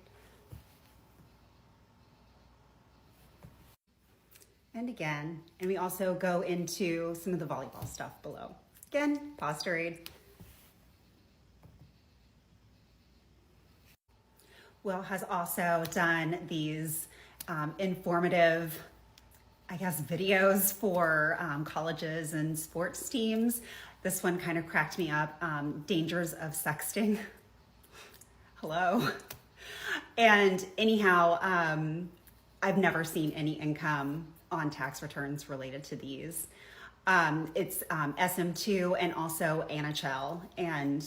And again, and we also go into some of the volleyball stuff below. Again, pause to read. Will has also done these informative, I guess, videos for colleges and sports teams. This one kind of cracked me up. Dangers of sexting. Hello. And anyhow, I've never seen any income on tax returns related to these. It's SM2 and also NHL, and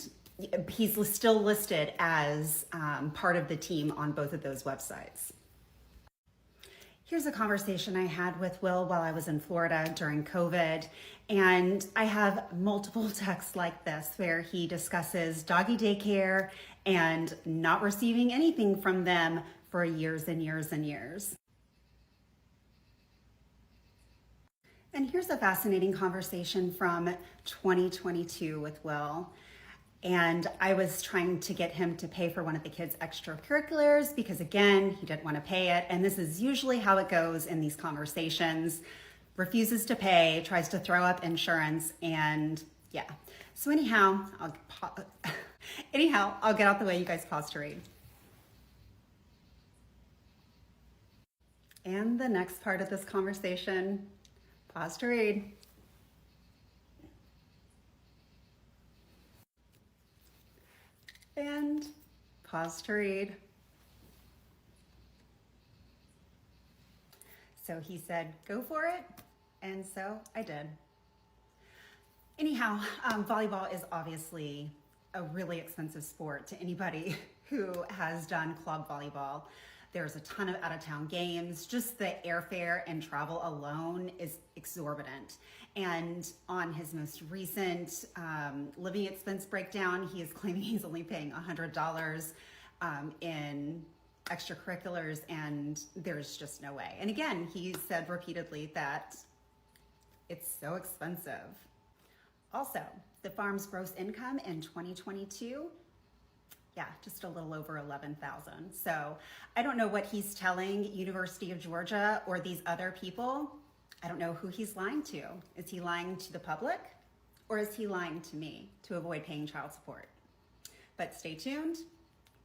he's still listed as part of the team on both of those websites. Here's a conversation I had with Will while I was in Florida during COVID, and I have multiple texts like this where he discusses doggy daycare and not receiving anything from them for years and years and years. And here's a fascinating conversation from 2022 with Will. And I was trying to get him to pay for one of the kids' extracurriculars because, again, he didn't want to pay it. And this is usually how it goes in these conversations. Refuses to pay, tries to throw up insurance, and yeah. So anyhow, I'll get out the way. You guys pause to read. And the next part of this conversation, pause to read. And pause to read. So he said, go for it. And so I did. Anyhow, volleyball is obviously a really expensive sport to anybody who has done club volleyball. There's a ton of out-of-town games. Just the airfare and travel alone is exorbitant. And on his most recent living expense breakdown, he is claiming he's only paying $100 in extracurriculars, and there's just no way. And again, he said repeatedly that it's so expensive. Also, the farm's gross income in 2022, yeah, just a little over 11,000. So I don't know what he's telling University of Georgia or these other people. I don't know who he's lying to. Is he lying to the public, or is he lying to me to avoid paying child support? But stay tuned.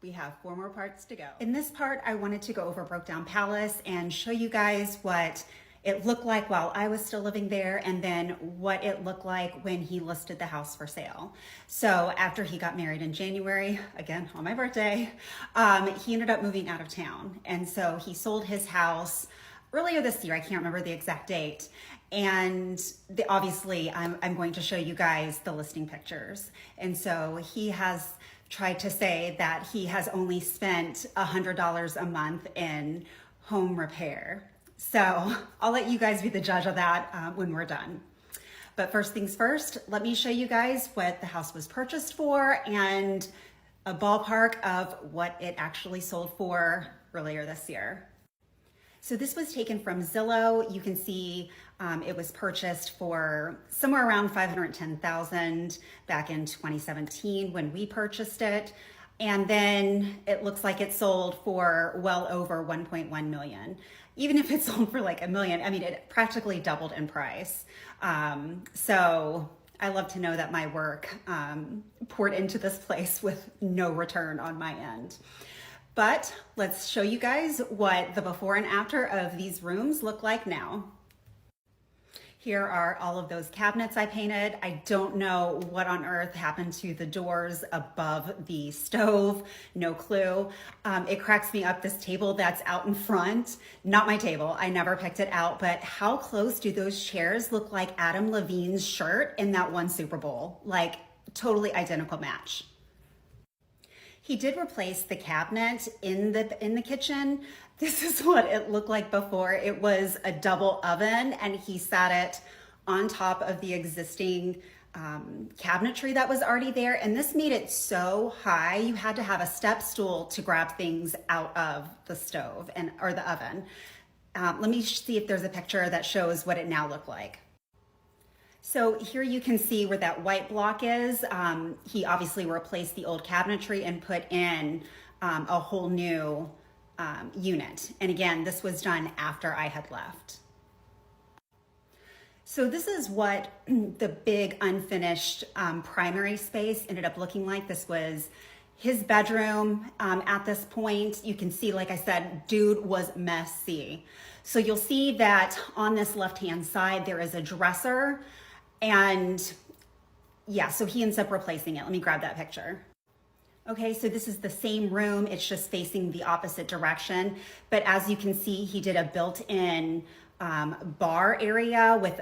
We have 4 more parts to go. In this part, I wanted to go over Brokedown Palace and show you guys what it looked like while I was still living there, and then what it looked like when he listed the house for sale. So after he got married in January, again on my birthday, he ended up moving out of town. And so he sold his house earlier this year. I can't remember the exact date. And obviously I'm going to show you guys the listing pictures. And so he has tried to say that he has only spent $100 a month in home repair. So I'll let you guys be the judge of that when we're done. But first things first, let me show you guys what the house was purchased for and a ballpark of what it actually sold for earlier this year. So this was taken from Zillow. You can see it was purchased for somewhere around $510,000 back in 2017 when we purchased it. And then it looks like it sold for well over 1.1 million. Even if it sold for like $1 million, I mean, it practically doubled in price. So I love to know that my work poured into this place with no return on my end. But let's show you guys what the before and after of these rooms look like now. Here are all of those cabinets I painted. I don't know what on earth happened to the doors above the stove. No clue. It cracks me up, this table that's out in front. Not my table, I never picked it out, but how close do those chairs look like Adam Levine's shirt in that one Super Bowl? Like, totally identical match. He did replace the cabinet in the kitchen. This is what it looked like before. It was a double oven, and he sat it on top of the existing cabinetry that was already there. And this made it so high, you had to have a step stool to grab things out of the stove or the oven. Let me see if there's a picture that shows what it now looked like. So here you can see where that white block is. He obviously replaced the old cabinetry and put in a whole new unit. And again, this was done after I had left. So this is what the big unfinished primary space ended up looking like. This was his bedroom at this point. You can see, like I said, dude was messy. So you'll see that on this left-hand side, there is a dresser. And yeah, so he ends up replacing it. Let me grab that picture. Okay, so this is the same room. It's just facing the opposite direction. But as you can see, he did a built-in bar area with,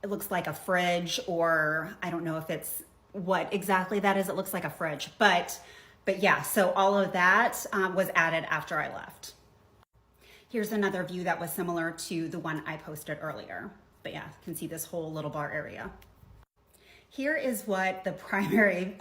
it looks like a fridge, or I don't know if it's what exactly that is. It looks like a fridge. But yeah, so all of that was added after I left. Here's another view that was similar to the one I posted earlier. But yeah, you can see this whole little bar area. Here is what the primary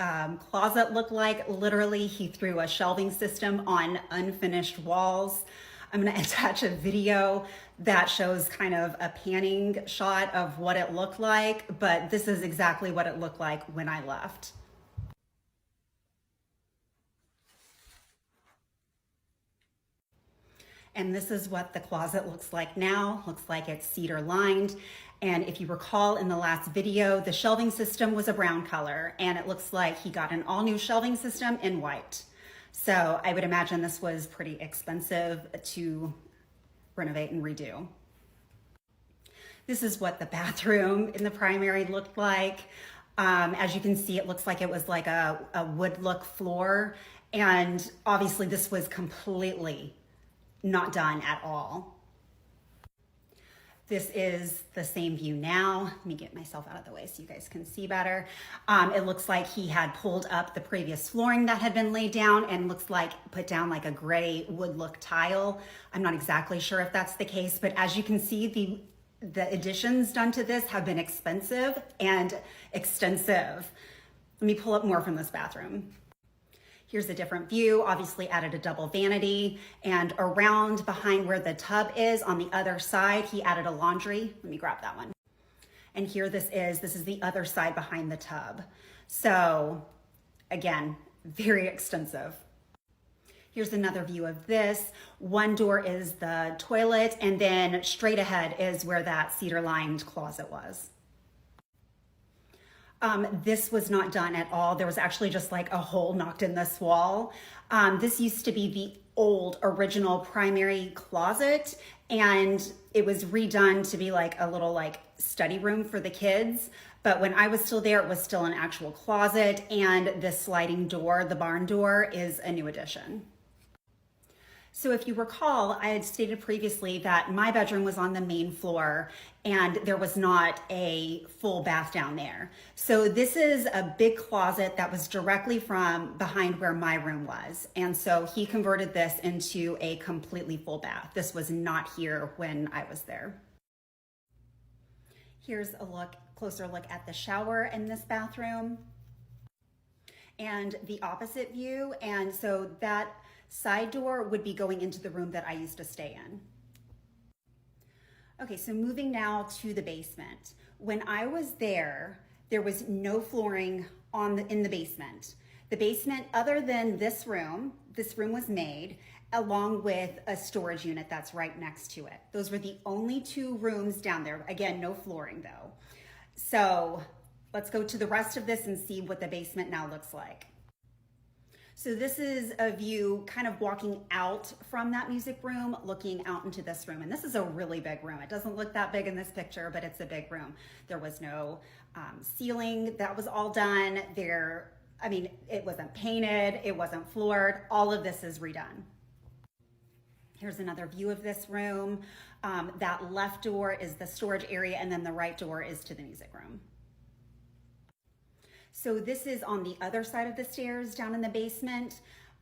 closet looked like. Literally, he threw a shelving system on unfinished walls. I'm gonna attach a video that shows kind of a panning shot of what it looked like, but this is exactly what it looked like when I left. And this is what the closet looks like now. Looks like it's cedar lined. And if you recall in the last video, the shelving system was a brown color, and it looks like he got an all new shelving system in white. So I would imagine this was pretty expensive to renovate and redo. This is what the bathroom in the primary looked like. As you can see, it looks like it was like a wood look floor. And obviously this was completely not done at all. This is the same view now. Let me get myself out of the way so you guys can see better. It looks like he had pulled up the previous flooring that had been laid down and looks like put down like a gray wood look tile. I'm not exactly sure if that's the case, but as you can see, the additions done to this have been expensive and extensive. Let me pull up more from this bathroom. Here's a different view, obviously added a double vanity, and around behind where the tub is on the other side, he added a laundry. Let me grab that one. And here this is the other side behind the tub. So again, very extensive. Here's another view of this. One door is the toilet, and then straight ahead is where that cedar lined closet was. This was not done at all. There was actually just like a hole knocked in this wall. This used to be the old original primary closet, and it was redone to be like a little like study room for the kids. But when I was still there, it was still an actual closet, and this sliding door, the barn door, is a new addition. So if you recall, I had stated previously that my bedroom was on the main floor and there was not a full bath down there. So this is a big closet that was directly from behind where my room was. And so he converted this into a completely full bath. This was not here when I was there. Here's a closer look at the shower in this bathroom and the opposite view. And so that side door would be going into the room that I used to stay in. Okay, so moving now to the basement. When I was there, there was no flooring in the basement. The basement, other than this room was made along with a storage unit that's right next to it. Those were the only two rooms down there. Again, no flooring though. So let's go to the rest of this and see what the basement now looks like. So this is a view kind of walking out from that music room, looking out into this room. And this is a really big room. It doesn't look that big in this picture, but it's a big room. There was no ceiling. That was all done. It wasn't painted. It wasn't floored. All of this is redone. Here's another view of this room. That left door is the storage area, and then the right door is to the music room. So this is on the other side of the stairs down in the basement.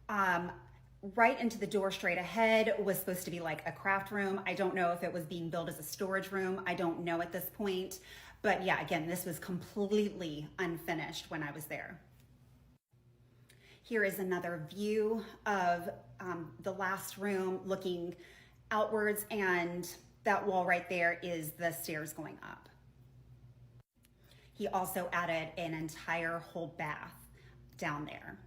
Right into the door straight ahead was supposed to be like a craft room. I don't know if it was being built as a storage room. I don't know at this point. But yeah, again, this was completely unfinished when I was there. Here is another view of the last room looking outwards, and that wall right there is the stairs going up. He also added an entire whole bath down there.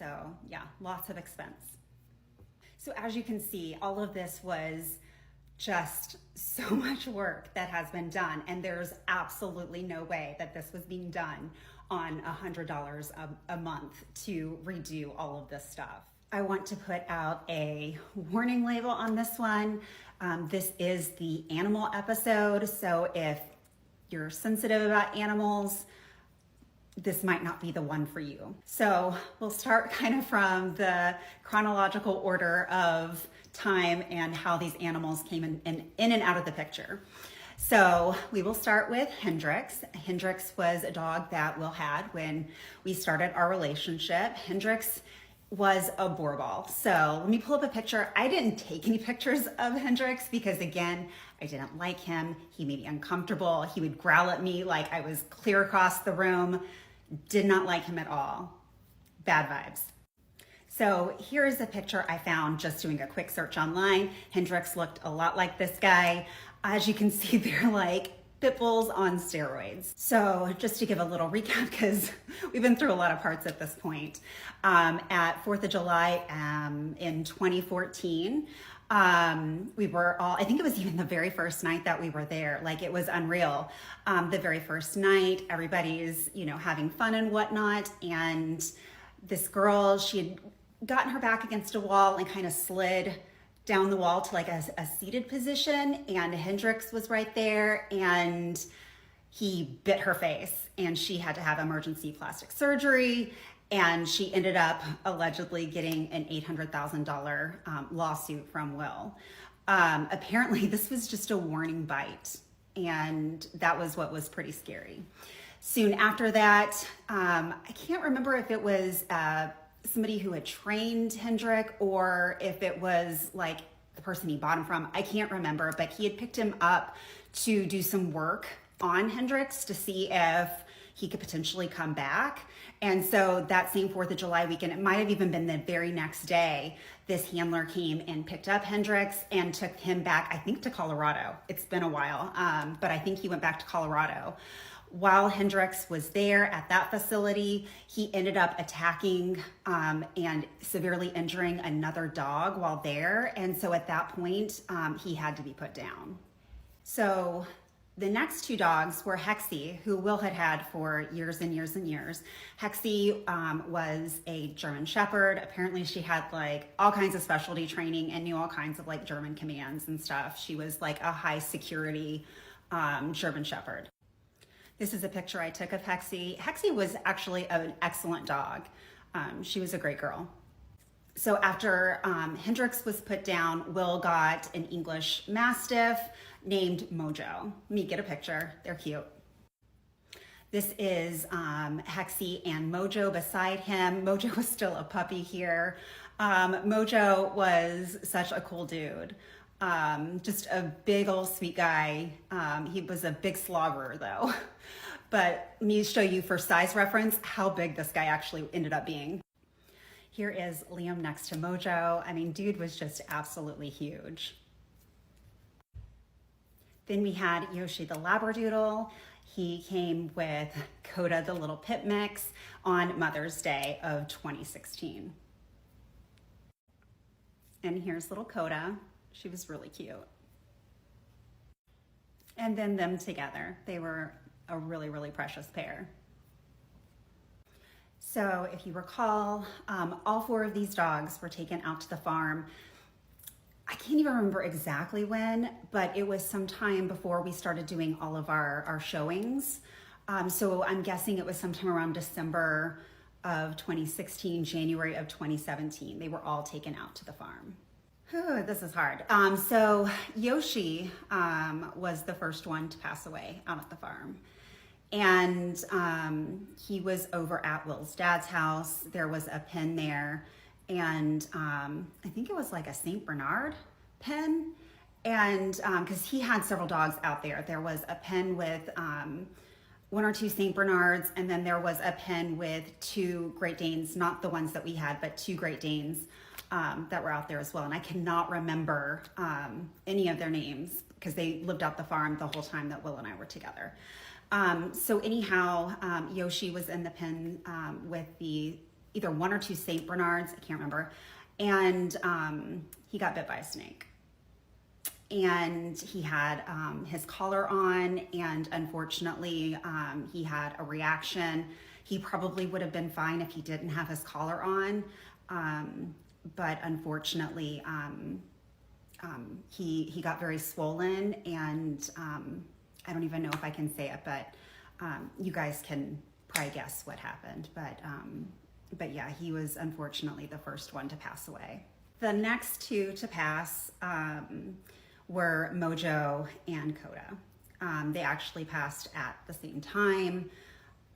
So yeah, lots of expense. So as you can see, all of this was just so much work that has been done, and there's absolutely no way that this was being done on $100 a month to redo all of this stuff. I want to put out a warning label on this one. This is the animal episode, so if you're sensitive about animals, this might not be the one for you. So we'll start kind of from the chronological order of time and how these animals came in and out of the picture. So we will start with Hendrix. Hendrix was a dog that Will had when we started our relationship. Hendrix was a boorball. So let me pull up a picture. I didn't take any pictures of Hendrix because, again, I didn't like him. He made me uncomfortable. He would growl at me like I was clear across the room. Did not like him at all. Bad vibes. So here's a picture I found just doing a quick search online. Hendrix looked a lot like this guy. As you can see, they're like pit bulls on steroids. So just to give a little recap, because we've been through a lot of parts at this point. At 4th of July in 2014, we were all, I think it was even the very first night that we were there, like it was unreal. The very first night, everybody's, having fun and whatnot. And this girl, she had gotten her back against a wall and kind of slid down the wall to like a seated position, and Hendrix was right there, and he bit her face, and she had to have emergency plastic surgery, and she ended up allegedly getting an $800,000 lawsuit from Will. Apparently this was just a warning bite, and that was what was pretty scary. Soon after that, I can't remember if it was somebody who had trained Hendrik or if it was like the person he bought him from. I can't remember, but he had picked him up to do some work on Hendrix to see if he could potentially come back. And so that same 4th of July weekend, it might have even been the very next day, this handler came and picked up Hendrix and took him back, I think, to Colorado. It's been a while, but I think he went back to Colorado. While Hendrix was there at that facility, he ended up attacking and severely injuring another dog while there. And so at that point, he had to be put down. So the next two dogs were Hexie, who Will had had for years and years and years. Hexie was a German Shepherd. Apparently she had like all kinds of specialty training and knew all kinds of like German commands and stuff. She was like a high security German Shepherd. This is a picture I took of Hexie. Hexie was actually an excellent dog. She was a great girl. So after Hendrix was put down, Will got an English Mastiff named Mojo. Let me get a picture. They're cute. This is Hexie and Mojo beside him. Mojo was still a puppy here. Mojo was such a cool dude. Just a big old sweet guy. He was a big slobber though. But let me show you for size reference how big this guy actually ended up being. Here is Liam next to Mojo. I mean, dude was just absolutely huge. Then we had Yoshi the Labradoodle. He came with Coda the little pit mix on Mother's Day of 2016. And here's little Coda. She was really cute. And then them together. They were a really, really precious pair. So if you recall, all 4 of these dogs were taken out to the farm. I can't even remember exactly when, but it was sometime before we started doing all of our showings. So I'm guessing it was sometime around December of 2016, January of 2017. They were all taken out to the farm. This is hard. So Yoshi was the first one to pass away out at the farm. And he was over at Will's dad's house. There was a pen there. And I think it was like a St. Bernard pen. And because he had several dogs out there. There was a pen with 1 or 2 St. Bernards. And then there was a pen with 2 Great Danes, not the ones that we had, but 2 Great Danes that were out there as well. And I cannot remember any of their names because they lived out the farm the whole time that Will and I were together. So anyhow, Yoshi was in the pen with the either 1 or 2 St. Bernards, I can't remember, and he got bit by a snake. And he had his collar on, and unfortunately, he had a reaction. He probably would have been fine if he didn't have his collar on, but unfortunately, he got very swollen, and I don't even know if I can say it, but you guys can probably guess what happened. But yeah, he was unfortunately the first one to pass away. The next 2 to pass were Mojo and Coda. They actually passed at the same time.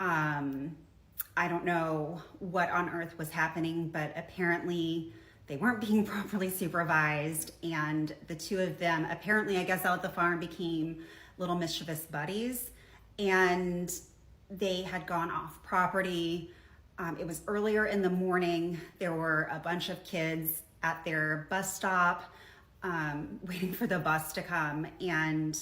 I don't know what on earth was happening, but apparently they weren't being properly supervised, and the 2 of them apparently, I guess, out at the farm became little mischievous buddies, and they had gone off property. It was earlier in the morning. There were a bunch of kids at their bus stop waiting for the bus to come, and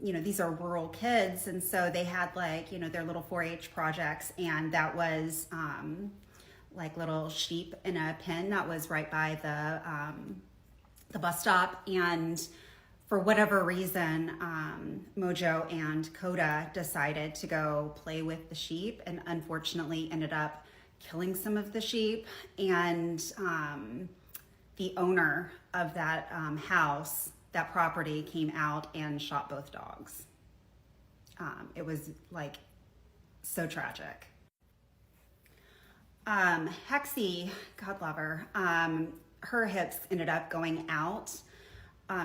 these are rural kids, and so they had their little 4-H projects, and that was like little sheep in a pen that was right by the bus stop. And for whatever reason, Mojo and Coda decided to go play with the sheep, and unfortunately ended up killing some of the sheep. And the owner of that house, that property, came out and shot both dogs. It was like so tragic. Hexie, God love her, her hips ended up going out.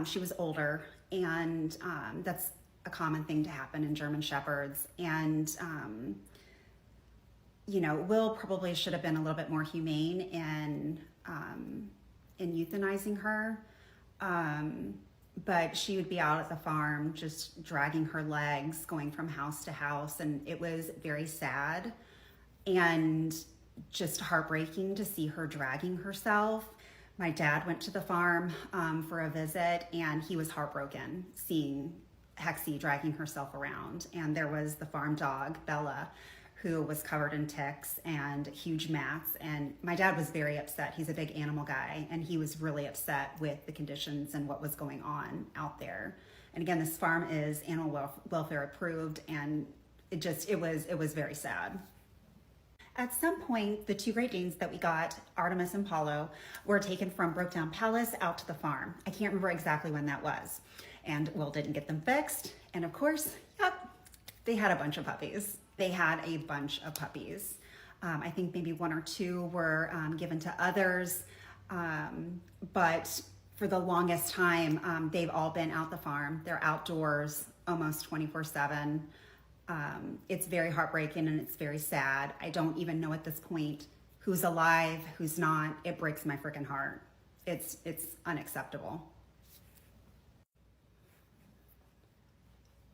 She was older, and that's a common thing to happen in German Shepherds. And, Will probably should have been a little bit more humane in euthanizing her. But she would be out at the farm just dragging her legs, going from house to house. And it was very sad and just heartbreaking to see her dragging herself. My dad went to the farm for a visit, and he was heartbroken seeing Hexie dragging herself around. And there was the farm dog, Bella, who was covered in ticks and huge mats. And my dad was very upset. He's a big animal guy, and he was really upset with the conditions and what was going on out there. And again, this farm is animal welfare approved, and it was very sad. At some point, the 2 Great Danes that we got, Artemis and Paulo, were taken from Brokedown Palace out to the farm. I can't remember exactly when that was. And Will didn't get them fixed. And of course, they had a bunch of puppies. I think maybe 1 or 2 were given to others. But for the longest time, they've all been out the farm. They're outdoors almost 24/7. It's very heartbreaking, and it's very sad. I don't even know at this point who's alive, who's not. It breaks my freaking heart. It's unacceptable.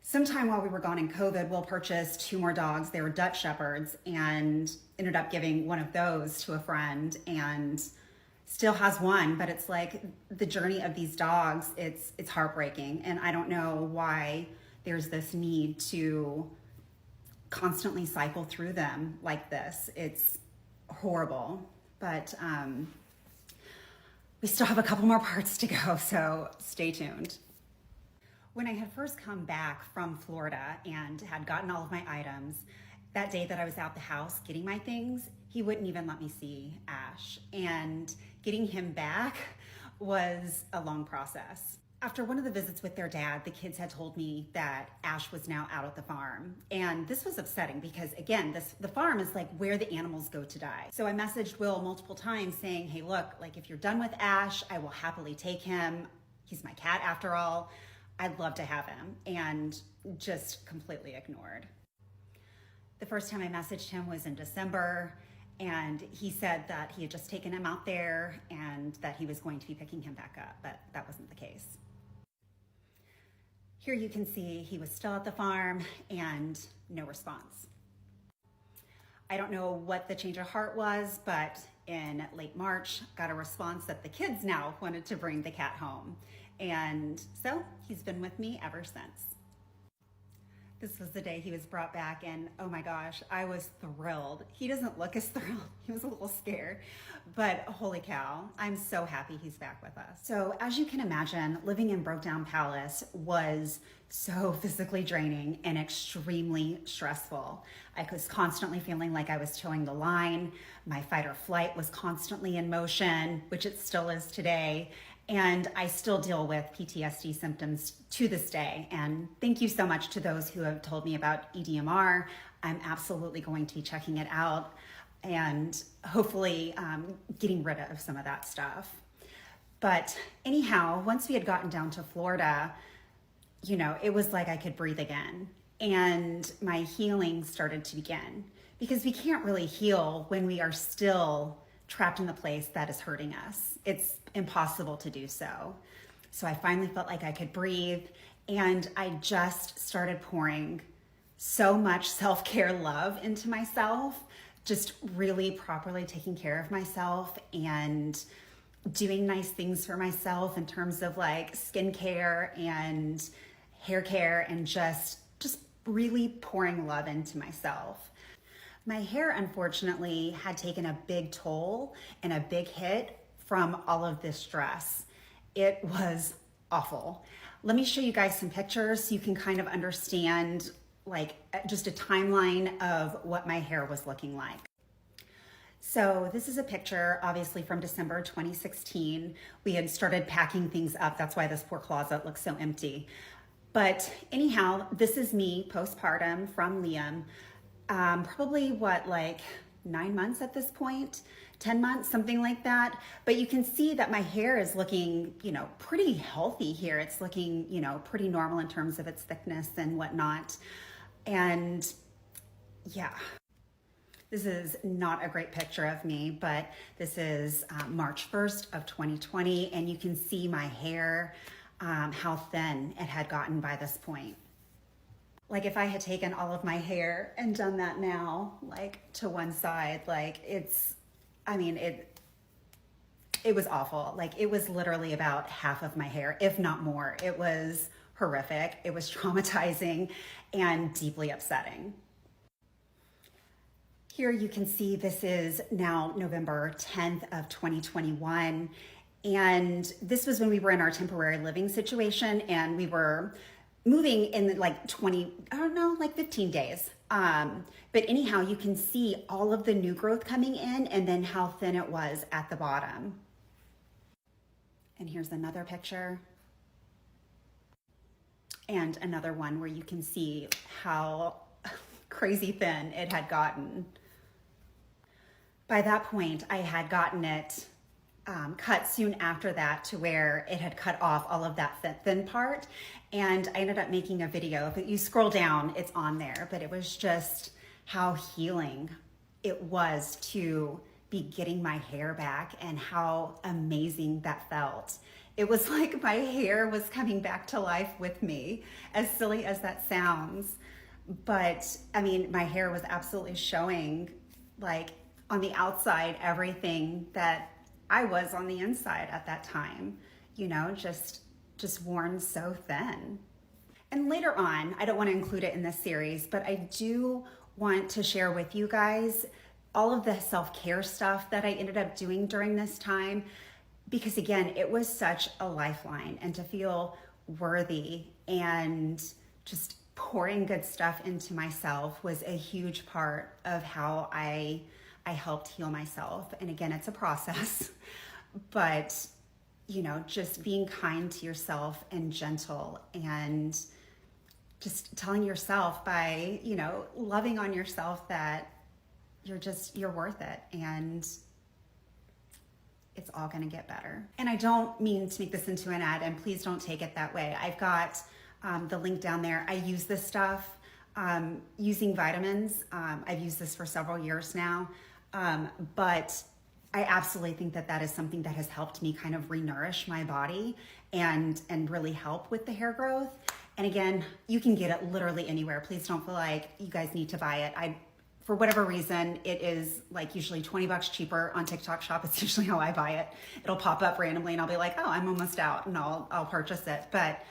Sometime while we were gone in COVID, Will purchased 2 more dogs. They were Dutch Shepherds, and ended up giving one of those to a friend, and still has one. But it's like the journey of these dogs, it's heartbreaking. And I don't know why there's this need to constantly cycle through them like this. It's horrible. But we still have a couple more parts to go, so stay tuned. When I had first come back from Florida and had gotten all of my items, That day that I was out the house getting my things, he wouldn't even let me see Ash. And getting him back was a long process. After one of the visits with their dad, the kids had told me that Ash was now out at the farm. And this was upsetting because, again, the farm is like where the animals go to die. So I messaged Will multiple times saying, hey, look, like if you're done with Ash, I will happily take him. He's my cat after all. I'd love to have him. And just completely ignored. The first time I messaged him was in December, and he said that he had just taken him out there and that he was going to be picking him back up, but that wasn't the case. Here you can see he was still at the farm and no response. I don't know what the change of heart was, but in late March, got a response that the kids now wanted to bring the cat home. And so he's been with me ever since. This was the day he was brought back, and oh my gosh, I was thrilled. He doesn't look as thrilled. He was a little scared, but holy cow, I'm so happy he's back with us. So as you can imagine, living in Broke Down Palace was so physically draining and extremely stressful. I was constantly feeling like I was towing the line. My fight or flight was constantly in motion, which it still is today. And I still deal with PTSD symptoms to this day. And thank you so much to those who have told me about EDMR. I'm absolutely going to be checking it out and hopefully getting rid of some of that stuff. But anyhow, once we had gotten down to Florida, you know, it was like I could breathe again. And my healing started to begin, because we can't really heal when we are still trapped in the place that is hurting us. It's impossible to do so. So I finally felt like I could breathe, and I just started pouring so much self-care love into myself, just really properly taking care of myself and doing nice things for myself in terms of like skincare and hair care, and just really pouring love into myself. My hair, unfortunately, had taken a big toll and a big hit from all of this stress. It was awful. Let me show you guys some pictures so you can kind of understand like just a timeline of what my hair was looking like. So this is a picture, obviously from December 2016. We had started packing things up. That's why this poor closet looks so empty. But anyhow, this is me postpartum from Liam. Probably like 9 months at this point, 10 months, something like that. But you can see that my hair is looking, you know, pretty healthy here. It's looking, you know, pretty normal in terms of its thickness and whatnot. And yeah, this is not a great picture of me, but this is March 1st of 2020. And you can see my hair, how thin it had gotten by this point. Like if I had taken all of my hair and done that now, like to one side, like it was awful. Like it was literally about half of my hair, if not more. It was horrific. It was traumatizing and deeply upsetting. Here you can see this is now November 10th of 2021. And this was when we were in our temporary living situation, and we were moving in like 15 days. But anyhow, you can see all of the new growth coming in and then how thin it was at the bottom. And here's another picture. And another one where you can see how crazy thin it had gotten. By that point, I had gotten it cut soon after that to where it had cut off all of that thin part. And I ended up making a video. If you scroll down, it's on there, but it was just how healing it was to be getting my hair back and how amazing that felt. It was like my hair was coming back to life with me, as silly as that sounds. But I mean, my hair was absolutely showing, like on the outside, everything that I was on the inside at that time, you know, just worn so thin. And later on, I don't want to include it in this series, but I do want to share with you guys all of the self-care stuff that I ended up doing during this time, because again, it was such a lifeline, and to feel worthy and just pouring good stuff into myself was a huge part of how I helped heal myself. And again, it's a process, but you know, just being kind to yourself and gentle, and just telling yourself by, you know, loving on yourself that you're worth it, and it's all going to get better. And I don't mean to make this into an ad, and please don't take it that way. I've got the link down there. I use this stuff using vitamins. I've used this for several years now, but I absolutely think that is something that has helped me kind of re-nourish my body and really help with the hair growth. And again, you can get it literally anywhere. Please don't feel like you guys need to buy it. For whatever reason, it is like usually $20 cheaper on TikTok Shop. It's usually how I buy it. It'll pop up randomly and I'll be like, oh, I'm almost out, and I'll purchase it. But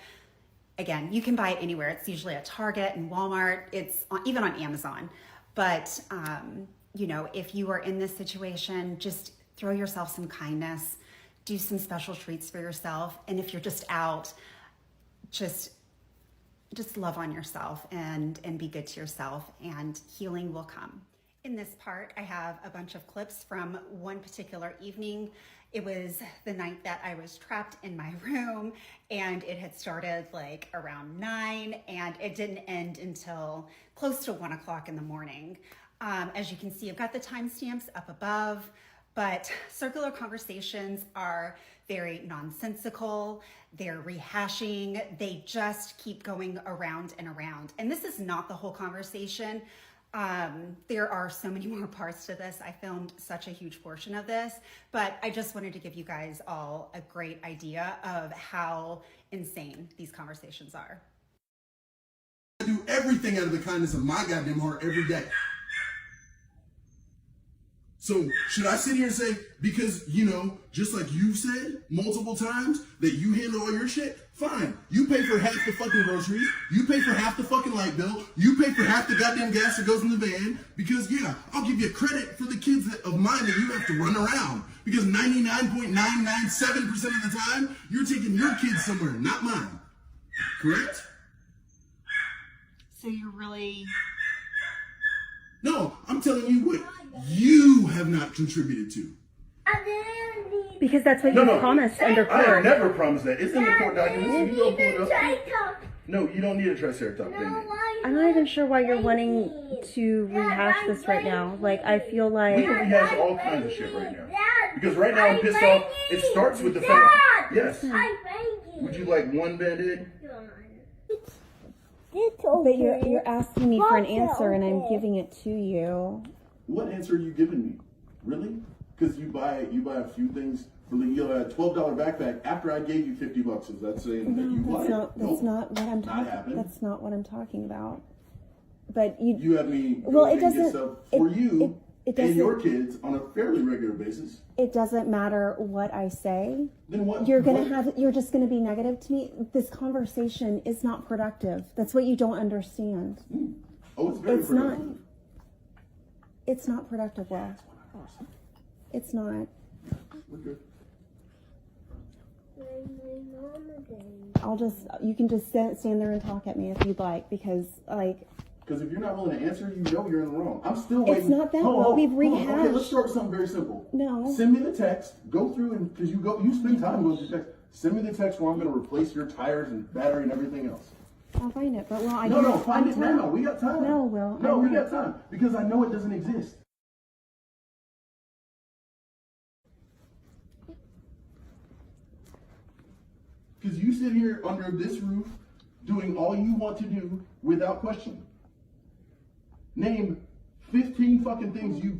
again, you can buy it anywhere. It's usually at Target and Walmart. It's even on Amazon. But you know, if you are in this situation, just throw yourself some kindness, do some special treats for yourself. And if you're just out, just love on yourself and be good to yourself, and healing will come. In this part, I have a bunch of clips from one particular evening. It was the night that I was trapped in my room, and it had started like around 9, and it didn't end until close to 1 o'clock in the morning. As you can see, I've got the timestamps up above, but circular conversations are very nonsensical. They're rehashing. They just keep going around and around. And this is not the whole conversation. There are so many more parts to this. I filmed such a huge portion of this, but I just wanted to give you guys all a great idea of how insane these conversations are. I do everything out of the kindness of my goddamn heart every day. So should I sit here and say, because, you know, just like you've said multiple times, that you handle all your shit? Fine. You pay for half the fucking groceries. You pay for half the fucking light bill. You pay for half the goddamn gas that goes in the van. Because, yeah, I'll give you credit for the kids of mine that you have to run around. Because 99.997% of the time, you're taking your kids somewhere, not mine. Correct? So you're really... No, I'm telling you what you have not contributed to. Because that's what you promised under I court. never promised that. It's in the court documents. You go pull it up. No, you don't need a Triceratops, baby. I'm not even sure why you're wanting to rehash this right now. Like, I feel like... We can rehash all kinds of shit right now. Because right now I'm pissed off. It starts with the fact... Yes. Would you like one Band-Aid? But you're asking me for an answer, and I'm giving it to you. What answer are you giving me? Really? Because you buy a few things for the $12 backpack after I gave you $50. Is that saying that you like it? That's not what I'm talking. That's not what I'm talking about. But you have me go and get stuff for you and your kids on a fairly regular basis. It doesn't matter what I say. Then what? You're just gonna be negative to me. This conversation is not productive. That's what you don't understand. Oh, it's very productive. Not. It's not productive, Will. It's not. We're good. You can just stand there and talk at me if you'd like, because Because if you're not willing to answer, you know you're in the wrong. I'm still waiting. It's not that well. We've rehashed. Okay, let's start with something very simple. No. Send me the text. Go through and because you spend time going through text. Send me the text where I'm going to replace your tires and battery and everything else. I'll find it, but Find it now. We got time. No, Will. No, we got time because I know it doesn't exist. Because you sit here under this roof doing all you want to do without question. Name 15 fucking things you've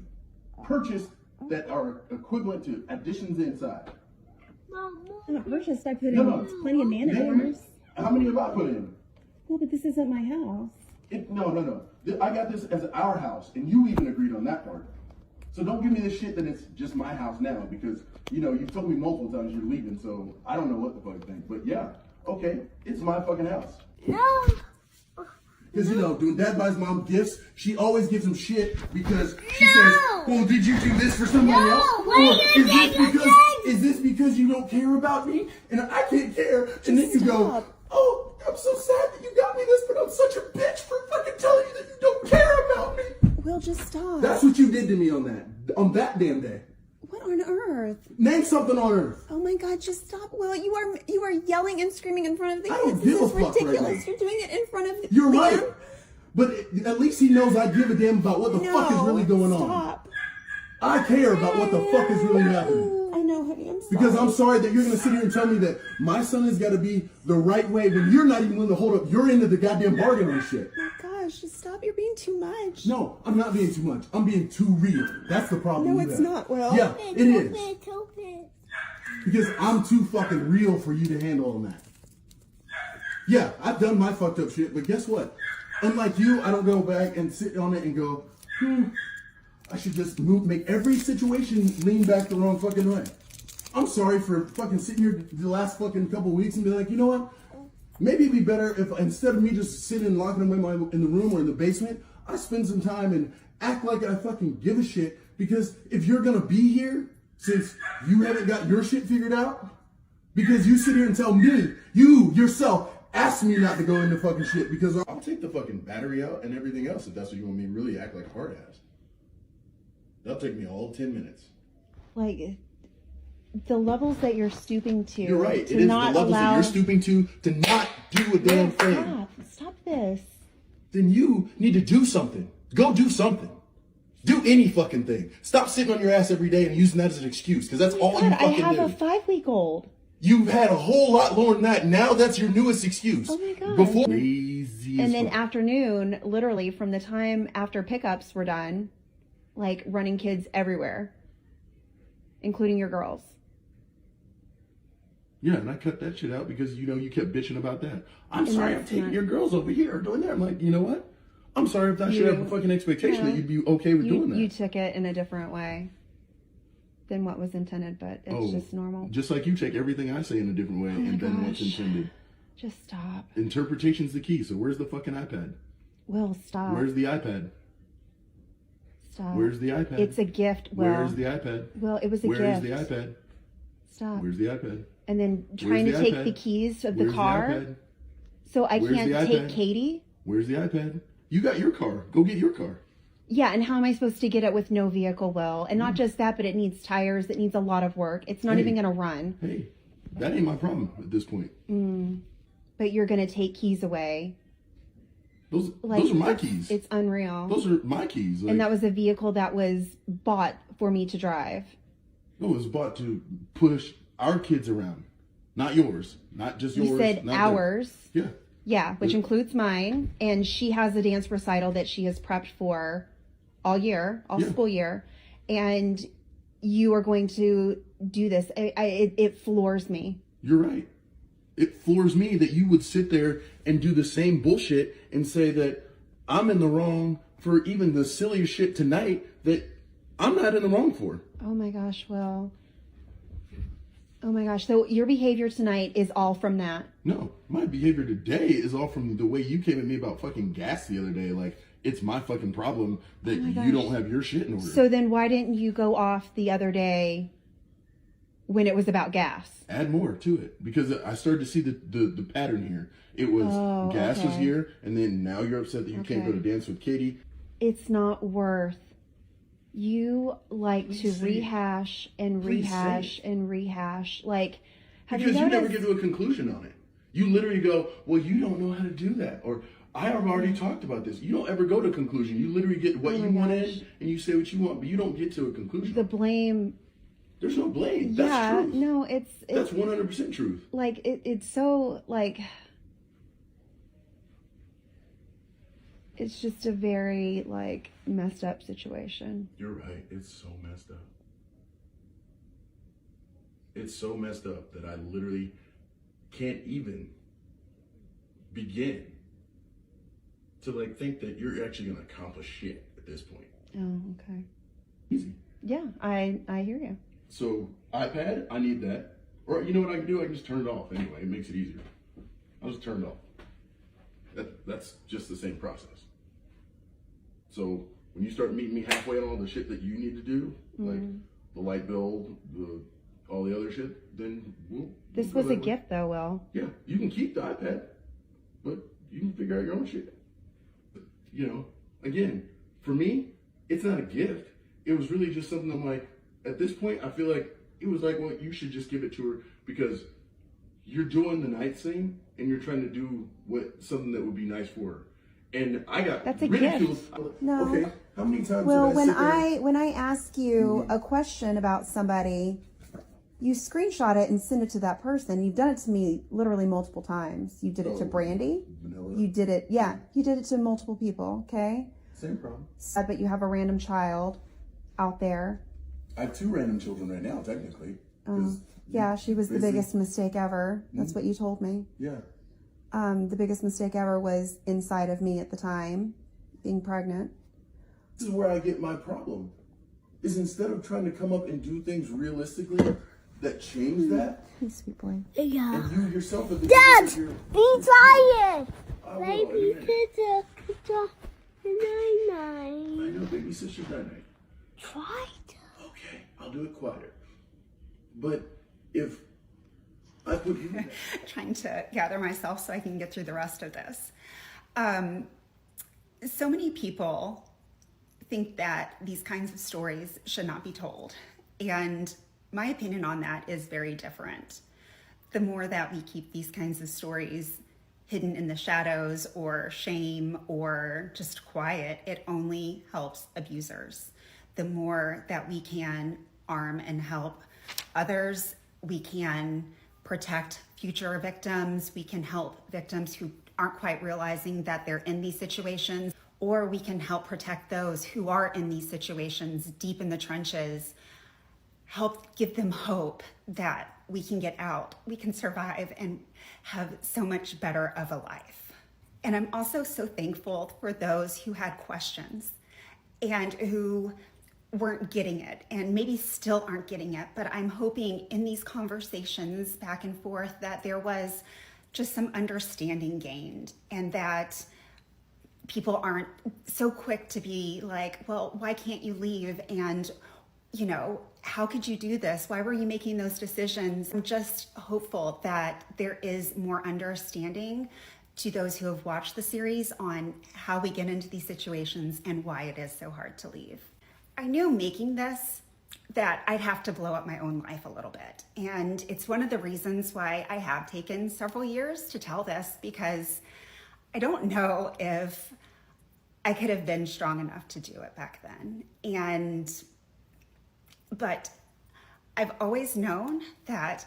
purchased that are equivalent to additions inside. I'm not purchased. I put in plenty of nanometers. How many have I put in? Well, but this isn't my house. No. I got this as our house, and you even agreed on that part. So don't give me this shit that it's just my house now, because, you've told me multiple times you're leaving, so I don't know what the fuck to think. But yeah, okay, it's my fucking house. No. Because, when Dad buys Mom gifts, she always gives him shit because she says, well, did you do this for somebody else? Or is this because you don't care about me? And I can't care. And then you go, oh, I'm so sad that you got me this, but I'm such a bitch. Will, just stop. That's what you did to me on that damn day. What on earth? Name something on earth. Oh my God, just stop, Will. You are yelling and screaming in front of the I don't kids. give This a is fuck right ridiculous. now. You're doing it in front of You're them. right. But at least he knows I give a damn about what the fuck is really going on. Stop. I care about what the fuck is really happening. I know, honey. I'm sorry. Because I'm sorry that you're going to sit here and tell me that my son has got to be the right way when you're not even willing to hold up your end of the goddamn bargain on shit. Oh my gosh, just stop. You're being too much. No, I'm not being too much. I'm being too real. That's the problem. No, you it's have. not, Will. Yeah, it is. Because I'm too fucking real for you to handle on that. Yeah, I've done my fucked up shit, but guess what? Unlike you, I don't go back and sit on it and go, I should just make every situation lean back the wrong fucking way. I'm sorry for fucking sitting here the last fucking couple weeks and be like, you know what? Maybe it'd be better if instead of me just sitting and locking away in the room or in the basement, I spend some time and act like I fucking give a shit. Because if you're gonna be here, since you haven't got your shit figured out, because you sit here and tell me, you yourself, ask me not to go into fucking shit, because I'll take the fucking battery out and everything else if that's what you want me to really act like a hard ass. That'll take me all 10 minutes. Like, the levels that you're stooping to. You're right. It to is the not levels that you're stooping to not do a damn thing. Stop this. Then you need to do something. Go do something. Do any fucking thing. Stop sitting on your ass every day and using that as an excuse, because that's all you God, fucking do. I have a 5-week-old. You've had a whole lot longer than that. Now that's your newest excuse. Oh my God. Before lazy as And then fuck. afternoon, literally from the time after pickups were done, like running kids everywhere, including your girls. Yeah, and I cut that shit out because, you know, you kept bitching about that. I'm sorry I'm that's taking not- your girls over here or doing that. I'm like, you know what? I'm sorry if I should have a fucking expectation that you'd be okay with doing that. You took it in a different way than what was intended, but it's just normal. Just like you take everything I say in a different way and then what's intended. Just stop. Interpretation's the key, so where's the fucking iPad? Will, stop. Where's the iPad? Stop. Where's the iPad? It's a gift, Will. Where's the iPad? Will, it was a gift. Where's the iPad? Stop. Where's the iPad? And then trying to Where's the take iPad? the keys of Where's the car. iPad? So I Where's can't the take iPad? Katie. Where's the iPad? You got your car. Go get your car. Yeah, and how am I supposed to get it with no vehicle, Will? And not just that, but it needs tires. It needs a lot of work. It's not Hey. even going to run. Hey, that ain't my problem at this point. But you're going to take keys away. Those Like, are my it's- keys. It's unreal. Those are my keys. Like, And that was a vehicle that was bought for me to drive. no, it was bought to push our kids around, not yours, not just yours. You said not ours. Yeah. Yeah, which includes mine. And she has a dance recital that she has prepped for all year, all Yeah. school year. And you are going to do this. It floors me. You're right. It floors me that you would sit there and do the same bullshit and say that I'm in the wrong for even the silliest shit tonight that I'm not in the wrong for. Oh my gosh, Will. Oh my gosh. So your behavior tonight is all from that. No, my behavior today is all from the way you came at me about fucking gas the other day. Like, it's my fucking problem that you don't have your shit in order. So then why didn't you go off the other day when it was about gas? Add more to it, because I started to see the pattern here. It was gas was okay. here, and then now you're upset that you can't go to dance with Katie. It's not worth. You like to say it. rehash and Please rehash say and rehash. Like, have Because you you never noticed? get to a conclusion on it. You literally go, well, you don't know how to do that. Or, I have already talked about this. You don't ever go to conclusion. You literally get what you want in, and you say what you want, but you don't get to a conclusion. The blame. There's no blame. That's Yeah, truth. no, it's That's 100% truth. like it's so like. It's just a very like messed up situation. You're right. It's so messed up. It's so messed up that I literally can't even begin to like think that you're actually going to accomplish shit at this point. Oh, okay. Easy. Yeah, I hear you. So iPad, I need that. Or you know what I can do? I can just turn it off anyway. It makes it easier. I'll just turn it off. That's just the same process. So when you start meeting me halfway on all the shit that you need to do, like the light bill, all the other shit, then This we'll was go a that way. gift, though, Will. Yeah, you can keep the iPad, but you can figure out your own shit. But, you know, again, for me, it's not a gift. It was really just something I'm like, at this point, I feel like it was like, well, you should just give it to her because you're doing the nice thing and you're trying to do something that would be nice for her. And I got That's a ridiculed. gift. No. Okay, how many times Well, did I sit there? when I ask you a question about somebody, you screenshot it and send it to that person. You've done it to me literally multiple times. You did it to Brandy. Vanilla. You did it, you did it to multiple people, okay? Same problem. But you have a random child out there. I have 2 random children right now, technically. Yeah, she was the basically- biggest mistake ever. That's what you told me. Yeah. The biggest mistake ever was inside of me at the time, being pregnant. This is where I get my problem. Is instead of trying to come up and do things realistically that change that, Hey, sweet boy. Yeah. and you yourself as a Dad, teacher, be tired. I will, Baby amen. sister, night. I know, baby sister, night. Try to. Okay, I'll do it quieter. But if I put you in Trying to gather myself so I can get through the rest of this. So many people think that these kinds of stories should not be told. And my opinion on that is very different. The more that we keep these kinds of stories hidden in the shadows or shame or just quiet, it only helps abusers. The more that we can arm and help others, we can protect future victims, we can help victims who aren't quite realizing that they're in these situations, or we can help protect those who are in these situations deep in the trenches, help give them hope that we can get out, we can survive and have so much better of a life. And I'm also so thankful for those who had questions and who weren't getting it and maybe still aren't getting it, but I'm hoping in these conversations back and forth that there was just some understanding gained and that people aren't so quick to be like, well, why can't you leave? And, you know, how could you do this? Why were you making those decisions? I'm just hopeful that there is more understanding to those who have watched the series on how we get into these situations and why it is so hard to leave. I knew making this that I'd have to blow up my own life a little bit. And it's one of the reasons why I have taken several years to tell this, because I don't know if I could have been strong enough to do it back then. But I've always known that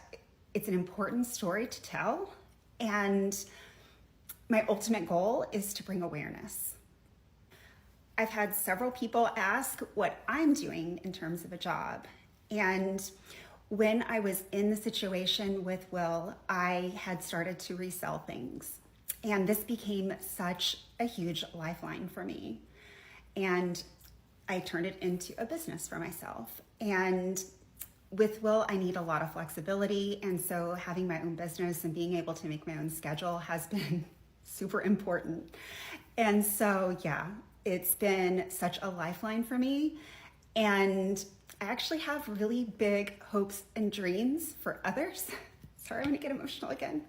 it's an important story to tell. And my ultimate goal is to bring awareness. I've had several people ask what I'm doing in terms of a job. And when I was in the situation with Will, I had started to resell things. And this became such a huge lifeline for me. And I turned it into a business for myself. And with Will, I need a lot of flexibility. And so having my own business and being able to make my own schedule has been super important. And so, yeah, it's been such a lifeline for me. And I actually have really big hopes and dreams for others. Sorry, I'm gonna get emotional again.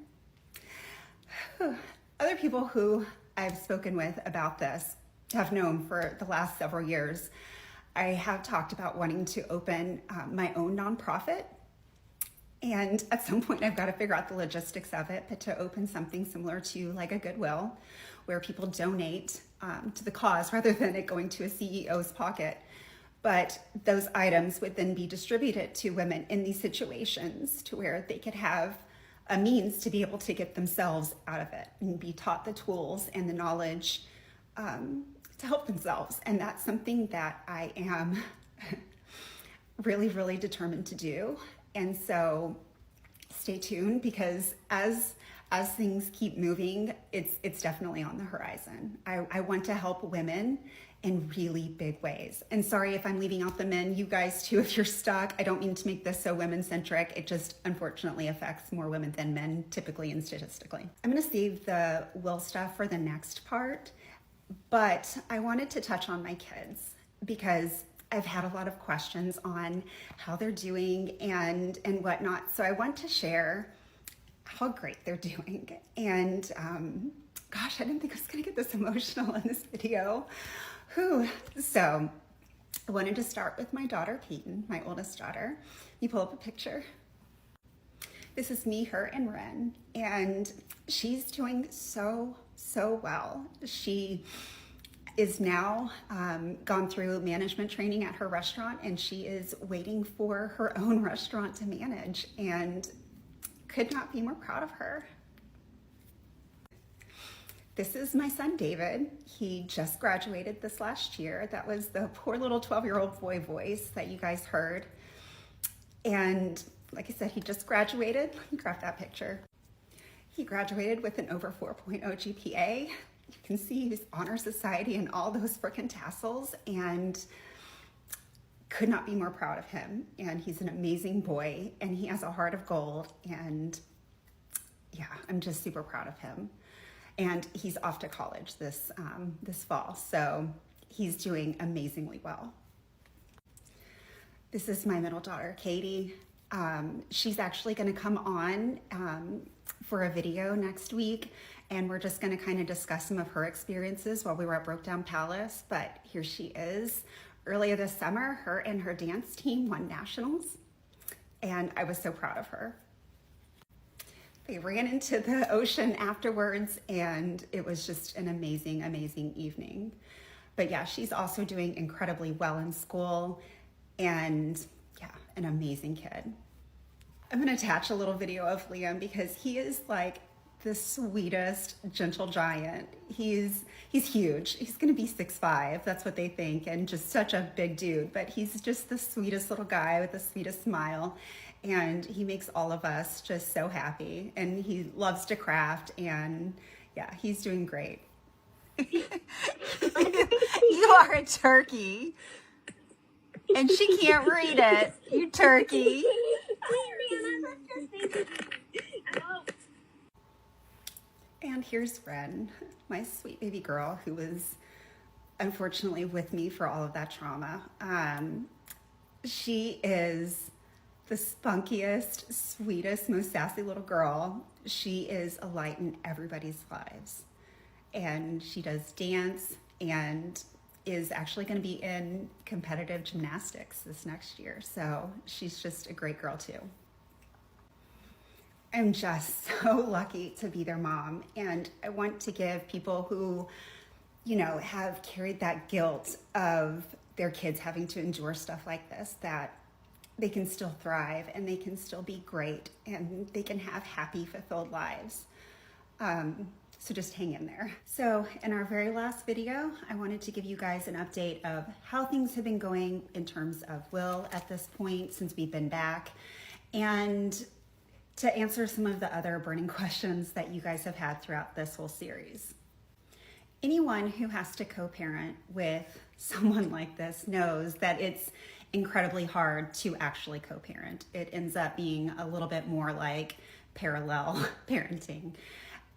Other people who I've spoken with about this have known for the last several years. I have talked about wanting to open my own nonprofit. And at some point I've got to figure out the logistics of it, but to open something similar to like a Goodwill where people donate to the cause rather than it going to a CEO's pocket. But those items would then be distributed to women in these situations to where they could have a means to be able to get themselves out of it and be taught the tools and the knowledge to help themselves. And that's something that I am really, really determined to do. And so stay tuned, because as things keep moving, it's definitely on the horizon. I want to help women in really big ways. And sorry if I'm leaving out the men, you guys too, if you're stuck. I don't mean to make this so women-centric. It just unfortunately affects more women than men, typically and statistically. I'm gonna save the Will stuff for the next part, but I wanted to touch on my kids because I've had a lot of questions on how they're doing and whatnot. So I want to share how great they're doing. And Gosh, I didn't think I was gonna get this emotional in this video. Whew. So I wanted to start with my daughter, Peyton, my oldest daughter. You pull up a picture. This is me, her, and Ren, and she's doing so well. She is now gone through management training at her restaurant, and she is waiting for her own restaurant to manage, and could not be more proud of her. This is my son, David. He just graduated this last year. That was the poor little 12-year-old boy voice that you guys heard. And like I said, he just graduated. Let me grab that picture. He graduated with an over 4.0 GPA. You can see he's honor society and all those frickin' tassels, and could not be more proud of him. And he's an amazing boy, and he has a heart of gold. And yeah, I'm just super proud of him. And he's off to college this fall, so he's doing amazingly well. This is my middle daughter, Katie. She's actually gonna come on for a video next week, and we're just gonna kind of discuss some of her experiences while we were at Broke Down Palace, but here she is. Earlier this summer, her and her dance team won nationals, and I was so proud of her. They ran into the ocean afterwards, and it was just an amazing, amazing evening. But yeah, she's also doing incredibly well in school, and yeah, an amazing kid. I'm gonna attach a little video of Liam because he is like the sweetest, gentle giant. He's huge. He's gonna be 6'5", that's what they think, and just such a big dude, but he's just the sweetest little guy with the sweetest smile. And he makes all of us just so happy, and he loves to craft, and yeah, he's doing great. You are a turkey, and she can't read it. You turkey. And here's Ren, my sweet baby girl, who was unfortunately with me for all of that trauma. She is the spunkiest, sweetest, most sassy little girl. She is a light in everybody's lives. And she does dance and is actually gonna be in competitive gymnastics this next year. So she's just a great girl too. I'm just so lucky to be their mom. And I want to give people who, you know, have carried that guilt of their kids having to endure stuff like this, that they can still thrive and they can still be great and they can have happy, fulfilled lives. So just hang in there. So in our very last video, I wanted to give you guys an update of how things have been going in terms of Will at this point since we've been back, and to answer some of the other burning questions that you guys have had throughout this whole series. Anyone who has to co-parent with someone like this knows that it's incredibly hard to actually co-parent. It ends up being a little bit more like parallel parenting.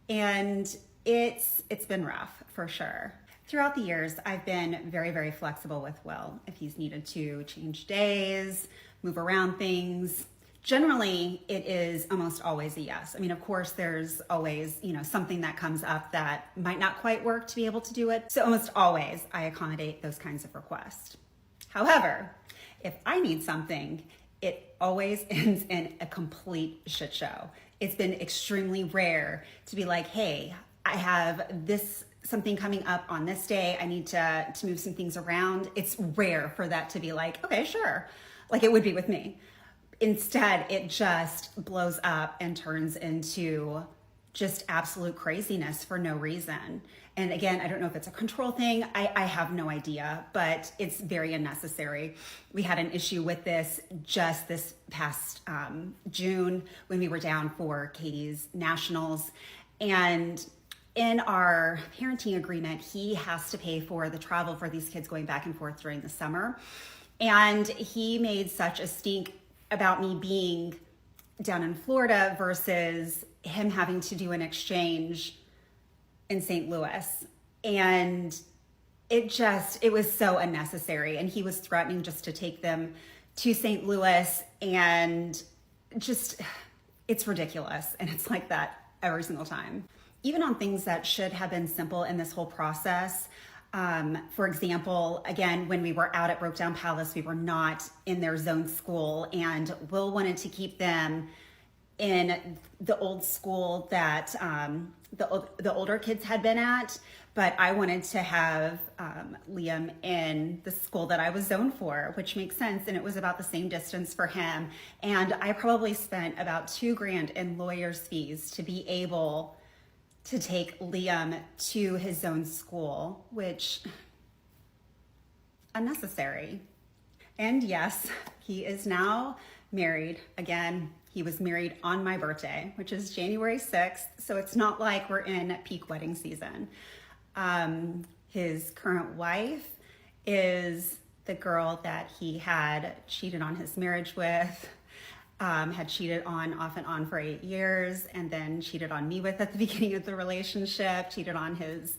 And it's been rough for sure. Throughout the years, I've been very, very flexible with Will. If he's needed to change days, move around things, generally it is almost always a yes. I mean, of course, there's always, you know, something that comes up that might not quite work to be able to do it. So almost always I accommodate those kinds of requests. However, if I need something, it always ends in a complete shit show. It's been extremely rare to be like, hey, I have something coming up on this day. I need to move some things around. It's rare for that to be like, okay, sure. Like it would be with me. Instead, it just blows up and turns into just absolute craziness for no reason. And again, I don't know if it's a control thing. I have no idea, but it's very unnecessary. We had an issue with this just this past June when we were down for Katie's nationals. And in our parenting agreement, he has to pay for the travel for these kids going back and forth during the summer. And he made such a stink about me being down in Florida versus him having to do an exchange in St. Louis. And it was so unnecessary. And he was threatening just to take them to St. Louis, and just, it's ridiculous. And it's like that every single time. even on things that should have been simple in this whole process. For example, again, when we were out at Brokedown Palace, we were not in their zone school, and Will wanted to keep them in the old school that the older kids had been at, but I wanted to have Liam in the school that I was zoned for, which makes sense, and it was about the same distance for him. And I probably spent about $2,000 in lawyer's fees to be able to take Liam to his zone school, which unnecessary. And yes, he is now married again. He was married on my birthday, which is January 6th. So it's not like we're in peak wedding season. His current wife is the girl that he had cheated on his marriage with, had cheated on off and on for 8 years, and then cheated on me with at the beginning of the relationship, cheated on his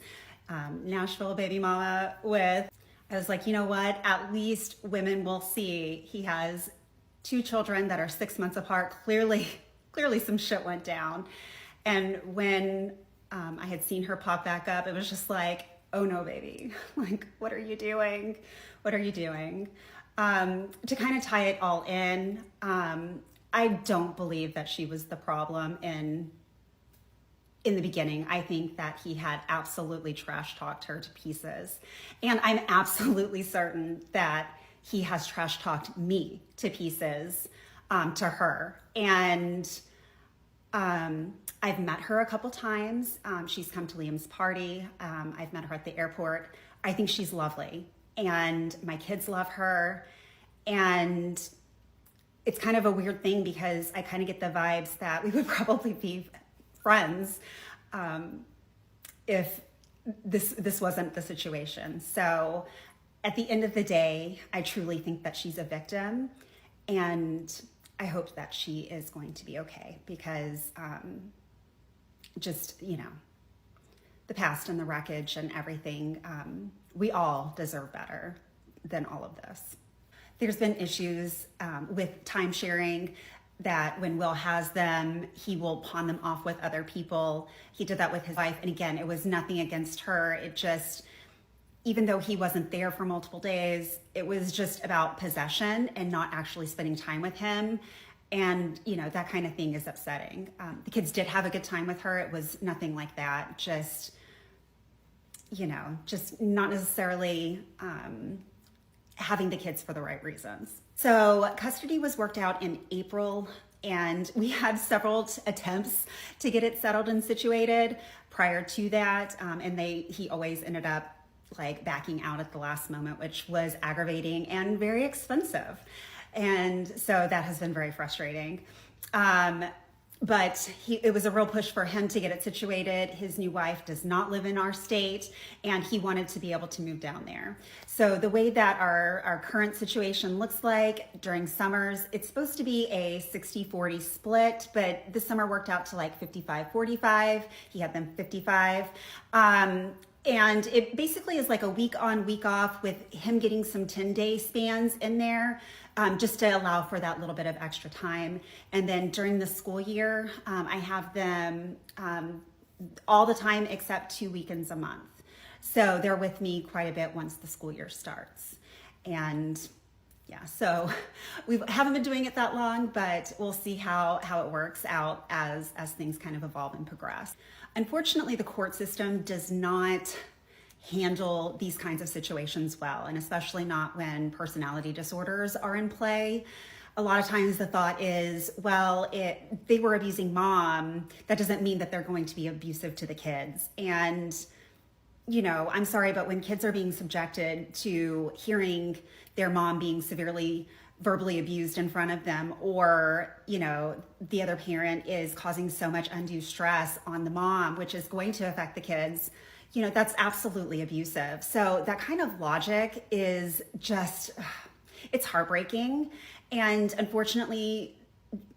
Nashville baby mama with. I was like, you know what? At least women will see he has 2 children that are 6 months apart. Clearly some shit went down. And when I had seen her pop back up, it was just like, oh no, baby. Like, what are you doing? What are you doing? To kind of tie it all in, I don't believe that she was the problem in the beginning. I think that he had absolutely trash talked her to pieces. And I'm absolutely certain that he has trash talked me to pieces to her. And I've met her a couple times. She's come to Liam's party. I've met her at the airport. I think she's lovely. And my kids love her. And it's kind of a weird thing because I kind of get the vibes that we would probably be friends if this wasn't the situation. So at the end of the day, I truly think that she's a victim, and I hope that she is going to be okay because just, you know, the past and the wreckage and everything, we all deserve better than all of this. There's been issues with time sharing that when Will has them, he will pawn them off with other people. He did that with his wife. And again, it was nothing against her. It just, even though he wasn't there for multiple days, it was just about possession and not actually spending time with him. And, you know, that kind of thing is upsetting. The kids did have a good time with her. It was nothing like that. Just, you know, just not necessarily having the kids for the right reasons. So custody was worked out in April, and we had several attempts to get it settled and situated prior to that. And he always ended up like backing out at the last moment, which was aggravating and very expensive. And so that has been very frustrating. But it was a real push for him to get it situated. His new wife does not live in our state, and he wanted to be able to move down there. So the way that our current situation looks like during summers, it's supposed to be a 60-40 split, but this summer worked out to like 55-45. He had them 55. And it basically is like a week on, week off with him getting some 10-day spans in there. Just to allow for that little bit of extra time. And then during the school year, I have them all the time except 2 weekends a month. So they're with me quite a bit once the school year starts. And yeah, so we haven't been doing it that long, but we'll see how it works out as things kind of evolve and progress. Unfortunately, the court system does not handle these kinds of situations well, and especially not when personality disorders are in play. A lot of times the thought is, well, they were abusing mom, that doesn't mean that they're going to be abusive to the kids. And, you know, I'm sorry, but when kids are being subjected to hearing their mom being severely verbally abused in front of them, or, you know, the other parent is causing so much undue stress on the mom, which is going to affect the kids, you know, that's absolutely abusive. So that kind of logic is just, it's heartbreaking. And unfortunately,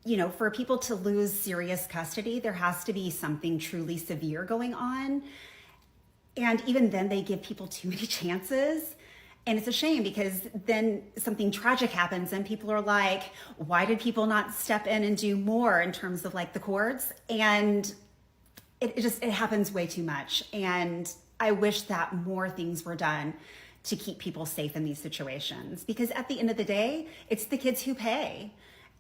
you know, for people to lose serious custody, there has to be something truly severe going on. And even then they give people too many chances. And it's a shame because then something tragic happens and people are like, why did people not step in and do more in terms of like the courts? And it happens way too much. And I wish that more things were done to keep people safe in these situations, because at the end of the day, it's the kids who pay,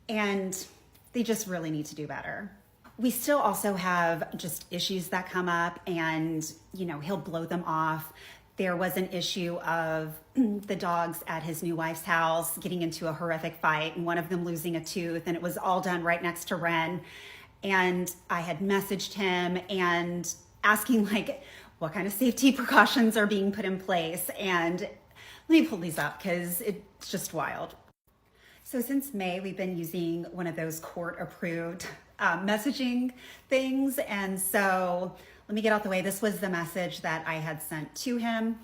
and they just really need to do better. We still also have just issues that come up, and he'll blow them off. There was an issue of the dogs at his new wife's house getting into a horrific fight and one of them losing a tooth, and it was all done right next to Ren. And I had messaged him and asking what kind of safety precautions are being put in place. And let me pull these up because it's just wild. So since May, we've been using one of those court-approved messaging things. And so let me get out the way. This was the message that I had sent to him.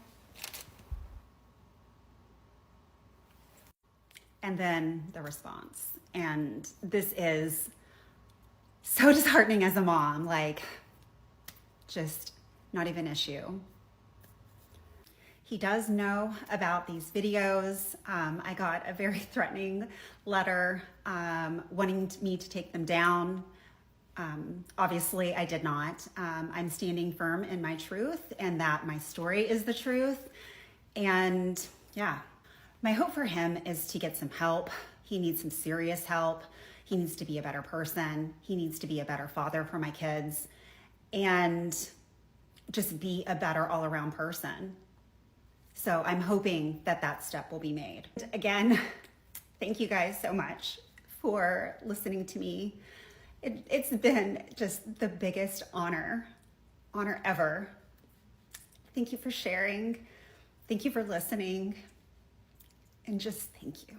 And then the response. And this is so disheartening as a mom, just not even an issue. He does know about these videos. I got a very threatening letter wanting me to take them down. Obviously, I did not. I'm standing firm in my truth and that my story is the truth. And yeah, my hope for him is to get some help. He needs some serious help. He needs to be a better person. He needs to be a better father for my kids and just be a better all-around person. So I'm hoping that that step will be made. Again, thank you guys so much for listening to me. It's been just the biggest honor ever. Thank you for sharing. Thank you for listening. And just thank you.